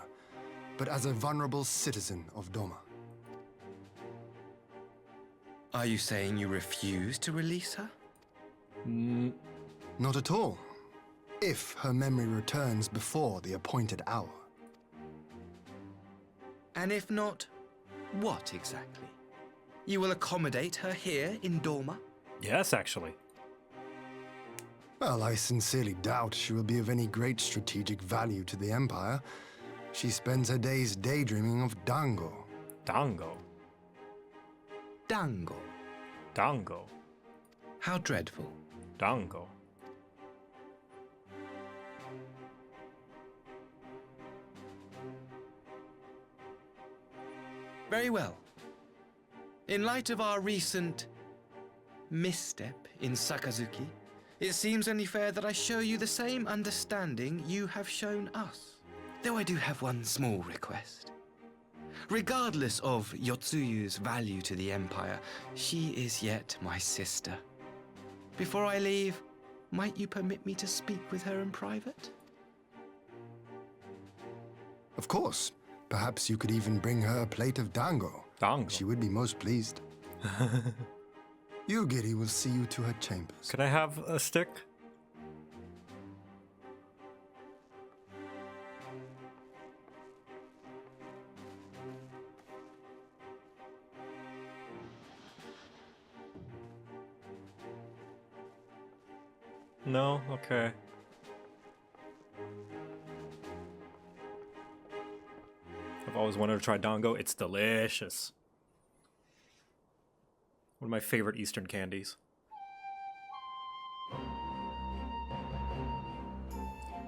Speaker 20: but as a vulnerable citizen of Doma.
Speaker 12: Are you saying you refuse to release her?
Speaker 20: Not at all. If her memory returns before the appointed hour.
Speaker 12: And if not, what exactly? You will accommodate her here in Doma?
Speaker 1: Yes, actually.
Speaker 20: Well, I sincerely doubt she will be of any great strategic value to the Empire. She spends her days daydreaming of Dango.
Speaker 1: Dango?
Speaker 12: Dango.
Speaker 1: Dango.
Speaker 12: How dreadful.
Speaker 1: Dango.
Speaker 12: Very well. In light of our recent misstep in Sakazuki, it seems only fair that I show you the same understanding you have shown us. Though I do have one small request. Regardless of Yotsuyu's value to the Empire, she is yet my sister. Before I leave, might you permit me to speak with her in private?
Speaker 20: Of course. Perhaps you could even bring her a plate of dango.
Speaker 1: Dango?
Speaker 20: She would be most pleased. Yugiri will see you to her chambers.
Speaker 1: Can I have a stick? No? Okay. I've always wanted to try dango. It's delicious. One of my favorite Eastern candies.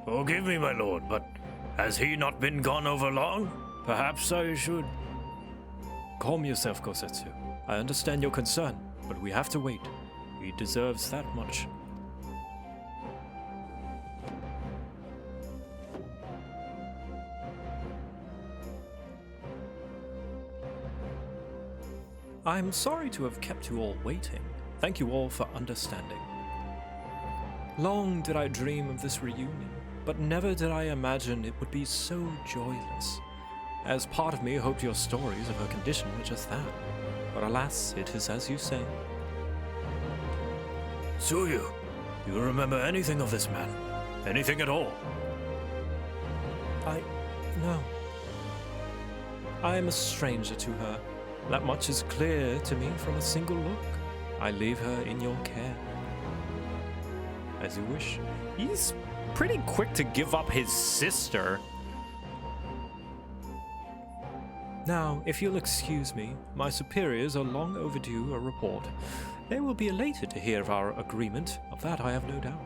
Speaker 5: Forgive me, my lord, but has he not been gone over long? Perhaps I should...
Speaker 2: Calm yourself, Gosetsu. I understand your concern, but we have to wait. He deserves that much. I'm sorry to have kept you all waiting. Thank you all for understanding. Long did I dream of this reunion, but never did I imagine it would be so joyless. As part of me hoped your stories of her condition were just that. But alas, it is as you say.
Speaker 5: Tsuyu, do you remember anything of this man? Anything at all?
Speaker 2: No. I am a stranger to her. That much is clear to me from a single look. I leave her in your care.
Speaker 1: As you wish. He's pretty quick to give up his sister.
Speaker 2: Now, if you'll excuse me, my superiors are long overdue a report. They will be elated to hear of our agreement, of that I have no doubt.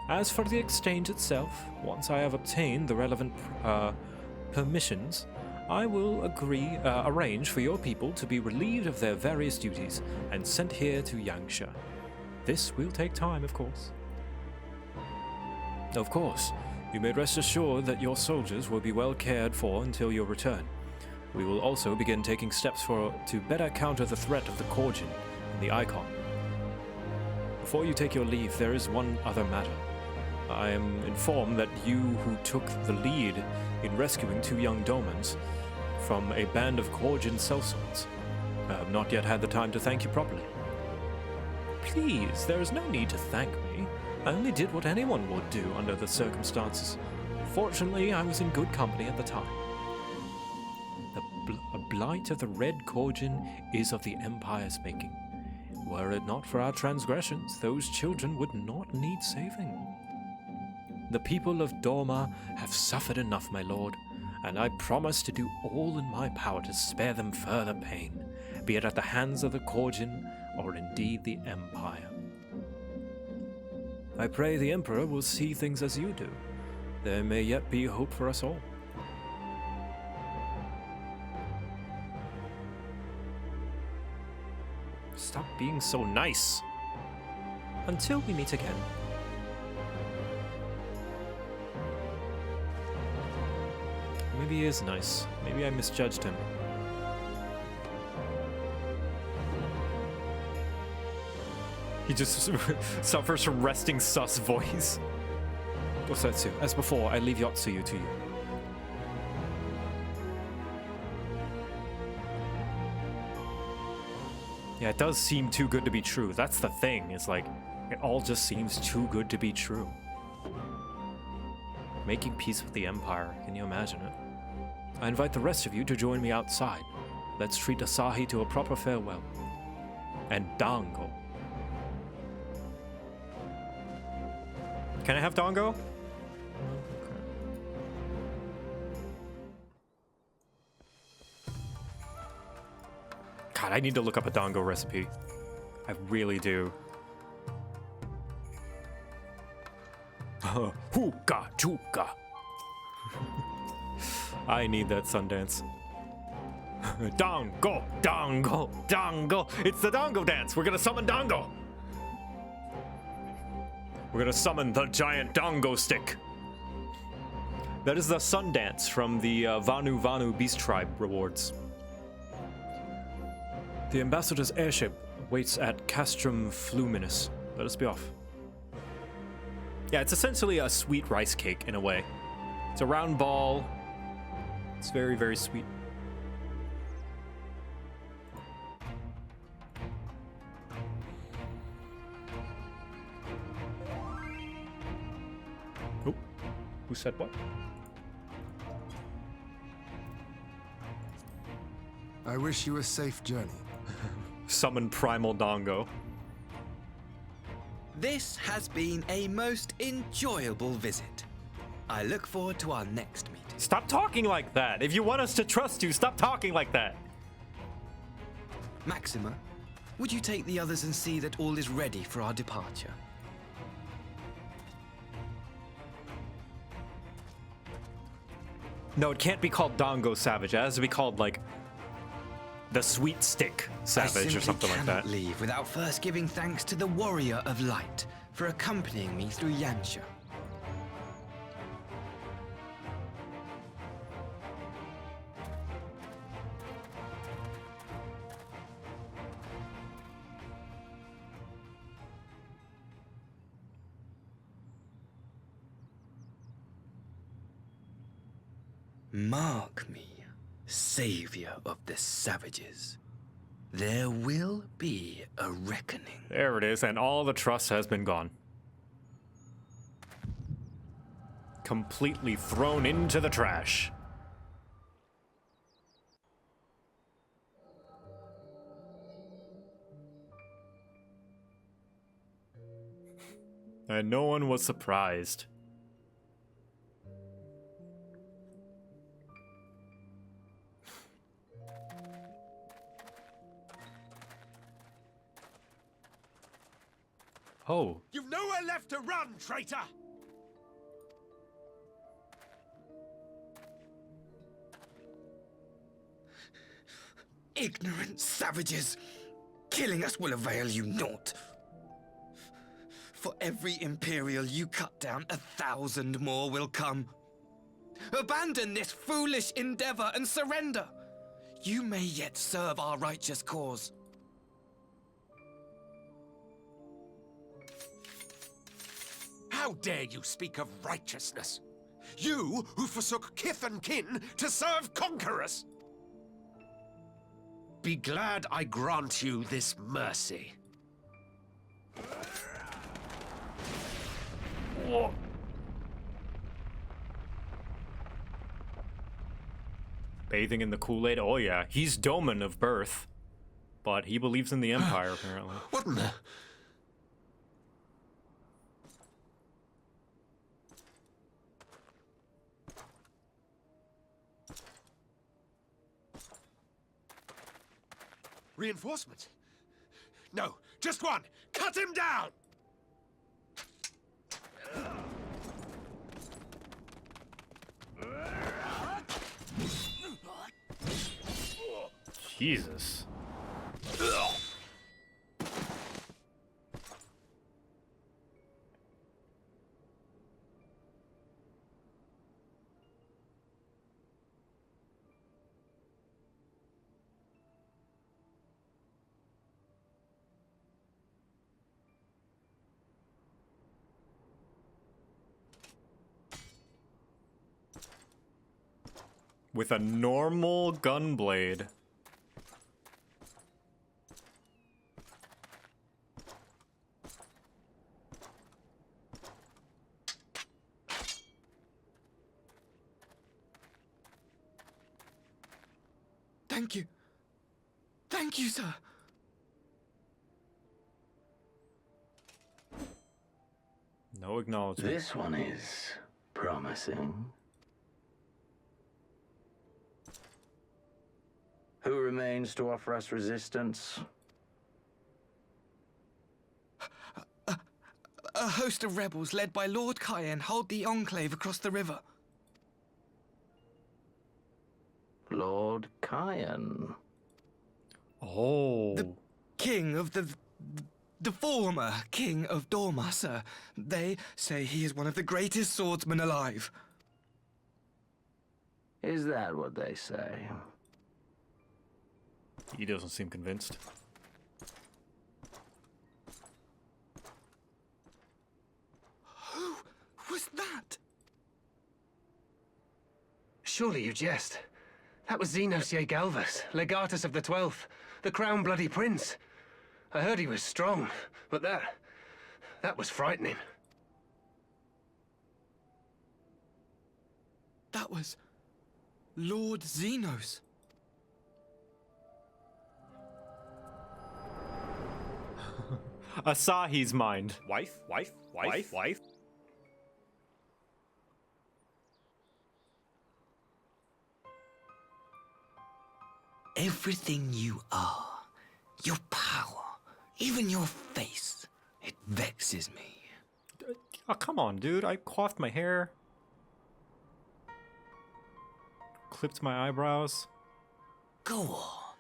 Speaker 2: As for the exchange itself, once I have obtained the relevant permissions, I will arrange for your people to be relieved of their various duties and sent here to Yangsha. This will take time, of course. Of course, you may rest assured that your soldiers will be well cared for until your return. We will also begin taking steps to better counter the threat of the Korjin and the Icon. Before you take your leave, there is one other matter. I am informed that you who took the lead in rescuing 2 young Domans from a band of Korjin sellswords. I have not yet had the time to thank you properly. Please, there is no need to thank me. I only did what anyone would do under the circumstances. Fortunately, I was in good company at the time. The blight of the Red Korjin is of the Empire's making. Were it not for our transgressions, those children would not need saving. The people of Doma have suffered enough, my lord, and I promise to do all in my power to spare them further pain, be it at the hands of the Korjin or indeed the Empire. I pray the Emperor will see things as you do. There may yet be hope for us all. Stop being so nice. Until we meet again. Maybe he is nice. Maybe I misjudged him.
Speaker 1: He just suffers from resting sus voice.
Speaker 2: Gosetsu, as before, I leave Yotsuyu to you.
Speaker 1: Yeah, it does seem too good to be true. That's the thing. It's like, it all just seems too good to be true. Making peace with the Empire. Can you imagine it?
Speaker 2: I invite the rest of you to join me outside. Let's treat Asahi to a proper farewell.
Speaker 1: And Dango. Can I have Dango? God, I need to look up a Dango recipe. I really do. Hookah chooka. I need that Sundance. Dango, Dango, Dango. It's the Dango dance. We're gonna summon Dango. We're gonna summon the giant Dango stick. That is the Sundance from the Vanu Vanu Beast Tribe rewards.
Speaker 2: The ambassador's airship waits at Castrum Fluminus. Let us be off.
Speaker 1: Yeah, it's essentially a sweet rice cake in a way. It's a round ball. It's very, very sweet. Oh, who said what?
Speaker 20: I wish you a safe journey.
Speaker 1: Summon Primal Dango.
Speaker 12: This has been a most enjoyable visit. I look forward to our next meeting.
Speaker 1: Stop talking like that. If you want us to trust you, stop talking like that.
Speaker 12: Maxima, would you take the others and see that all is ready for our departure?
Speaker 1: No, it can't be called Dango Savage. It has to be called, like, the Sweet Stick Savage or something like that.
Speaker 12: I simply cannot leave without first giving thanks to the Warrior of Light for accompanying me through Yansha. Mark me, savior of the savages. There will be a reckoning.
Speaker 1: There it is, and all the trust has been gone. Completely thrown into the trash. And no one was surprised. Oh.
Speaker 4: You've nowhere left to run, traitor!
Speaker 12: Ignorant savages! Killing us will avail you naught. For every Imperial you cut down, 1,000 more will come. Abandon this foolish endeavor and surrender. You may yet serve our righteous cause.
Speaker 4: How dare you speak of righteousness? You who forsook kith and kin to serve conquerors! Be glad I grant you this mercy.
Speaker 1: Bathing in the Kool-Aid? Oh yeah, he's Doman of birth. But he believes in the Empire, apparently.
Speaker 4: What in the... Reinforcements? No, just one! Cut him down!
Speaker 1: Jesus. with a normal gunblade.
Speaker 12: Thank you. Thank you, sir.
Speaker 1: No acknowledgement.
Speaker 8: This one is promising. Who remains to offer us resistance?
Speaker 12: A host of rebels led by Lord Kugane hold the Enclave across the river.
Speaker 8: Lord Kugane.
Speaker 1: Oh.
Speaker 12: The king of the former king of Doma, sir. They say he is one of the greatest swordsmen alive.
Speaker 8: Is that what they say?
Speaker 1: He doesn't seem convinced.
Speaker 12: Who was that?
Speaker 7: Surely you jest. That was Zenos Galvus, legatus of the 12th, the crown bloody prince. I heard he was strong, but that was frightening.
Speaker 12: That was Lord Zenos.
Speaker 1: Asahi's mind. Wife.
Speaker 12: Everything you are, your power, even your face, it vexes me.
Speaker 1: Oh, come on, dude. I coiffed my hair. Clipped my eyebrows.
Speaker 12: Go on.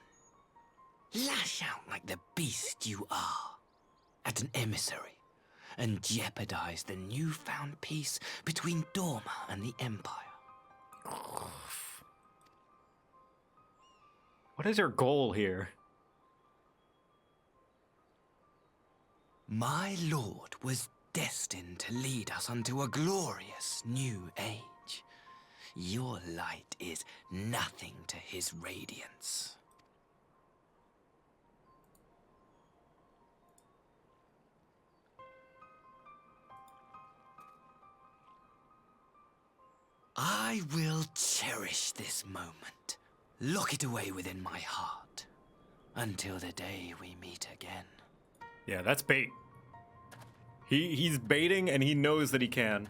Speaker 12: Lash out like the beast you are at an emissary and jeopardize the newfound peace between Doma and the Empire.
Speaker 1: What is your goal here?
Speaker 12: My lord was destined to lead us unto a glorious new age. Your light is nothing to his radiance. I will cherish this moment, lock it away within my heart, until the day we meet again.
Speaker 1: Yeah, that's bait. He's baiting and he knows that he can.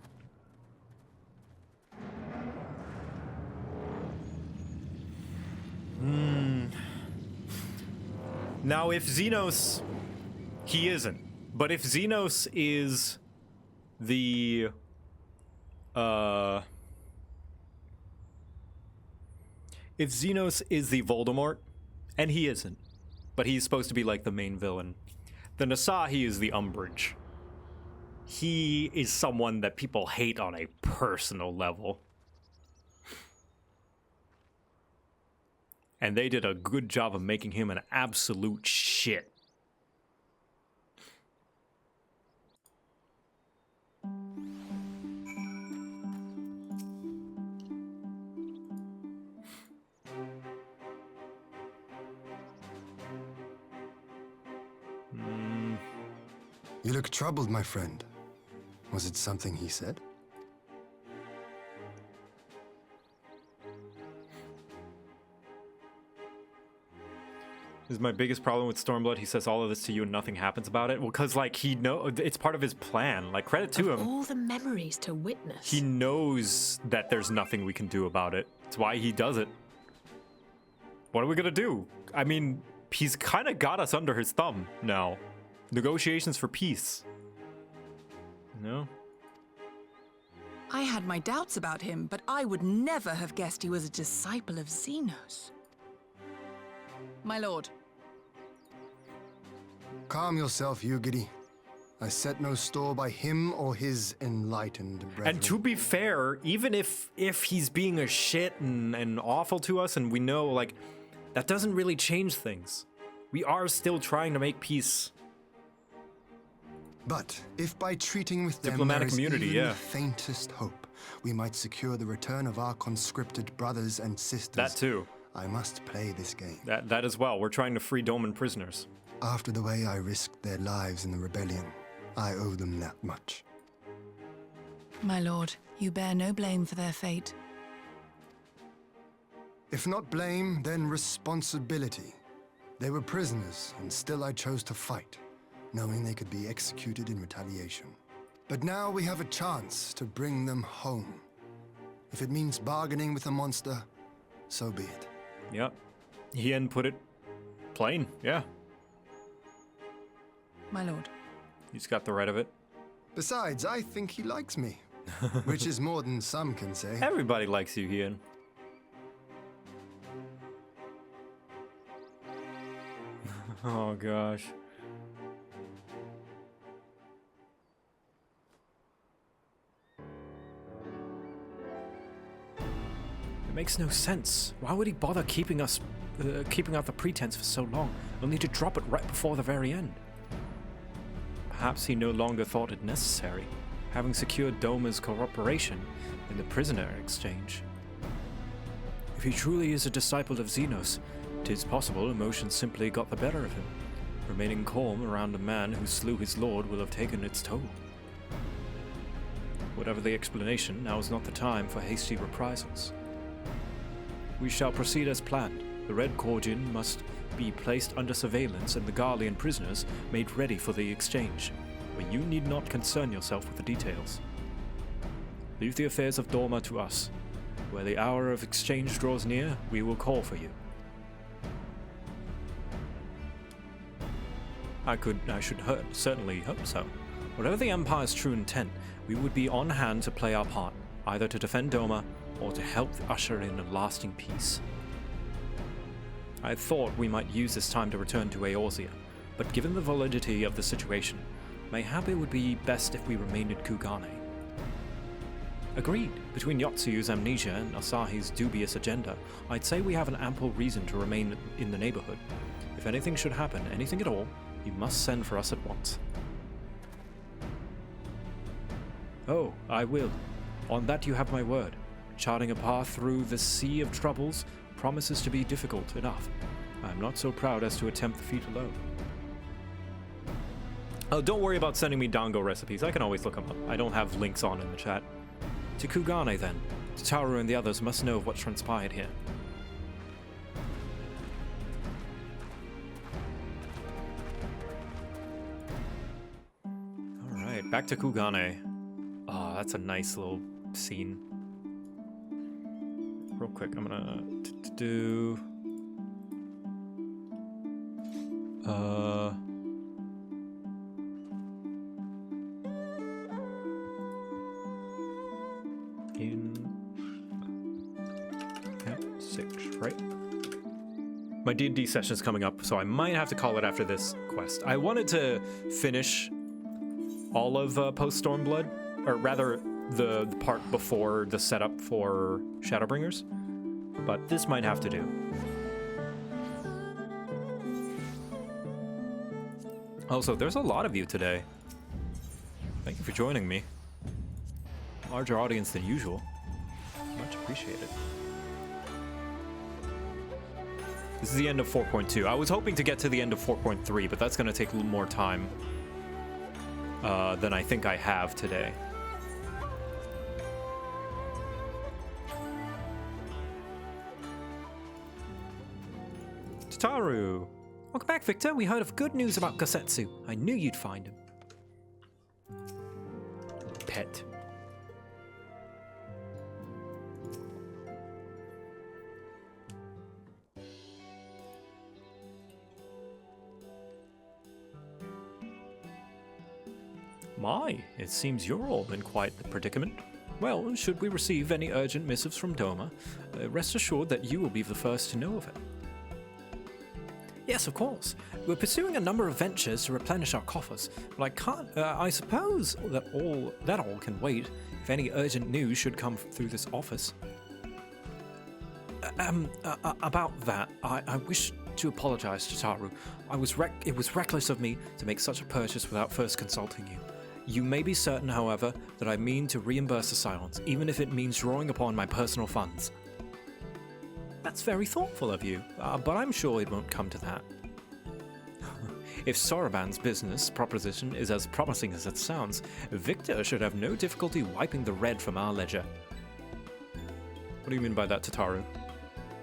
Speaker 1: Now, if Zenos... He isn't. But if Zenos is the... If Zenos is the Voldemort, and he isn't, but he's supposed to be like the main villain, then Asahi is the Umbridge. He is someone that people hate on a personal level. And they did a good job of making him an absolute shit.
Speaker 20: You look troubled, my friend. Was it something he said?
Speaker 1: This is my biggest problem with Stormblood. He says all of this to you and nothing happens about it. Well, because, like, it's part of his plan. Like, credit to him.
Speaker 14: All the memories to witness.
Speaker 1: He knows that there's nothing we can do about it. That's why he does it. What are we gonna do? I mean, he's kind of got us under his thumb now. Negotiations for peace. No?
Speaker 11: I had my doubts about him, but I would never have guessed he was a disciple of Zenos. My lord.
Speaker 20: Calm yourself, Yugiri. I set no store by him or his enlightened brethren.
Speaker 1: And to be fair, even if he's being a shit and awful to us, and we know, like, that doesn't really change things. We are still trying to make peace.
Speaker 20: But if by treating with them
Speaker 1: Diplomatic
Speaker 20: there is
Speaker 1: immunity,
Speaker 20: even
Speaker 1: yeah.
Speaker 20: the faintest hope, we might secure the return of our conscripted brothers and sisters.
Speaker 1: That too.
Speaker 20: I must play this game.
Speaker 1: That as well. We're trying to free Doman prisoners.
Speaker 20: After the way I risked their lives in the rebellion, I owe them that much.
Speaker 11: My lord, you bear no blame for their fate.
Speaker 20: If not blame, then responsibility. They were prisoners, and still I chose to fight, knowing they could be executed in retaliation. But now we have a chance to bring them home. If it means bargaining with a monster, so be it.
Speaker 1: Yep. Hien put it plain, yeah.
Speaker 11: My lord.
Speaker 1: He's got the right of it.
Speaker 20: Besides, I think he likes me, which is more than some can say.
Speaker 1: Everybody likes you, Hien. Oh gosh.
Speaker 2: It makes no sense. Why would he bother keeping up the pretense for so long, only to drop it right before the very end?
Speaker 1: Perhaps he no longer thought it necessary, having secured Doma's cooperation in the prisoner exchange.
Speaker 2: If he truly is a disciple of Zenos,
Speaker 1: 'tis possible emotion simply got the better of him. Remaining calm around a man who slew his lord will have taken its toll. Whatever the explanation, now is not the time for hasty reprisals. We shall proceed as planned. The Red Cordian must be placed under surveillance and the Garlean prisoners made ready for the exchange, but you need not concern yourself with the details. Leave the affairs of Doma to us. Where the hour of exchange draws near, we will call for you. I should certainly hope so. Whatever the Empire's true intent, we would be on hand to play our part, either to defend Doma or to help usher in a lasting peace. I thought we might use this time to return to Eorzea, but given the validity of the situation, mayhap it would be best if we remained in Kugane. Agreed. Between Yotsuyu's amnesia and Asahi's dubious agenda, I'd say we have an ample reason to remain in the neighborhood. If anything should happen, anything at all, you must send for us at once. Oh, I will. On that you have my word. Charting a path through the sea of troubles promises to be difficult enough. I am not so proud as to attempt the feat alone. Oh, don't worry about sending me dango recipes. I can always look them up. I don't have links on in the chat. To Kugane, then. Tataru and the others must know of what transpired here. Alright, back to Kugane. Oh, that's a nice little scene. Real quick, I'm gonna do... in... Cat 6, right? My D&D session's coming up, so I might have to call it after this quest. I wanted to finish all of post-Stormblood, or rather the part before the setup for Shadowbringers, but this might have to do. Also, there's a lot of you today. Thank you for joining me. Larger audience than usual. Much appreciated. This is the end of 4.2. I was hoping to get to the end of 4.3, but that's going to take a little more time than I think I have today. Tataru! Welcome back, Victor. We heard of good news about Gosetsu. I knew you'd find him. Pet. My, it seems you're all in quite the predicament. Well, should we receive any urgent missives from Doma, rest assured that you will be the first to know of it. Yes, of course. We're pursuing a number of ventures to replenish our coffers, but I can't. I suppose that all can wait. If any urgent news should come through this office. About that, I wish
Speaker 2: to apologize, Tataru. It was reckless of me to make such a purchase without first consulting you. You may be certain, however, that I mean to reimburse the silence, even if it means drawing upon my personal funds. That's very thoughtful of you, but I'm sure it won't come to that. If Soroban's business proposition is as promising as it sounds, Victor should have no difficulty wiping the red from our ledger.
Speaker 1: What do you mean by that, Tataru?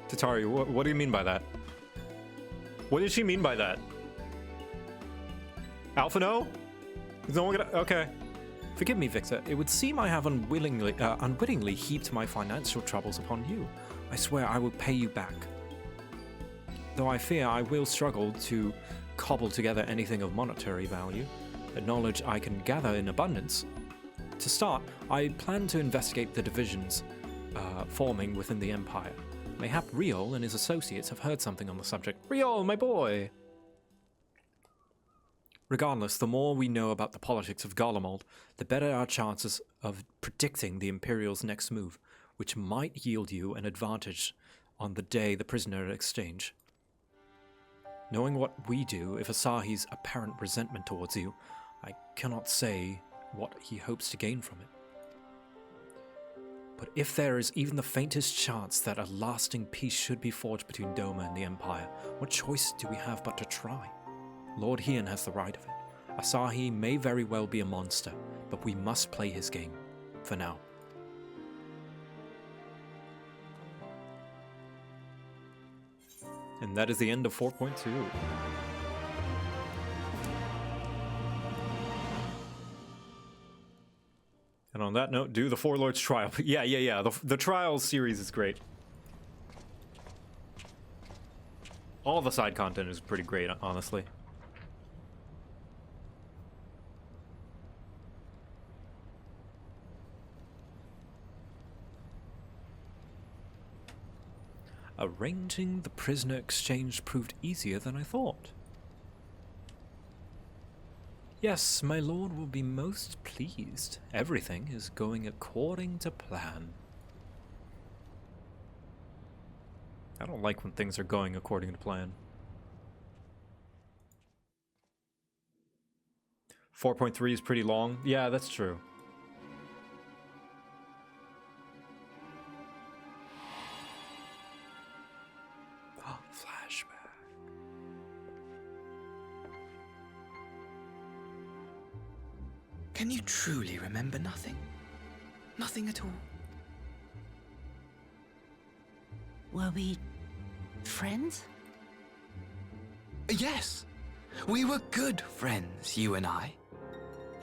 Speaker 1: Tataru, what do you mean by that? What did she mean by that? Alphino? Is no one gonna... Okay.
Speaker 2: Forgive me, Victor. It would seem I have unwittingly heaped my financial troubles upon you. I swear I will pay you back. Though I fear I will struggle to cobble together anything of monetary value, a knowledge I can gather in abundance. To start, I plan to investigate the divisions forming within the Empire. Mayhap Riol and his associates have heard something on the subject.
Speaker 1: Riol, my boy!
Speaker 2: Regardless, the more we know about the politics of Garlemald, the better our chances of predicting the Imperial's next move, which might yield you an advantage on the day the prisoner exchange. Knowing what we do, if Asahi's apparent resentment towards you, I cannot say what he hopes to gain from it. But if there is even the faintest chance that a lasting peace should be forged between Doma and the Empire, what choice do we have but to try? Lord Hien has the right of it. Asahi may very well be a monster, but we must play his game. For now.
Speaker 1: And that is the end of 4.2. And on that note, do the Four Lords Trial. Yeah. The Trials series is great. All the side content is pretty great, honestly.
Speaker 2: Arranging the prisoner exchange proved easier than I thought. Yes, my lord will be most pleased. Everything is going according to plan.
Speaker 1: I don't like when things are going according to plan. 4.3 is pretty long. Yeah, that's true.
Speaker 12: Can you truly remember nothing? Nothing at all?
Speaker 17: Were we friends?
Speaker 12: Yes. We were good friends, you and I.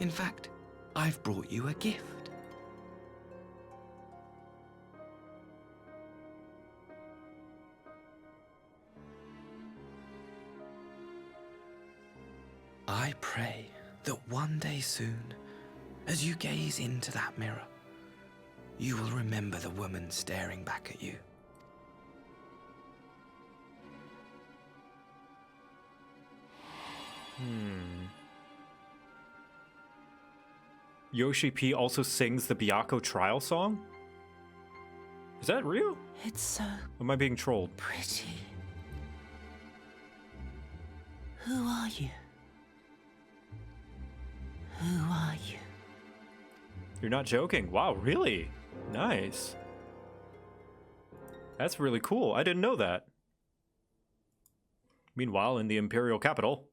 Speaker 12: In fact, I've brought you a gift. I pray that one day soon, as you gaze into that mirror, you will remember the woman staring back at you.
Speaker 1: Yoshi P also sings the Byakko Trial song? Is that real?
Speaker 17: It's so...
Speaker 1: Am I being trolled?
Speaker 17: pretty. Who are you? Who are you?
Speaker 1: You're not joking. Wow, really? Nice. That's really cool. I didn't know that. Meanwhile, in the Imperial capital,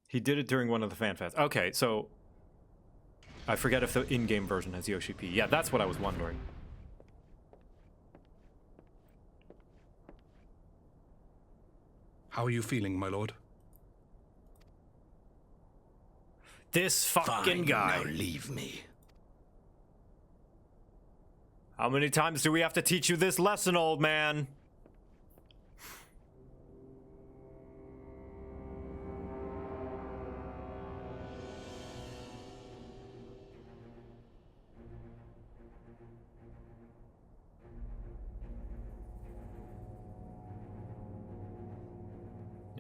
Speaker 1: he did it during one of the fanfests. Okay, so I forget if the in-game version has Yoshi P. Yeah, that's what I was wondering.
Speaker 13: How are you feeling, my lord?
Speaker 1: This fucking guy.
Speaker 15: Now leave me.
Speaker 1: How many times do we have to teach you this lesson, old man?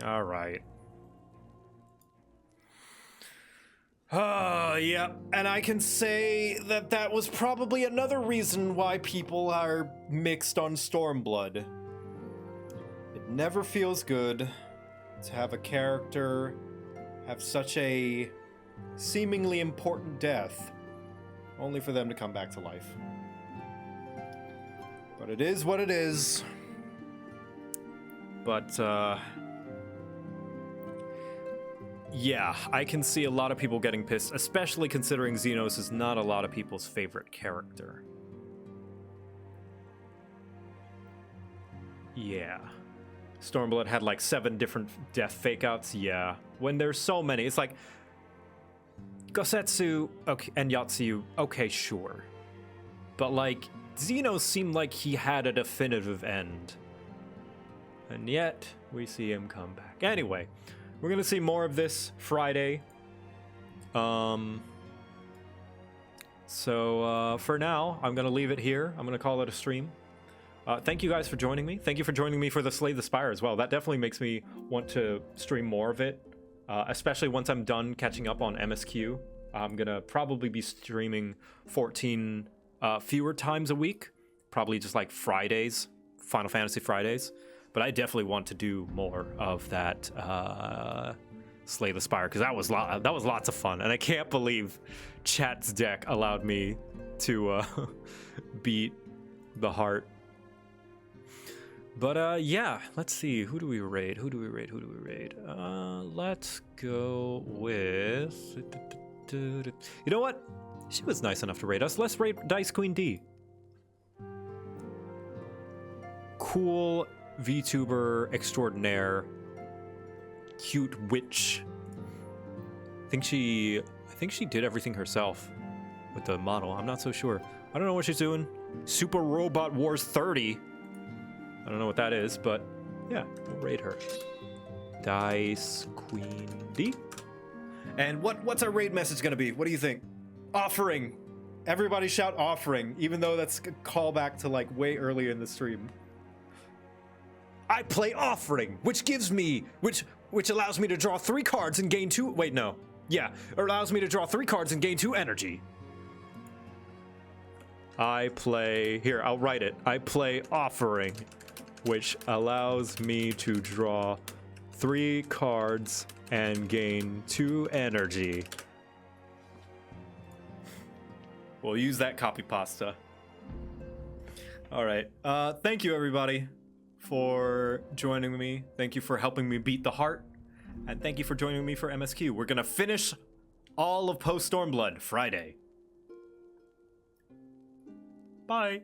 Speaker 1: All right. Yeah, and I can say that that was probably another reason why people are mixed on Stormblood. never feels good to have a character have such a seemingly important death, only for them to come back to life. But it is what it is. But, yeah, I can see a lot of people getting pissed, especially considering Zenos is not a lot of people's favorite character. Yeah. Stormblood had like 7 different death fake-outs, yeah. When there's so many, it's like... Gosetsu, okay, and Yotsuyu, okay, sure. But like, Zenos seemed like he had a definitive end. And yet, we see him come back. Anyway, we're gonna see more of this Friday. So for now, I'm gonna leave it here. I'm gonna call it a stream. Thank you guys for joining me. Thank you for joining me for the Slay the Spire as well. That definitely makes me want to stream more of it, especially once I'm done catching up on MSQ. I'm gonna probably be streaming 14 fewer times a week, probably just like Fridays, Final Fantasy Fridays. But I definitely want to do more of that Slay the Spire, because that was lots of fun, and I can't believe chat's deck allowed me to beat the heart. But yeah, let's see. Who do we raid? Let's go with... You know what? She was nice enough to raid us. Let's raid Dice Queen D. Cool VTuber extraordinaire. Cute witch. I think she did everything herself with the model. I'm not so sure. I don't know what she's doing. Super Robot Wars 30. I don't know what that is, but yeah, we'll raid her. Dice Queen D. And what's our raid message gonna be? What do you think? Offering. Everybody shout offering, even though that's a callback to like way earlier in the stream. I play offering, which allows me to draw 3 cards and gain 2. Wait, no. Yeah, it allows me to draw 3 cards and gain 2 energy. I'll write it. I play offering, which allows me to draw 3 cards and gain 2 energy. We'll use that copy pasta. All right. Thank you, everybody, for joining me. Thank you for helping me beat the heart. And thank you for joining me for MSQ. We're going to finish all of Post Stormblood Friday. Bye.